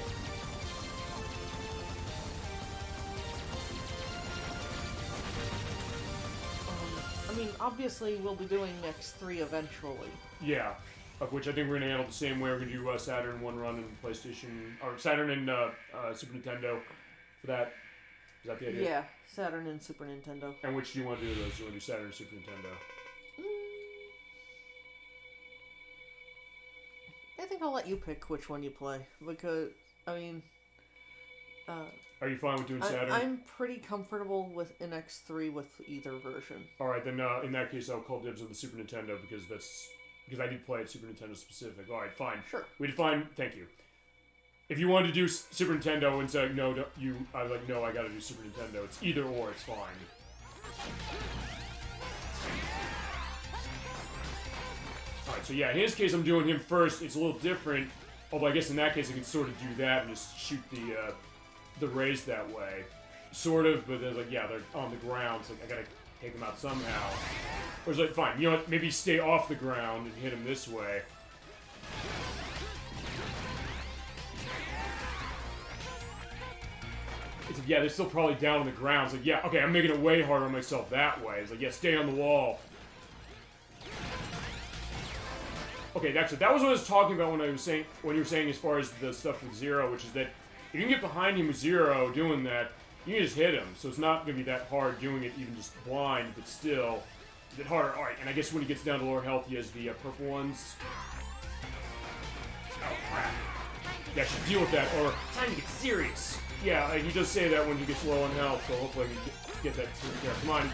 I mean, obviously we'll be doing X3 eventually. Yeah, of which I think we're going to handle the same way. We're going to do Saturn one run and PlayStation, or Saturn and Super Nintendo for that. Is that the idea? Yeah, Saturn and Super Nintendo. And which do you want to do those? Do you want to do Saturn and Super Nintendo? I think I'll let you pick which one you play, because, I mean... Are you fine with doing Saturn? I'm pretty comfortable with in X3 with either version. Alright, then in that case I'll call dibs on the Super Nintendo, because I did play it Super Nintendo specific. Alright, fine. Sure. We define... Thank you. If you wanted to do Super Nintendo and say, no, I like, no, I gotta do Super Nintendo. It's either or, it's fine. Alright, so yeah, in his case I'm doing him first. It's a little different, although I guess in that case I can sort of do that and just shoot the rays that way. Sort of, but then like, yeah, they're on the ground, so like, I gotta take them out somehow. Or it's like, fine, you know what, maybe stay off the ground and hit him this way. It's like, yeah, they're still probably down on the ground. It's like, yeah, okay, I'm making it way harder on myself that way. It's like, yeah, stay on the wall. Okay, actually, that was what I was talking about when you were saying as far as the stuff with Zero, which is that if you can get behind him with Zero doing that, you can just hit him. So it's not going to be that hard doing it even just blind, but still it's a bit harder. Alright, and I guess when he gets down to lower health, he has the purple ones. Oh, crap. Yeah, I should deal with that, or time to get serious. Yeah, he does say that when he gets low on health, so hopefully I can get that through there. Come on.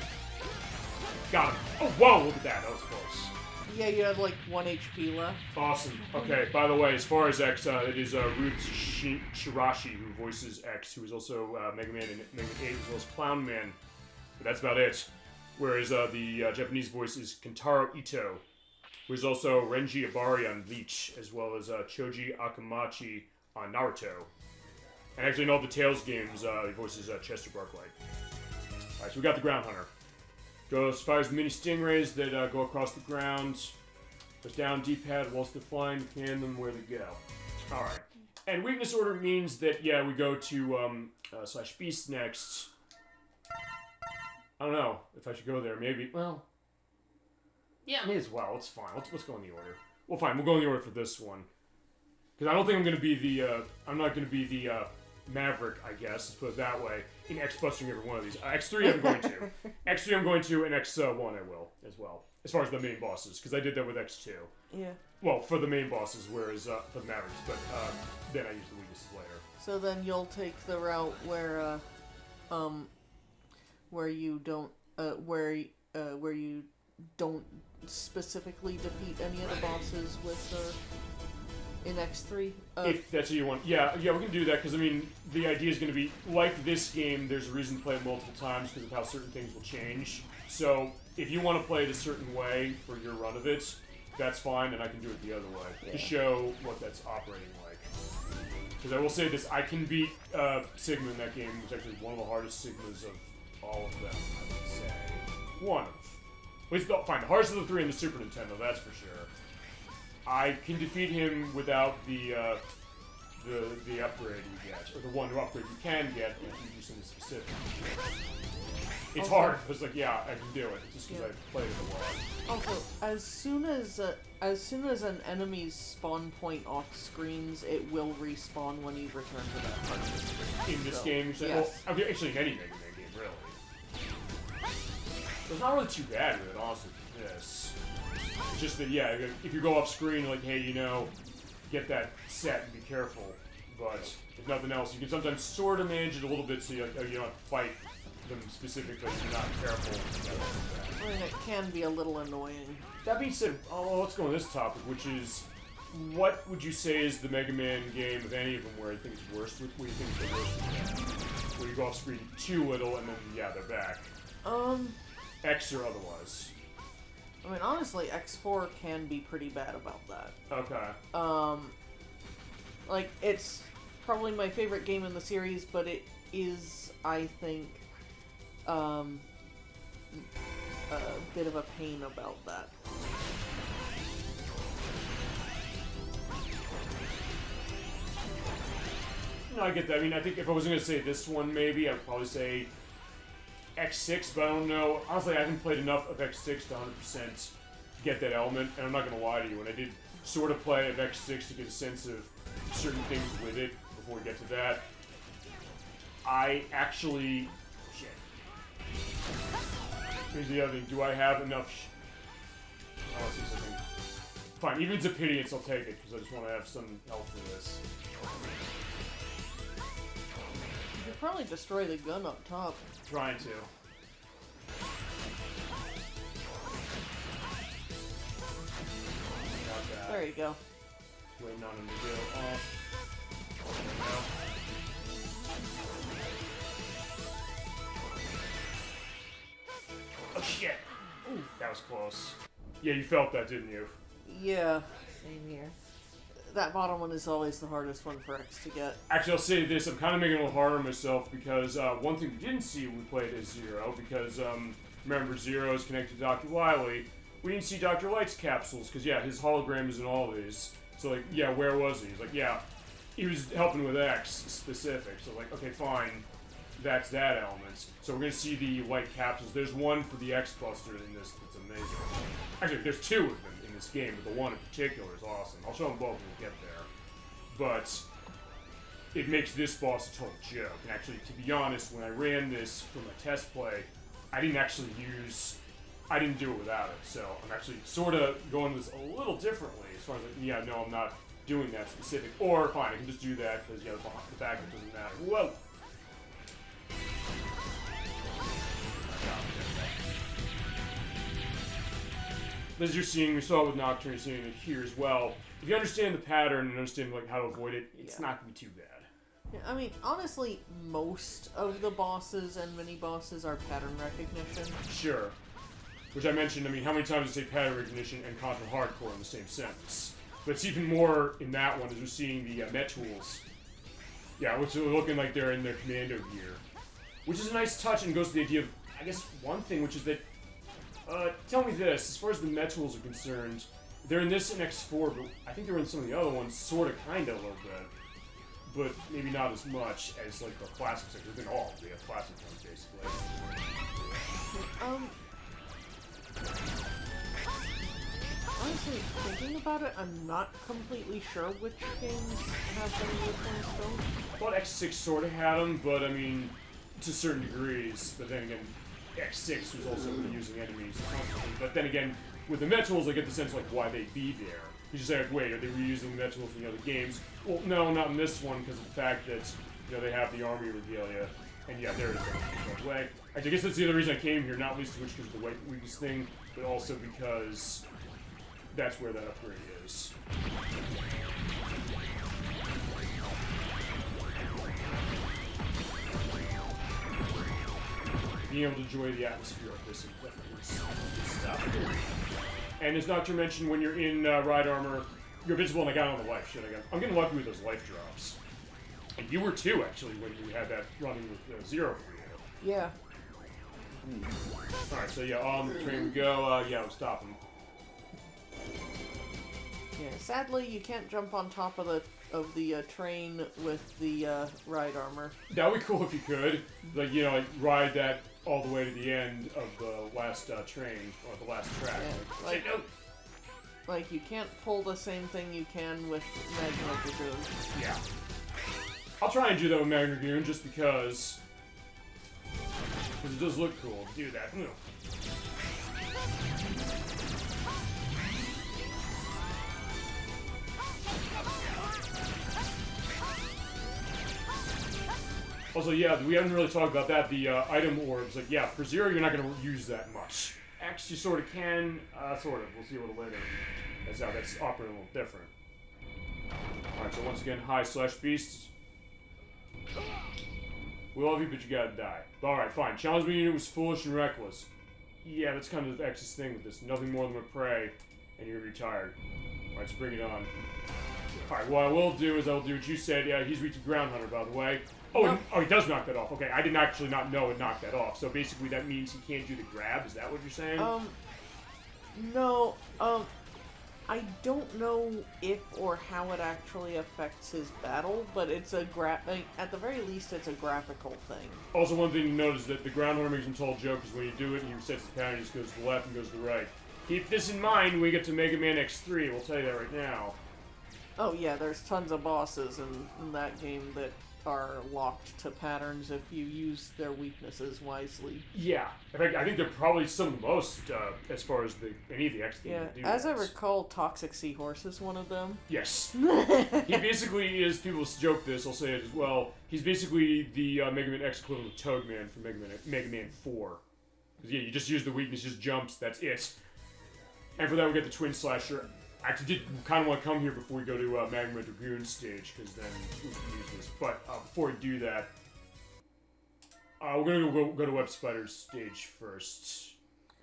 Got him. Oh, whoa, look at that. That was close. Yeah, you have like 1 HP left. Awesome. Okay, by the way, as far as X, it is Ryu Shirashi who voices X, who is also Mega Man and Mega Man 8, as well as Clown Man. But that's about it. Whereas the Japanese voice is Kentaro Ito, who is also Renji Ibari on Bleach, as well as Choji Akamachi on Naruto. And actually in all the Tales games, he voices Chester Barkley. Alright, so we got the Ground Hunter. Fires mini stingrays that go across the ground. Push down D-pad whilst they're flying to can them where they go. Alright. And weakness order means that, yeah, we go to Slash Beast next. I don't know if I should go there. Maybe. Well. Yeah, may as well. It's fine. Let's go in the order. Well, fine. We'll go in the order for this one. Because I don't think I'm going to be the, I'm not going to be the, Maverick, I guess, let's put it that way, in X-busting every one of these. X3 I'm going to. X3 I'm going to, and X1 I will, as well. As far as the main bosses, because I did that with X2. Yeah. Well, for the main bosses, whereas, for the Mavericks, but, then I use the weaknesses later. So then you'll take the route where you don't, where you don't specifically defeat any of the bosses with, in X3? If that's what you want. Yeah, we can do that, because, I mean, the idea is going to be, like this game, there's a reason to play it multiple times because of how certain things will change. So, if you want to play it a certain way for your run of it, that's fine, and I can do it the other way, to show what that's operating like. Because I will say this, I can beat Sigma in that game, which is actually one of the hardest Sigmas of all of them, I would say. One of. Well, fine, the hardest of the three in the Super Nintendo, that's for sure. I can defeat him without the upgrade you get, or the one upgrade you can get if you do something specific. It's hard, but it's like, yeah, I can do it, just because I played it a lot. Also, as soon as an enemy's spawn point off screens, it will respawn when you return to that part of the screen. In this game, you said? Yes. Well, actually in any Mega Man game, really. It's not really too bad with it, honestly. this. It's just that, yeah, if you go off screen, like, hey, you know, get that set and be careful. But if nothing else, you can sometimes sort of manage it a little bit so you don't have to fight them specifically if you're not careful. I mean, it can be a little annoying. That being said, let's go on this topic, which is, what would you say is the Mega Man game of any of them where I think it's worst? Where you think it's the worst? Where you go off screen too little and then, yeah, they're back. X or otherwise. I mean, honestly, X4 can be pretty bad about that. Okay. Like, it's probably my favorite game in the series, but it is, I think, a bit of a pain about that. No, I get that. I mean, I think if I was going to say this one, maybe, I'd probably say X6, but I don't know. Honestly, I haven't played enough of X6 to 100% get that element, and I'm not going to lie to you. When I did sort of play of X6 to get a sense of certain things with it, before we get to that, I actually... Shit. Here's the other thing. Do I have enough... Oh, let's see something. Fine, even if it's a pity, I'll take it, because I just want to have some help for this. You could probably destroy the gun up top. Trying to. There you go. Waiting on him to go off. Oh shit! Ooh, that was close. Yeah, you felt that, didn't you? Yeah. Same here. That bottom one is always the hardest one for X to get. Actually, I'll say this, I'm kind of making it a little harder on myself because one thing we didn't see when we played as Zero, because remember Zero is connected to Dr. Wily, we didn't see Dr. Light's capsules, because yeah, his hologram is in all of these. So like, yeah, where was he? He's like, yeah, he was helping with X specific. So like, okay, fine, that's that element. So we're going to see the Light capsules. There's one for the X Buster in this that's amazing. Actually, there's two of them in this game, but the one in particular is awesome. I'll show them both when we get there. But it makes this boss a total joke. And actually, to be honest, when I ran this for my test play, I didn't do it without it. So I'm actually sort of going this a little differently as far as, like, yeah, no, I'm not doing that specific. Or, fine, I can just do that because, yeah, the back it doesn't matter. Whoa! As you're seeing, we saw it with Nocturne, you're seeing it here as well. If you understand the pattern and understand like how to avoid it, it's not going to be too bad. Yeah, I mean, honestly, most of the bosses and mini-bosses are pattern recognition. Sure. Which I mentioned, I mean, how many times do you say pattern recognition and Contra Hardcore in the same sentence? But it's even more in that one as we're seeing the Met Tools. Yeah, which are looking like they're in their commando gear. Which is a nice touch and goes to the idea of, I guess, one thing, which is that tell me this, as far as the Met Tools are concerned, they're in this in X4, but I think they're in some of the other ones, sort of, kind of, a little bit. But maybe not as much as, like, the classics. Like, they've been all the classic ones, basically. Honestly, thinking about it, I'm not completely sure which games have them and which ones don't. I thought X6 sort of had them, but, I mean, to certain degrees. But then again, X6 was also using enemies constantly. But then again, with the Met Tools, I get the sense like why they'd be there. You just say, like, wait, are they reusing the Met Tools from the other games? Well, no, not in this one, because of the fact that, you know, they have the army regalia. And yeah, there it is. Way. I guess that's the other reason I came here, not least of which because of the weakness thing, but also because that's where that upgrade is. Being able to enjoy the atmosphere of this stuff. And as Doctor mentioned, when you're in ride armor, you're visible, and I got on the life. I'm getting lucky with those life drops. And you were too, actually, when you had that running with Zero for you. Yeah. Alright, so yeah, on the train we go. Yeah, we'll stop him. Yeah, sadly, you can't jump on top of the train with the ride armor. That would be cool if you could. Like, you know, like, ride that all the way to the end of the last train, or the last track. Yeah, like, you can't pull the same thing you can with Magna Dragoon. Yeah. I'll try and do that with Magna Dragoon just because it does look cool to do that. Also, yeah, we haven't really talked about that. The item orbs, like, yeah, for Zero, you're not going to use that much. X, you sort of can, sort of. We'll see a little later. That's how that's operating a little different. Alright, so once again, hi/beasts. We love you, but you gotta die. Alright, fine. Challenge me unit was foolish and reckless. Yeah, that's kind of X's thing with this. Nothing more than a prey, and you're retired. Alright, so bring it on. Alright, what I will do is I'll do what you said. Yeah, he's weak to Ground Hunter, by the way. Oh, Nope. Oh, he does knock that off. Okay, I didn't actually not know it knocked that off. So basically that means he can't do the grab. Is that what you're saying? No, I don't know if or how it actually affects his battle, but it's a at the very least, it's a graphical thing. Also, one thing to note is that the Ground Hunter makes some tall jokes when you do it, and he resets the pattern, he just goes to the left and goes to the right. Keep this in mind when we get to Mega Man X3, we'll tell you that right now. Oh yeah, there's tons of bosses in that game that are locked to patterns if you use their weaknesses wisely. Yeah, in fact, I think they're probably some of the most, as far as any of the X games do. As I recall, Toxic Seahorse is one of them. Yes. He basically is, people joke this, I'll say it as well, he's basically the Mega Man X equivalent of Toadman from Mega Man 4. Because yeah, you just use the weakness, just jumps, that's it. And for that we get the Twin Slasher. I actually did kind of want to come here before we go to Magma Dragoon stage, because then we can use this. But before we do that, we're going to go to Web Spider's stage first,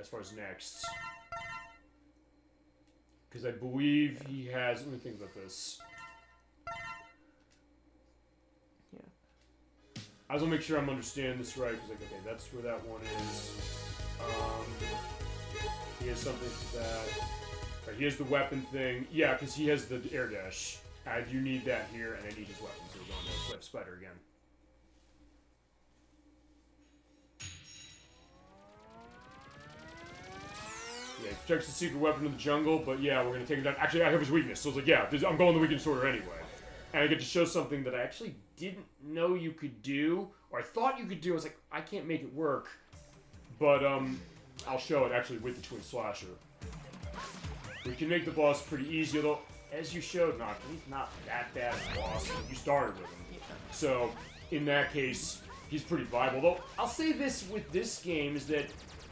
as far as next. Because I believe he has... Let me think about this. Yeah. I just want to make sure I'm understanding this right, because, like, okay, that's where that one is. He has something for that. Right, he has the weapon thing. Yeah, because he has the air dash. I do need that here, and I need his weapon, so we're going to Web Spider again. Yeah, he protects the secret weapon in the jungle, but yeah, we're going to take him down. Actually, I have his weakness, so I was like, yeah, I'm going the weakness order anyway. And I get to show something that I actually didn't know you could do, or I thought you could do. I was like, I can't make it work. But, I'll show it actually with the Twin Slasher. We can make the boss pretty easy, although, as you showed, he's not that bad of a boss. You started with him. So, in that case, he's pretty viable. Though, I'll say this with this game, is that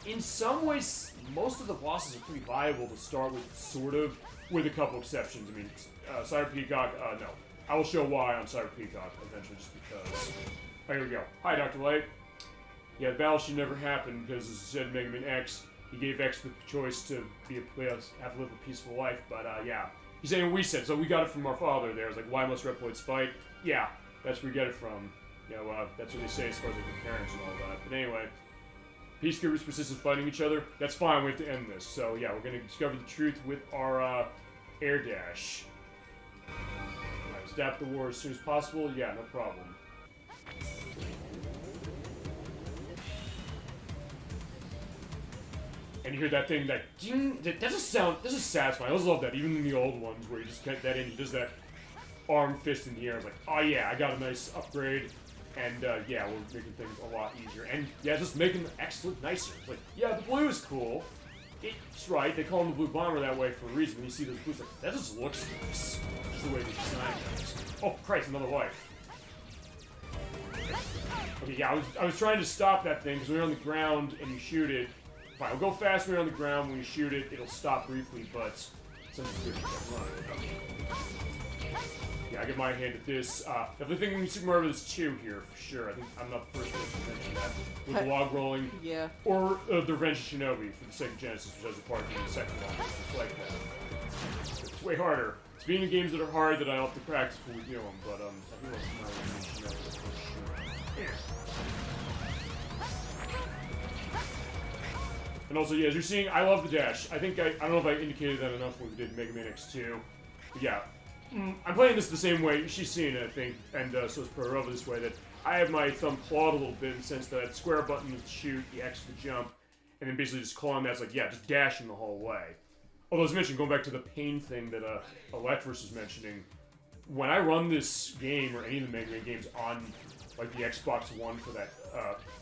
in some ways, most of the bosses are pretty viable to start with, sort of, with a couple exceptions. I mean, Cyber Peacock, no. I will show why on Cyber Peacock eventually, just because. Oh, here we go. Hi, Dr. Light. Yeah, the battle should never happen, because as I said in Mega Man X, he gave X the choice to have to live a peaceful life, but yeah. He's saying we said, so we got it from our father there. It's like, why must Reploids fight? Yeah, that's where we get it from. You know, that's what they say as far as like their parents and all that. But anyway, peacekeepers persisted fighting each other. That's fine, we have to end this. So yeah, we're going to discover the truth with our air dash. Alright, stop the war as soon as possible. Yeah, no problem. And you hear that thing, that ding, that just satisfying. I always love that, even in the old ones, where you just get that in, he does that arm fist in the air. It's like, oh yeah, I got a nice upgrade, and yeah, we're making things a lot easier. And yeah, just making the X look nicer. It's like, yeah, the blue is cool. It's right, they call him the Blue Bomber that way for a reason. When you see those blues, like, that just looks nice. Just the way they design it. Oh, Christ, another life. Okay, yeah, I was trying to stop that thing, because when you're on the ground and you shoot it, fine, it'll go fast when you're on the ground. When you shoot it, it'll stop briefly, but something's good to run. Yeah, I get my hand at this. Definitely thinking Super Mario Bros. 2 here, for sure. I think I'm not the first person to mention that. With the log rolling. Yeah. Or the Revenge of Shinobi for the Sega Genesis, which has a part in the second one. Just like that. It's way harder. It's being in games that are hard that I'll have to practice before we do them, but I think that's my Revenge of Shinobi for sure. Yeah. And also, yeah, as you're seeing, I love the dash. I think I don't know if I indicated that enough when we did Mega Man X2. But yeah, I'm playing this the same way. She's seeing it, I think, and so is Prorova this way, that I have my thumb clawed a little bit in the sense that square button to shoot, the X to jump, and then basically just clawing that's like, yeah, just dashing the whole way. Although, as mentioned, going back to the pain thing that ElecVerse was mentioning, when I run this game, or any of the Mega Man games, on like the Xbox One for that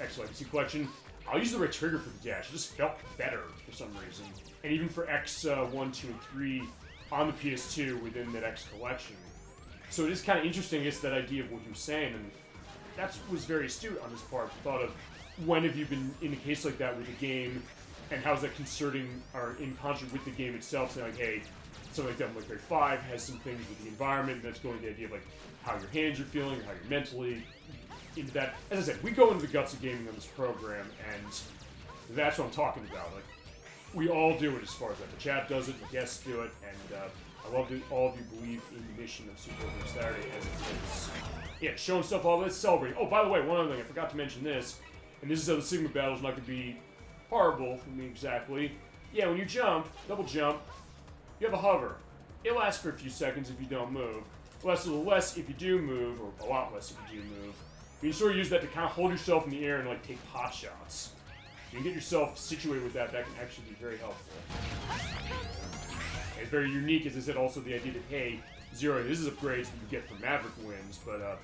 X Legacy Collection, I'll use the right trigger for the dash. It just felt better for some reason. And even for X 1, 2, and 3 on the PS2 within that X collection. So it is kind of interesting, I guess, that idea of what he was saying. And that was very astute on his part. The thought of when have you been in a case like that with a game, and how's that concerting or in concert with the game itself? Saying like, hey, something like Devil May Cry 5 has some things with the environment, and that's going to the idea of like how your hands are feeling, or how you're mentally into that. As I said, we go into the guts of gaming on this program, and that's what I'm talking about. Like, we all do it as far as that. The chat does it, the guests do it, and I love that all of you believe in the mission of SuperOldGameSaturday as it is. Yeah, showing stuff all this, celebrating. Oh, by the way, one other thing, I forgot to mention this, and this is how the Sigma battle's not going to be horrible for me exactly. Yeah, when you jump, double jump, you have a hover. It lasts for a few seconds if you don't move. It lasts a little less if you do move, or a lot less if you do move. But you sort of use that to kind of hold yourself in the air and like take pot shots. You can get yourself situated with that. That can actually be very helpful. And it's very unique, as I said, also the idea that, hey, Zero, this is upgrades that you get from Maverick wins, but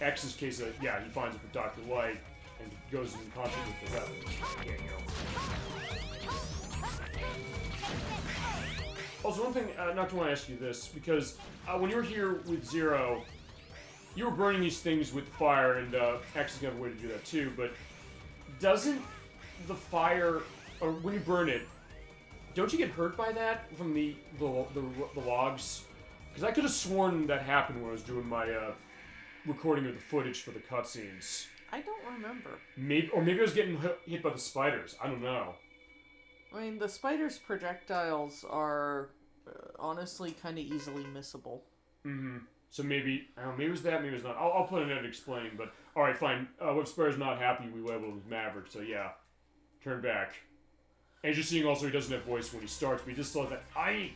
X's case, yeah, he finds it with Dr. Light and goes in concert with the weapons. Yeah, you know. Also, one thing, not to want to ask you this, because when you were here with Zero, you were burning these things with fire, and X is going to have a way to do that too, but doesn't the fire, or when you burn it, don't you get hurt by that from the logs? Because I could have sworn that happened when I was doing my recording of the footage for the cutscenes. I don't remember. Maybe I was getting hit by the spiders. I don't know. I mean, the spiders' projectiles are honestly kind of easily missable. Mm-hmm. So maybe, I don't know, maybe it was that, maybe it was not. I'll put an edit explaining, but alright, fine. If Spider's not happy, we label him Maverick, so yeah. Turn back. And you're seeing also he doesn't have voice when he starts, but he just thought that, alright,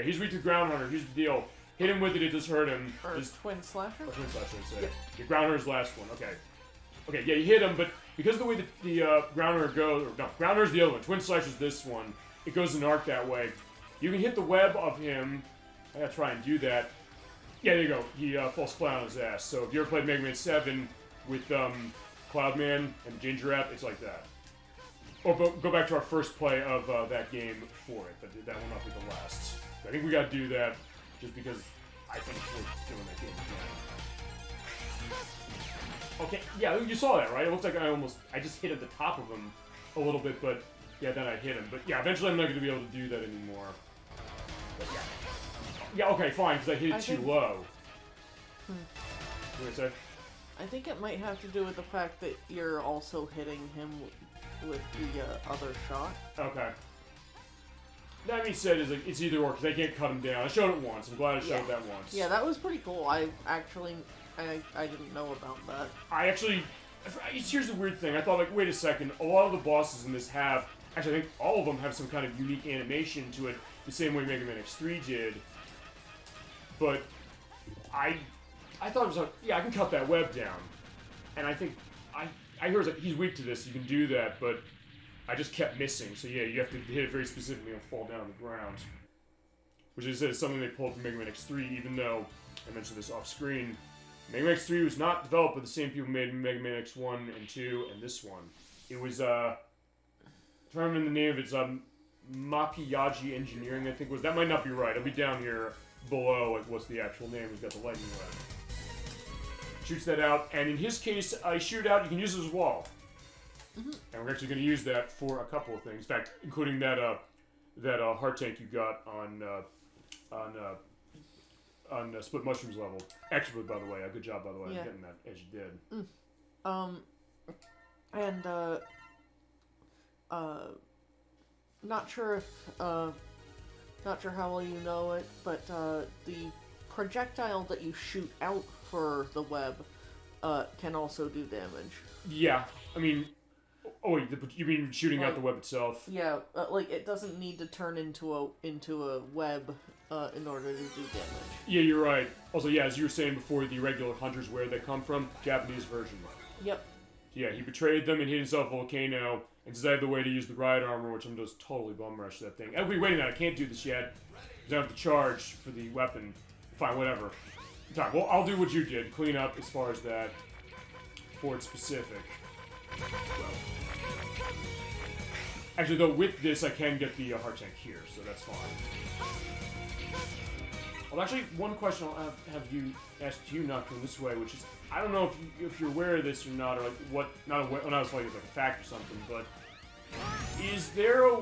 he's weak to Ground Hunter, here's the deal. Hit him with it, it just hurt him. Or Twin Slasher? Twin Slasher, I'd say. Yeah, Ground Hunter's last one, okay. Okay, yeah, you hit him, but because of the way that the Ground Hunter goes, or no, Ground Hunter's the other one, Twin Slasher's this one, it goes in an arc that way. You can hit the web of him, I gotta try and do that. Yeah, there you go, he falls flat on his ass. So if you ever played Mega Man 7 with Cloudman and Ginger Rap, it's like that. Or go back to our first play of that game for it, but that will not be the last. I think we gotta do that, just because I think we're doing that game again. Okay, yeah, you saw that, right? It looks like I just hit at the top of him a little bit, but yeah, then I hit him. But yeah, eventually I'm not going to be able to do that anymore. But yeah. Yeah, okay, fine, because I hit it too low. What did I say? I think it might have to do with the fact that you're also hitting him with the other shot. Okay. That being said, is like, it's either or, because I can't cut him down. I showed it once. I'm glad I showed that once. Yeah, that was pretty cool. I didn't know about that. Here's the weird thing. I thought, like, wait a second. A lot of the bosses in this have, actually, I think all of them have some kind of unique animation to it, the same way Mega Man X3 did. But I thought it was like, yeah, I can cut that web down. And I think, I heard like, he's weak to this, you can do that, but I just kept missing. So yeah, you have to hit it very specifically and fall down on the ground. Which is something they pulled from Mega Man X3, even though, I mentioned this off screen, Mega Man X3 was not developed by the same people who made Mega Man X1 and 2 and this one. It was, if I remember the name of it, it's Makiyaji Engineering, I think was. That might not be right. It'll be down here below, like what's the actual name. He's got the lightning web. Shoots that out, and in his case, I shoot out, you can use it as a wall. Mm-hmm. And we're actually going to use that for a couple of things. In fact, including that heart tank you got on Split Mushrooms level. Excellent, by the way. Good job, by the way, on getting that as you did. Not sure how well you know it, but the projectile that you shoot out for the web can also do damage. Yeah, I mean, oh wait, you mean shooting out the web itself? Yeah, like it doesn't need to turn into a web in order to do damage. Yeah, you're right. Also, yeah, as you were saying before, the regular hunters, where they come from, Japanese version. Yep. Yeah, he betrayed them and hit himself a volcano, and says I have the way to use the riot armor, which I'm just totally bum rush that thing. Wait a minute, I can't do this yet. I don't have to charge for the weapon. Fine, whatever. Fine, well, I'll do what you did. Clean up as far as that. Ford specific. Well. Actually, though, with this, I can get the heart tank here, so that's fine. Well, actually, one question I'll have you ask you, Nocturne, this way, which is, I don't know if you're aware of this or not, or like what, not aware, not as like it's like a fact or something, but is there a,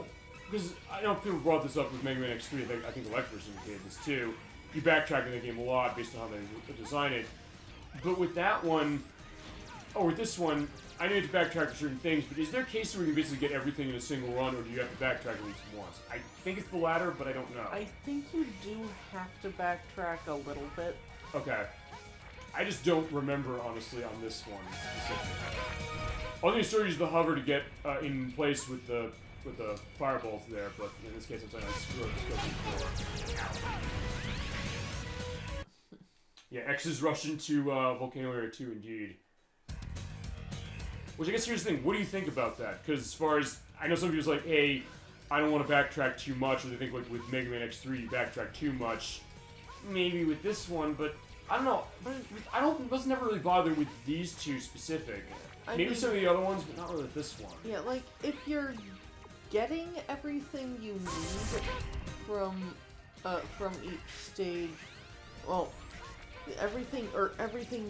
because I know people brought this up with Mega Man X3, I think ElecVerse indicated this too, you backtrack in the game a lot based on how they design it, but with that one, or with this one, I know you have to backtrack for certain things, but is there a case where you can basically get everything in a single run, or do you have to backtrack at least once? I think it's the latter, but I don't know. I think you do have to backtrack a little bit. Okay. I just don't remember, honestly, on this one specifically. All you still use the hover to get in place with the fireballs there, but in this case, I'm saying I screw up the scope before. Yeah, X is Russian to Volcano Area 2, indeed. Which I guess here's the thing, what do you think about that? Because as far as, I know some people's like, hey, I don't want to backtrack too much, or they think like with Mega Man X3 you backtrack too much. Maybe with this one, but I don't know. But was never really bothered with these two specific. Maybe some of the other ones, but not really with this one. Yeah, like, if you're getting everything you need from each stage, well, everything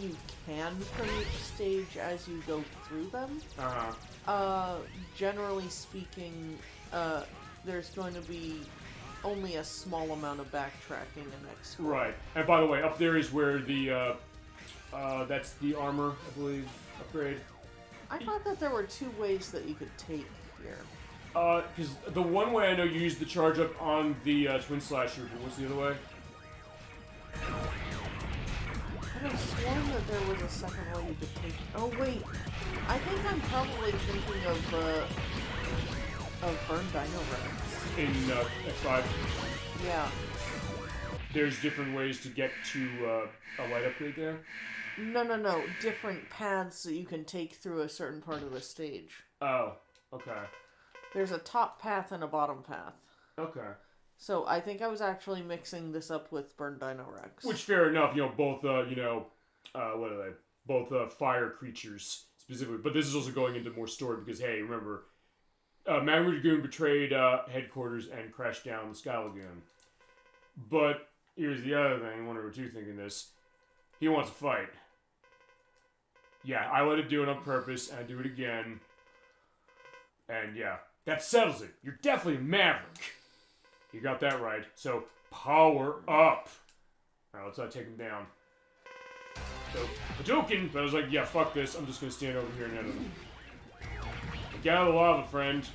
you can from each stage as you go through them. Generally speaking, there's going to be only a small amount of backtracking in X4. Right. And by the way, up there is where the that's the armor, I believe, upgrade. I thought that there were two ways that you could take here. Because the one way I know you use the charge up on the Twin Slasher, but what's the other way? I could have sworn that there was a second way you could take. Oh wait, I think I'm probably thinking of Burn Dino Rex. In X5. Yeah. There's different ways to get to a light upgrade there? No. Different paths that you can take through a certain part of the stage. Oh, okay. There's a top path and a bottom path. Okay. So I think I was actually mixing this up with Burn Dino Rex. Which, fair enough, both, what are they? Both fire creatures, specifically. But this is also going into more story because, hey, remember, Magma Lagoon betrayed headquarters and crashed down the Sky Lagoon. But here's the other thing, I wonder what you're thinking this. He wants to fight. Yeah, I let it do it on purpose, and I do it again. And yeah, that settles it. You're definitely a Maverick. You got that right. So, power up. Alright, let's take him down. So, Hadouken, but I was like, yeah, fuck this. I'm just gonna stand over here and hit him. Get out of the lava, friend.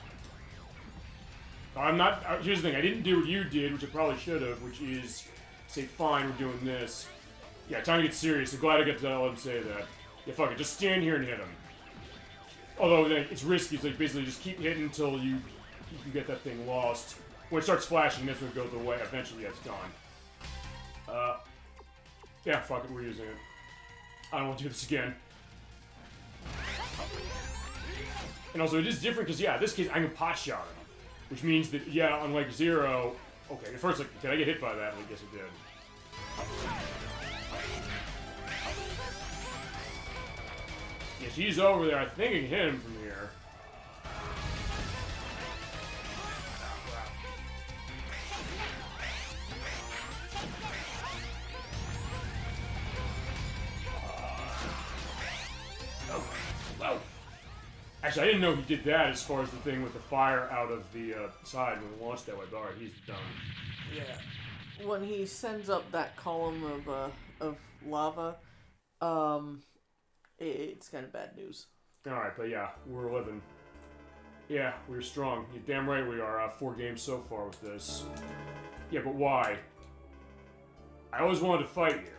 I'm not... here's the thing. I didn't do what you did, which I probably should have, which is say, fine, we're doing this. Yeah, time to get serious. I'm glad I got to let him say that. Yeah, fuck it. Just stand here and hit him. Although, it's risky. It's like, basically, just keep hitting until you get that thing lost. When it starts flashing, that's when it goes away. Eventually, yeah, it's gone. Yeah, fuck it, we're using it. I don't want to do this again. And also, it is different because, yeah, in this case, I can pot shot him. Which means that, yeah, unlike Zero... Okay, at first, like, did I get hit by that? I guess I did. Yeah, she's over there. I think I can hit him from here. Oh. Actually, I didn't know he did that as far as the thing with the fire out of the side when it launched that way. But alright, he's done. Yeah. When he sends up that column of lava, it's kind of bad news. Alright, but yeah, we're living. Yeah, we're strong. You're damn right we are. 4 games so far with this. Yeah, but why? I always wanted to fight you.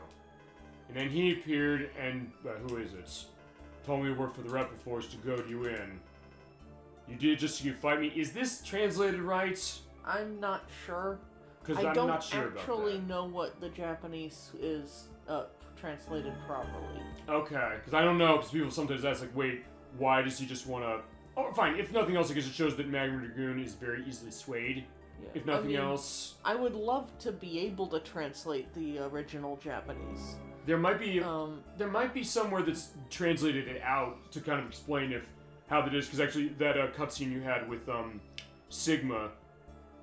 And then he appeared and... who is it? Told me to work for the Replicants to goad you in. You did just so you fight me. Is this translated right? I'm not sure. Because I'm not sure about that. I don't actually know what the Japanese is translated properly. Okay, because I don't know, because people sometimes ask, like, wait, why does he just want to... Oh, fine, if nothing else, I guess it shows that Magma Dragoon is very easily swayed. Yeah. If nothing else... I would love to be able to translate the original Japanese. There might be somewhere that's translated it out to kind of explain how that is, because actually that cutscene you had with Sigma,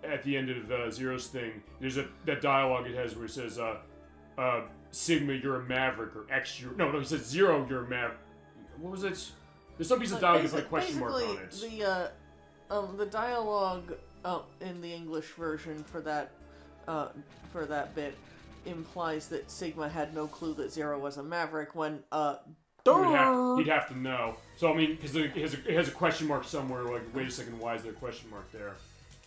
at the end of Zero's thing, there's that dialogue it has where it says, Sigma, you're a maverick, or X, no, he says Zero, you're a maverick. What was it? There's some piece of dialogue with a question mark on it. The dialogue in the English version for that bit implies that Sigma had no clue that Zero was a maverick when he'd have to know. So I mean, because it has a question mark somewhere. Like, wait a second, why is there a question mark there?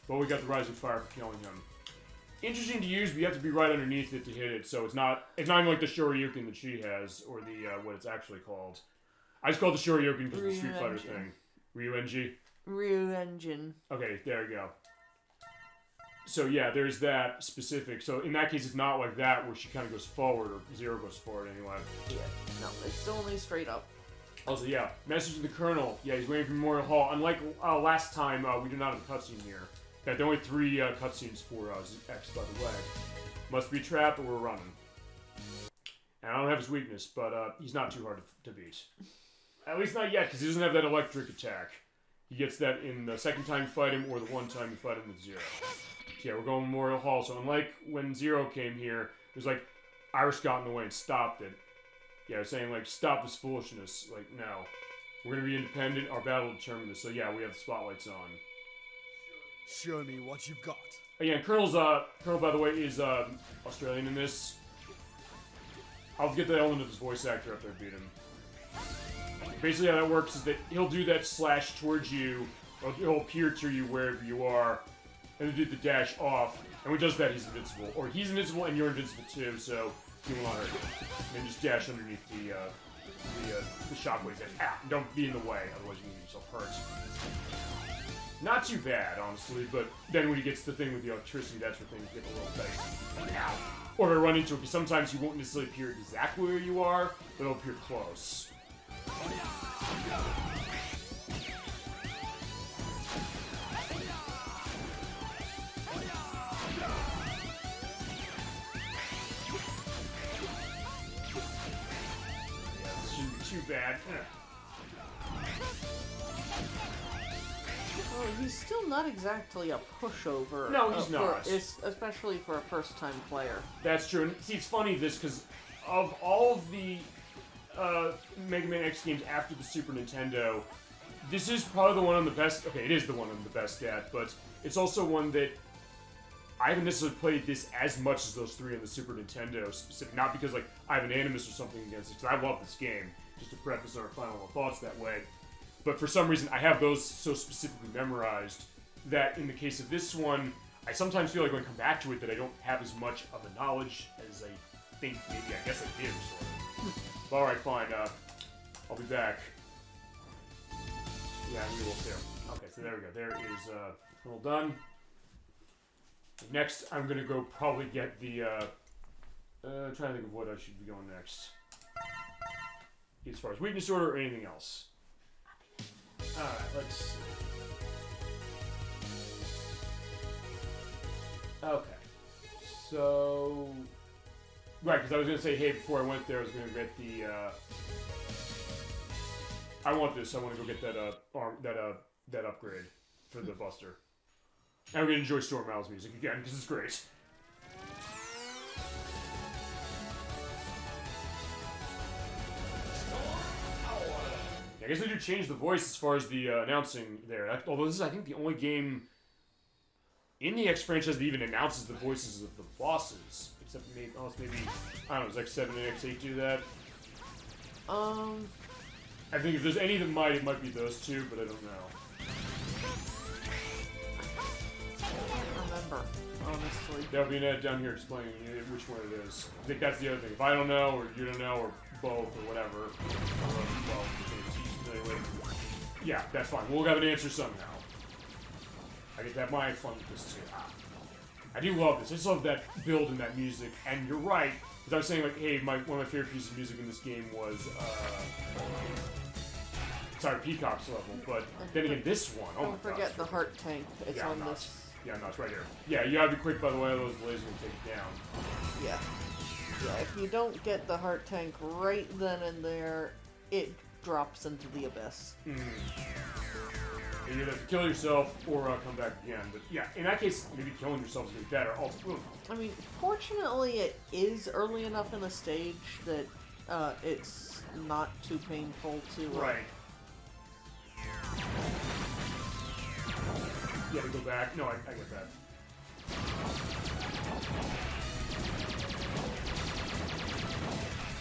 But we got the Rising Fire for killing him. Interesting to use, but you have to be right underneath it to hit it. So it's not even like the Shoryuken that she has, or the what it's actually called. I just call it the Shoryuken because of the Street Fighter thing. Ryu-Engine. Okay, there you go. So yeah, there's that specific. So in that case, it's not like that where she kind of goes forward, or Zero goes forward anyway. Yeah, no, it's only straight up. Also, yeah, message to the Colonel. Yeah, he's waiting for Memorial Hall. Unlike last time, we do not have a cutscene here. In fact, there are only 3 cutscenes for X, by the way. Must be trapped, or we're running. And I don't have his weakness, but he's not too hard to beat. At least not yet, because he doesn't have that electric attack. He gets that in the second time you fight him, or the one time you fight him with Zero. So yeah, we're going Memorial Hall. So unlike when Zero came here, there's like, Iris got in the way and stopped it. Yeah, saying like, stop this foolishness. Like, no. We're gonna be independent, our battle will determine this. So yeah, we have the spotlights on. Show me what you've got. Again, Colonel, by the way, is Australian in this. I'll get the element of his voice actor after I beat him. Basically how that works is that he'll do that slash towards you, or he'll appear to you wherever you are, and then do the dash off, and when he does that, he's invincible. Or he's invincible and you're invincible too, so you want to then just dash underneath the shockwaves and don't be in the way, otherwise you can get yourself hurt. Not too bad, honestly, but then when he gets the thing with the electricity, that's where things get a little dicey. Or to run into it, because sometimes you won't necessarily appear exactly where you are, but it'll appear close. Too bad. Well, he's still not exactly a pushover. No, he's not. Especially for a first-time player. That's true. And see, it's funny this, because of all of the Mega Man X games after the Super Nintendo, this is probably the one I'm the best. Okay, it is the one I'm the best at, but it's also one that I haven't necessarily played this as much as those 3 on the Super Nintendo. Not because like I have an animus or something against it, because I love this game. Just to preface our final thoughts that way. But for some reason, I have those so specifically memorized that in the case of this one, I sometimes feel like when I come back to it that I don't have as much of a knowledge as I think maybe I guess I did, sort of. But alright, fine. I'll be back. Yeah, we will too. Okay, so there we go. There is all done. Next, I'm gonna go probably get the trying to think of what I should be going next. As far as weakness order or anything else. Alright, let's see. Okay. So... Right, because I was going to say, hey, before I went there, I was going to get the, I want this. I want to go get that, that upgrade for the Buster. And I'm going to enjoy Storm Owl's music again, because it's great. I guess they do change the voice as far as the announcing there. Although this is, I think, the only game in the X franchise that even announces the voices of the bosses. Except maybe, I don't know, does X7 and X8 do that? I think if there's any that might, it might be those 2, but I don't know. I can't remember, honestly. There'll be an ad down here explaining which one it is. I think that's the other thing. If I don't know, or you don't know, or both, or whatever, yeah, that's fine. We'll have an answer somehow. I get to have my fun with this too. I do love this. I just love that build and that music. And you're right, because I was saying like, hey, one of my favorite pieces of music in this game was, sorry, Peacock's level. But then again, this one. Oh don't forget the heart tank. It's on this. Yeah, no, it's right here. Yeah, you gotta be quick, by the way. Those blazers will take it down. Yeah. Yeah, if you don't get the heart tank right then and there, it drops into the abyss. You either have to kill yourself or come back again. But yeah, in that case, maybe killing yourself is going to be better. Also, I mean, fortunately, it is early enough in the stage that it's not too painful to... Right. Yeah, to go back. No, I get that.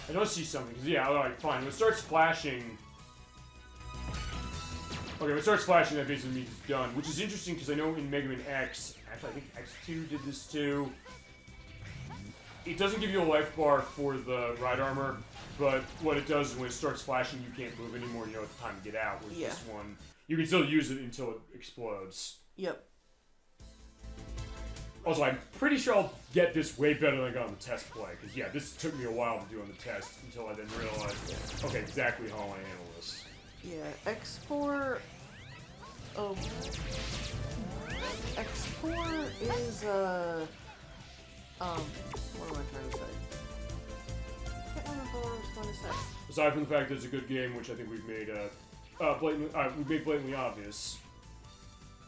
I don't see something, because yeah, alright, fine. When it starts flashing... Okay, when it starts flashing, that basically means it's done. Which is interesting, because I know in Mega Man X, actually I think X2 did this too, it doesn't give you a life bar for the ride armor, but what it does is when it starts flashing, you can't move anymore, you know it's time to get out. Whereas this one, you can still use it until it explodes. Yep. Also, I'm pretty sure I'll get this way better than I got on the test play, because yeah, this took me a while to do on the test until I then realized, okay, exactly how I handle this. Yeah, X4... X4 is, what am I trying to say? I can't remember what I was trying to say. Aside from the fact that it's a good game, which I think we've made, blatantly obvious.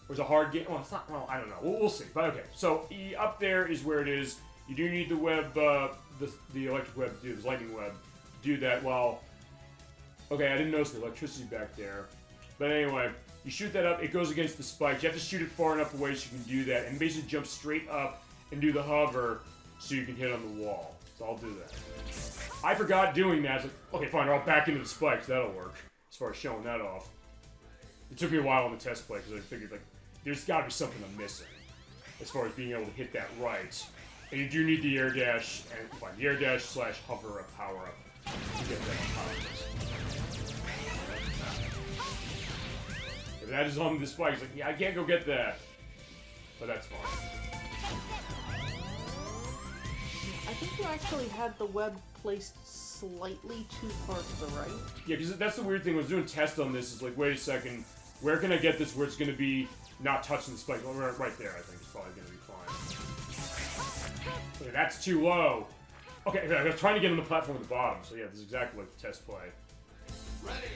Or is it a hard game? Well, it's not, well, I don't know. We'll see. But okay, so up there is where it is. You do need the web, the electric web to do this, lightning web, to do that while... Okay, I didn't notice the electricity back there. But anyway, you shoot that up, it goes against the spikes. You have to shoot it far enough away so you can do that, and basically jump straight up and do the hover so you can hit on the wall. So I'll do that. I forgot doing that. I was like, okay, fine, I'll back into the spikes. That'll work, as far as showing that off. It took me a while on the test play, because I figured, like, there's got to be something I'm missing as far as being able to hit that right. And you do need the air dash, and fine, the air dash / hover up, power up to get that power. If that is on the spike, it's like, yeah, I can't go get that. But that's fine. I think you actually had the web placed slightly too far to the right. Yeah, because that's the weird thing. When I was doing tests on this, it's like, wait a second, where can I get this where it's going to be not touching the spike? Well, right there, I think, is probably going to be fine. Okay, that's too low. Okay, I was trying to get on the platform at the bottom, so yeah, this is exactly like the test play. Ready.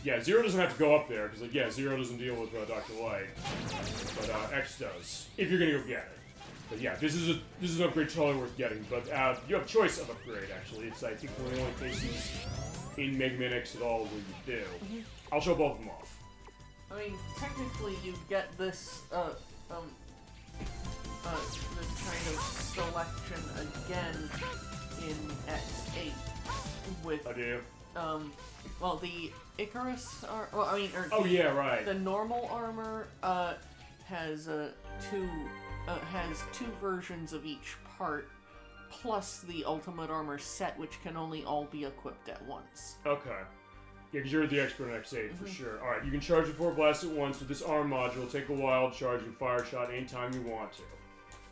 Yeah, Zero doesn't have to go up there, because, like, yeah, Zero doesn't deal with Dr. Light, but X does, if you're going to go get it. But yeah, this is an upgrade totally worth getting, but you have a choice of upgrade, actually. It's, I think, one of the only cases in Mega Man X at all where you do. Mm-hmm. I'll show both of them off. I mean, technically you get this, this kind of selection again in X8 with... I do? Well, the Icarus, well, I mean, oh yeah, right. The normal armor, has two versions of each part, plus the Ultimate Armor set, which can only all be equipped at once. Okay. Yeah, because you're the expert on X8, for sure. Alright, you can charge it 4 blasts at once with this arm module, take a wild charge and fire shot anytime you want to.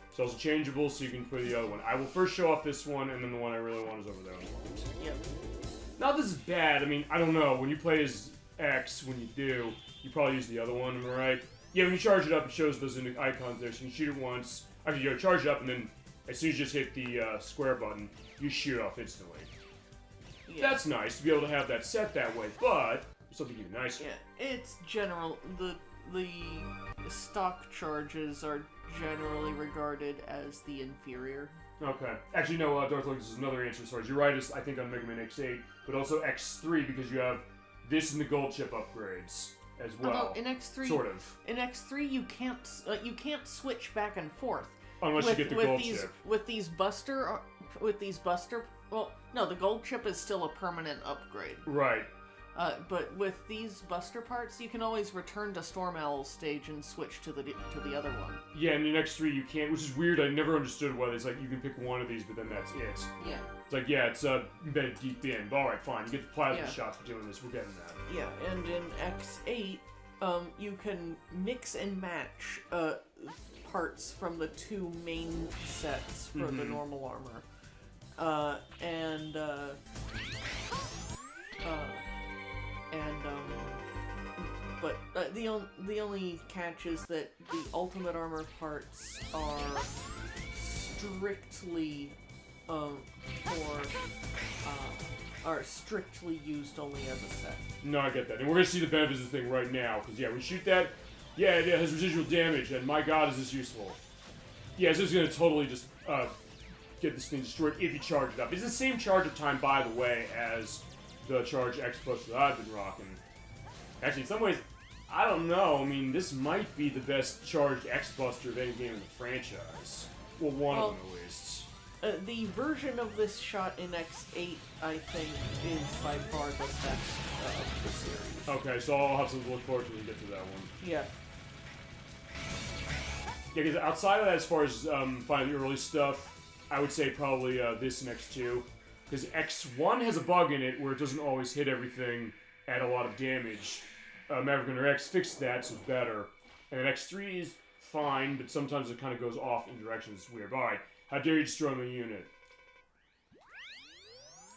It's also changeable, so you can put the other one. I will first show off this one, and then the one I really want is over there on the left. Yep. Now, this is bad. I mean, I don't know. When you play as X, when you do, you probably use the other one, am I right? Yeah, when you charge it up, it shows those icons there, so you can shoot it once. Actually, you charge it up, and then as soon as you just hit the square button, you shoot off instantly. Yeah. That's nice to be able to have that set that way, but something even nicer. Yeah, it's general. The stock charges are generally regarded as the inferior. Okay. Actually, no, Darth Lucas is another answer as far as you're right, I think, on Mega Man X8, but also X3, because you have this and the gold chip upgrades as well. Although in X3, sort of. In X3, you can't switch back and forth unless you get the gold chip. With these buster, well, no, the gold chip is still a permanent upgrade. Right. But with these buster parts, you can always return to Storm Owl's stage and switch to the other one. Yeah, and in X3 you can't, which is weird. I never understood why it's like you can pick one of these, but then that's it. Yeah. It's like, yeah, it's embedded deep in. But alright, fine. You get the plasma shots for doing this. We're getting that. Yeah, and in X8, you can mix and match parts from the 2 main sets for the normal armor. But the only catch is that the Ultimate Armor parts are strictly are strictly used only as a set. No, I get that. And we're going to see the benefits of the thing right now. Because, yeah, we shoot that. Yeah, it has residual damage. And my god, is this useful. Yeah, this is going to totally just get this thing destroyed if you charge it up. It's the same charge up time, by the way, as the Charge X Buster that I've been rocking. Actually, in some ways, I don't know. I mean, this might be the best charged X Buster of any game in the franchise. Well, one of them at least. The version of this shot in X8, I think, is by far the best of the series. Okay, so I'll have something to look forward to when we get to that one. Yeah. Yeah, because outside of that, as far as finding the early stuff, I would say probably this and X2. Because X1 has a bug in it where it doesn't always hit everything at a lot of damage. Maverick Hunter X fixed that, so it's better. And then X3 is fine, but sometimes it kind of goes off in directions. It's weird. Alright, how dare you destroy my unit?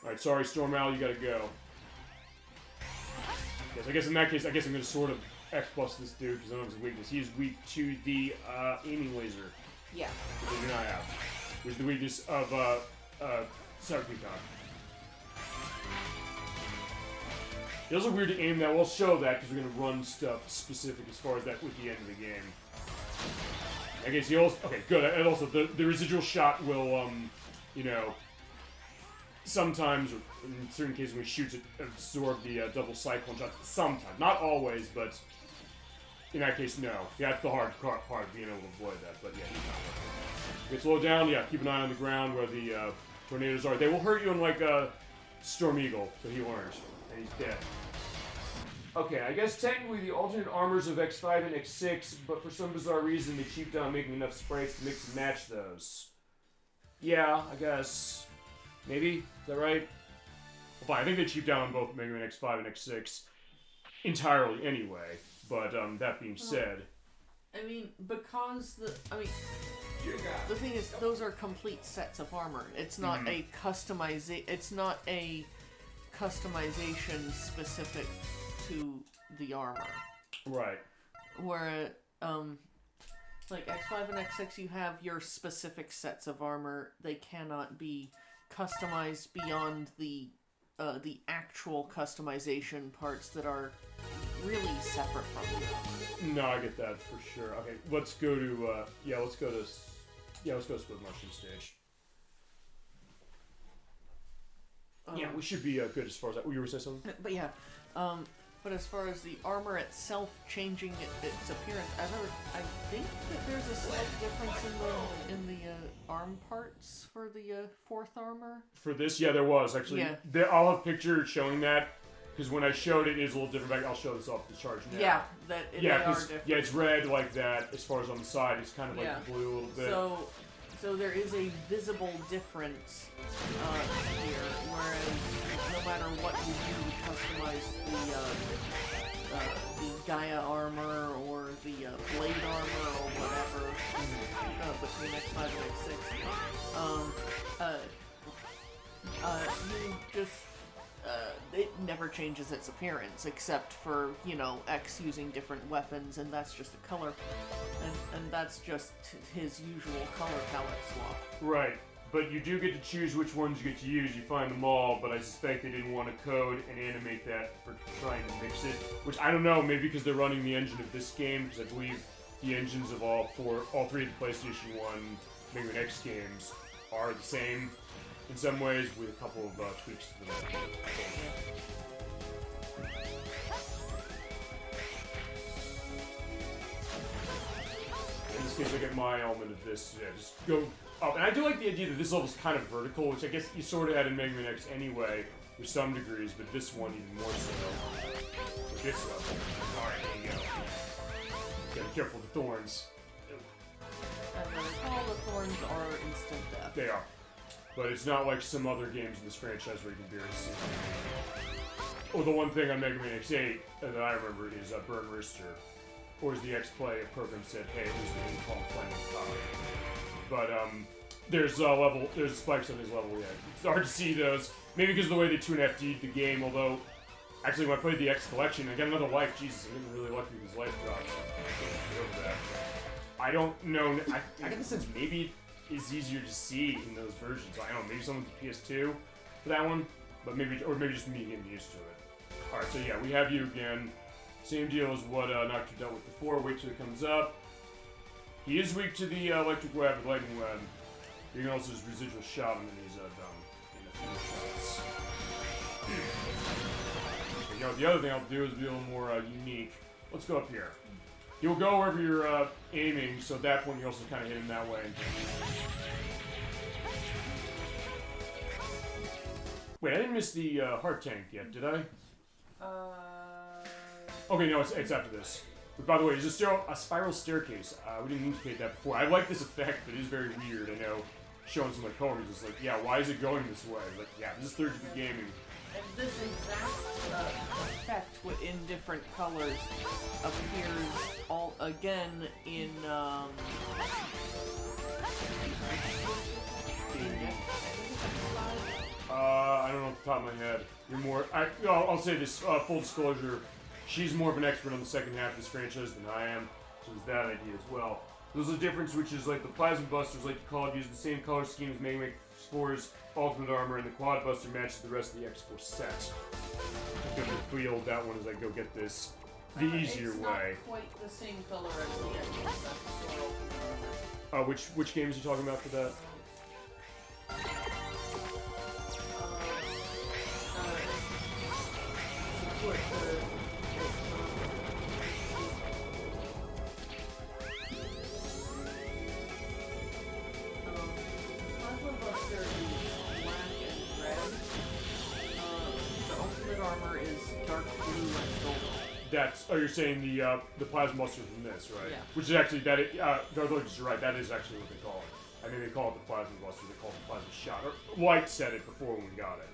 Alright, sorry, Storm Owl, you gotta go. Yes, I guess in that case, I'm gonna sort of X-bust this dude, because I know his weakness. He is weak to the aiming laser. Yeah. Which we do not have. Which is the weakness of Cyber Peacock. It does look weird to aim that. We'll show that because we're going to run stuff specific as far as that with the end of the game. I guess he also... Okay, good. And also, the residual shot will, you know... Sometimes, or in certain cases when he shoots it, absorb the double cyclone shot. Sometimes. Not always, but... In that case, no. Yeah, that's the hard part of being able to avoid that. But yeah, he's not working. Get slow down. Yeah, keep an eye on the ground where the tornadoes are. They will hurt you unlike Storm Eagle, so he learns. And he's dead. Okay, I guess technically the alternate armors of X5 and X6, but for some bizarre reason they cheaped out making enough sprites to mix and match those. Yeah, I guess. Maybe? Is that right? Well, fine, I think they cheaped out on both Mega Man X5 and X6 entirely anyway. But that being said... I mean, because the thing is, those are complete sets of armor. It's not a It's not a customization specific to the armor. Right. Where, like X5 and X6, you have your specific sets of armor. They cannot be customized beyond the actual customization parts that are really separate from the armor. No, I get that for sure. Okay, let's go to let's go to Split Mushroom stage. Yeah, we should be good as far as that. You were saying something? But yeah, but as far as the armor itself changing its appearance, I think that there's a slight difference in the arm parts for the fourth armor. For this, yeah, there was actually. Yeah. I'll have pictures showing that. Because when I showed it, it was a little different. I'll show this off the charge now. Yeah, they are different. Yeah, it's red like that. As far as on the side, it's kind of like blue a little bit. So there is a visible difference here. Whereas no matter what you do to customize the Gaia armor or the blade armor or whatever between X5 and X6, you just. It never changes its appearance, except for, X using different weapons, and that's just a color, and that's just his usual color palette swap. Right, but you do get to choose which ones you get to use. You find them all, but I suspect they didn't want to code and animate that for trying to mix it, which I don't know, maybe because they're running the engine of this game, because I believe the engines of all three of the PlayStation 1 Mega Man X games are the same. In some ways, with a couple of tweaks to them. In this case, I get my element of this. Yeah, just go up. And I do like the idea that this level's kind of vertical, which I guess you sort of had in Mega Man X anyway, to some degrees, but this one even more so. With this level. Alright, there you go. Gotta be careful with the thorns. And then all the thorns are instant death. They are. But it's not like some other games in this franchise where you can barely see them. Oh, the one thing on Mega Man X8 that I remember is Burn Wrister. Or as the X-Play program said, hey, it was the name called Flame But there's spikes on his level, yeah. It's hard to see those. Maybe because of the way they 2.5D'd the game, although actually when I played the X Collection, I got another life. Jesus, I didn't really lucky with his life drops. Over that. I don't know. I get the sense maybe is easier to see in those versions. I don't know, maybe someone with the PS2 for that one. But maybe just me getting used to it. Alright, so yeah, we have you again. Same deal as what Nocturne dealt with before. Wait till it comes up. He is weak to the electric web, the lightning web. You can also just residual shot him and he's done in a few shots. So, you know, the other thing I'll do is be a little more unique. Let's go up here. You'll go wherever you're aiming, so at that point you also kind of hit him that way. Wait, I didn't miss the heart tank yet, did I? Okay, no, it's after this. But by the way, is this still a spiral staircase? We didn't indicate that before. I like this effect, but it is very weird. I know, showing some like colors, it's like, yeah, why is it going this way? Like, yeah, this is 3D gaming. And this exact effect in different colors appears all again in I don't know off the top of my head. You're more. I'll say this. Full disclosure, she's more of an expert on the second half of this franchise than I am. So there's that idea as well. There's a difference, which is like the Plasma Busters, like you call it, use the same color scheme as Mega Man 4's Ultimate Armor, and the Quad Buster matches the rest of the X4 set. Good to feel that one as I go get this the easier way. It's not quite the same color as the X4 set. Which game is he talking about for that? Oh, you're saying the Plasma Busters from this, right? Yeah. Which is actually, you're right, that is actually what they call it. I think they call it the Plasma Buster, they call it the Plasma Shot. Or White said it before when we got it.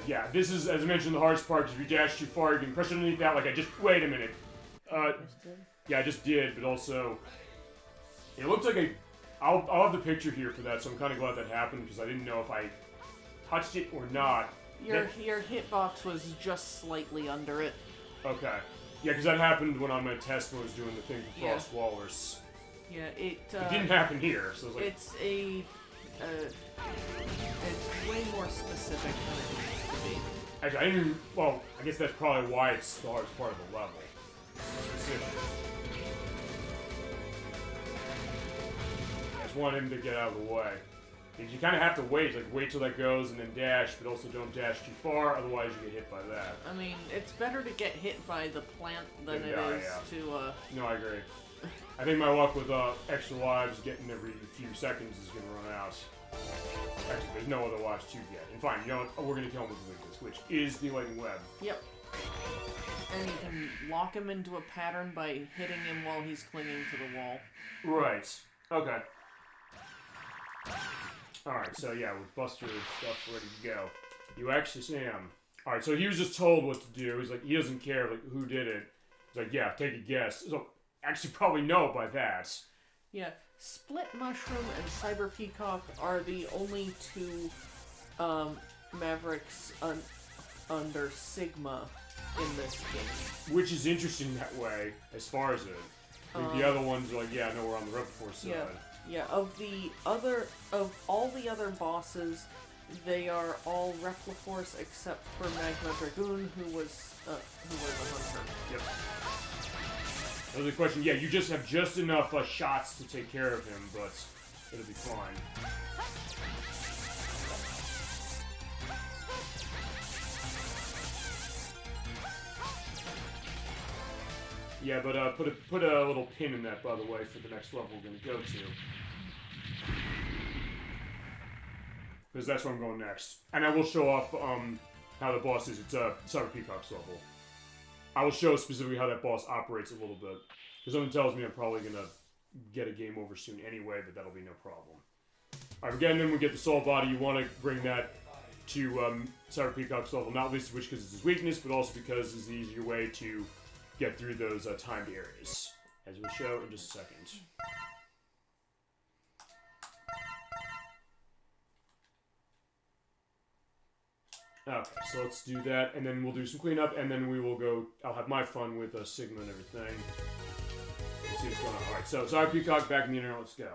Yeah, this is, as I mentioned, the hardest part, because if you dash too far, you can press underneath that, like I just, wait a minute. Yeah, I just did, but also, it looks like I'll have the picture here for that, so I'm kind of glad that happened, because I didn't know if I touched it or not. Your hitbox was just slightly under it. Okay. Yeah, because that happened when on my test when I was doing the thing for Frost Walrus. Yeah, it didn't happen here, so it's like... It's way more specific than it needs to be. Actually, I didn't... Well, I guess that's probably why it's the hardest part of the level. Specific. I just want him to get out of the way. Because you kind of have to wait, like wait till that goes and then dash, but also don't dash too far, otherwise you get hit by that. I mean, it's better to get hit by the plant than it is to, No, I agree. I think my luck with extra lives getting every few seconds is going to run out. Actually, there's no other lives to get. And fine, you know what? We're going to kill him with the weakness, which is the lightning web. Yep. And you can lock him into a pattern by hitting him while he's clinging to the wall. Right. Okay. Alright, so yeah, with Buster stuff ready to go. You actually, Sam. Alright, so he was just told what to do. He's like, he doesn't care like who did it. He's like, yeah, take a guess. So, actually probably know by that. Yeah, Split Mushroom and Cyber Peacock are the only two Mavericks under Sigma in this game. Which is interesting that way, as far as it. Like the other ones are like, yeah, no, we're on the Repforce side. Yeah, of all the other bosses, they are all Repliforce except for Magma Dragoon, who was a hunter. Yep. That was the question. Yeah, you just have just enough shots to take care of him, but it'll be fine. Yeah, but put a little pin in that, by the way, for the next level we're going to go to. Because that's where I'm going next. And I will show off how the boss is. It's Cyber Peacock's level. I will show specifically how that boss operates a little bit. Because something tells me I'm probably going to get a game over soon anyway, but that'll be no problem. Alright, again, then we get the Soul Body. You want to bring that to Cyber Peacock's level, not least of which because it's his weakness, but also because it's the easier way to get through those timed areas, as we'll show in just a second. Okay, so let's do that, and then we'll do some cleanup, and then we will go. I'll have my fun with Sigma and everything. going on? Alright, so sorry, Peacock, back in the internet, let's go.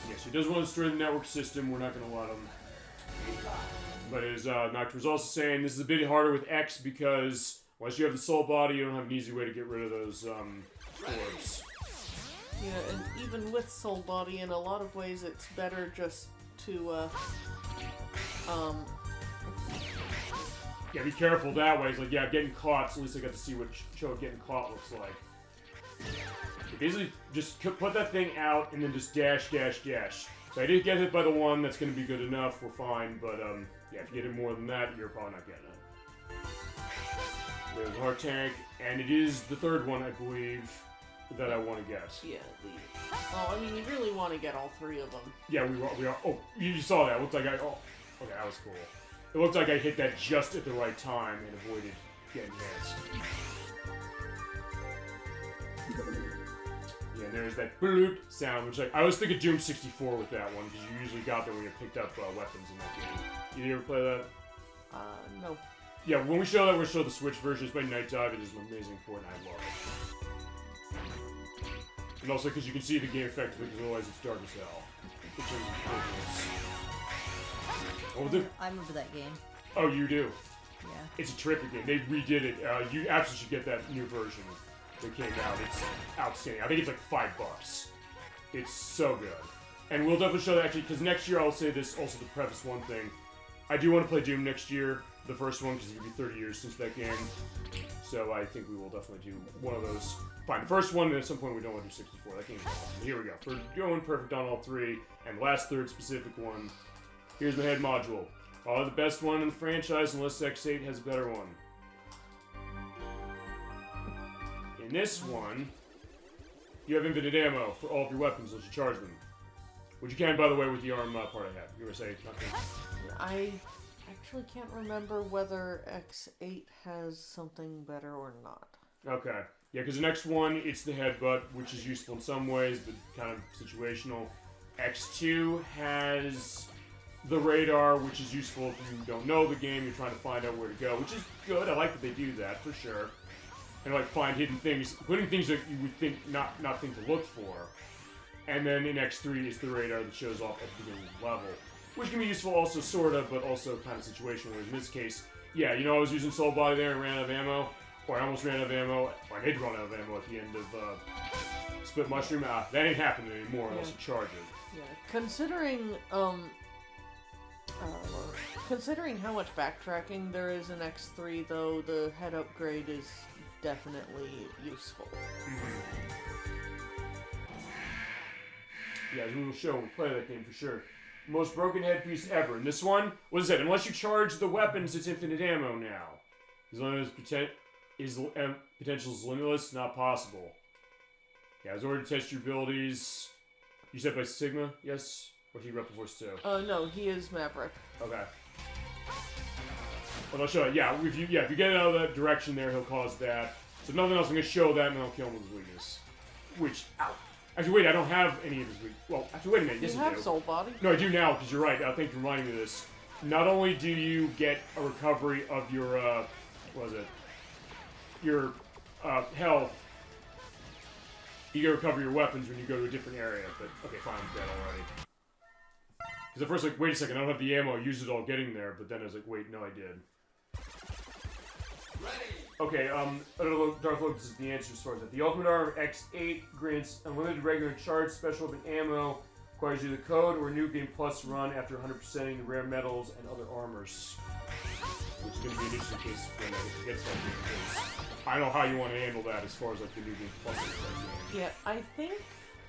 Yes, he does want to destroy the network system, we're not going to let him. But as Nocturne was also saying, this is a bit harder with X because unless you have the soul body, you don't have an easy way to get rid of those orbs. Yeah, and even with soul body, in a lot of ways, it's better just to yeah, be careful that way. It's like, yeah, getting caught, so at least I got to see what Cho getting caught looks like. You basically just put that thing out and then just dash, dash, dash. So I did get hit by the one, that's going to be good enough, we're fine, but yeah, if you get it more than that, you're probably not getting it. There's a heart tank, and it is the third one, I believe, that I want to get. Yeah, well, I mean, you really want to get all three of them. Yeah, we are. Oh, you saw that. It looked like oh, okay, that was cool. It looked like I hit that just at the right time and avoided getting hit. Yeah, there's that bloop sound, which I always think of Doom 64 with that one, because you usually got that when you picked up weapons in that game. You ever play that? No. Yeah, when we show that, we'll show the Switch version. It's by Night Dive. It is an amazing port, and I love it. And also because you can see the game effectively, because otherwise it's dark as hell. I remember that game. Oh, you do? Yeah. It's a terrific game. They redid it. You absolutely should get that new version that came out. It's outstanding. I think it's like $5. It's so good. And we'll definitely show that actually, because next year I'll say this also to preface one thing. I do want to play Doom next year, the first one, because it'll be 30 years since that game. So I think we will definitely do one of those. Fine, the first one, and at some point we don't want to do 64. That game's awesome. Here we go. We're going perfect on all three. And the last third specific one. Here's my head module. Probably the best one in the franchise, unless X8 has a better one. In this one, you have infinite ammo for all of your weapons once you charge them. Which you can, by the way, with the arm part I have. You were saying nothing? I actually can't remember whether X8 has something better or not. Okay. Yeah, because the next one, it's the headbutt, which is useful in some ways, but kind of situational. X2 has the radar, which is useful if you don't know the game, you're trying to find out where to go, which is good. I like that they do that, for sure. And like find hidden things, including things that you would think not think to look for. And then in X3 is the radar that shows off at the beginning of the level, which can be useful also sort of, but also kind of situational. In this case, yeah, you know, I was using Soul Body there and ran out of ammo, or I almost ran out of ammo, or I did run out of ammo at the end of Split Mushroom. That ain't happening anymore unless you charge it. Yeah, considering how much backtracking there is in X3, though, the head upgrade is definitely useful. Yeah, as we will show when we play that game for sure. Most broken headpiece ever. And this one, what is it? Unless you charge the weapons, it's infinite ammo now. As long as potential is limitless, not possible. Yeah, I was ordered to test your abilities. You said by Sigma, yes? Or he Repliforce too? No, he is Maverick. Okay. Well, I'll show it. Yeah, if you get it out of that direction there, he'll cause that. So if nothing else, I'm going to show that, and then I'll kill him with his weakness. Which, ow. Actually, wait, I don't have any of his weakness. Well, actually, wait a minute. Yes, you I do. have Soul Body? No, I do now, because you're right. Thank you for reminding me of this. Not only do you get a recovery of your, what was it? Your, health, you get to recover your weapons when you go to a different area, but, okay, fine, I'm dead already. Because at first, like, wait a second, I don't have the ammo, I used it all getting there, but then I was like, wait, no, I did. Okay, Darth Lord, this is the answer as far as that. The Ultimate Armor X8 grants unlimited regular charge, special weapon ammo, requires either code or New Game Plus run after 100%ing the rare metals and other armors. Which is going to be an interesting case when it gets that game, because I don't know how you want to handle that as far as like the New Game Plus is that Yeah, I think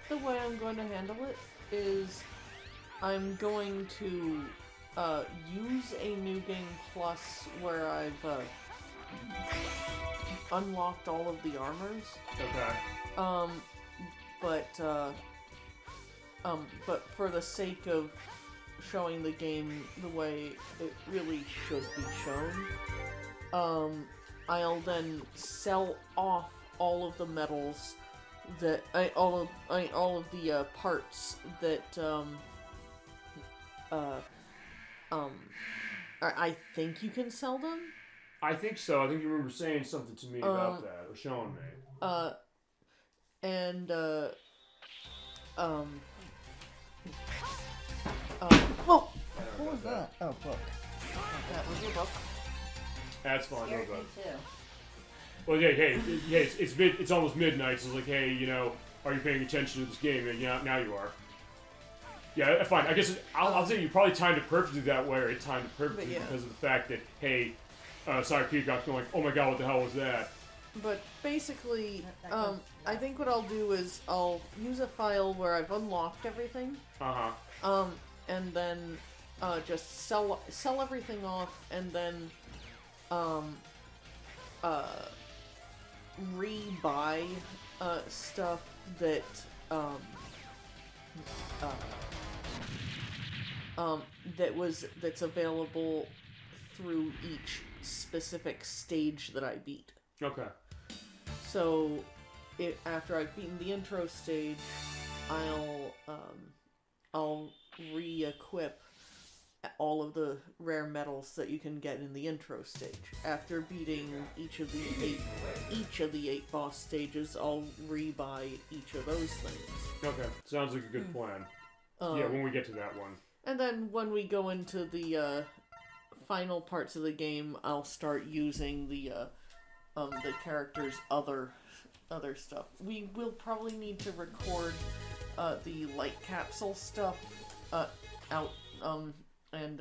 the way I'm going to handle it is I'm going to use a New Game Plus where I've unlocked all of the armors. Okay. But for the sake of showing the game the way it really should be shown, I'll then sell off all of the metals that all of the parts that I think you can sell them. I think so. I think you remember saying something to me about that, or showing me. Well, what was that? Oh, book. That was your book. That's fine, no bug. Too. Well, yeah, hey, it's almost midnight, so it's like, hey, you know, are you paying attention to this game? And yeah, now you are. Yeah, fine. I guess I'll say you probably timed it perfectly that way, or it timed it perfectly because of the fact that, hey, sorry, Peacock's going like, oh my god, what the hell was that? But basically, I think what I'll do is I'll use a file where I've unlocked everything. And then just sell everything off, and then rebuy stuff that that's available through each specific stage that I beat. Okay. So, after I've beaten the intro stage, I'll re-equip all of the rare metals that you can get in the intro stage. After beating each of the eight boss stages, I'll rebuy each of those things. Okay, sounds like a good plan. Yeah, when we get to that one. And then when we go into the final parts of the game, I'll start using the character's other stuff. We will probably need to record the light capsule stuff out and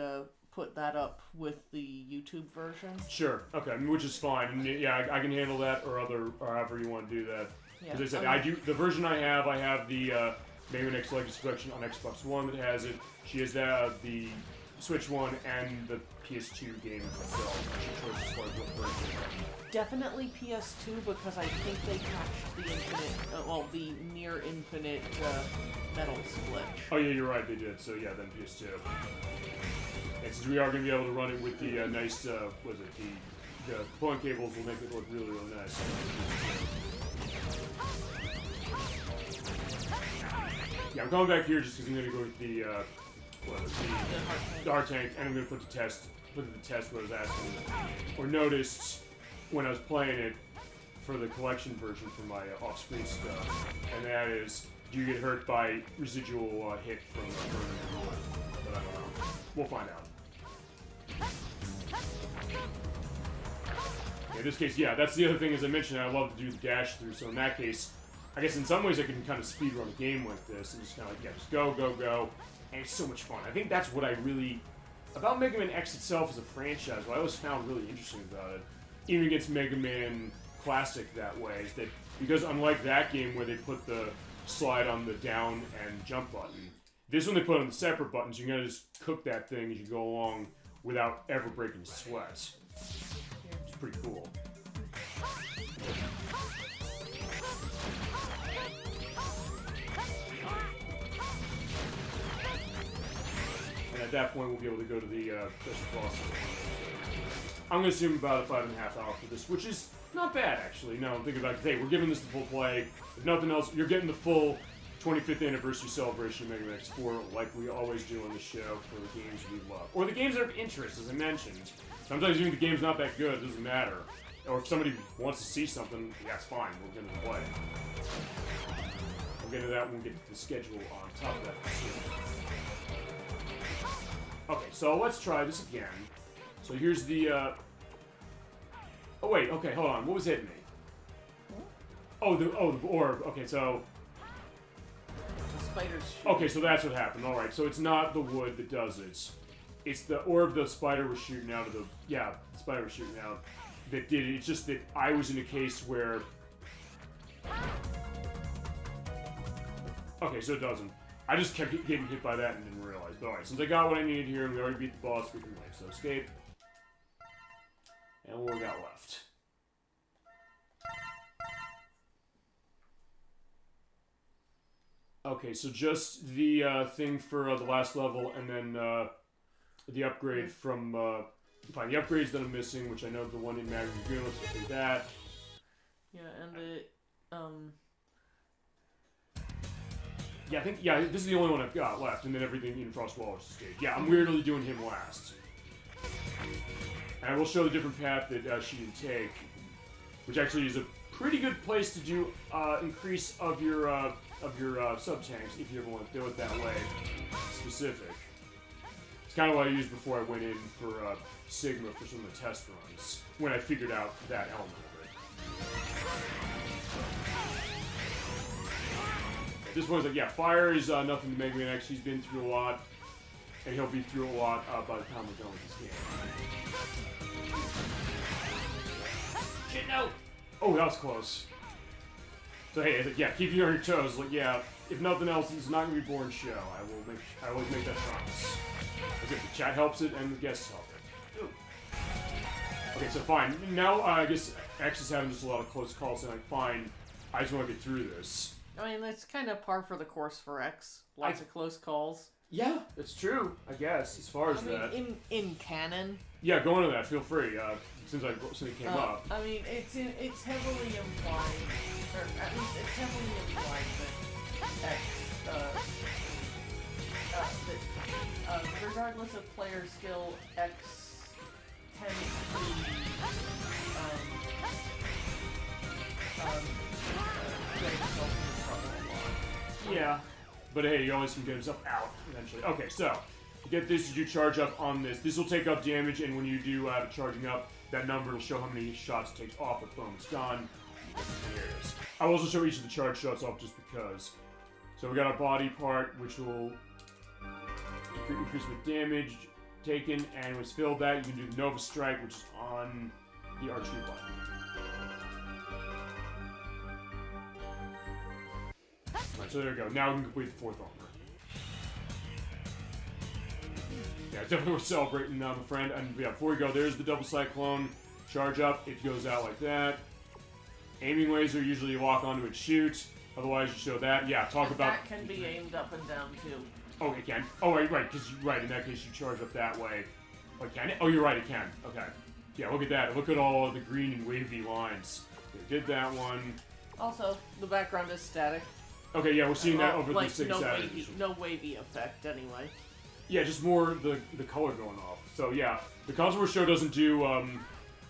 put that up with the YouTube version. Sure. Okay, which is fine. And yeah, I can handle that, or however you want to do that. As I said, I do the version I have the Mega Man X Legacy Collection on Xbox One that has it. She has the Switch one and the PS2 game itself. Definitely PS2, because I think they patched the infinite, the near infinite metal glitch. Oh yeah, you're right, they did. So yeah, then PS2. And since we are going to be able to run it with the nice, the pulling cables will make it look really, really nice. Yeah, I'm going back here just because I'm going to go with the heart tank, and I'm going to put the test what I was asking, or noticed when I was playing it for the collection version for my off-screen stuff, and that is, do you get hurt by residual hit from burning wood? But I don't know. We'll find out. In this case, yeah, that's the other thing, as I mentioned, I love to do the dash through, so in that case, I guess in some ways I can kind of speedrun a game like this, and just kind of like, yeah, just go, go, go, and it's so much fun. I think that's what I really, about Mega Man X itself as a franchise, what I always found really interesting about it, even against Mega Man Classic that way, is that, because unlike that game where they put the slide on the down and jump button, this one they put on the separate buttons, you can just cook that thing as you go along without ever breaking sweat. It's pretty cool. And at that point, we'll be able to go to the special boss. I'm going to assume about a 5.5 hour for this, which is not bad, actually. No, I'm thinking about, hey, we're giving this the full play. If nothing else, you're getting the full 25th anniversary celebration of Mega Man X4, like we always do on the show for the games we love. Or the games that are of interest, as I mentioned. Sometimes even the game's not that good, it doesn't matter. Or if somebody wants to see something, yeah, it's fine, we're going to play. We'll get to that when we get to the schedule on top of that. Okay, so let's try this again. So here's the, oh wait, okay, hold on, what was hitting me? Oh, the orb, okay, so... The spider's shooting. Okay, so that's what happened, alright, so it's not the wood that does it. It's the orb the spider was shooting out of the, the spider was shooting out that did it. It's just that I was in a case where... Okay, so it doesn't. I just kept getting hit by that and didn't realize. But alright, since I got what I needed here and we already beat the boss, we can leave. So escape. And what we got left? Okay, so just the thing for the last level, and then the upgrade from... fine, the upgrades that I'm missing, which I know the one in Magna Laguna, so do that. Yeah, and the... Yeah, I think, this is the only one I've got left, and then everything in Frost Waller's escape. Yeah, I'm weirdly doing him last. And I will show the different path that she can take, which actually is a pretty good place to do increase of your sub-tanks if you ever want to do it that way, specific. It's kind of what I used before I went in for Sigma for some of the test runs, when I figured out that element of it. At this point, it's like, yeah, fire is nothing to Mega Man X. He's been through a lot, and he'll be through a lot by the time we're done with this game. Shit, no! Oh, that was close. So hey, yeah, keep you on your toes. Like, yeah, if nothing else, this is not gonna be a boring show. I always make that promise. Okay, the chat helps it, and the guests help it. Ooh. Okay, so fine. Now I guess X is having just a lot of close calls, and I'm fine. I just want to get through this. I mean, that's kind of par for the course for X. Lots of close calls. Yeah, it's true. I guess as far as that. In canon. Yeah, go into that. Feel free. Since it came up. I mean, it's heavily implied, or at least it's heavily implied that X, regardless of player skill, X tends to get himself in trouble a lot. Yeah, but hey, he always can get himself out eventually. Okay, so to get this, you charge up on this. This will take up damage, and when you do have it charging up, that number will show how many shots it takes off, but boom, it's gone. And here it is. I will also show each of the charge shots off just because. So we got our body part, which will increase with damage taken, and when it's filled that, you can do the Nova Strike, which is on the R2 button. Alright, so there we go. Now we can complete the 4th armor. Yeah, definitely worth celebrating, my friend. And yeah, before we go, there's the double cyclone. Charge up, it goes out like that. Aiming laser, usually you walk onto it, shoot. Otherwise, you show that. Yeah, talk about. That can be aimed up and down too. Oh, it can. Oh, right, because in that case, you charge up that way. Oh, can it? Oh, you're right, it can. Okay. Yeah, look at that. Look at all of the green and wavy lines. They did that one. Also, the background is static. Okay, yeah, we're seeing that over like the Sega Saturn. No wavy effect, anyway. Yeah, just more the color going off. So yeah, the console show doesn't do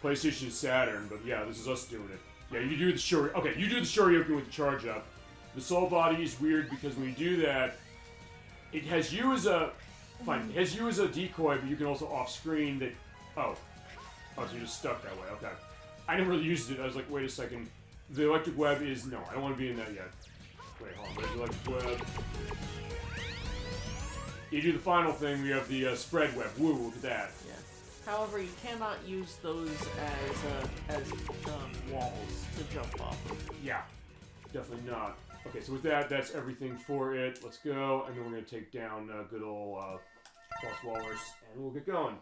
PlayStation Saturn, but yeah, this is us doing it. Yeah, you do the Shoryuken. Okay, you do the Shoryuken with the charge up. The soul body is weird because when you do that, it has you as a it has you as a decoy, but you can also off screen that. Oh, so you're just stuck that way. Okay, I never really used it. I was like, wait a second, the electric web is no. I don't want to be in that yet. Wait, hold on. Where's the electric web? You do the final thing, we have the spread web. Woo, look at that. Yeah. However, you cannot use those as walls to jump off of. Yeah, definitely not. Okay, so with that, that's everything for it. Let's go, and then we're going to take down good old Boss Walrus, and we'll get going.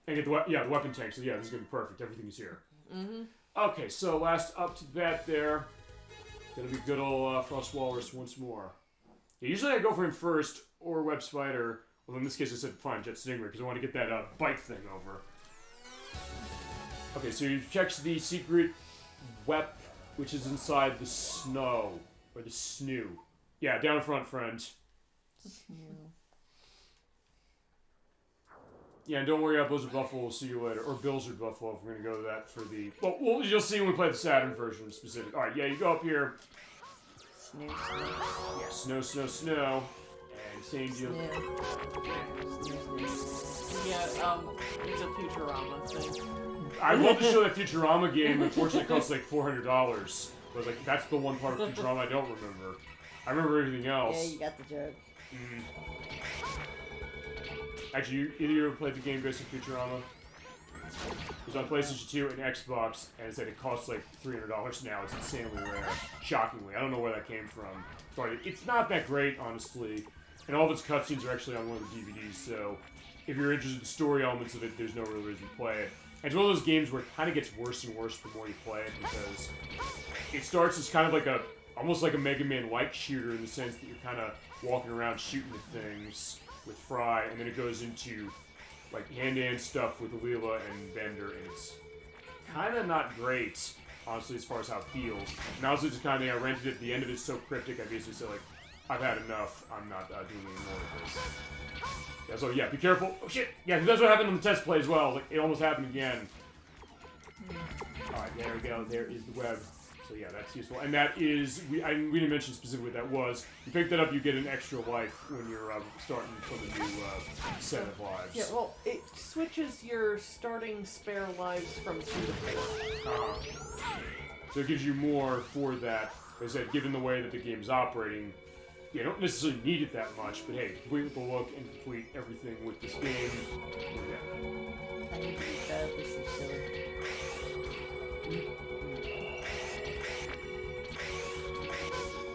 And get the weapon tank, so yeah, this is going to be perfect. Everything is here. Mm-hmm. Okay, so last up to bat there. Gonna be good old Frost Walrus once more. Yeah, usually I go for him first, or Web Spider. Well, in this case I said, fine, Jet Stingray, because I want to get that bike thing over. Okay, so you check the secret web, which is inside the snow. Or the snoo. Yeah, down in front, friend. Yeah, and don't worry about Blizzard Buffalo, we'll see you later. Or Blizzard Buffalo, if we're going to go to that for the... Well, you'll see when we play the Saturn version specific. Alright, yeah, you go up here. Snow. Yeah, snow. And same deal. Yeah, it's a Futurama thing. I love to show that Futurama game. Unfortunately, it costs like $400. I was like, that's the one part of Futurama I don't remember. I remember everything else. Yeah, you got the joke. Actually, either you ever played the game based on Futurama? It was on PlayStation 2 and Xbox, and it said it costs like $300 now. It's insanely rare. Shockingly. I don't know where that came from. But it's not that great, honestly. And all of its cutscenes are actually on one of the DVDs, so if you're interested in the story elements of it, there's no real reason to play it. And it's one of those games where it kind of gets worse and worse the more you play it, because it starts as kind of like almost like a Mega Man-like shooter in the sense that you're kind of walking around shooting at things with Fry, and then it goes into like hand-to-hand stuff with Leela and Bender, and it's kind of not great, honestly, as far as how it feels. And honestly, just kind of thing, I rented it, the end of it's so cryptic, I basically said, like, I've had enough, I'm not doing any more of this. Yeah, so yeah, be careful. Oh shit! Yeah, that's what happened on the test play as well. Like, it almost happened again. Alright, there we go. There is the web. So yeah, that's useful. And that is, we didn't mention specifically what that was. You pick that up, you get an extra life when you're starting from a new set of lives. Yeah, well, it switches your starting spare lives from 2 to 4. So it gives you more for that. As I said, given the way that the game's operating, you don't necessarily need it that much, but hey, complete with the look and complete everything with this game. I need to be bad, this is silly.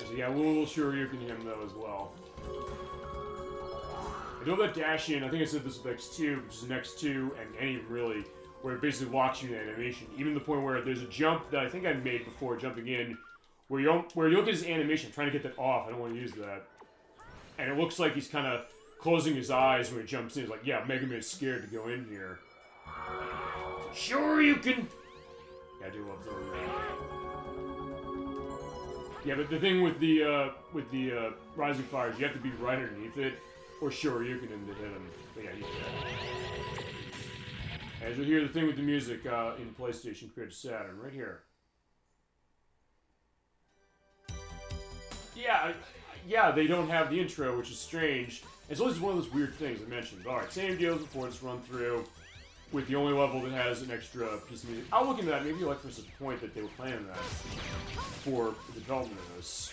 So yeah, we'll sure you can him though as well. I know that dash in, I think I said this with X2, which is an X2, and any really, where it basically locks you in animation. Even to the point where there's a jump that I think I made before jumping in, where you look at his animation, I'm trying to get that off, I don't want to use that. And it looks like he's kind of closing his eyes when he jumps in. He's like, yeah, Mega Man's scared to go in here. Sure you can... Yeah, I do love throwing that. Yeah, but the thing with the Rising Fires, you have to be right underneath it, or sure you can hit him. But yeah, he's dead. As you'll hear the thing with the music in PlayStation compared to Saturn, right here. Yeah, they don't have the intro, which is strange. It's always one of those weird things I mentioned. Alright, same deal as before, just run through with the only level that has an extra piece of music. I'll look into that. Maybe ElecVerse at the point that they were planning that for the development of this.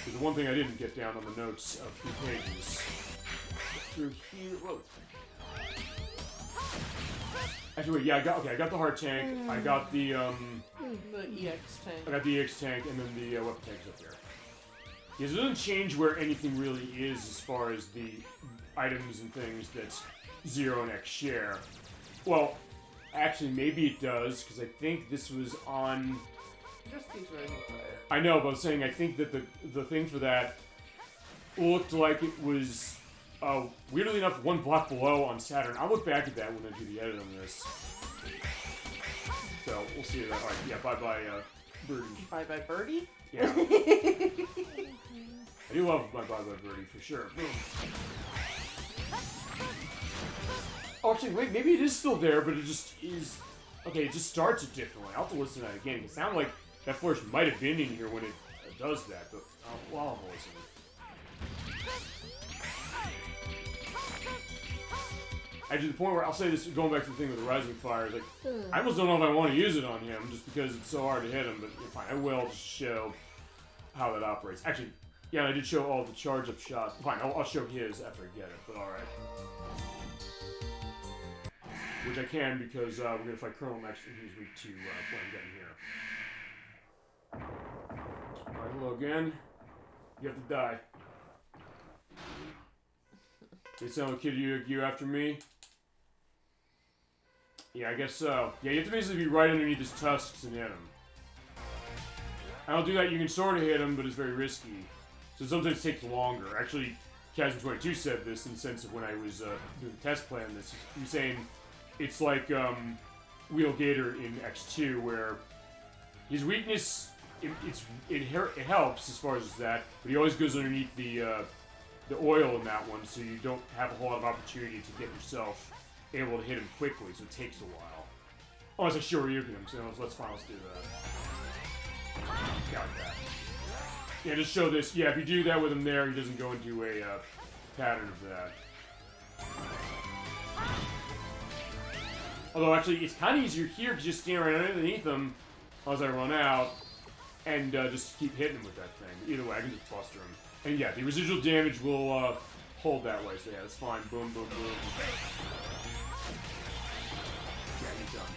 The one thing I didn't get down on the notes of 3 pages. Through here. Whoa. Actually, wait, yeah, I got the heart tank. I got the EX tank. I got the EX tank, and then the weapon tank's up there. Yeah, so it doesn't change where anything really is as far as the items and things that's 0 and X share. Well, actually, maybe it does, because I think this was on... Just use Rising Fire. I know, but I'm saying I think that the thing for that looked like it was... weirdly enough, 1 block below on Saturn. I'll look back at that when I do the edit on this. So, we'll see that. Alright, yeah, bye-bye, Birdie. Bye-bye, Birdie? Yeah. I do love my bye-bye, Birdie, for sure. Boom. Oh, actually, wait, maybe it is still there, but it just is... Okay, it just starts it differently. I'll have to listen to that again. It sounded like that flourish might have been in here when it does that, but I'll have to listen. Actually, the point where I'll say this, going back to the thing with the Rising Fire, is like, I almost don't know if I want to use it on him, just because it's so hard to hit him, but fine, I will just show how that operates. Actually, yeah, I did show all the charge-up shots. Fine, I'll show his after I get it, but alright. Which I can, because we're going to fight Colonel next, and he's weak to what I'm getting here. Alright, hello again. You have to die. They sound like Kid you after me? Yeah, I guess so. Yeah, you have to basically be right underneath his tusks and hit him. I don't do that, you can sort of hit him, but it's very risky. So sometimes it takes longer. Actually, Chasm22 said this in the sense of when I was doing the test play on this. He was saying it's like Wheel Gator in X2, where his weakness, it helps as far as that, but he always goes underneath the oil in that one, so you don't have a whole lot of opportunity to get yourself able to hit him quickly, so it takes a while. Unless I Shoryuken him, so let's do that. Got that. Yeah, just show this. Yeah, if you do that with him there, he doesn't go into a pattern of that. Although, actually, it's kind of easier here to just stand right underneath him as I run out, and just keep hitting him with that thing. Either way, I can just buster him. And yeah, the residual damage will hold that way, so yeah, that's fine. Boom, boom, boom. Yeah, he's done.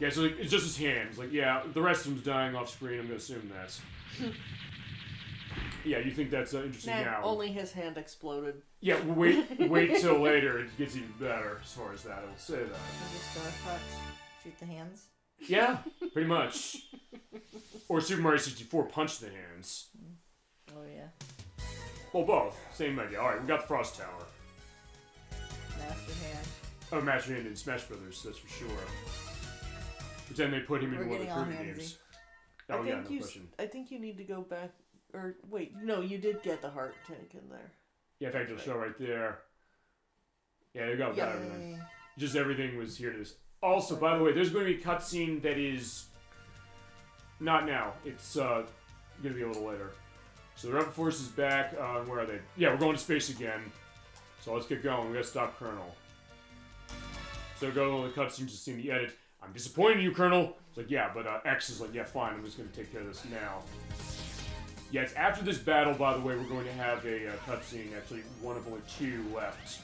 Yeah, so it's just his hands. Like, yeah, the rest of him's dying off screen, I'm gonna assume that. Yeah, you think that's interesting now. Only his hand exploded. Yeah, wait till later, it gets even better as far as that, I will say that. Just touch, shoot the hands? Yeah, pretty much. Or Super Mario 64, punch the hands. Oh, yeah. Well, both. Same idea. Alright, we got the Frost Tower. Master Hand. Oh, Master Hand in Smash Brothers, that's for sure. Pretend they put him in one of the Kirby games. Oh, yeah, no question. I think you need to go back, or wait, no, you did get the heart tank in there. Yeah, in fact, it'll show right there. Yeah, there you go. Got everything. Just everything was here to this. Also, by the way, there's going to be a cutscene that is not now. It's going to be a little later. So the Rebel Force is back. Where are they? Yeah, we're going to space again. So let's get going. We got to stop Colonel. So go to the cutscene to see the edit. I'm disappointed in you, Colonel. It's like, yeah, but X is like, yeah, fine. I'm just going to take care of this now. Yeah, it's after this battle, by the way, we're going to have a cutscene. Actually, one of only 2 left.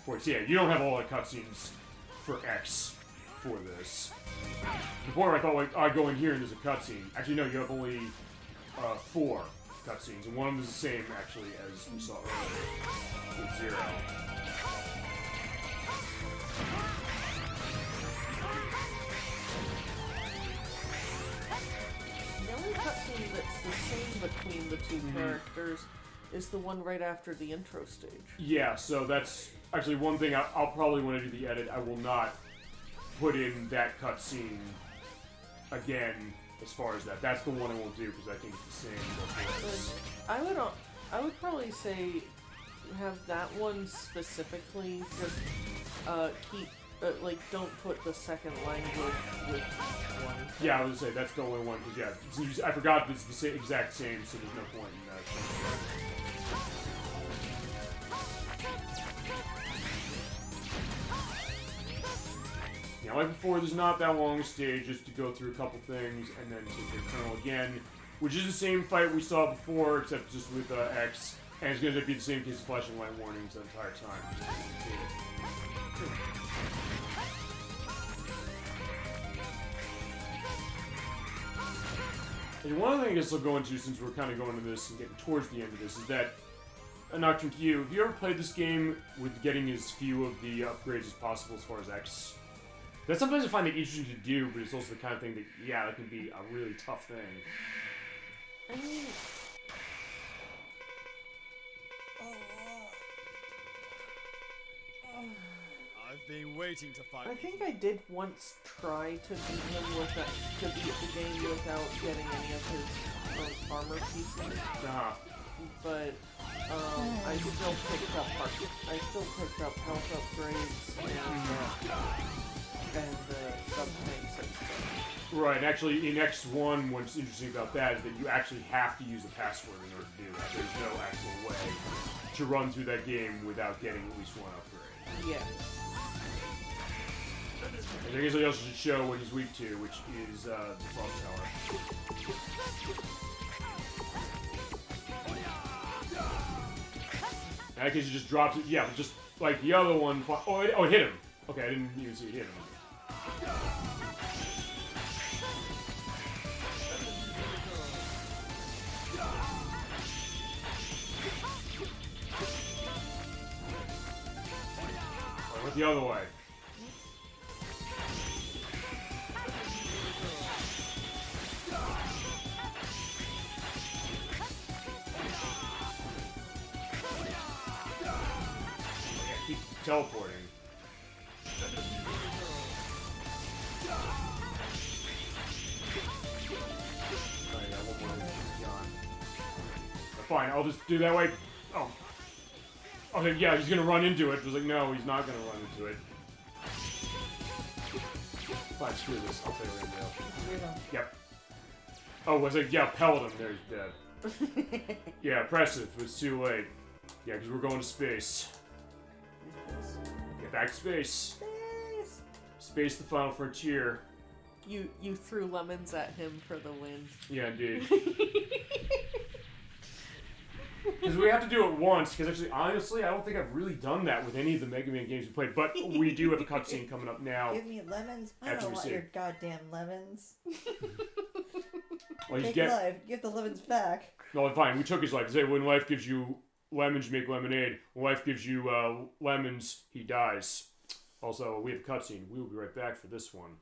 For it. Yeah, you don't have all the cutscenes for X for this. Before I thought, like, I go in here and there's a cutscene. Actually, no, you have only 4 cutscenes, and one of them is the same, actually, as we saw earlier with 0. The only cutscene that's the same between the 2 characters is the one right after the intro stage. Yeah, so that's actually one thing I'll probably, when I do the edit, I will not put in that cutscene again as far as that. That's the one I won't do because I think it's the same. I would probably say have that one specifically just keep like don't put the second language with one. Yeah, I would say that's the only one because I forgot it's the exact same, so there's no point in that. Yeah, like before, there's not that long a stage just to go through a couple things and then take the Colonel again, which is the same fight we saw before, except just with X, and it's going to be the same case of flashing light warnings the entire time. And one other thing I guess I'll go into, since we're kind of going to this and getting towards the end of this, is that, Nocturne to you, have you ever played this game with getting as few of the upgrades as possible as far as X? That sometimes I find it interesting to do, but it's also the kind of thing that, yeah, that can be a really tough thing. I mean... I've been waiting to fight. I think I did once try to beat him to beat the game without getting any of his armor pieces. But I still picked up health upgrades and sub-tanks and stuff. Right, and actually in X1, what's interesting about that is that you actually have to use a password in order to do that. There's no actual way to run through that game without getting at least one upgrade. Yeah. And I guess I also should show what he's weak to, which is the Frost Tower. In that case, he just drops it. Yeah, but just like the other one. Oh, it hit him. Okay, I didn't even see it hit him. I went the other way. Keep teleporting. Fine, I'll just do that way. Oh. Okay, yeah, he's gonna run into it. I was like, no, he's not gonna run into it. Fine, screw this. I'll play right now. Yep. Oh, was it? Yeah, pellet him. There, he's dead. Yeah, impressive. It was too late. Yeah, because we're going to space. Get back to space. Space, the final frontier. You threw lemons at him for the win. Yeah, indeed. Because we have to do it once, because actually, honestly, I don't think I've really done that with any of the Mega Man games we played, but we do have a cutscene coming up now. Give me lemons? I don't want your goddamn lemons. Well, Take life. Give the lemons back. No, fine, we took his life. Say, when life gives you lemons, you make lemonade. When life gives you lemons, he dies. Also, we have a cutscene. We will be right back for this one.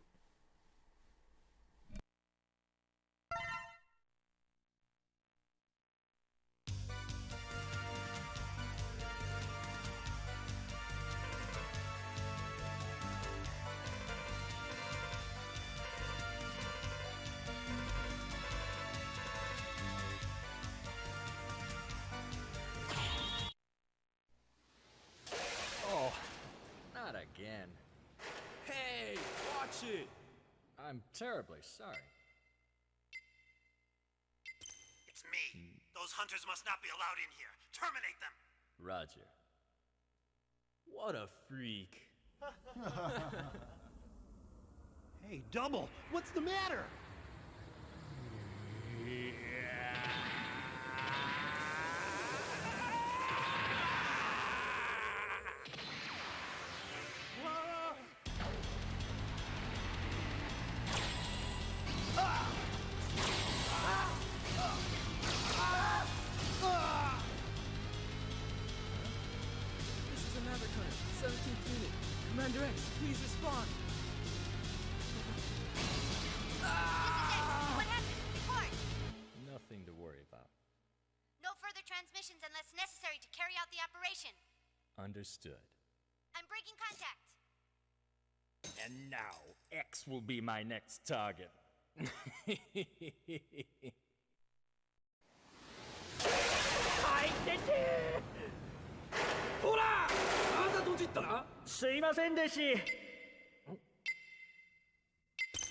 I'm terribly sorry. It's me. Those hunters must not be allowed in here. Terminate them. Roger. What a freak. Hey, Double, what's the matter? This is a Maverick Hunter, 17th unit. Commander X, please respond. What happened? Report! Nothing to worry about. No further transmissions unless necessary to carry out the operation. Understood. I'm breaking contact. And now, X will be my next target. ほら、あんたどっち行ったな。すいませんでし。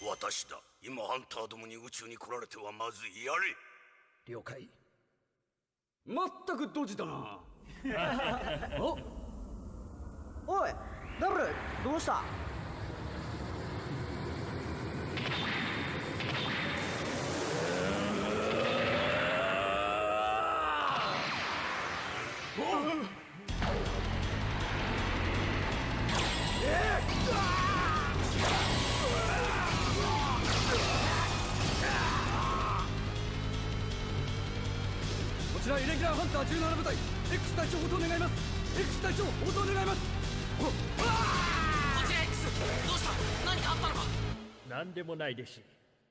私だ。今ハンターどもに宇宙に来られてはまずい。やれ。了解。まったくドジだな。おおい、ダブル、どうした？こちらイレギュラーハンター17部隊 X 隊長応答願います。 X 隊長応答願います。こちら X、 どうした？何かあったのか？なんでもないでし。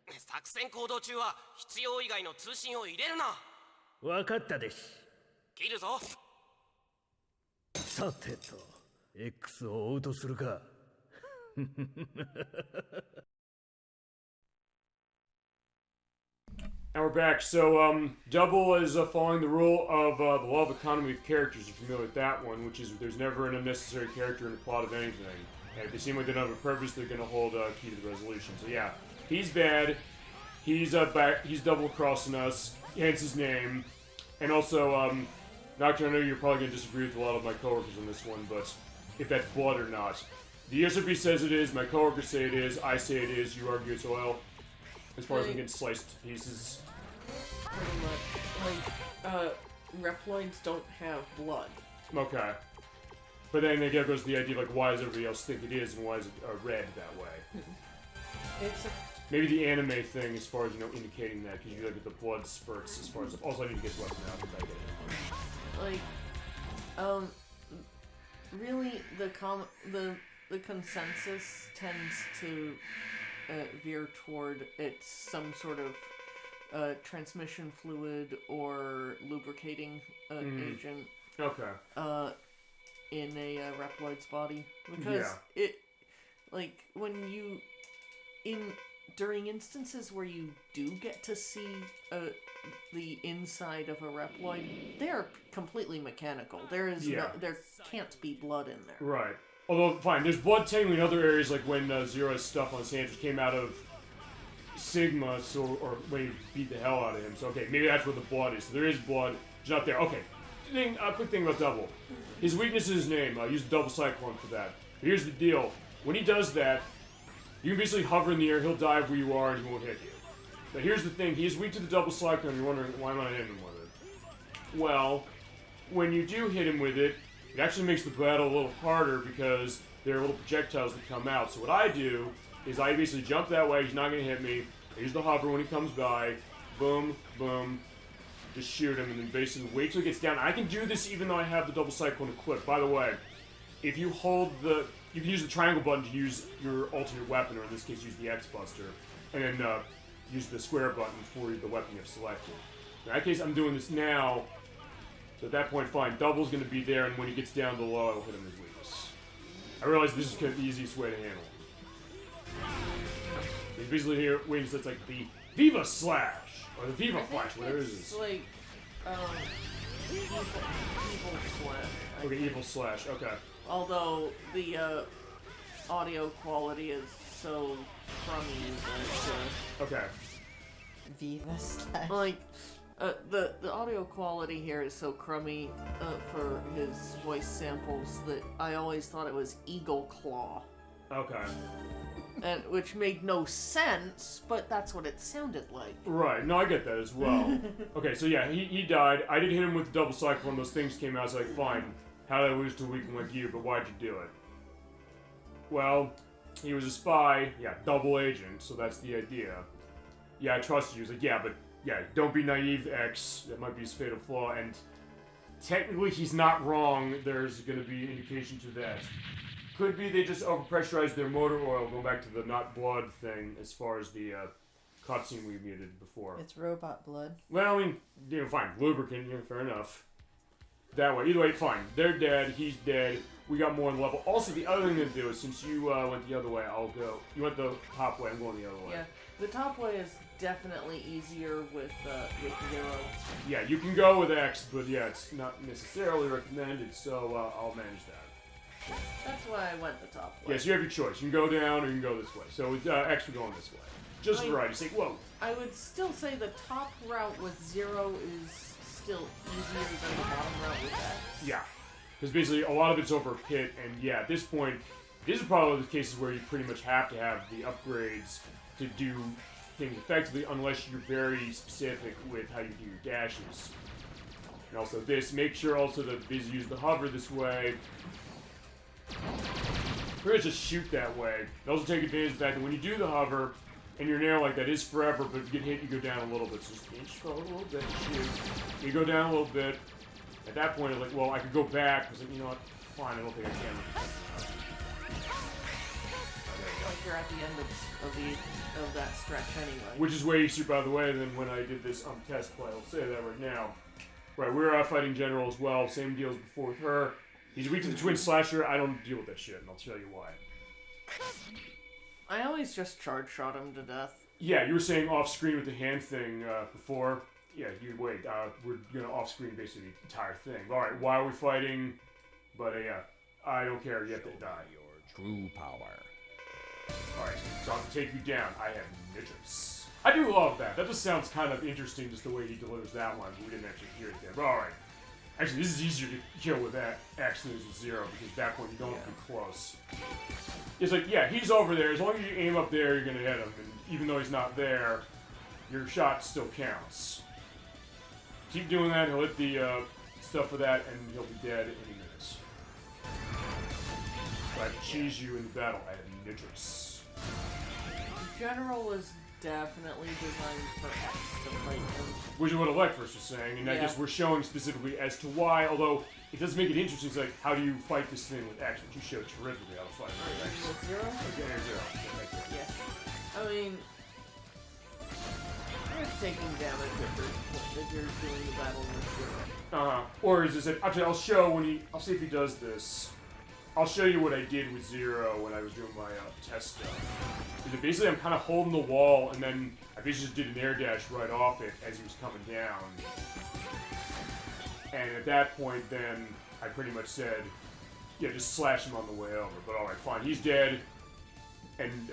作戦行動中は必要以外の通信を入れるな。わかったでし。切るぞ。さてと、X を追うとするか。And we're back. So, Double is following the rule of the law of economy of characters. You're familiar with that one, which is there's never an unnecessary character in the plot of anything. And if they seem like they don't have a purpose, they're going to hold key to the resolution. So yeah, he's bad. He's back. He's double crossing us. Hence his name. And also, Doctor, I know you're probably going to disagree with a lot of my coworkers on this one, but if that's blood or not, the SRP says it is. My coworkers say it is. I say it is. You argue it's oil. As far as I'm getting sliced to pieces. Pretty much. Like, Reploids don't have blood. Okay. But then again goes the idea of, like, why does everybody else think it is, and why is it red that way? It's maybe the anime thing, as far as, you know, indicating that, because you look at the blood spurts, as far as... Also, I need to get weapon out, because I get it. Like, really, the consensus tends to veer toward it's some sort of transmission fluid or lubricating agent. Okay. In a Reploid's body, because it, like, when you during instances where you do get to see the inside of a Reploid, they're completely mechanical. There can't be blood in there. Right. Although, fine, there's blood technically in other areas, like when Zero's stuff on Sanders came out of Sigma, or when he beat the hell out of him. So, okay, maybe that's where the blood is. So there is blood, it's not there. Okay, quick thing about Double. His weakness is his name. I'll use the Double Cyclone for that. But here's the deal. When he does that, you can basically hover in the air, he'll dive where you are, and he won't hit you. But here's the thing, he's weak to the Double Cyclone, you're wondering, why am I hitting him with it? Well, when you do hit him with it, it actually makes the battle a little harder because there are little projectiles that come out. So what I do is I basically jump that way, he's not going to hit me, I use the hover when he comes by, boom, boom, just shoot him, and then basically wait till he gets down. I can do this even though I have the Double Cyclone equipped. By the way, if you hold you can use the triangle button to use your alternate weapon, or in this case use the X Buster, and then use the square button for the weapon you've selected. In that case, I'm doing this now, so at that point, fine, Double's going to be there, and when he gets down below, I'll hit him with weakness. I realize this is kind of the easiest way to handle him. He's basically here waiting, so it's like the Viva Slash, or the Viva Flash, whatever it is. It's like, evil slash. Okay, evil slash, okay. Although the audio quality is so crummy that Okay. Viva slash. like the audio quality here is so crummy for his voice samples that I always thought it was Eagle Claw. Okay. And which made no sense, but that's what it sounded like. Right. No, I get that as well. Okay, so yeah, he died. I did hit him with the double cycle when those things came out. I was like, fine, how did I lose to a weakling like you, but why'd you do it? Well, he was a spy. Yeah, double agent, so that's the idea. Yeah, I trusted you. He was like, yeah, but yeah, don't be naive, X. That might be his fatal flaw, and technically he's not wrong. There's going to be indication to that. Could be they just overpressurized their motor oil, going back to the not blood thing as far as the cutscene we muted before. It's robot blood. Well, I mean, fine. Lubricant, fair enough. That way. Either way, fine. They're dead, he's dead, we got more on the level. Also, the other thing to do is, since you went the other way, I'll go. You went the top way, I'm going the other way. Yeah, the top way is definitely easier with Zero. Yeah, you can go with X, but yeah, it's not necessarily recommended, so I'll manage that. That's why I went the top way. Yes, you have your choice. You can go down or you can go this way. So with X, we're going this way. Just for variety's sake. Whoa. I would still say the top route with Zero is still easier than the bottom route with X. Yeah. Because basically a lot of it's over a pit, and yeah, at this point, these are probably the cases where you pretty much have to have the upgrades to do things effectively, unless you're very specific with how you do your dashes. And also this, make sure also that these use the hover this way. Pretty much just shoot that way. And also take advantage of the fact that when you do the hover, and you're in air like that, is forever, but if you get hit, you go down a little bit. So just inch forward a little bit and shoot. You go down a little bit. At that point, I'm like, well, I could go back. I was like, you know what? Fine, I don't think I can. Like you're at the end of that stretch anyway. Which is way easier, by the way, than when I did this test play. I'll say that right now. Right, we're fighting General as well. Same deal as before with her. He's weak to the twin slasher. I don't deal with that shit, and I'll tell you why. I always just charge shot him to death. Yeah, you were saying off-screen with the hand thing before. Yeah, you wait. We're gonna off-screen basically the entire thing. All right, why are we fighting? But yeah, I don't care. You have to die. Your true power. All right, so I'll take you down. I have nitrous. I do love that. That just sounds kind of interesting, just the way he delivers that one. But we didn't actually hear it there. But all right. Actually, this is easier to kill with that X than it is with Zero, because that point you don't have to be close. It's like, yeah, he's over there. As long as you aim up there, you're going to hit him. And even though he's not there, your shot still counts. Keep doing that. He'll hit the stuff for that, and he'll be dead in any minutes. So I have to cheese you in the battle. I have nitrous. General was definitely designed for X to fight him. Which is what ElecVerse was saying, and I guess we're showing specifically as to why, although it does make it interesting. It's like, how do you fight this thing with X, which you showed terrifically how to fight with X. With Zero? Okay, Zero. Yeah. I mean, you're taking damage if you're doing the battle with Zero. Or is it, actually, I'll see if he does this. I'll show you what I did with Zero when I was doing my test stuff. Because basically I'm kind of holding the wall, and then I basically just did an air dash right off it as he was coming down. And at that point, then, I pretty much said, yeah, just slash him on the way over. But alright, fine, he's dead. And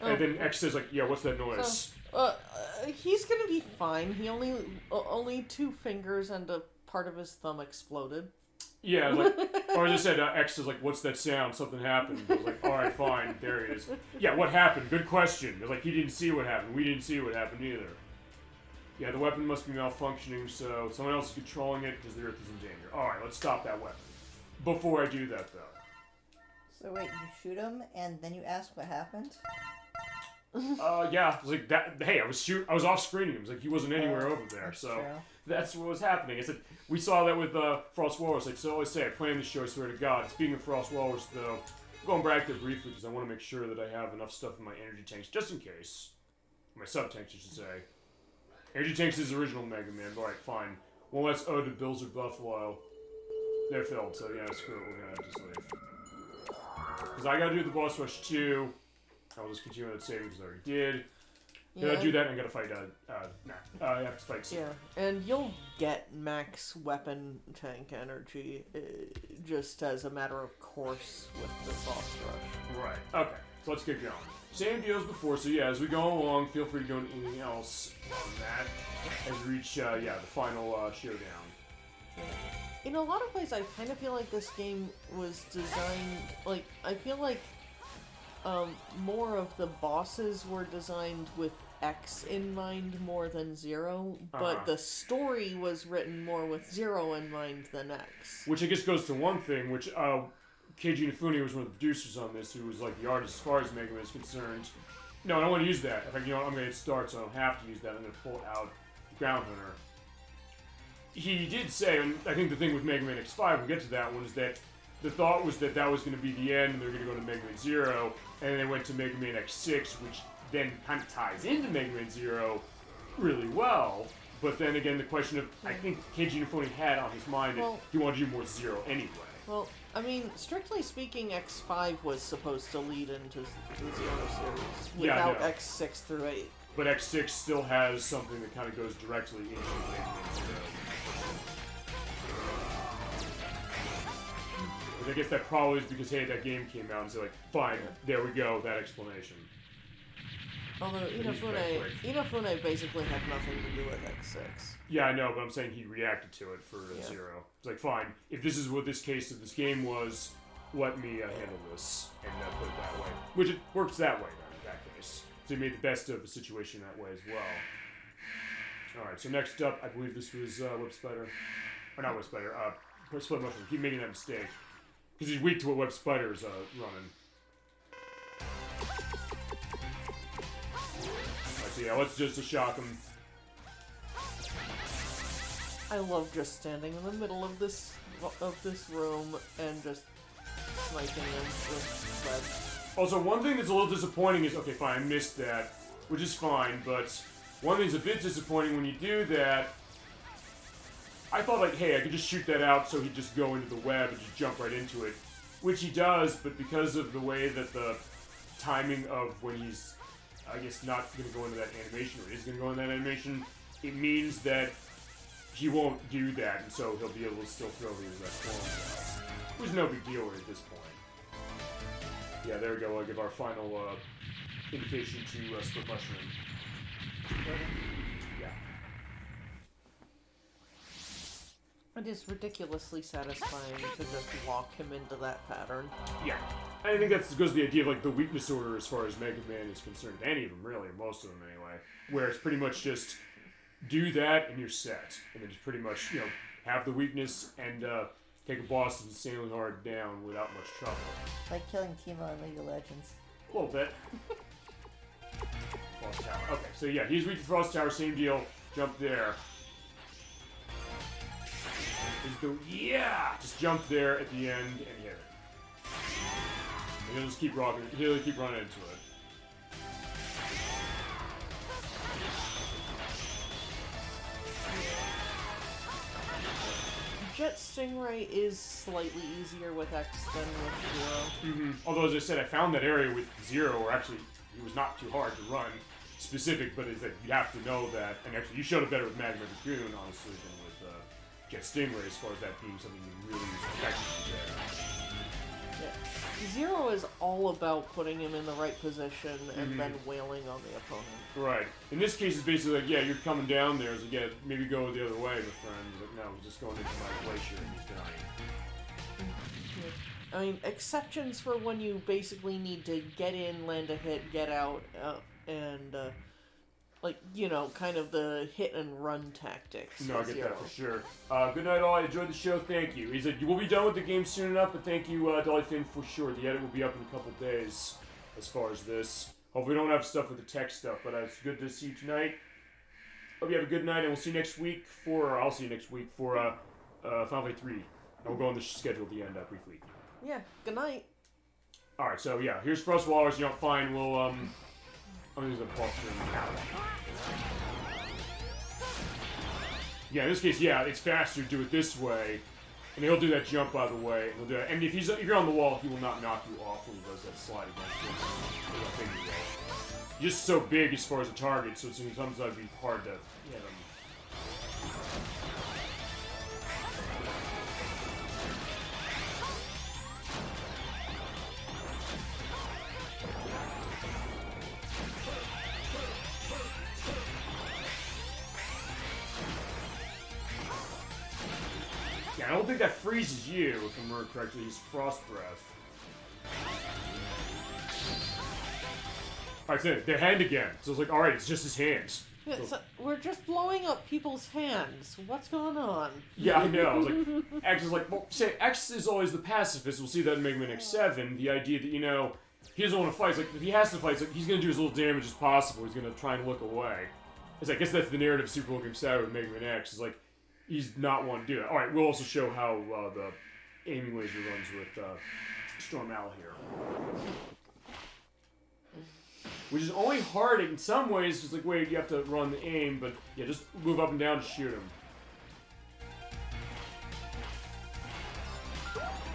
then X says, like, yeah, what's that noise? He's gonna be fine. He only 2 fingers and a part of his thumb exploded. Yeah, like, or as I said, X is like, what's that sound? Something happened. I was like, alright, fine, there he is. Yeah, what happened? Good question. Like, he didn't see what happened. We didn't see what happened either. Yeah, the weapon must be malfunctioning, so someone else is controlling it because the Earth is in danger. Alright, let's stop that weapon. Before I do that, though. So wait, you shoot him, and then you ask what happened? Yeah, it was like that. Hey, I was off screening him. It was like he wasn't anywhere over there, so true. That's what was happening. I said we saw that with Frost Walrus. Like so, I always say, I plan this show. I swear to God. Speaking of Frost Walrus, though, I'm going back there briefly because I want to make sure that I have enough stuff in my energy tanks just in case. My sub tanks, I should say. Energy tanks is original Mega Man. All right, fine. One less ode to Bills or Buffalo. They're filled, so yeah, screw it. We're gonna just leave. Because I gotta do the boss rush too. I'll just continue that saving because I already did. Yeah. I do that and I gotta fight, I have to fight Super. Yeah, and you'll get max weapon tank energy just as a matter of course with the boss rush. Right, okay. So let's get going. Same deal as before, so yeah, as we go along, feel free to go into anything else on that as we reach, the final showdown. In a lot of ways, I kind of feel like this game was designed, like, I feel like more of the bosses were designed with X in mind more than 0, but the story was written more with 0 in mind than X. Which I guess goes to one thing, which Keiji Inafune was one of the producers on this, who was like the artist as far as Mega Man is concerned. No, I don't want to use that. In fact, you know what, I'm going to hit start, so I don't have to use that. I'm going to pull out Ground Hunter. He did say, and I think the thing with Mega Man X5, we'll get to that one, is that the thought was that that was going to be the end, and they were going to go to Mega Man 0, and then they went to Mega Man X6, which then kind of ties into Mega Man 0 really well. But then again, the question of, I think Keiji Inafune had on his mind that he wanted to do more 0 anyway. Well, I mean, strictly speaking, X5 was supposed to lead into the 0 series without X6 through 8. But X6 still has something that kind of goes directly into Mega Man 0. But I guess that probably is because, hey, that game came out, and so like, fine, there we go, that explanation. Although Inafune basically had nothing to do with X6. Yeah, I know, but I'm saying he reacted to it for 0. It's like, fine, if this is what this case of this game was, let me handle this and put it that way. Which it works that way, then, in that case. So he made the best of the situation that way as well. Alright, so next up, I believe this was Web Spider. Or not Web Spider, Split Mushroom. I keep making that mistake. Because he's weak to what Web Spider's running. So yeah, let's just shock him. I love just standing in the middle of this room and just sniping them with webs. Also, one thing that's a little disappointing is, okay, fine, I missed that, which is fine, but one thing's a bit disappointing when you do that. I thought, like, hey, I could just shoot that out so he'd just go into the web and just jump right into it, which he does, but because of the way that the timing of when he's, I guess, not going to go into that animation, or is going to go into that animation, it means that he won't do that, and so he'll be able to still throw these forms out. Which is no big deal at this point. Yeah, there we go. I'll give our final indication to Split Mushroom. Yeah. It is ridiculously satisfying to just walk him into that pattern. Yeah. I think that goes to the idea of, like, the weakness order as far as Mega Man is concerned. Any of them, really. Most of them, anyway. Where it's pretty much just do that and you're set. And then just pretty much, you know, have the weakness and take a boss that's insanely hard down without much trouble. Like killing Timo in League of Legends. A little bit. Frost Tower. Okay, so yeah, he's weak to Frost Tower, same deal. Jump there. Just jump there at the end and hit it. And he'll just keep rocking. He'll keep running into it. Jet Stingray is slightly easier with X than with 0. Although, as I said, I found that area with 0 where actually it was not too hard to run. Specific, but is that you have to know that. And actually, you showed it better with Magma Dragoon, honestly, than with Jet Stingray, as far as that being something you really use effectively there. Yeah. 0 is all about putting him in the right position and then wailing on the opponent. Right. In this case, it's basically like, yeah, you're coming down there, so yeah, maybe go the other way, my friend. He's like, no, he's just going into my glacier and he's dying. I mean, exceptions for when you basically need to get in, land a hit, get out, and, like, you know, kind of the hit and run tactics. No, I get that for sure. Good night, all. I enjoyed the show. Thank you. He said, you will be done with the game soon enough, but thank you, Dollyfin, for sure. The edit will be up in a couple days as far as this. Hopefully we don't have stuff with the tech stuff, but it's good to see you tonight. Hope you have a good night, and we'll see you next week for, I'll see you next week for Final Fantasy 3. And we'll go on the schedule at the end briefly. Yeah, good night. Alright, so yeah, here's Frost Walrus. You don't find, we'll, I'm gonna use a pulse now. Yeah, in this case, yeah, it's faster to do it this way. And he'll do that jump out of the way. And he'll do that. And if you're on the wall, he will not knock you off when he does that slide against you. He's just so big as far as a target, so sometimes that'd be hard to hit him. don't think that freezes you, if I remember correctly. He's Frost Breath. Alright, so their hand again. So it's like, alright, it's just his hands. Yeah, so we're just blowing up people's hands. What's going on? Yeah, I know. I was like, X is like, well, say, X is always the pacifist. We'll see that in Mega Man X7. The idea that, you know, he doesn't want to fight. It's like, if he has to fight, it's like, he's going to do as little damage as possible. He's going to try and look away. It's like, I guess that's the narrative of Super Old Game Saturday with Mega Man X. It's like, he's not wanting to do that. Alright, we'll also show how the aiming laser runs with Storm Owl here. Which is only hard in some ways, just like, wait, you have to run the aim, but yeah, just move up and down to shoot him.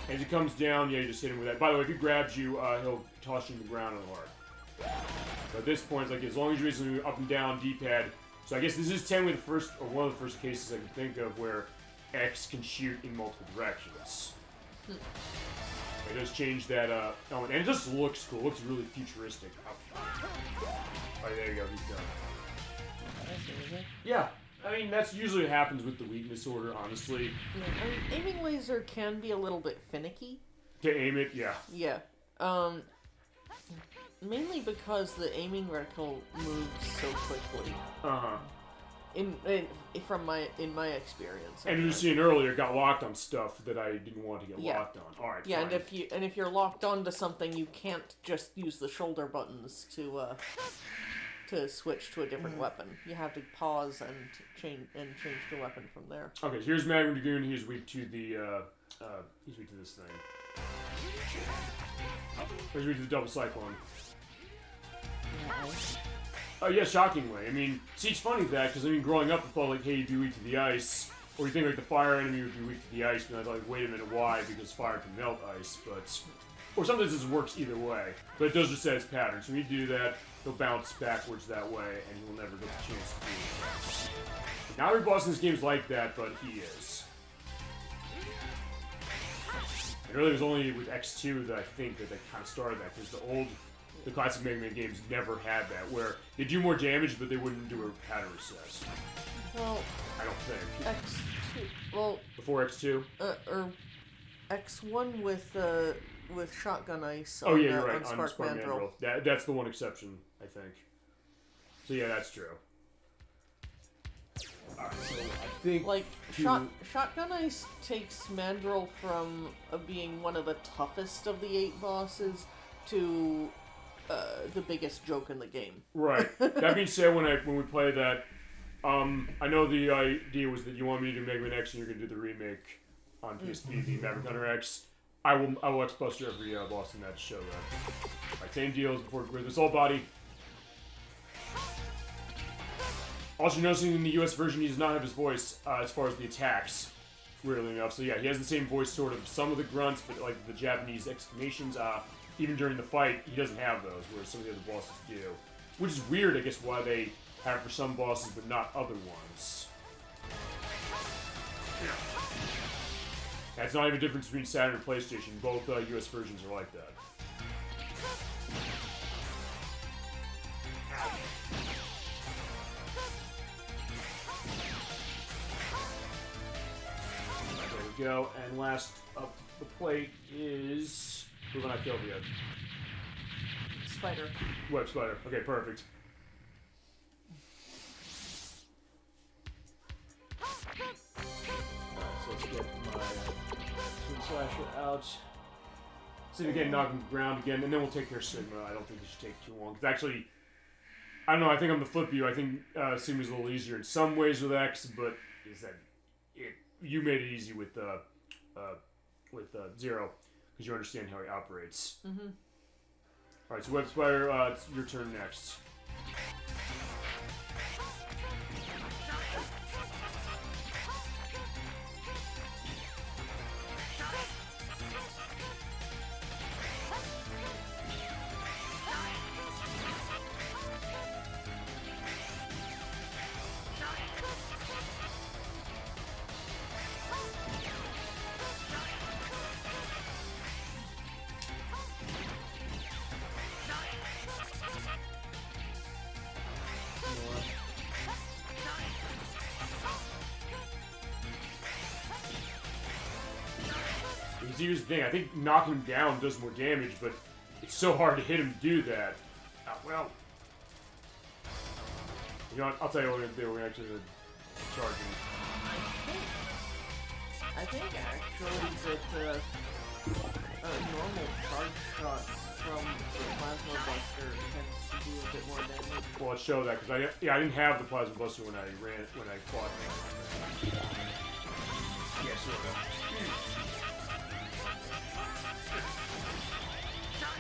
As he comes down, yeah, you just hit him with that. By the way, if he grabs you, he'll toss you to the ground real hard. But at this point, it's like, as long as you're using up and down D-pad. So I guess this is technically the first, or one of the first cases I can think of where X can shoot in multiple directions. It does change that element, and it just looks cool. It looks really futuristic. Alright, there you go, he's done. Yeah, I mean, that's usually what happens with the weakness order, honestly. Yeah, I mean, aiming laser can be a little bit finicky. To aim it, yeah. Yeah. Mainly because the aiming reticle moves so quickly. Uh-huh. In my experience. And you were seeing earlier, got locked on stuff that I didn't want to get locked on. All right. Yeah, fine. and if you're locked onto something, you can't just use the shoulder buttons to switch to a different weapon. You have to pause and change the weapon from there. Okay, so here's Magnum Dragoon. He's weak to the he's weak to this thing. He's weak to the double cyclone. Oh yeah, shockingly. I mean, see, it's funny that, because I mean, growing up, I thought like, hey, you'd be weak to the ice, or you think like the fire enemy would be weak to the ice, and I thought, like, wait a minute, why? Because fire can melt ice, but or sometimes this works either way. But it does just set its pattern. So when you do that, he'll bounce backwards that way, and you will never get the chance to do it. Not every boss in this game is like that, but he is. And really, it was only with X2 that I think that kind of started that, because the classic Mega Man games never had that, where they do more damage, but they wouldn't do a pattern reset. Well, I don't think. X2. Well, before X2. Or X1 with Shotgun Ice. Oh on, yeah, you're right. On Spark Mandrill. That's the one exception, I think. So yeah, that's true. Alright, so I think like Shotgun Ice takes Mandrill from being one of the toughest of the 8 bosses to the biggest joke in the game. Right. That being said, when we play that, I know the idea was that you want me to do Mega Man X and you're going to do the remake on PSP, the Maverick Hunter X. I will X-Buster every boss in that show. Right, same deal as before with Assault Body. Also noticing in the US version, he does not have his voice as far as the attacks, weirdly enough. So yeah, he has the same voice, sort of, some of the grunts, but like the Japanese exclamations, even during the fight, he doesn't have those, whereas some of the other bosses do. Which is weird, I guess, why they have it for some bosses, but not other ones. That's not even a difference between Saturn and PlayStation. Both US versions are like that. There we go. And last up the plate is... Who have I not killed yet? Spider. Web Spider. Okay, perfect. Alright, so let's get my Twin Slasher out. See if we can knock him to the ground again, and then we'll take care of Sigma. I don't think it should take too long. Because actually, I don't know, I think I'm the flip you. I think Sigma's a little easier in some ways with X, but is that you made it easy with Zero, because you understand how he operates. Mm-hmm. Alright, so Web Spider, it's your turn next. here's the thing. I think knocking him down does more damage, but it's so hard to hit him to do that. Well, you know what? I'll tell you what we're gonna do. We're gonna actually charge him. I think actually that normal charge shots from the Plasma Buster tends to do a bit more damage. Well, let's show that because I didn't have the Plasma Buster when I fought him. Yeah, sort of.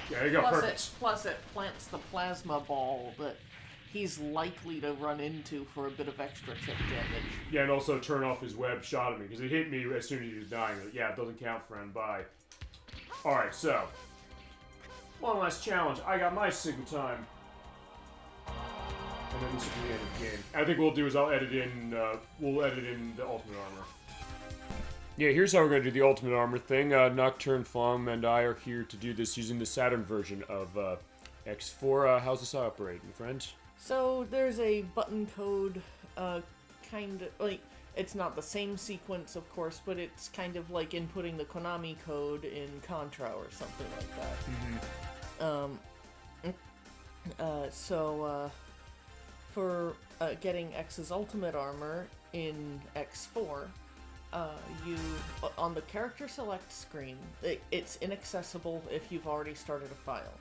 Yeah, there you go, perfect. Plus it plants the plasma ball that he's likely to run into for a bit of extra chip damage. Yeah, and also turn off his web shot at me, because it hit me as soon as he was dying. Yeah, it doesn't count, friend. Bye. Alright, so. One last challenge. I got my signal time. And then this will be the end of the game. I think what we'll do is we'll edit in the Ultimate Armor. Yeah, here's how we're going to do the Ultimate Armor thing. Nocturne, Flum, and I are here to do this using the Saturn version of X4. How's this operate, my friend? So there's a button code, kind of like, it's not the same sequence, of course, but it's kind of like inputting the Konami code in Contra or something like that. For getting X's Ultimate Armor in X4, you, on the character select screen, it's inaccessible if you've already started a file.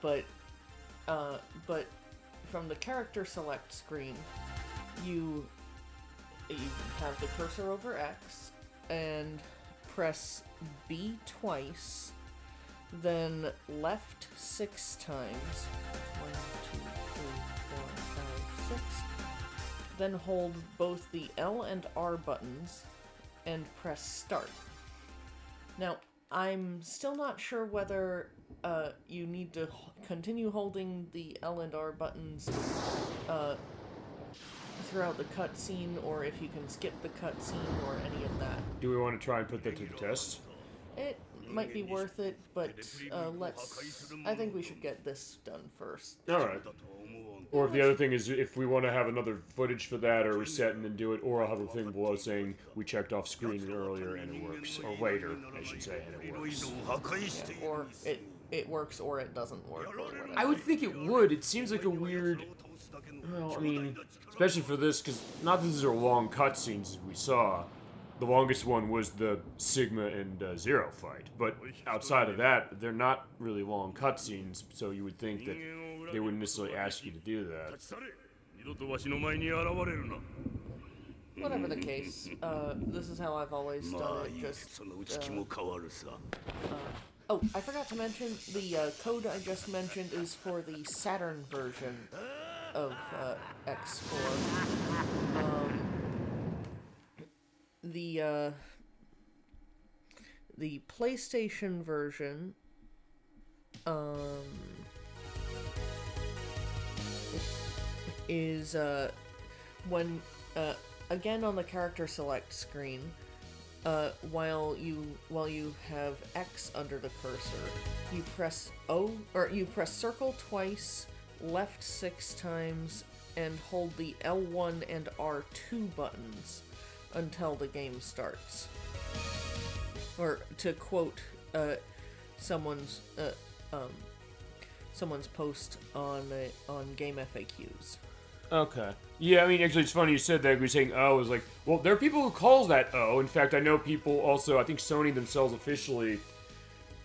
But from the character select screen, you have the cursor over X and press B twice, then left 6 times. 1, 2, 3, 4, 5, 6. Then hold both the L and R buttons and press start. Now, I'm still not sure whether you need to continue holding the L and R buttons throughout the cutscene, or if you can skip the cutscene or any of that. Do we want to try and put that to the test? It might be worth it, but I think we should get this done first. Alright. Or if the other thing is, if we want to have another footage for that, or reset and then do it, or I'll have a thing below saying we checked off screen earlier and it works. Or later, I should say, and it works. Yeah, or it works or it doesn't work. Or whatever. I would think it would. It seems like a weird... Well, I mean, especially for this, because not that these are long cutscenes as we saw. The longest one was the Sigma and Zero fight, but outside of that, they're not really long cutscenes, so you would think that they wouldn't necessarily ask you to do that. Whatever the case, this is how I've always done it, just... oh, I forgot to mention, the code I just mentioned is for the Saturn version of X4. The PlayStation version is when again on the character select screen, while you have X under the cursor, you press circle twice, left 6 times, and hold the L1 and R2 buttons until the game starts. Or to quote someone's post on Game FAQs. Okay. Yeah, I mean, actually, it's funny you said that. We're saying O is like, well, there are people who call that O. In fact, I know people also, I think Sony themselves officially,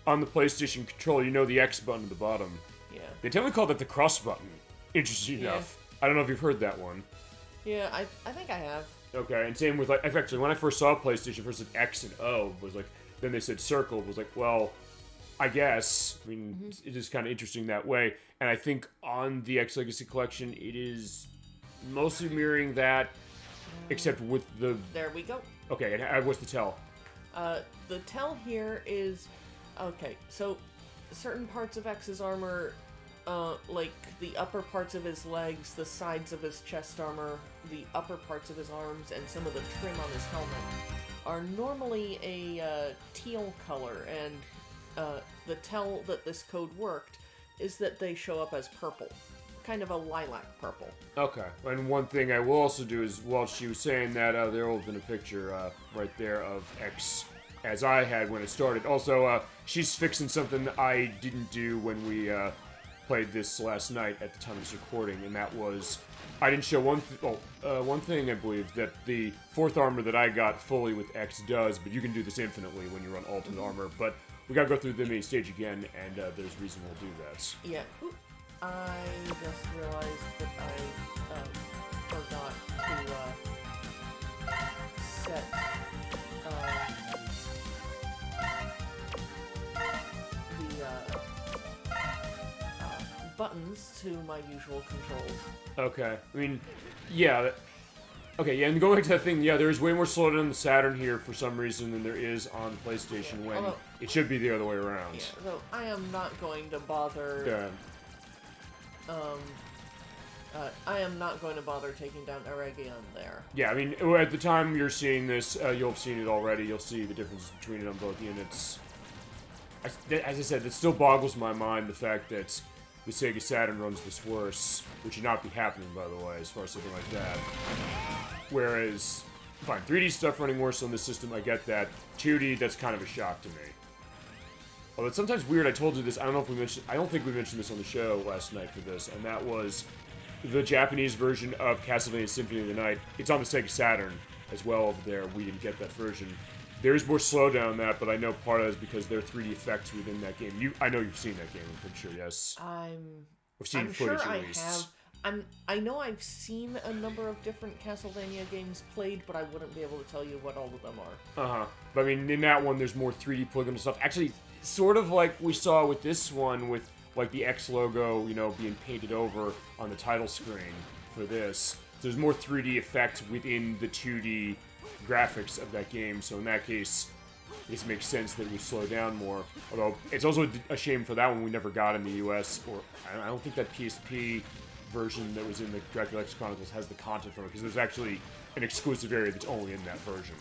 on the PlayStation controller, you know the X button at the bottom. Yeah. They tend to call that the cross button. Interesting enough. I don't know if you've heard that one. Yeah, I think I have. Okay, and same with, like, actually, when I first saw PlayStation, first said X and O, was like, then they said circle, was like, well, I guess, I mean, it is kind of interesting that way, and I think on the X Legacy Collection, it is mostly mirroring that, except with the... There we go. Okay, and what's the tell? The tell here is, okay, so certain parts of X's armor, like the upper parts of his legs, the sides of his chest armor, the upper parts of his arms, and some of the trim on his helmet are normally a teal color, and the tell that this code worked is that they show up as purple. Kind of a lilac purple. Okay, and one thing I will also do is, while she was saying that, there will have been a picture right there of X as I had when it started. Also, she's fixing something that I didn't do when we played this last night at the time of this recording, and that was I didn't show one thing, I believe, that the 4th armor that I got fully with X does, but you can do this infinitely when you run Ultimate Armor. But we gotta go through the main stage again, and there's reason we'll do that. Yeah. Oop. I just realized that I forgot to set the buttons to my usual controls. Okay. I mean, yeah. Okay, yeah, and going back to that thing, yeah, there's way more slowdown on the Saturn here for some reason than there is on the PlayStation when it should be the other way around. Yeah, so I am not going to bother... Yeah. I am not going to bother taking down Eregion there. Yeah, I mean, at the time you're seeing this, you'll have seen it already. You'll see the difference between it on both units. As I said, it still boggles my mind the fact that the Sega Saturn runs this worse, which should not be happening, by the way, as far as something like that. Whereas, fine, 3D stuff running worse on this system, I get that. 2D, that's kind of a shock to me. Although it's sometimes weird, I told you this, I don't think we mentioned this on the show last night for this, and that was the Japanese version of Castlevania Symphony of the Night. It's on the Sega Saturn as well over there. We didn't get that version. There is more slowdown in that, but I know part of it is because there are 3D effects within that game. I know you've seen that game, I'm pretty sure, yes. I'm footage sure at I least. have. I know I've seen a number of different Castlevania games played, but I wouldn't be able to tell you what all of them are. Uh-huh. But I mean, in that one, there's more 3D polygonal stuff. Actually, sort of like we saw with this one, with like the X logo, you know, being painted over on the title screen for this. So there's more 3D effect within the 2D graphics of that game. So in that case, it makes sense that we slow down more. Although it's also a shame for that one we never got in the US, or I don't think that PSP version that was in the Dracula X Chronicles has the content from it, because there's actually an exclusive area that's only in that version.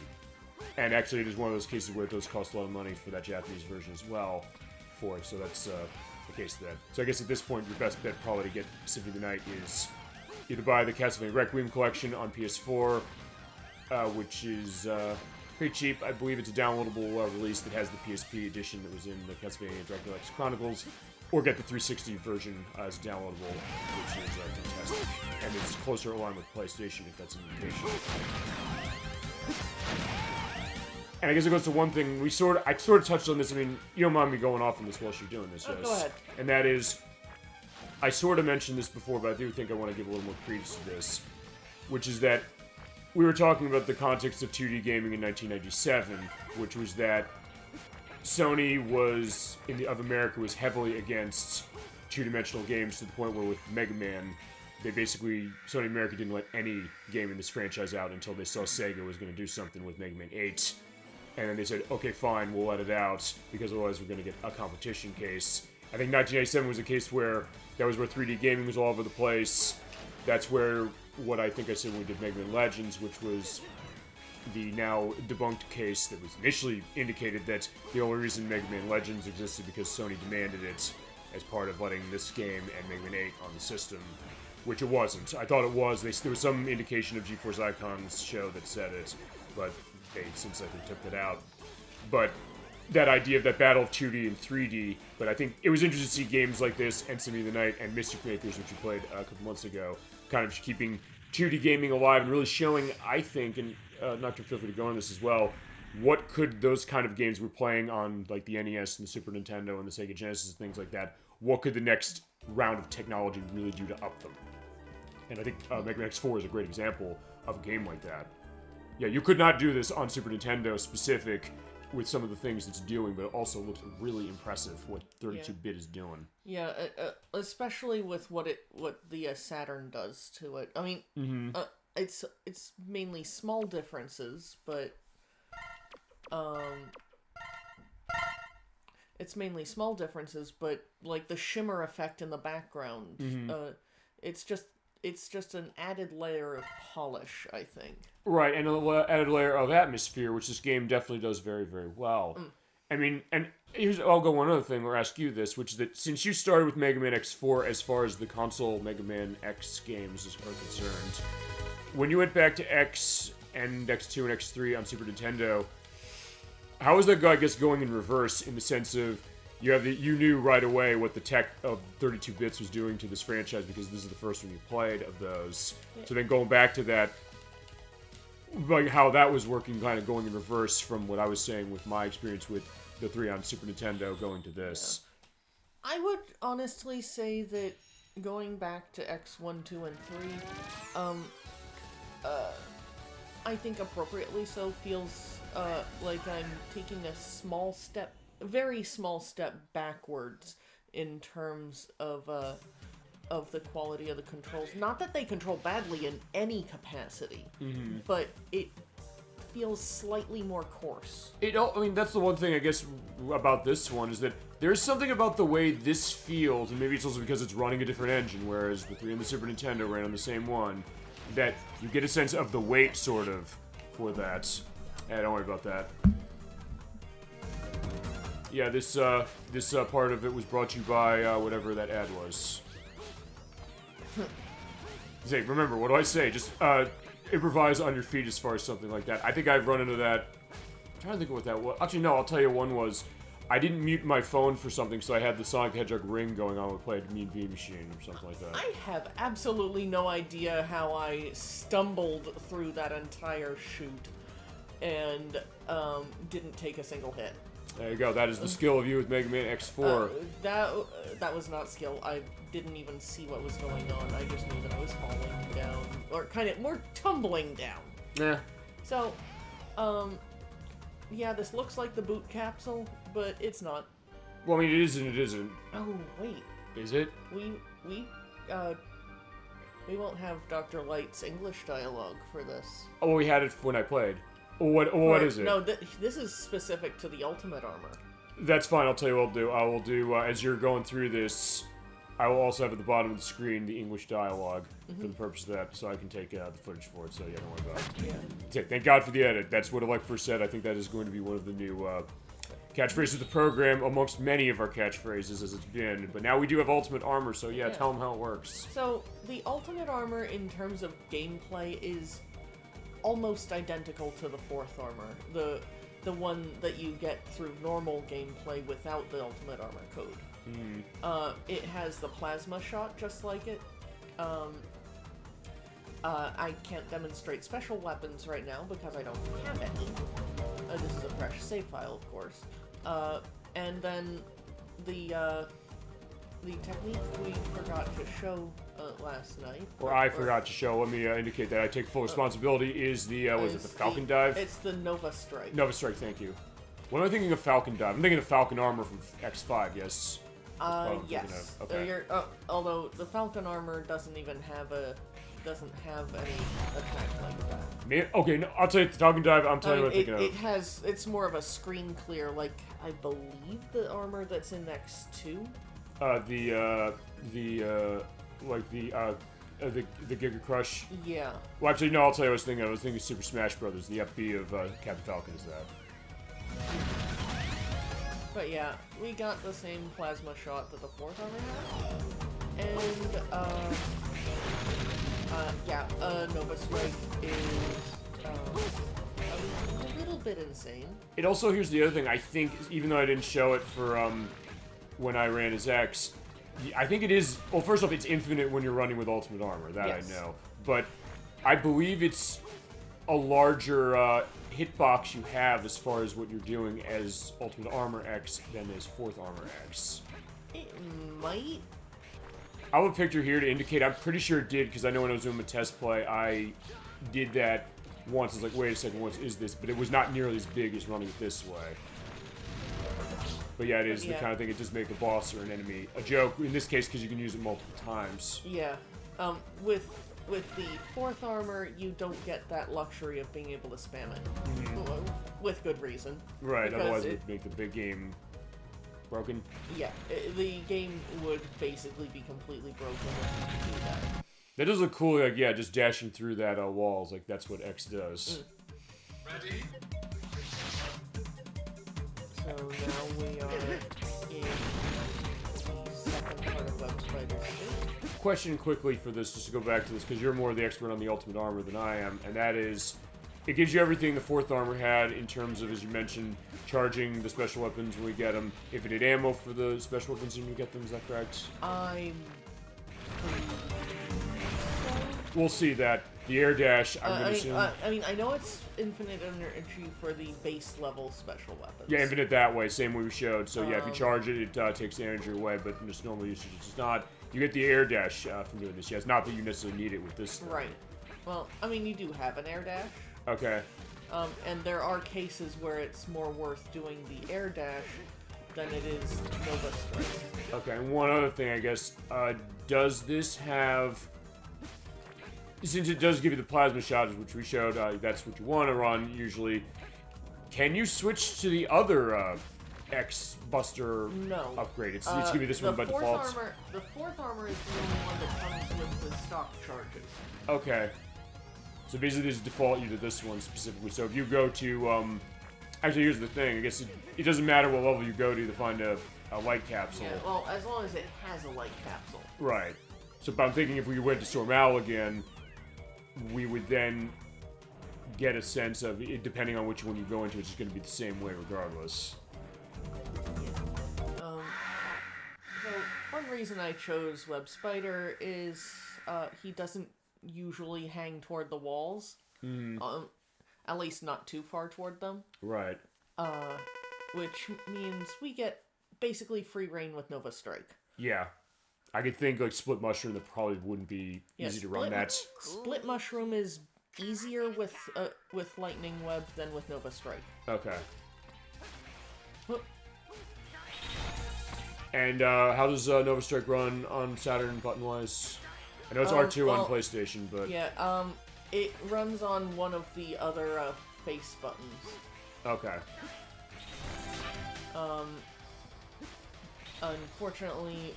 And actually, it is one of those cases where it does cost a lot of money for that Japanese version as well. So that's the case of that. So I guess at this point, your best bet probably to get Symphony of the Night is either buy the Castlevania Requiem collection on PS4, which is pretty cheap. I believe it's a downloadable release that has the PSP edition that was in the Castlevania Dracula X Chronicles, or get the 360 version as downloadable, which is fantastic. And it's closer aligned with PlayStation, if that's an indication. And I guess it goes to one thing, I sort of touched on this. I mean, you don't mind me going off on this while you're doing this, yes? Go ahead. And that is, I sort of mentioned this before, but I do think I want to give a little more credence to this, which is that we were talking about the context of 2D gaming in 1997, which was that Sony of America was heavily against two-dimensional games to the point where with Mega Man, Sony America didn't let any game in this franchise out until they saw Sega was going to do something with Mega Man 8. And then they said, okay, fine, we'll let it out, because otherwise we're going to get a competition case. I think 1997 was a case where that was where 3D gaming was all over the place. That's where, what I think I said when we did Mega Man Legends, which was the now debunked case that was initially indicated that the only reason Mega Man Legends existed because Sony demanded it as part of letting this game and Mega Man 8 on the system, which it wasn't. I thought it was. There was some indication of GeForce Icon's show that said it, but they since I think took that out. But that idea of that battle of 2D and 3D, but I think it was interesting to see games like this and Symphony of the Night and Mystic Makers, which we played a couple months ago, kind of keeping 2D gaming alive and really showing, I think, and not to feel free to go on this as well, what could those kind of games we're playing on like the NES and the Super Nintendo and the Sega Genesis and things like that, what could the next round of technology really do to up them? And I think Mega Man X4 is a great example of a game like that. Yeah, you could not do this on Super Nintendo specific with some of the things it's doing, but it also looks really impressive what 32-bit is doing. Yeah, especially with what the Saturn does to it. I mean, it's mainly small differences, but like the shimmer effect in the background, it's just an added layer of polish, I think. Right, and an added layer of atmosphere, which this game definitely does very, very well. I mean, and I'll go one other thing, or ask you this, which is that since you started with Mega Man X4 as far as the console Mega Man X games are concerned, when you went back to X and X2 and X3 on Super Nintendo, how is that, I guess, going in reverse in the sense of you knew right away what the tech of 32 bits was doing to this franchise because this is the first one you played of those. Yeah. So then going back to that, like how that was working, kind of going in reverse from what I was saying with my experience with the 3 on Super Nintendo going to this. Yeah. I would honestly say that going back to X1, 2, and 3, I think appropriately so feels like I'm taking a very small step backwards in terms of the quality of the controls. Not that they control badly in any capacity, but it feels slightly more coarse. I mean, that's the one thing, I guess, about this one, is that there's something about the way this feels, and maybe it's also because it's running a different engine, whereas the 3 and the Super Nintendo ran on the same one, that you get a sense of the weight, sort of, for that. Don't worry about that. Yeah, this part of it was brought to you by whatever that ad was. Say, remember, what do I say? Just improvise on your feet as far as something like that. I think I've run into that. I'm trying to think of what that was. Actually, no, I'll tell you one was, I didn't mute my phone for something, so I had the Sonic the Hedgehog ring going on when we played Mean Bean Machine or something like that. I have absolutely no idea how I stumbled through that entire shoot and didn't take a single hit. There you go. That is the skill of you with Mega Man X4. That was not skill. I didn't even see what was going on. I just knew that I was falling down, or kind of more tumbling down. Yeah. So, yeah, this looks like the boot capsule, but it's not. Well, I mean, it is and it isn't. Oh wait. Is it? We won't have Dr. Light's English dialogue for this. Oh, we had it when I played. What is it? No, this is specific to the Ultimate Armor. That's fine. I'll tell you what I'll do. I will do, as you're going through this, I will also have at the bottom of the screen the English dialogue for the purpose of that, so I can take the footage for it, so yeah, don't worry about it. Yeah. Thank God for the edit. That's what ElecVerse said. I think that is going to be one of the new catchphrases of the program, amongst many of our catchphrases as it's been. But now we do have Ultimate Armor, so yeah, tell them how it works. So, the Ultimate Armor, in terms of gameplay, is almost identical to the 4th armor, the one that you get through normal gameplay without the Ultimate Armor code. It has the plasma shot just like it. I can't demonstrate special weapons right now because I don't have any. This is a fresh save file, of course. And then the technique we forgot to show last night. Or I forgot to show, let me indicate that I take full responsibility, is the, was it the Falcon Dive? It's the Nova Strike. Nova Strike, thank you. When am I thinking of Falcon Dive? I'm thinking of Falcon Armor from X5, yes? Yes. Okay. Although the Falcon Armor doesn't have any attack like that. Man, okay, no, I'll tell you the Falcon Dive, I'm telling you what I'm thinking of. It's more of a screen clear, like, I believe the armor that's in X2. The Giga Crush. Yeah. Well, actually, no. I'll tell you what I was thinking. I was thinking Super Smash Brothers. The FB of Captain Falcon is that. But yeah, we got the same plasma shot that the 4th armor had, and Nova Strike is a little bit insane. It also, here's the other thing. I think, even though I didn't show it for when I ran as X, I think it is, well, first off, it's infinite when you're running with Ultimate Armor, that yes. I know. But I believe it's a larger hitbox you have as far as what you're doing as Ultimate Armor X than as 4th Armor X. It might. I have a picture here to indicate, I'm pretty sure it did, because I know when I was doing a test play, I did that once. I was like, wait a second, what is this? But it was not nearly as big as running it this way. But yeah, it is the kind of thing, it does make a boss or an enemy a joke, in this case, because you can use it multiple times. Yeah. With the 4th armor, you don't get that luxury of being able to spam it. With good reason. Right, otherwise it would make the big game broken. Yeah, the game would basically be completely broken if you do that. That does look cool, like, yeah, just dashing through that walls, like, that's what X does. Ready? So now we are in the second part of Web Spider 2. Question quickly for this, just to go back to this, because you're more the expert on the Ultimate Armor than I am, and that is, it gives you everything the 4th Armor had in terms of, as you mentioned, charging the special weapons when we get them, infinite ammo for the special weapons when we get them. Is that correct? We'll see that. The air dash, I'm gonna assume. I know it's infinite energy for the base level special weapons. Yeah, infinite that way, same way we showed. So yeah, if you charge it, it takes the energy away, but in just normal usage, it's not. You get the air dash from doing this. Yeah, it's not that you necessarily need it with this stuff. Right. Well, I mean, you do have an air dash. Okay. And there are cases where it's more worth doing the air dash than it is Nova Strike. Okay, and one other thing, I guess, does this have... Since it does give you the plasma shots, which we showed, that's what you want to run, usually. Can you switch to the other X-Buster upgrade? It's giving you this one by default. The fourth armor is the only one that comes with the stock charges. Okay. So basically, this default you to this one specifically. So if you go to, actually, here's the thing. I guess it doesn't matter what level you go to find a light capsule. Yeah, well, as long as it has a light capsule. Right. So but I'm thinking if we went to Sormal again, we would then get a sense of it, depending on which one you go into, it's just going to be the same way regardless. Yeah. So one reason I chose Web Spider is he doesn't usually hang toward the walls. At least not too far toward them. Right. Which means we get basically free reign with Nova Strike. Yeah. I could think like Split Mushroom that probably wouldn't be easy to run that. Split Mushroom is easier with Lightning Web than with Nova Strike. Okay. And how does Nova Strike run on Saturn button-wise? I know it's R2 on PlayStation, but... Yeah, it runs on one of the other face buttons. Okay. Unfortunately,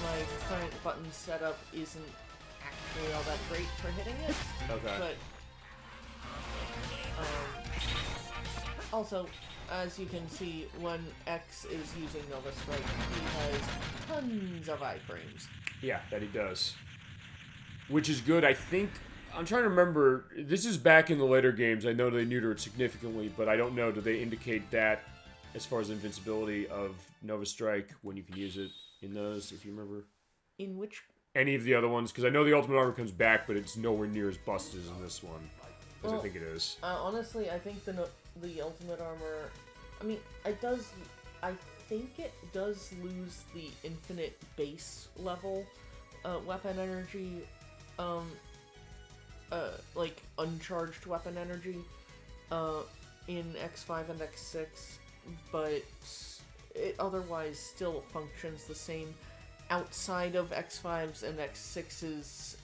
my current button setup isn't actually all that great for hitting it. Okay. But, also, as you can see, when X is using Nova Strike, he has tons of iframes. Yeah, that he does. Which is good. I think... I'm trying to remember... This is back in the later games. I know they neuter it significantly, but I don't know. Do they indicate that as far as invincibility of Nova Strike when you can use it in those, if you remember? In which? Any of the other ones, because I know the Ultimate Armor comes back, but it's nowhere near as busted as in this one, as I think it is. Honestly, I think the Ultimate Armor, I mean, I think it does lose the infinite base level weapon energy, like uncharged weapon energy, in X5 and X6, but it otherwise still functions the same outside of X5's and X6's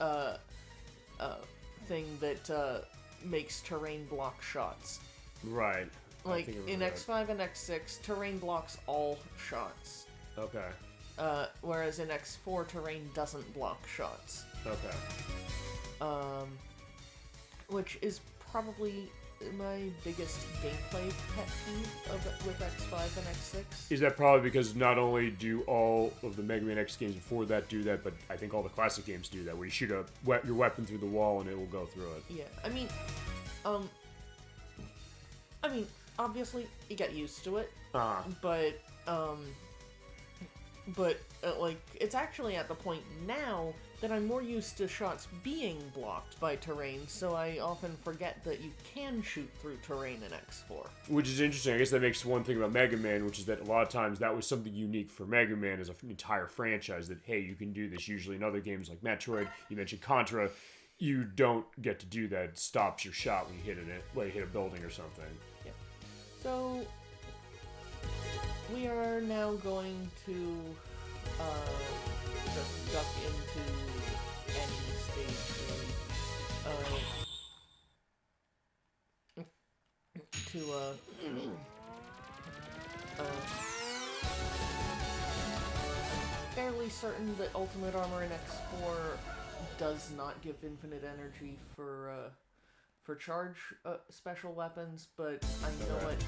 thing that makes terrain block shots. Right. Like in X5 and X6, terrain blocks all shots. Okay. Whereas in X4, terrain doesn't block shots. Okay. Which is probably my biggest gameplay pet peeve with X5 and X6. Is that probably because not only do all of the Mega Man X games before that do that, but I think all the classic games do that, where you shoot your weapon through the wall and it will go through it. Yeah, I mean, obviously you get used to it, but like it's actually at the point now that I'm more used to shots being blocked by terrain, so I often forget that you can shoot through terrain in X4. Which is interesting. I guess that makes one thing about Mega Man, which is that a lot of times that was something unique for Mega Man as an entire franchise, that, hey, you can do this. Usually in other games like Metroid, you mentioned Contra, you don't get to do that. It stops your shot when you hit when you hit a building or something. Yeah. So, we are now going to just duck into any stage I'm fairly certain that Ultimate Armor in X4 does not give infinite energy for charge special weapons, but I know it.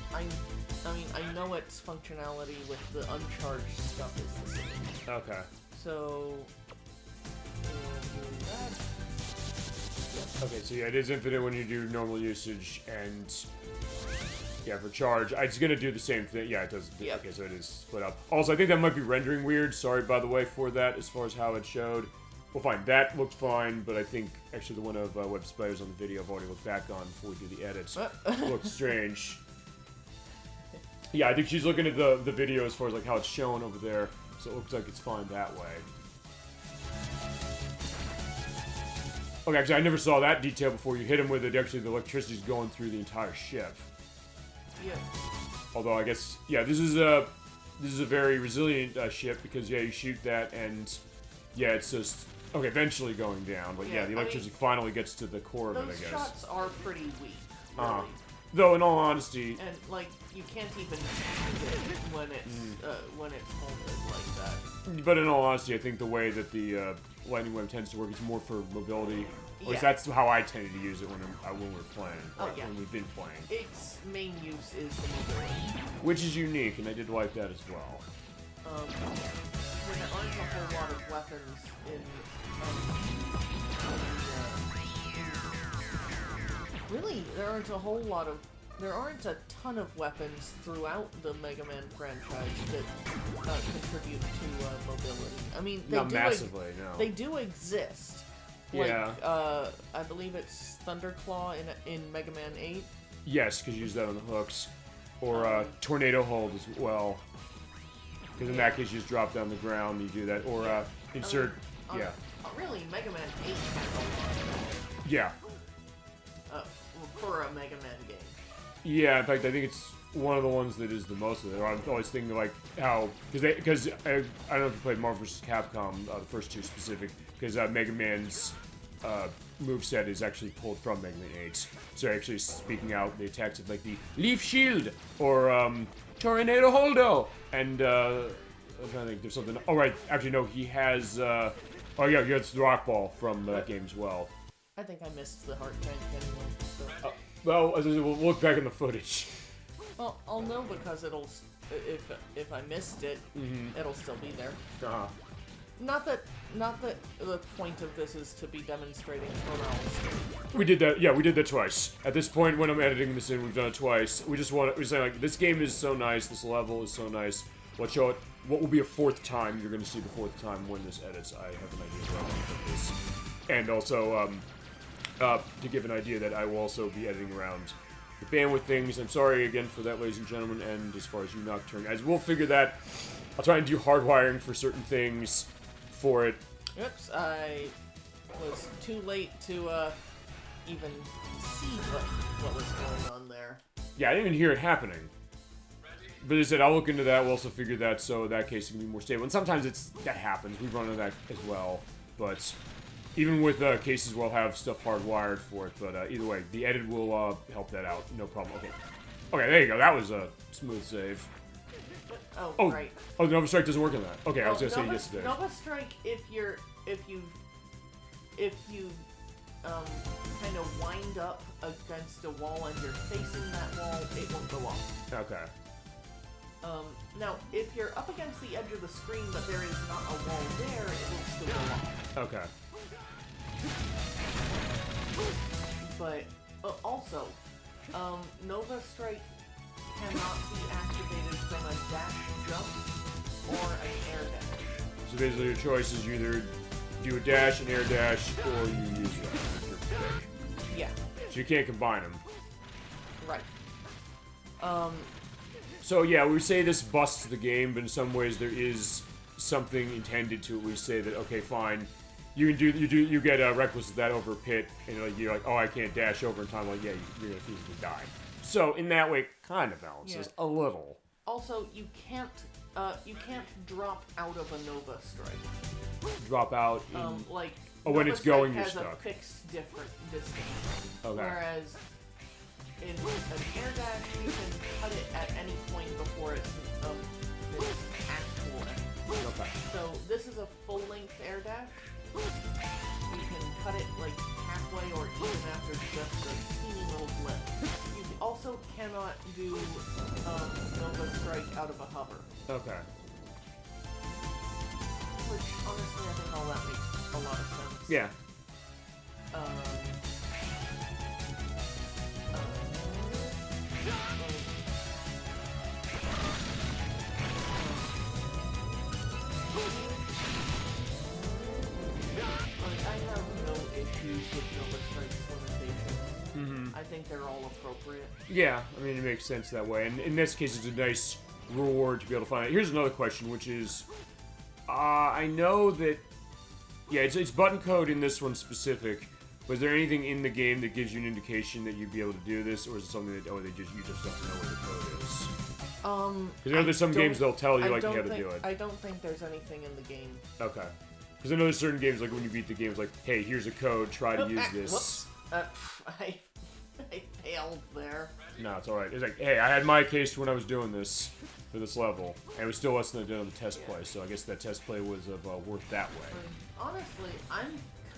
I know its functionality with the uncharged stuff is the same. Okay. So we'll do that. Okay, so yeah, it is infinite when you do normal usage, and Yeah, for charge. It's gonna do the same thing. Yeah, it does. Yep. Okay, so it is split up. Also, I think that might be rendering weird. Sorry, by the way, for that, as far as how it showed. Well, fine. That looked fine, but I think actually the one of Web Spiders on the video I've already looked back on before we do the edits. Looked strange. Yeah, I think she's looking at the video as far as like how it's shown over there, so it looks like it's fine that way. Okay, actually, I never saw that detail before you hit him with it. Actually, the electricity's going through the entire ship. Yeah. Although I guess, yeah, this is a very resilient ship because yeah, you shoot that and yeah, it's just okay, eventually going down. But yeah, the electricity finally gets to the core of it. I guess those shots are pretty weak. Really. Though, in all honesty, and like you can't even shoot it when it's folded like that. But in all honesty, I think the way that the lightning web tends to work is more for mobility. Or that's how I tended to use it when we're playing. When we've been playing. Its main use is the mobility. Which is unique, and I did like that as well. There aren't a whole lot of weapons in... really, there aren't a whole lot of... There aren't a ton of weapons throughout the Mega Man franchise that contribute to mobility. I mean, not massively, no. They do exist. Yeah. Like, I believe it's Thunderclaw in Mega Man 8. Yes, because you use that on the hooks. Or Tornado Hold as well. Because in that case, you just drop down the ground, you do that. Or insert... Really, Mega Man 8 has a lot. Yeah. For a Mega Man game. Yeah, in fact, I think it's one of the ones that is the most of it. I'm always thinking like how... Because I don't know if you played Marvel vs. Capcom, the first two specific, because Mega Man's moveset is actually pulled from Mega Man 8. So actually speaking out the attacks of like the Leaf Shield or Tornado Holdo. And I'm trying to think, there's something... Oh, right. Actually, no, he has... oh, yeah, he has the Rock Ball from that game as well. I think I missed the heart tank anyway. So. Well, as I said, we'll look back in the footage. Well, I'll know because it'll... If I missed it, it'll still be there. Not that the point of this is to be demonstrating tonality. We did that. Yeah, we did that twice. At this point, when I'm editing this in, we've done it twice. We're saying like, this game is so nice. This level is so nice. Let's show it. What will be a fourth time? You're going to see the fourth time when this edits. I have an idea about this, and also to give an idea that I will also be editing around the bandwidth things. I'm sorry again for that, ladies and gentlemen. And as far as you Nocturne guys, we'll figure that. I'll try and do hardwiring for certain things for it. Oops, I was too late to even see what was going on there. Yeah, I didn't even hear it happening. But as I said, I'll look into that. We'll also figure that so in that case it can be more stable. And sometimes that happens. We've run into that as well. But even with cases, we'll have stuff hardwired for it. But either way, the edit will help that out. No problem. Okay. Okay, there you go. That was a smooth save. Oh, right. Oh, the Nova Strike doesn't work on that. Okay, I was gonna say yes today. Nova Strike, if you kind of wind up against a wall and you're facing that wall, it won't go off. Okay. Now, if you're up against the edge of the screen, but there is not a wall there, it will still go off. Okay. But also, Nova Strike cannot be activated from a dash jump or an air dash. So basically your choice is you either do a dash, an air dash, or you use that. Yeah. So you can't combine them. Right. So yeah, we say this busts the game, but in some ways there is something intended to at least say that, okay, fine, you get reckless of that over a pit, and you're like, oh, I can't dash over in time. Like, yeah, you're gonna physically die. So in that way, it kind of balances a little. Also, you can't drop out of a Nova Strike. Drop out in, like when Nova it's going, Strike you're has stuck. A fixed different distance. Okay. Whereas in an air dash, you can cut it at any point before it's actual end. Okay. So this is a full-length air dash. You can cut it like halfway or even after just a teeny little blip. You also cannot do Nova Strike out of a hover. Okay. Which, honestly, I think all that makes a lot of sense. Yeah. used with Nova Strike's limitations. Mm-hmm. I think they're all appropriate. Yeah, I mean, it makes sense that way. And in this case, it's a nice reward to be able to find it. Here's another question, which is, I know that, yeah, it's button code in this one specific. Was there anything in the game that gives you an indication that you'd be able to do this, or is it something that you just have to know where the code is? Because I know there's some games they'll tell you how to do it. I don't think there's anything in the game. Okay. Because I know there's certain games, like when you beat the game, it's like, hey, here's a code, try to use this. Whoops. I failed there. No, it's alright. It's like, hey, I had my case when I was doing this for this level, and it was still less than I did on the test play, so I guess that test play was worth that way. Honestly, I'm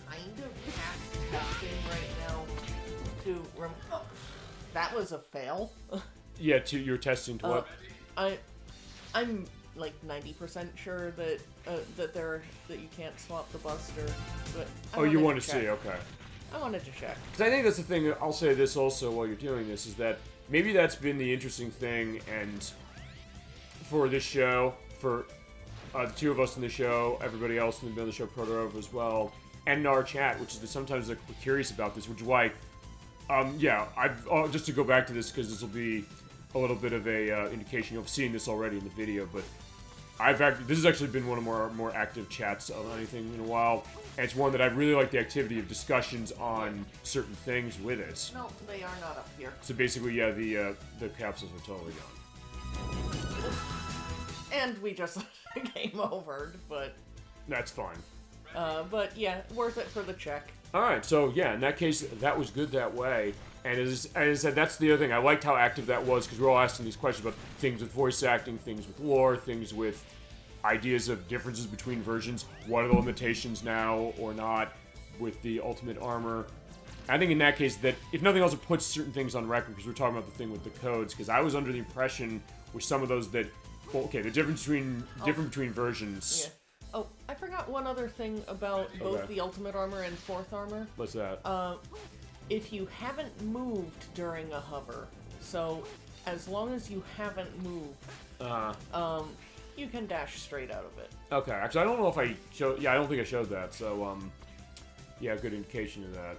kind of half testing right now to that was a fail. Yeah, you're testing to what? I'm like 90% sure that that you can't swap the Buster, but you want to see? Okay. I wanted to check. Because I think that's the thing. I'll say this also while you're doing this is that maybe that's been the interesting thing, and for this show, for the two of us in the show, everybody else in the show, Proto as well, and in our chat, which is that sometimes we're curious about this, which is why, just to go back to this, because this will be a little bit of a indication. You've seen this already in the video, but this has actually been one of our more active chats of anything in a while, and it's one that I really like the activity of discussions on certain things with it. No, they are not up here. So basically, yeah, the capsules are totally gone. And we just game over, but that's fine. But yeah, worth it for the check. All right, so yeah, in that case, that was good that way. And as I said, that's the other thing. I liked how active that was, because we're all asking these questions about things with voice acting, things with lore, things with ideas of differences between versions. What are the limitations now or not with the Ultimate Armor? I think in that case, that if nothing else, it puts certain things on record, because we're talking about the thing with the codes. Because I was under the impression with some of those that, well, okay, the difference between versions. Yeah. Oh, I forgot one other thing about both the Ultimate Armor and Fourth Armor. What's that? If you haven't moved during a hover, so as long as you haven't moved, you can dash straight out of it. Okay, actually, I don't know if I showed. Yeah, I don't think I showed that. So, yeah, good indication of that.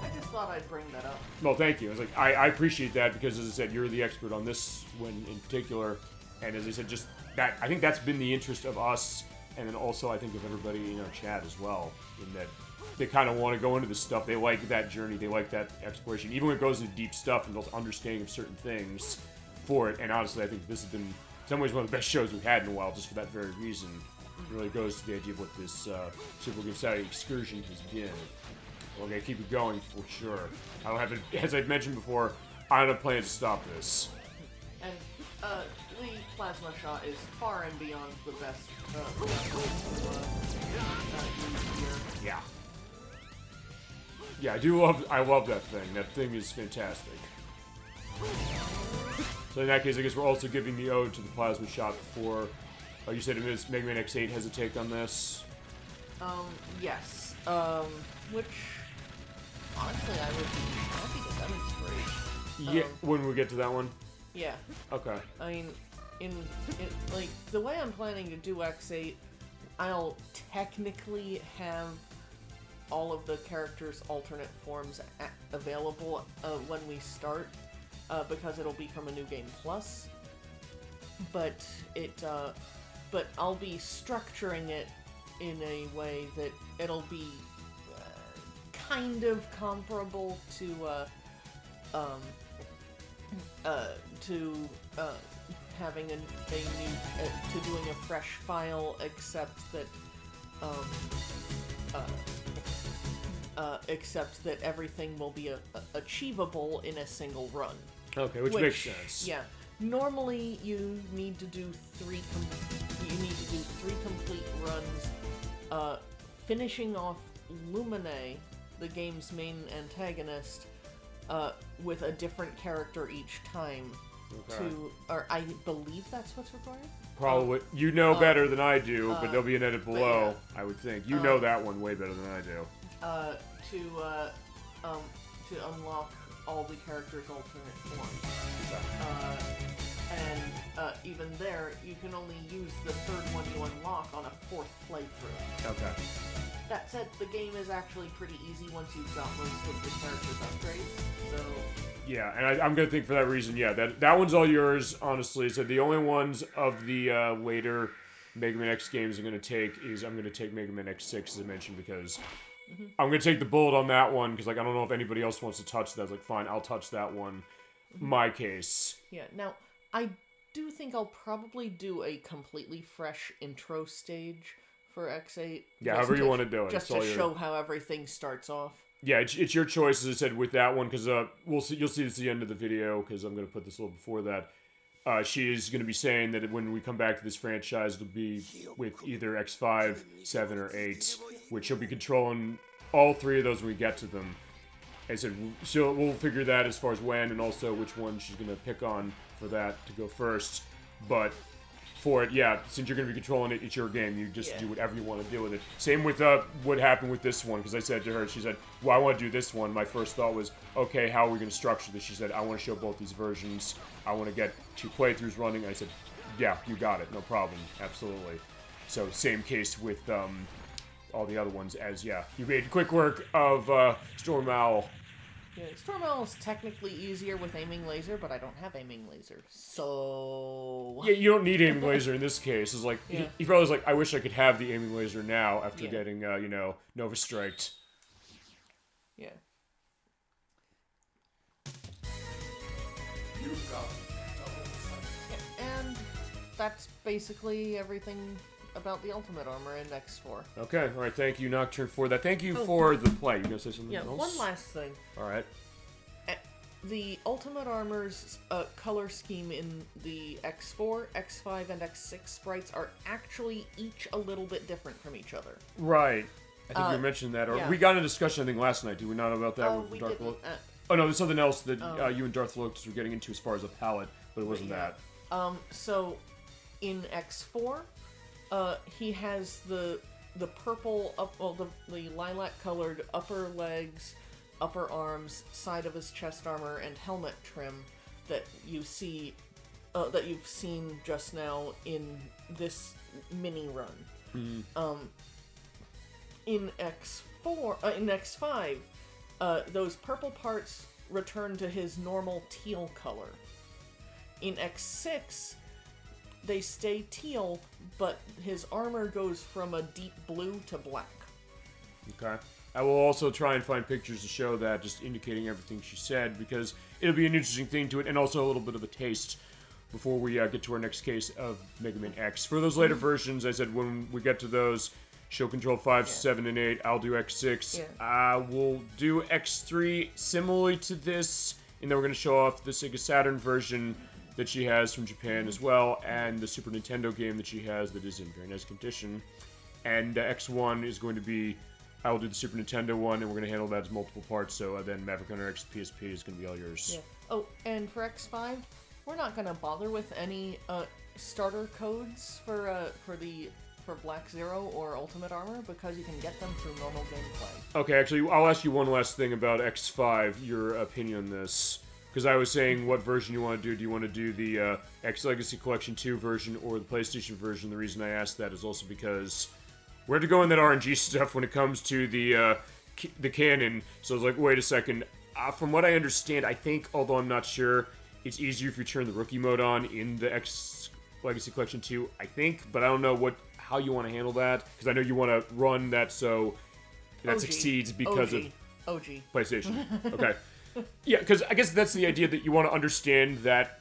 I just thought I'd bring that up. Well, thank you. I was like, I appreciate that, because, as I said, you're the expert on this one in particular, and as I said, just that I think that's been the interest of us, and then also I think of everybody in our chat as well, in that they kind of want to go into this stuff. They like that journey. They like that exploration. Even when it goes into deep stuff and those understanding of certain things for it. And honestly, I think this has been, in some ways, one of the best shows we've had in a while, just for that very reason. It really goes to the idea of what this SuperOldGameSaturday excursion has been. We're going to keep it going for sure. I don't have to, as I've mentioned before, I don't have plans to stop this. And the plasma shot is far and beyond the best Yeah. Yeah, I love that thing. That thing is fantastic. So in that case, I guess we're also giving the ode to the plasma shot for, you said Mega Man X8 has a take on this? Yes. Which, honestly, I would be happy to demonstrate. Yeah, when we get to that one? Yeah. Okay. I mean, like, the way I'm planning to do X8, I'll technically have all of the characters' alternate forms available when we start, because it'll be from a New Game Plus. But I'll be structuring it in a way that it'll be kind of comparable to having a new to doing a fresh file, except that everything will be achievable in a single run. Okay, which makes sense. Yeah. Normally, you need to do three complete runs, finishing off Lumine, the game's main antagonist, with a different character each time. Okay. Or I believe that's what's required. Probably. You know better than I do, but there'll be an edit below, yeah. I would think. You know that one way better than I do. To unlock all the characters' alternate forms. And even there, you can only use the third one you unlock on a fourth playthrough. Okay. That said, the game is actually pretty easy once you've got most of the character's upgrades, so... Yeah, and I'm gonna think for that reason, yeah, that one's all yours, honestly. So the only ones of the later Mega Man X games I'm gonna take is I'm gonna take Mega Man X6, as I mentioned, because I'm gonna take the bullet on that one, because, like, I don't know if anybody else wants to touch that. I was like, fine, I'll touch that one. My case. Yeah, now, I do think I'll probably do a completely fresh intro stage for X8. Yeah, however you want to do it. Just to show how everything starts off. Yeah, it's your choice, as I said, with that one, because you'll see this at the end of the video, because I'm going to put this a little before that. She is going to be saying that when we come back to this franchise, it'll be with either X5, 7, or 8, which she'll be controlling all three of those when we get to them. I said, we'll figure that as far as when, and also which one she's going to pick on for that to go first. But for it, yeah, since you're going to be controlling it, it's your game. You just do whatever you want to do with it. Same with what happened with this one, because I said to her, she said, well, I want to do this one. My first thought was, okay, how are we going to structure this? She said, I want to show both these versions. I want to get 2 playthroughs running. I said, yeah, you got it. No problem. Absolutely. So same case with all the other ones as, yeah, you made quick work of Storm Owl. Yeah, Storm Owl is technically easier with aiming laser, but I don't have aiming laser, so... Yeah, you don't need aiming laser in this case. It's like, he probably was like, I wish I could have the aiming laser now after getting, Nova Striked. Yeah. And that's basically everything about the Ultimate Armor in X4. Okay, alright, thank you, Nocturne, for that. Thank you for the play. You gonna say something else? Yeah, one last thing. Alright. The Ultimate Armor's color scheme in the X4, X5, and X6 sprites are actually each a little bit different from each other. Right. I think you mentioned that. Or we got in a discussion, I think, last night. Did we not know about that with Darth Locus? Oh, no, there's something else that you and Darth Locus were getting into as far as a palette, but it wasn't that. So, in X4... he has the purple, the lilac-colored upper legs, upper arms, side of his chest armor, and helmet trim that you see, that you've seen just now in this mini run. In X5, those purple parts return to his normal teal color. In X6, they stay teal, but his armor goes from a deep blue to black. Okay. I will also try and find pictures to show that, just indicating everything she said, because it'll be an interesting thing to it, and also a little bit of a taste before we get to our next case of Mega Man X. For those later versions, I said when we get to those, she'll control 5, 7, and 8. I'll do X6. We'll do X3 similarly to this, and then we're going to show off the Sega Saturn version that she has from Japan as well, and the Super Nintendo game that she has that is in very nice condition. And X1 is going to be, I will do the Super Nintendo one, and we're going to handle that as multiple parts, so then Maverick Hunter X PSP is going to be all yours. Yeah. Oh, and for X5, we're not going to bother with any starter codes for Black Zero or Ultimate Armor, because you can get them through normal gameplay. Okay, actually, I'll ask you one last thing about X5, your opinion on this. Because I was saying what version you want to do. Do you want to do the X Legacy Collection 2 version or the PlayStation version? The reason I asked that is also because we're to go in that RNG stuff when it comes to the canon. So I was like, wait a second. From what I understand, I think, although I'm not sure, it's easier if you turn the rookie mode on in the X Legacy Collection 2, I think. But I don't know how you want to handle that. Because I know you want to run that so that succeeds because of PlayStation. Okay. Yeah, because I guess that's the idea, that you want to understand that,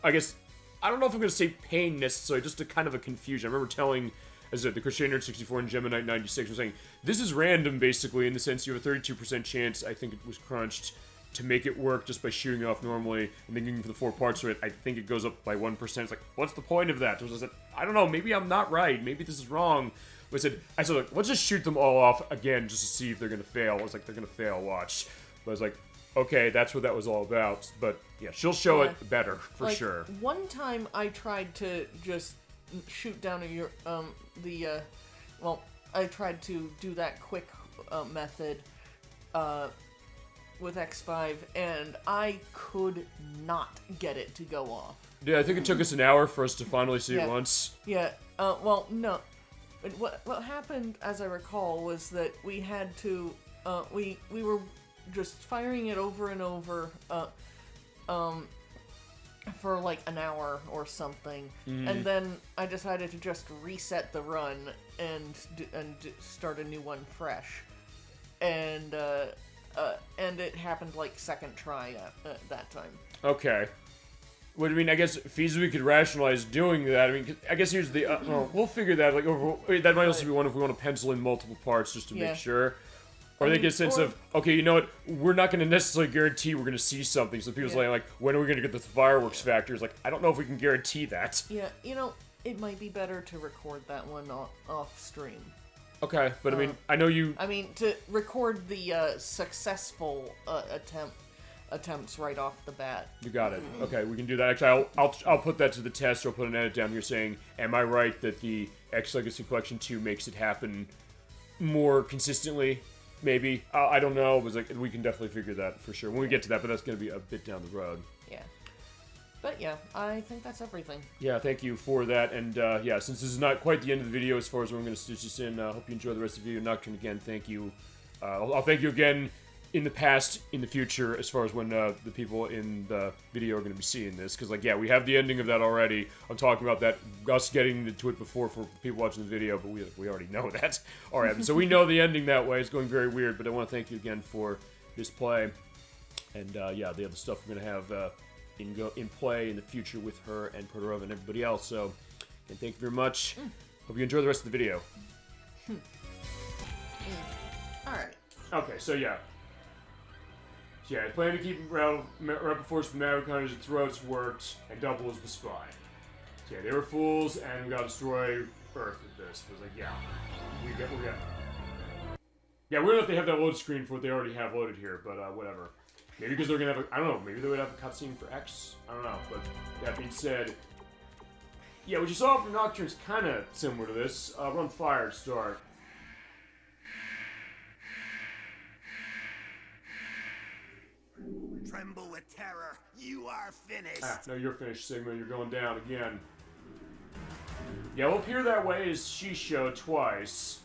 I guess, I don't know if I'm going to say pain necessarily, just a kind of a confusion. I remember telling, as the Christiano Nerd 64 and Gemini 96 was saying, this is random, basically, in the sense you have a 32% chance, I think it was crunched, to make it work just by shooting it off normally, and then getting for the 4 parts of it, I think it goes up by 1%. It's like, what's the point of that? So I said, I don't know, maybe I'm not right, maybe this is wrong. But I said, look, let's just shoot them all off again, just to see if they're going to fail. I was like, they're going to fail, watch. But I was like, okay, that's what that was all about. But yeah, she'll show it better for sure. One time I tried to just shoot down I tried to do that quick method with X5, and I could not get it to go off. Yeah, I think it took us an hour for us to finally see it Yeah. once. Yeah. Well, no. But what happened, as I recall, was that we had to we were just firing it over and over for like an hour or something, and then I decided to just reset the run and start a new one fresh, and it happened like second try at that time. Okay. What I mean, I guess feasibly we could rationalize doing that. I mean, 'cause I guess here's the. Well, we'll figure that like over. That might also be one if we want to pencil in multiple parts just to make sure. Or they get a sense of, okay, you know what? We're not going to necessarily guarantee we're going to see something. So people's like, when are we going to get the fireworks factors? Like, I don't know if we can guarantee that. Yeah, you know, it might be better to record that one off stream. Okay, but I mean, I know you. I mean, to record the successful attempts right off the bat. You got it. Okay, we can do that. Actually, I'll put that to the test. Or I'll put an edit down here saying, am I right that the X Legacy Collection 2 makes it happen more consistently? Maybe. I don't know. It was like, we can definitely figure that for sure when we get to that, but that's going to be a bit down the road. Yeah. But yeah, I think that's everything. Yeah, thank you for that. And yeah, since this is not quite the end of the video as far as when I'm going to stitch this in, hope you enjoy the rest of the video. Nocturne, again, thank you. I'll thank you again in the past, in the future, as far as when the people in the video are going to be seeing this. Because, like, yeah, we have the ending of that already. I'm talking about that, us getting to it before for people watching the video, but we already know that. All right, so we know the ending that way. It's going very weird, but I want to thank you again for this play. And, yeah, the other stuff we're going to have in play in the future with her and Protorova and everybody else. So, and thank you very much. Hope you enjoy the rest of the video. Alright. Okay, so yeah. Yeah, I plan to keep Rebel Force from Maverick Hunters' throats worked, and double as the spy. So yeah, they were fools, and we gotta destroy Earth with this. It was like, yeah, we got. Yeah, we don't know if they have that load screen for what they already have loaded here, but whatever. Maybe because they're gonna have I don't know, maybe they would have a cutscene for X? I don't know, but that being said, yeah, what you saw from Nocturne is kind of similar to this. Run fire to start. Tremble with terror. You are finished. No, you're finished, Sigma. You're going down again. Yeah, we'll appear that way as she showed twice.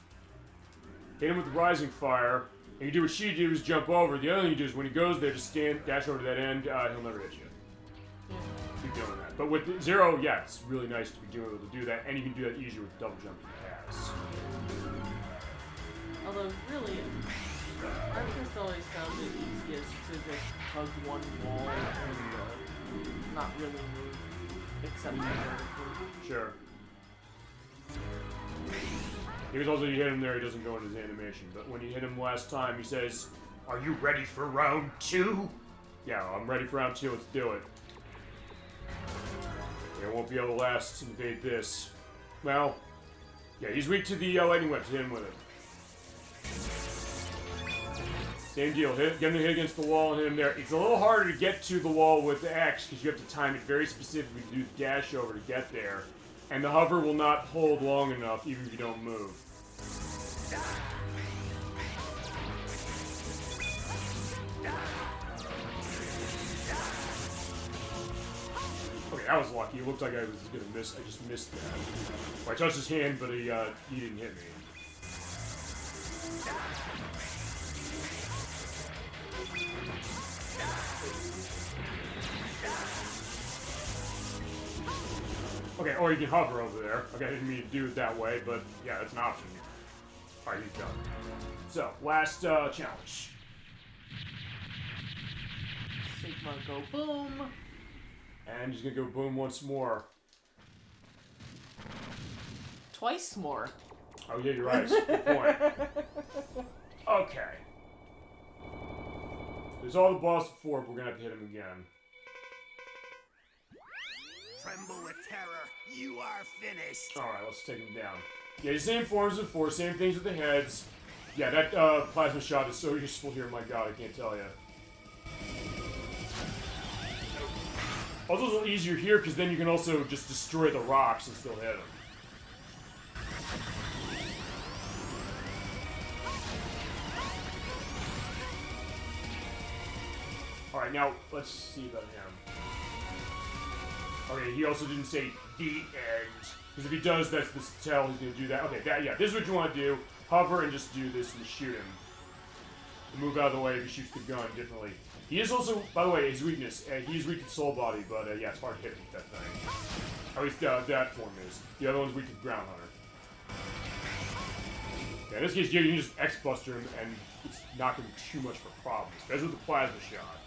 Hit him with the rising fire. And you do what she did, was jump over. The other thing you do is when he goes there, just dash over to that end. He'll never hit you. Keep doing that. But with Zero, yeah, it's really nice to be able to do that. And you can do that easier with the double jump he has. Although, really, I've just always found it easiest to just hug one wall and not really move, except for Sure. Because also you hit him there, he doesn't go into his animation. But when you hit him last time, he says, "Are you ready for round 2?" Yeah, I'm ready for round 2, let's do it. It won't be able to last and evade this. Well, yeah, he's weak to the lightning webs, hit him with it. Same deal, get him to hit against the wall and hit him there. It's a little harder to get to the wall with the X because you have to time it very specifically to do the dash over to get there. And the hover will not hold long enough even if you don't move. Okay, that was lucky. It looked like I was gonna miss. I just missed that. Well, I touched his hand, but he didn't hit me. Okay, or you can hover over there. Okay, I didn't mean to do it that way, but yeah, that's an option. Alright, he's done. So, last challenge. Sigma go boom. And he's gonna go boom once more. Twice more. Oh yeah, you're right. Good point. Okay. There's all the boss before, but we're gonna have to hit him again. Tremble with terror. You are finished. Alright, let's take him down. Yeah, the same forms as before, same things with the heads. Yeah, that plasma shot is so useful here, my god, I can't tell you. Also, it's a little easier here, because then you can also just destroy the rocks and still hit them. Alright, now, let's see about him. Okay, he also didn't say the end. Because if he does, that's the tell he's going to do that. Okay, this is what you want to do. Hover and just do this and shoot him. Move out of the way if he shoots the gun differently. He is also, by the way, his weakness. He's weak to Soul Body, but yeah, it's hard to hit him with that thing. At least that form is. The other one's weak to Ground Hunter. Yeah, in this case, you can just X-Buster him, and it's not going to be too much of a problem, especially with the Plasma Shot.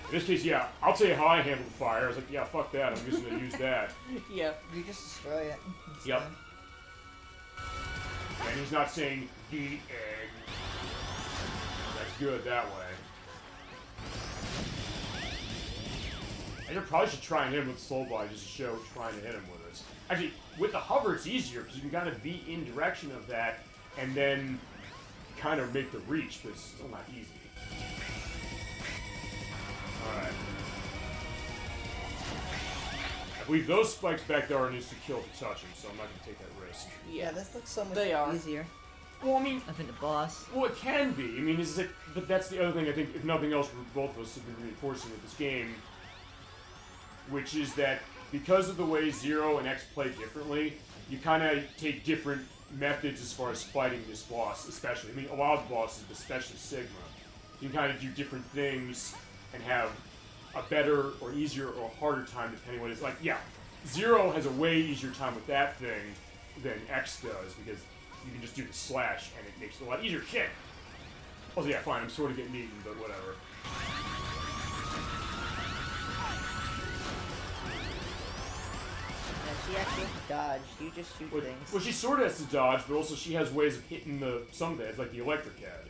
In this case, yeah, I'll tell you how I handle the fire. I was like, yeah, fuck that. I'm just going to use that. Yeah. You just destroy it. Yep. And he's not saying the end. That's good that way. I probably should try and hit him with Soul Body just to show trying to hit him with it. Actually, with the hover, it's easier because you can kind of be in direction of that and then kind of make the reach, but it's still not easy. Alright. I believe those spikes back there are needs to kill to touch him, so I'm not going to take that risk. Yeah, this looks so much easier. Well, I mean... I think the boss. Well, it can be. I mean, but that's the other thing I think, if nothing else, both of us have been reinforcing with this game, which is that because of the way Zero and X play differently, you kind of take different methods as far as fighting this boss, especially. I mean, a lot of the bosses, but especially Sigma. You can kind of do different things and have a better or easier or harder time depending on what it's like. Yeah, Zero has a way easier time with that thing than X does because you can just do the slash and it makes it a lot easier. Shit! Also, yeah, fine, I'm sort of getting eaten, but whatever. She actually has to dodge. You just shoot things. Well, she sort of has to dodge, but also she has ways of hitting some things, like the electric head.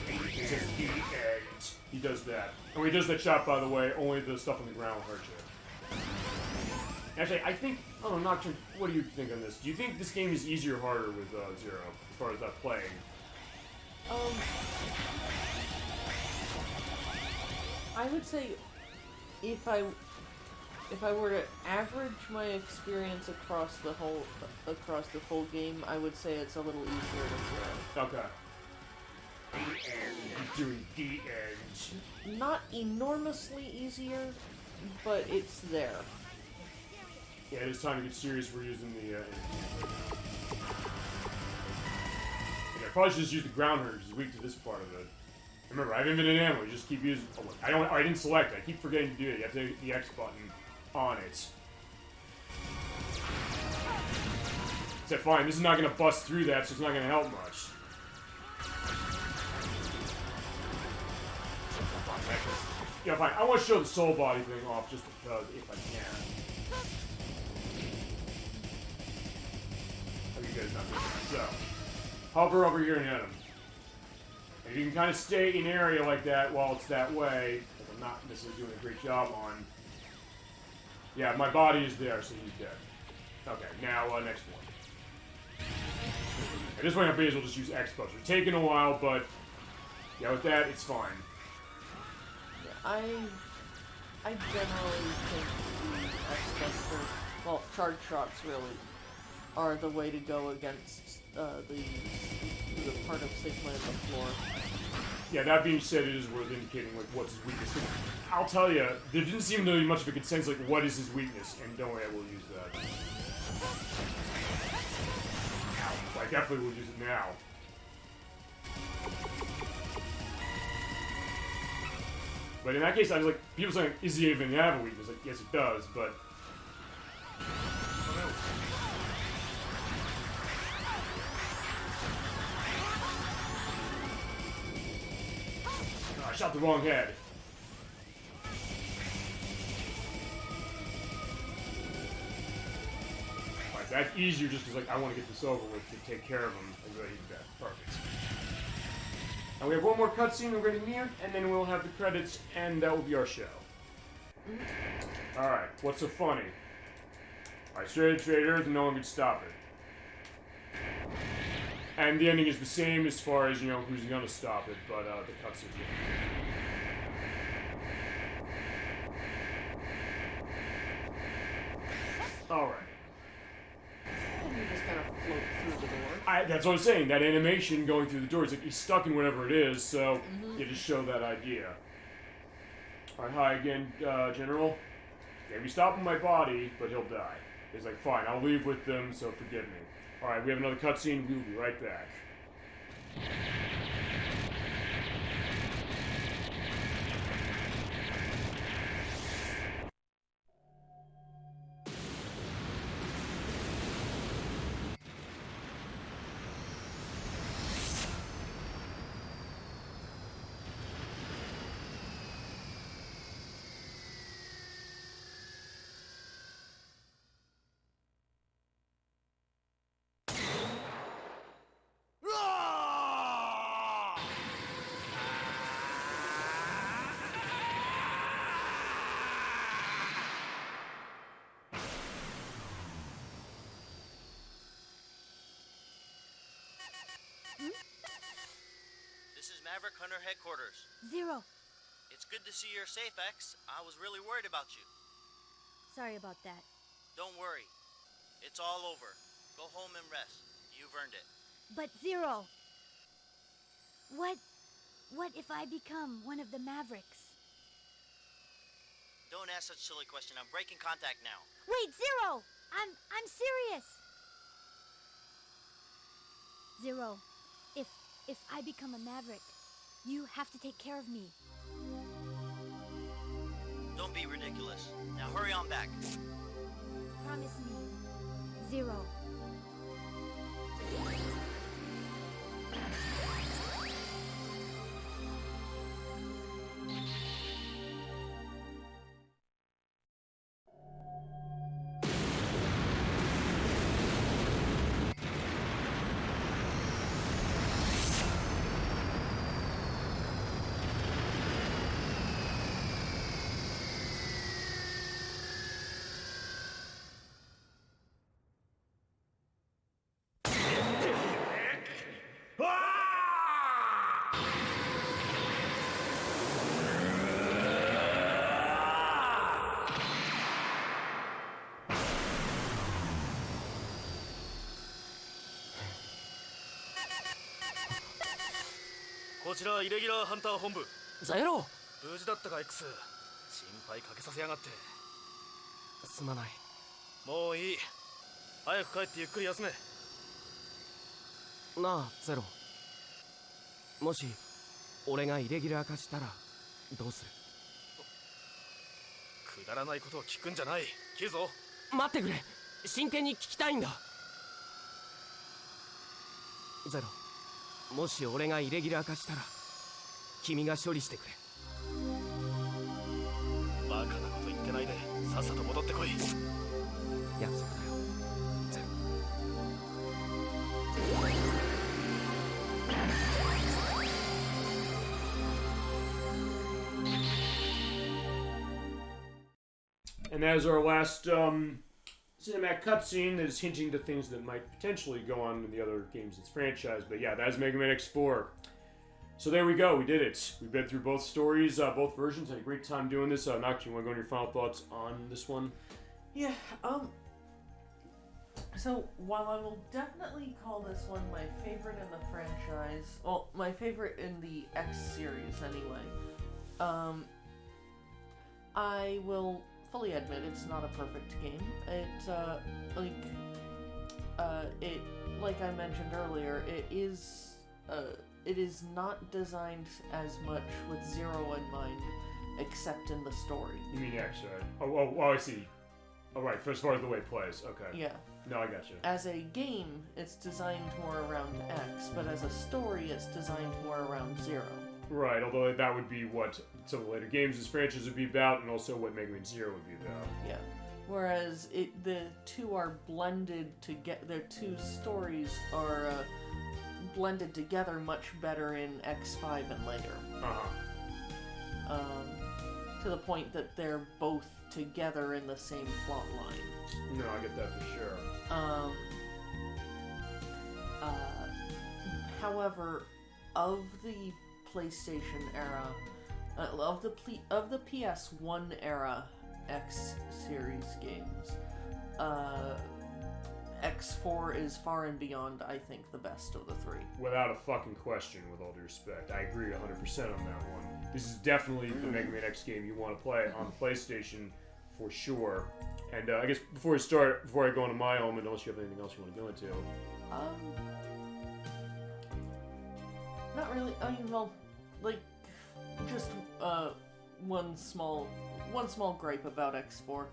He says the end. He does that. And when he does that shot, by the way, only the stuff on the ground will hurt you. Actually, I think... Oh, Nocturne, what do you think on this? Do you think this game is easier or harder with Zero, as far as that playing? I would say if I were to average my experience across the full game, I would say it's a little easier than Zero. Okay. He's doing the end. Not enormously easier, but it's there. Yeah, it is time to get serious. We're using the. Yeah, I probably should just use the ground hunter because he's weak to this part of it. Remember, I have infinite ammo. You just keep using. Oh, I didn't select it. I keep forgetting to do it. You have to hit the X button on it. Except, fine. This is not going to bust through that, so it's not going to help much. Yeah, fine. I want to show the Soul Body thing off just because, if I can. You guys not doing that. So, hover over here and hit him. And you can kind of stay in an area like that while it's that way, but I'm not necessarily doing a great job on. Yeah, my body is there, so he's dead. Okay, now next one. At this point, I may as well just use X-Buster. It's taking a while, but yeah, with that, it's fine. Yeah, I generally think the X-Buster, well, charge shots really, are the way to go against the part of Sigma in the floor. Yeah, that being said, it is worth indicating like what's his weakness. I'll tell you, there didn't seem to be much of a consensus like what is his weakness, and don't worry, I will use that. I definitely will use it now. But in that case, I was like, people saying, is he even have a weakness? Like, yes, it does, but. I shot the wrong head. Alright, that's easier just because like, I want to get this over with to take care of him. And go, he's dead. Perfect. And we have one more cutscene we're getting near, and then we'll have the credits, and that will be our show. Alright, what's so funny? Alright, straight Earth, and no one can stop it. And the ending is the same as far as, you know, who's gonna stop it, but the cutscene's different. Alright. And you just kind of float through the door. That's what I'm saying, that animation going through the door, it's like he's stuck in whatever it is, so you just show that idea. Alright, hi again, General. Maybe stopping my body, but he'll die. He's like, fine, I'll leave with them, so forgive me. Alright, we have another cutscene. We'll be right back. This is Maverick Hunter Headquarters. Zero. It's good to see you're safe, X. I was really worried about you. Sorry about that. Don't worry. It's all over. Go home and rest. You've earned it. But Zero, what if I become one of the Mavericks? Don't ask such a silly question. I'm breaking contact now. Wait, Zero! I'm serious. Zero, if I become a Maverick, you have to take care of me. Don't be ridiculous. Now hurry on back. Promise me. Zero.こちらイレギュラーハンター本部。ゼロ。無事だったか X。心配かけさせやがって。すまない。もういい。早く帰ってゆっくり休め。なあゼロ、もし俺がイレギュラー化したらどうする？くだらないことを聞くんじゃない。切るぞ。待ってくれ、真剣に聞きたいんだ。ゼロ、もし俺がイレギュラー化したら君が処理してくれ。バカなこと言ってないでさっさと戻ってこい。約束だよ、ゼロ。And that is our last cinematic cutscene that is hinting to things that might potentially go on in the other games in its franchise. But yeah, that is Mega Man X4. So there we go, we did it. We've been through both stories, both versions. Had a great time doing this. Nocturne, you want to go on your final thoughts on this one? Yeah, so while I will definitely call this one my favorite in the franchise, well, my favorite in the X series anyway, I will fully admit it's not a perfect game. Like I mentioned earlier, it is not designed as much with Zero in mind, except in the story. You mean X, right? Oh, I see. Oh, right, for as far as the way it plays, okay. Yeah. No, I got you. As a game, it's designed more around X, but as a story, it's designed more around Zero. Right, although that would be what some of the later games this franchise would be about, and also what Mega Man Zero would be about. Yeah. Whereas the two are blended together, their two stories are blended together much better in X5 and later. To the point that they're both together in the same plot line. No, I get that for sure. However, of the PlayStation era, of the PS1 era X series games, X4 is far and beyond, I think, the best of the three. Without a fucking question, with all due respect. I agree 100% on that one. This is definitely the Mega Man X game you want to play on the PlayStation, for sure. And I guess before I go into my element, unless you have anything else you want to go into. Not really. I mean, well, like, just one small gripe about X4.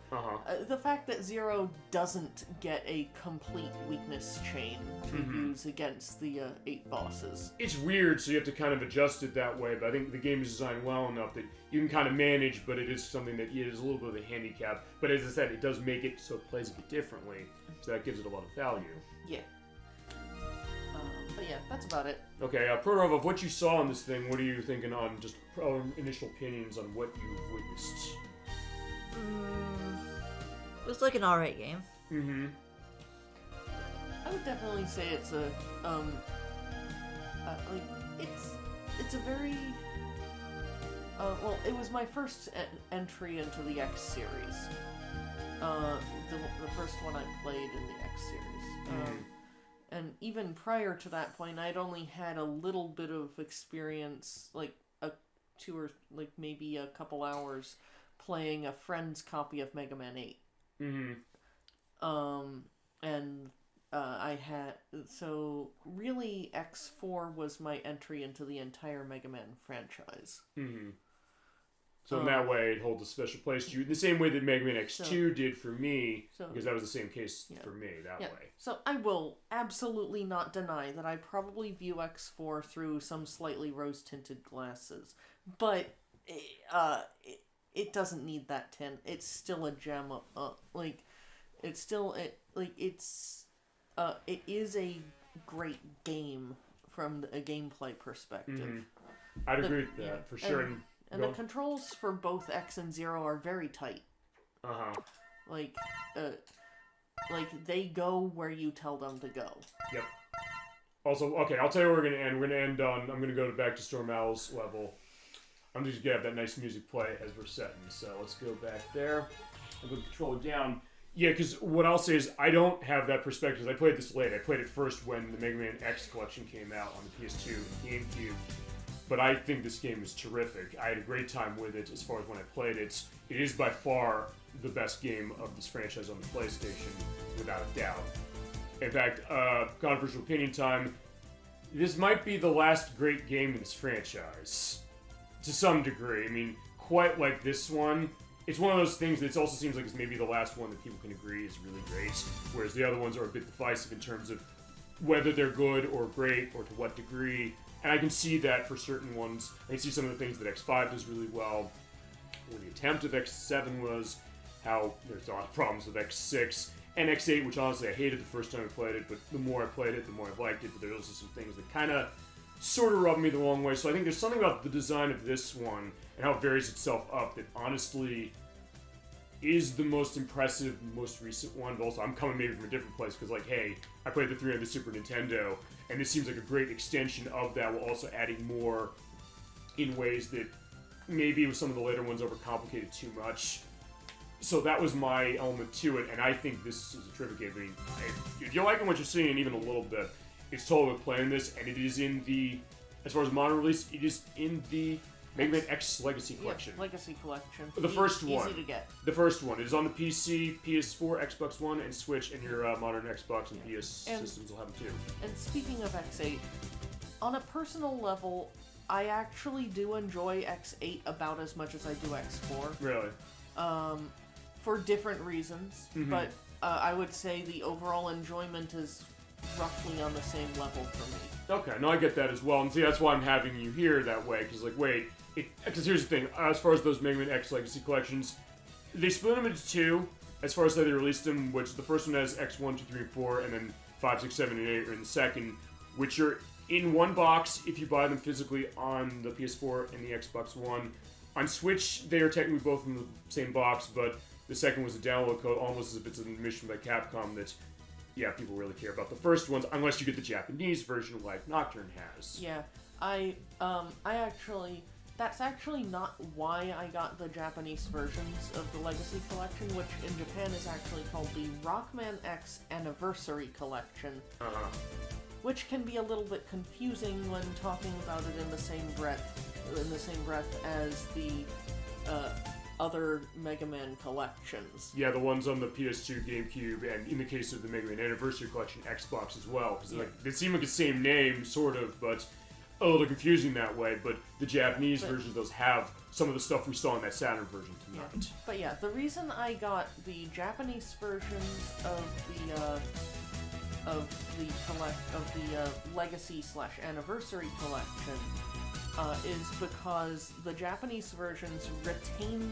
The fact that Zero doesn't get a complete weakness chain to use against the 8 bosses. It's weird, so you have to kind of adjust it that way, but I think the game is designed well enough that you can kind of manage, but it is something that is a little bit of a handicap. But as I said, it does make it so it plays a bit differently, so that gives it a lot of value. Yeah. But yeah, that's about it. Okay, Proto, of what you saw in this thing, what are you thinking on just initial opinions on what you've witnessed? It was like an alright game. I would definitely say it's a it's a very well, it was my first entry into the X series. The first one I played in the X series. And even prior to that point, I'd only had a little bit of experience, like maybe a couple hours playing a friend's copy of Mega Man 8. I had, so really X4 was my entry into the entire Mega Man franchise. So in that way, it holds a special place to you, in the same way that Mega Man X2 did for me, because that was the same case for me, that way. So I will absolutely not deny that I probably view X4 through some slightly rose-tinted glasses, but it doesn't need that tint. It's still a gem. It is a great game from a gameplay perspective. I'd agree with that, for sure. And the controls for both X and Zero are very tight. Like they go where you tell them to go. Yep. Also, okay, I'll tell you where we're gonna end. We're gonna end on, I'm gonna go back to Storm Owl's level. I'm just gonna have that nice music play as we're setting. So let's go back there. I'll go controller down. Yeah, because what I'll say is I don't have that perspective. I played this late. I played it first when the Mega Man X collection came out on the PS2 and GameCube. But I think this game is terrific. I had a great time with it as far as when I played it. It is by far the best game of this franchise on the PlayStation, without a doubt. In fact, controversial opinion time, this might be the last great game in this franchise. To some degree. I mean, quite like this one. It's one of those things that it also seems like it's maybe the last one that people can agree is really great, whereas the other ones are a bit divisive in terms of whether they're good or great, or to what degree. And I can see that for certain ones. I can see some of the things that X5 does really well, or the attempt of X7 was, how there's a lot of problems with X6, and X8, which honestly I hated the first time I played it, but the more I played it, the more I liked it, but there's also some things that kind of sort of rubbed me the wrong way. So I think there's something about the design of this one, and how it varies itself up, that honestly is the most impressive, most recent one. But also, I'm coming maybe from a different place, because like, hey, I played the 3 on the Super Nintendo, and this seems like a great extension of that, while also adding more in ways that maybe with some of the later ones overcomplicated too much. So that was my element to it, and I think this is a terrific game. I mean, if you're liking what you're seeing even a little bit, it's totally worth playing this, and it is in the, as far as modern release, it is in the Mega Man X Legacy Collection. Yeah, Legacy Collection. The first one. Easy to get. The first one. It is on the PC, PS4, Xbox One, and Switch, and your modern Xbox and PS systems will have them too. And speaking of X8, on a personal level, I actually do enjoy X8 about as much as I do X4. Really? For different reasons, but I would say the overall enjoyment is roughly on the same level for me. Okay, no, I get that as well, and see, that's why I'm having you here that way, because, like, wait, because here's the thing, as far as those Mega Man X Legacy Collections, they split them into 2, as far as how they released them, which the first one has X1, 2, 3, and 4, and then 5, 6, 7, and 8 are in the second, which are in one box if you buy them physically on the PS4 and the Xbox One. On Switch, they are technically both in the same box, but the second was a download code, almost as if it's an admission by Capcom that, yeah, people really care about the first ones, unless you get the Japanese version like Nocturne has. Yeah, I actually, that's actually not why I got the Japanese versions of the Legacy Collection, which in Japan is actually called the Rockman X Anniversary Collection. Which can be a little bit confusing when talking about it in the same breath as the other Mega Man collections. Yeah, the ones on the PS2, GameCube, and in the case of the Mega Man Anniversary Collection, Xbox as well. Because they seem like the same name, sort of, but a little confusing that way. But the Japanese versions of those have some of the stuff we saw in that Saturn version tonight. Yeah. But yeah, the reason I got the Japanese versions of the Legacy/Anniversary Collection is because the Japanese versions retain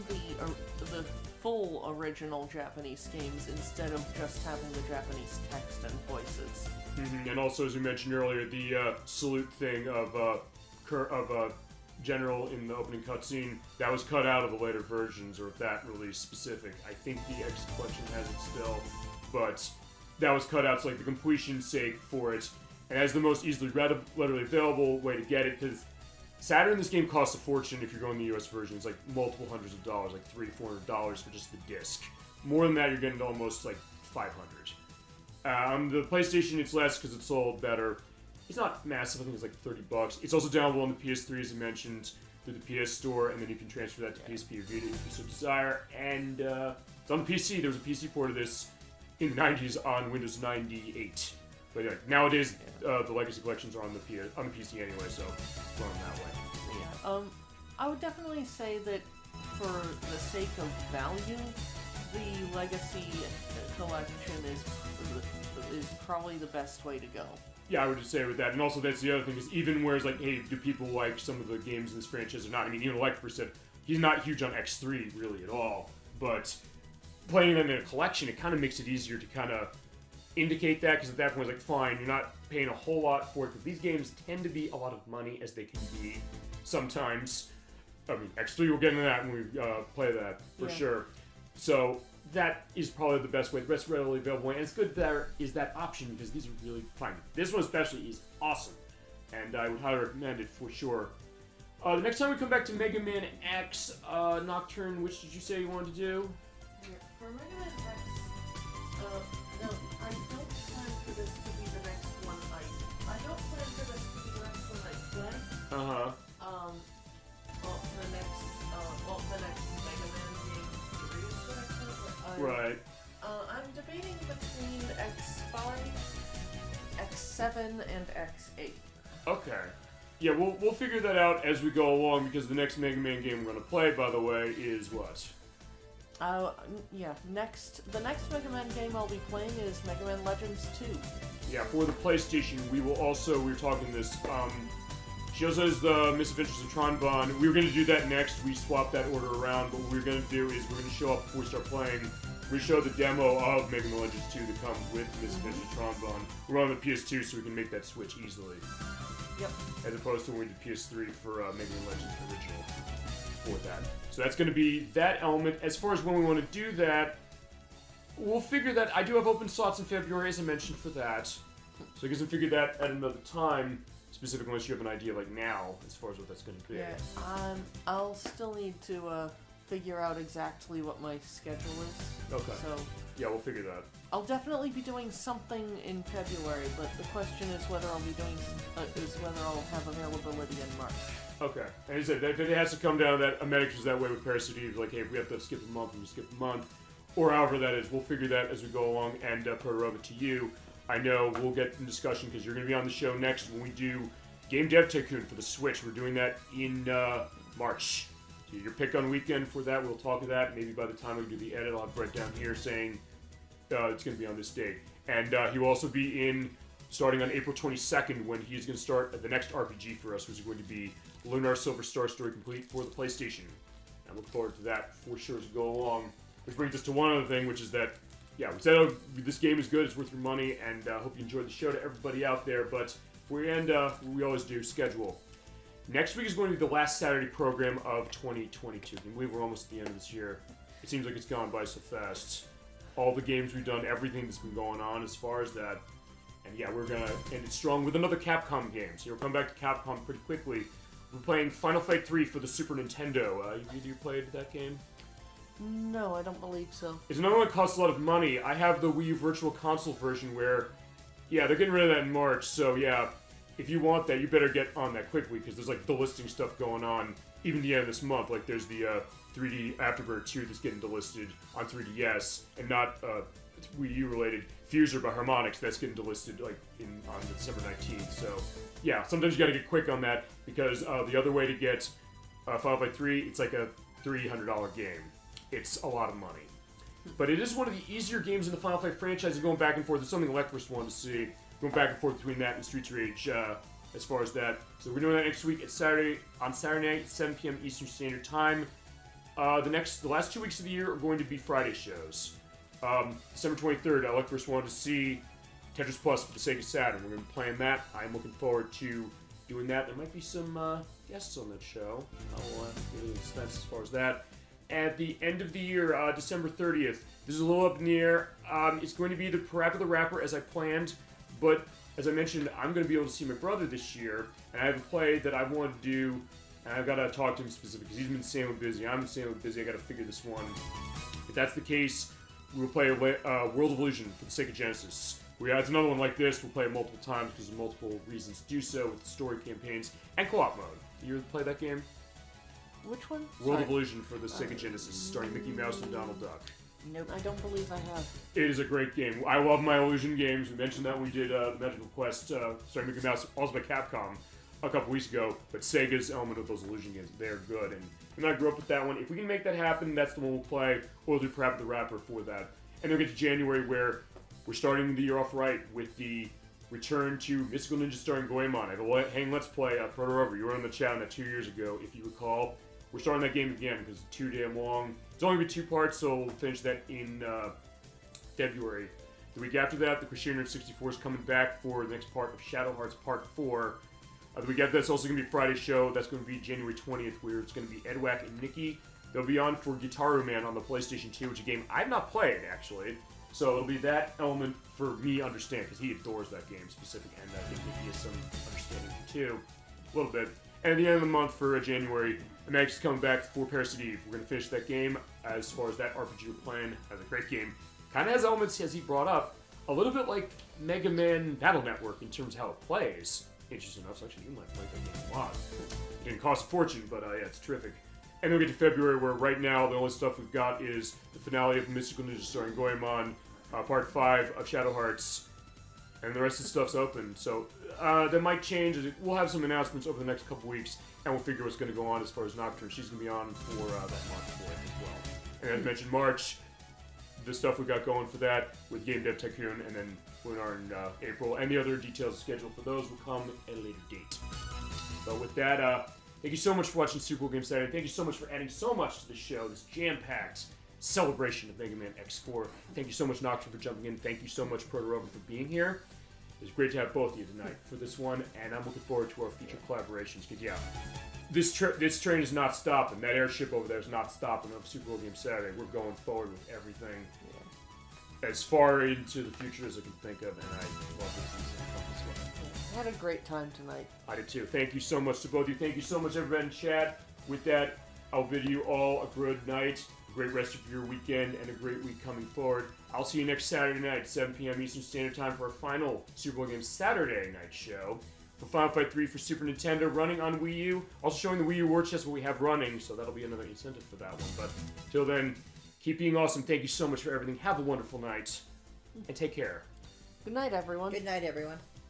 the full original Japanese games instead of just having the Japanese text and voices. And also, as we mentioned earlier, the salute thing of General in the opening cutscene, that was cut out of the later versions, or if that release specific. I think the X Collection has it still, but that was cut out, so like the completion's sake for it, and as the most easily readily available way to get it, because Saturn, this game costs a fortune if you're going the US version. It's like multiple hundreds of dollars, like $300-$400 for just the disc. More than that, you're getting to almost like $500. The PlayStation, it's less because it's sold better. It's not massive. I think it's like $30. It's also downloadable on the PS3, as I mentioned, through the PS Store, and then you can transfer that to PSP or Vita if you so desire. And it's on the PC. There was a PC port of this in the 90s on Windows 98. But anyway, nowadays, the Legacy Collections are on the PC anyway, so run them that way. Yeah. I would definitely say that for the sake of value, the Legacy Collection is probably the best way to go. Yeah, I would just say with that. And also, that's the other thing, is even where it's like, hey, do people like some of the games in this franchise or not? I mean, even ElecVerse said he's not huge on X3 really at all, but playing them in a collection, it kind of makes it easier to kind of indicate that, because at that point it's like, fine, you're not paying a whole lot for it, but these games tend to be a lot of money, as they can be sometimes. I mean, X3, we'll get into that when we play that, for sure. So that is probably the best way, the best readily available way, and it's good there is that option, because these are really fun. This one especially is awesome, and I would highly recommend it for sure. The next time we come back to Mega Man X, Nocturne, which did you say you wanted to do? Yeah, for Mega Man X, no, I don't plan for this to be the next one I don't plan for this to be the next one I play. The next Mega Man game series that I play. Right. I'm debating between X5, X7, and X8. Okay. Yeah, we'll figure that out as we go along, because the next Mega Man game we're going to play, by the way, is what? Yeah, the next Mega Man game I'll be playing is Mega Man Legends 2. Yeah, for the PlayStation, we will also, we were talking this, she also has the Misadventures of Tronbon. We were going to do that next. We swapped that order around, but what we're going to do is we're going to show up before we start playing. We show the demo of Mega Man Legends 2 that comes with Misadventures of Tronbon. We're on the PS2, so we can make that switch easily. Yep. As opposed to when we did PS3 for Mega Man Legends original for that. So that's going to be that element. As far as when we want to do that, we'll figure that. I do have open slots in February, as I mentioned, for that. So I guess we'll figure that at another time, specifically unless you have an idea like now, as far as what that's going to be. Yeah, I'll still need to figure out exactly what my schedule is. Okay. So yeah, we'll figure that. I'll definitely be doing something in February, but the question is whether I'll be doing whether I'll have availability in March. Okay. And as I said, if it has to come down that Amedix was that way with Parasite Eve, like, hey, if we have to skip a month, we skip a month, or however that is, we'll figure that as we go along and put it over to you. I know we'll get in discussion because you're going to be on the show next when we do Game Dev Tycoon for the Switch. We're doing that in March. So your pick on weekend for that, we'll talk of that. Maybe by the time we do the edit, I'll have Brett down here saying it's going to be on this date. And he will also be in, starting on April 22nd, when he's going to start the next RPG for us, which is going to be Lunar Silver Star Story Complete for the PlayStation. I look forward to that for sure as we go along. Which brings us to one other thing, which is that, yeah, we said this game is good, it's worth your money, and I hope you enjoyed the show to everybody out there. But before we end, we always do, schedule. Next week is going to be the last Saturday program of 2022. I believe we're almost at the end of this year. It seems like it's gone by so fast. All the games we've done, everything that's been going on as far as that. And yeah, we're going to end it strong with another Capcom game. So we'll come back to Capcom pretty quickly we're playing Final Fight 3 for the Super Nintendo. You played that game? No, I don't believe so. It's another one that costs a lot of money. I have the Wii U Virtual Console version where, yeah, they're getting rid of that in March, so yeah, if you want that, you better get on that quickly, because there's like delisting stuff going on even the end of this month. Like there's the 3D Afterbirth 2 that's getting delisted on 3DS, and not Wii U related. Fuser by Harmonix, that's getting delisted like on December 19th. So yeah, sometimes you gotta get quick on that, because the other way to get Final Fight 3, it's like a $300 game. It's a lot of money. But it is one of the easier games in the Final Fight franchise. Going back and forth. It's something ElecVerse wanted to see. Going back and forth between that and Streets of Rage as far as that. So we're doing that next week on Saturday night at 7 p.m. Eastern Standard Time. The last 2 weeks of the year are going to be Friday shows. December 23rd, ElecVerse wanted to see Tetris Plus for the Sega Saturn. We're going to be playing that. I'm looking forward to doing that. There might be some guests on that show. I'll give you a sense as far as that. At the end of the year, December 30th, this is a little up in the air. It's going to be the Parappa the Rapper as I planned, but as I mentioned, I'm going to be able to see my brother this year, and I have a play that I want to do, and I've got to talk to him specifically, because he's been insanely busy. I'm insanely busy. I got to figure this one. If that's the case, we'll play World of Illusion for the Sega Genesis. It's another one like this. We'll play it multiple times because of multiple reasons to do so, with story campaigns and co-op mode. You ever play that game? Which one? World of Illusion for the Sega Genesis, starring Mickey Mouse and Donald Duck. Nope, I don't believe I have. It is a great game. I love my Illusion games. We mentioned that when we did the Magical Quest, starring Mickey Mouse, also by Capcom, a couple weeks ago. But Sega's element of those Illusion games, they're good. And I grew up with that one. If we can make that happen, that's the one we'll play. Or we'll do Parappa the Rapper for that. And then we'll get to January, where we're starting the year off right with the return to Mystical Ninja starring Goemon. I have a Hang Let's Play Proto Rover. You were on the chat on that 2 years ago, if you recall. We're starting that game again because it's too damn long. It's only been 2 parts, so we'll finish that in February. The week after that, the Christiano 64 is coming back for the next part of Shadow Hearts Part 4. The week after that's also going to be a Friday show. That's going to be January 20th, where it's going to be Edwack and Nikki. They'll be on for Guitaru Man on the PlayStation 2, which is a game I've not played, actually. So it'll be that element for me to understand, because he adores that game specifically, and I think Nikki has some understanding too, a little bit. And at the end of the month for January, Max is coming back for Parasite Eve. We're going to finish that game. As far as that RPG we're playing, has a great game. Kind of has elements, as he brought up, a little bit like Mega Man Battle Network in terms of how it plays. Interesting enough, so actually you might play that game a lot. It didn't cost a fortune, but yeah, it's terrific. And then we get to February, where right now the only stuff we've got is the finale of Mystical Ninja starring Goemon, Part 5 of Shadow Hearts, and the rest of the stuff's open. So that might change. We'll have some announcements over the next couple weeks, and we'll figure what's going to go on as far as Nocturne. She's going to be on for that month for it as well. And as mentioned, March, the stuff we got going for that with Game Dev Tycoon, and then we're in April, and the other details scheduled for those will come at a later date. So with that, thank you so much for watching Super Old Game Saturday. Thank you so much for adding so much to the show, this jam-packed celebration of Mega Man X4. Thank you so much, Nocturne, for jumping in. Thank you so much, Proto Rover, for being here. It's great to have both of you tonight for this one, and I'm looking forward to our future collaborations, because, yeah, this train is not stopping. That airship over there is not stopping of Super Old Game Saturday. We're going forward with everything as far into the future as I can think of, and I love this. I had a great time tonight. I did too. Thank you so much to both of you. Thank you so much, everybody in chat. With that, I'll bid you all a good night, a great rest of your weekend, and a great week coming forward. I'll see you next Saturday night, 7 p.m. Eastern Standard Time, for our final Super Old Game Saturday night show for Final Fight 3 for Super Nintendo, running on Wii U. Also showing the Wii U War Chest what we have running, so that'll be another incentive for that one. But till then, keep being awesome. Thank you so much for everything. Have a wonderful night, and take care. Good night, everyone. Good night, everyone.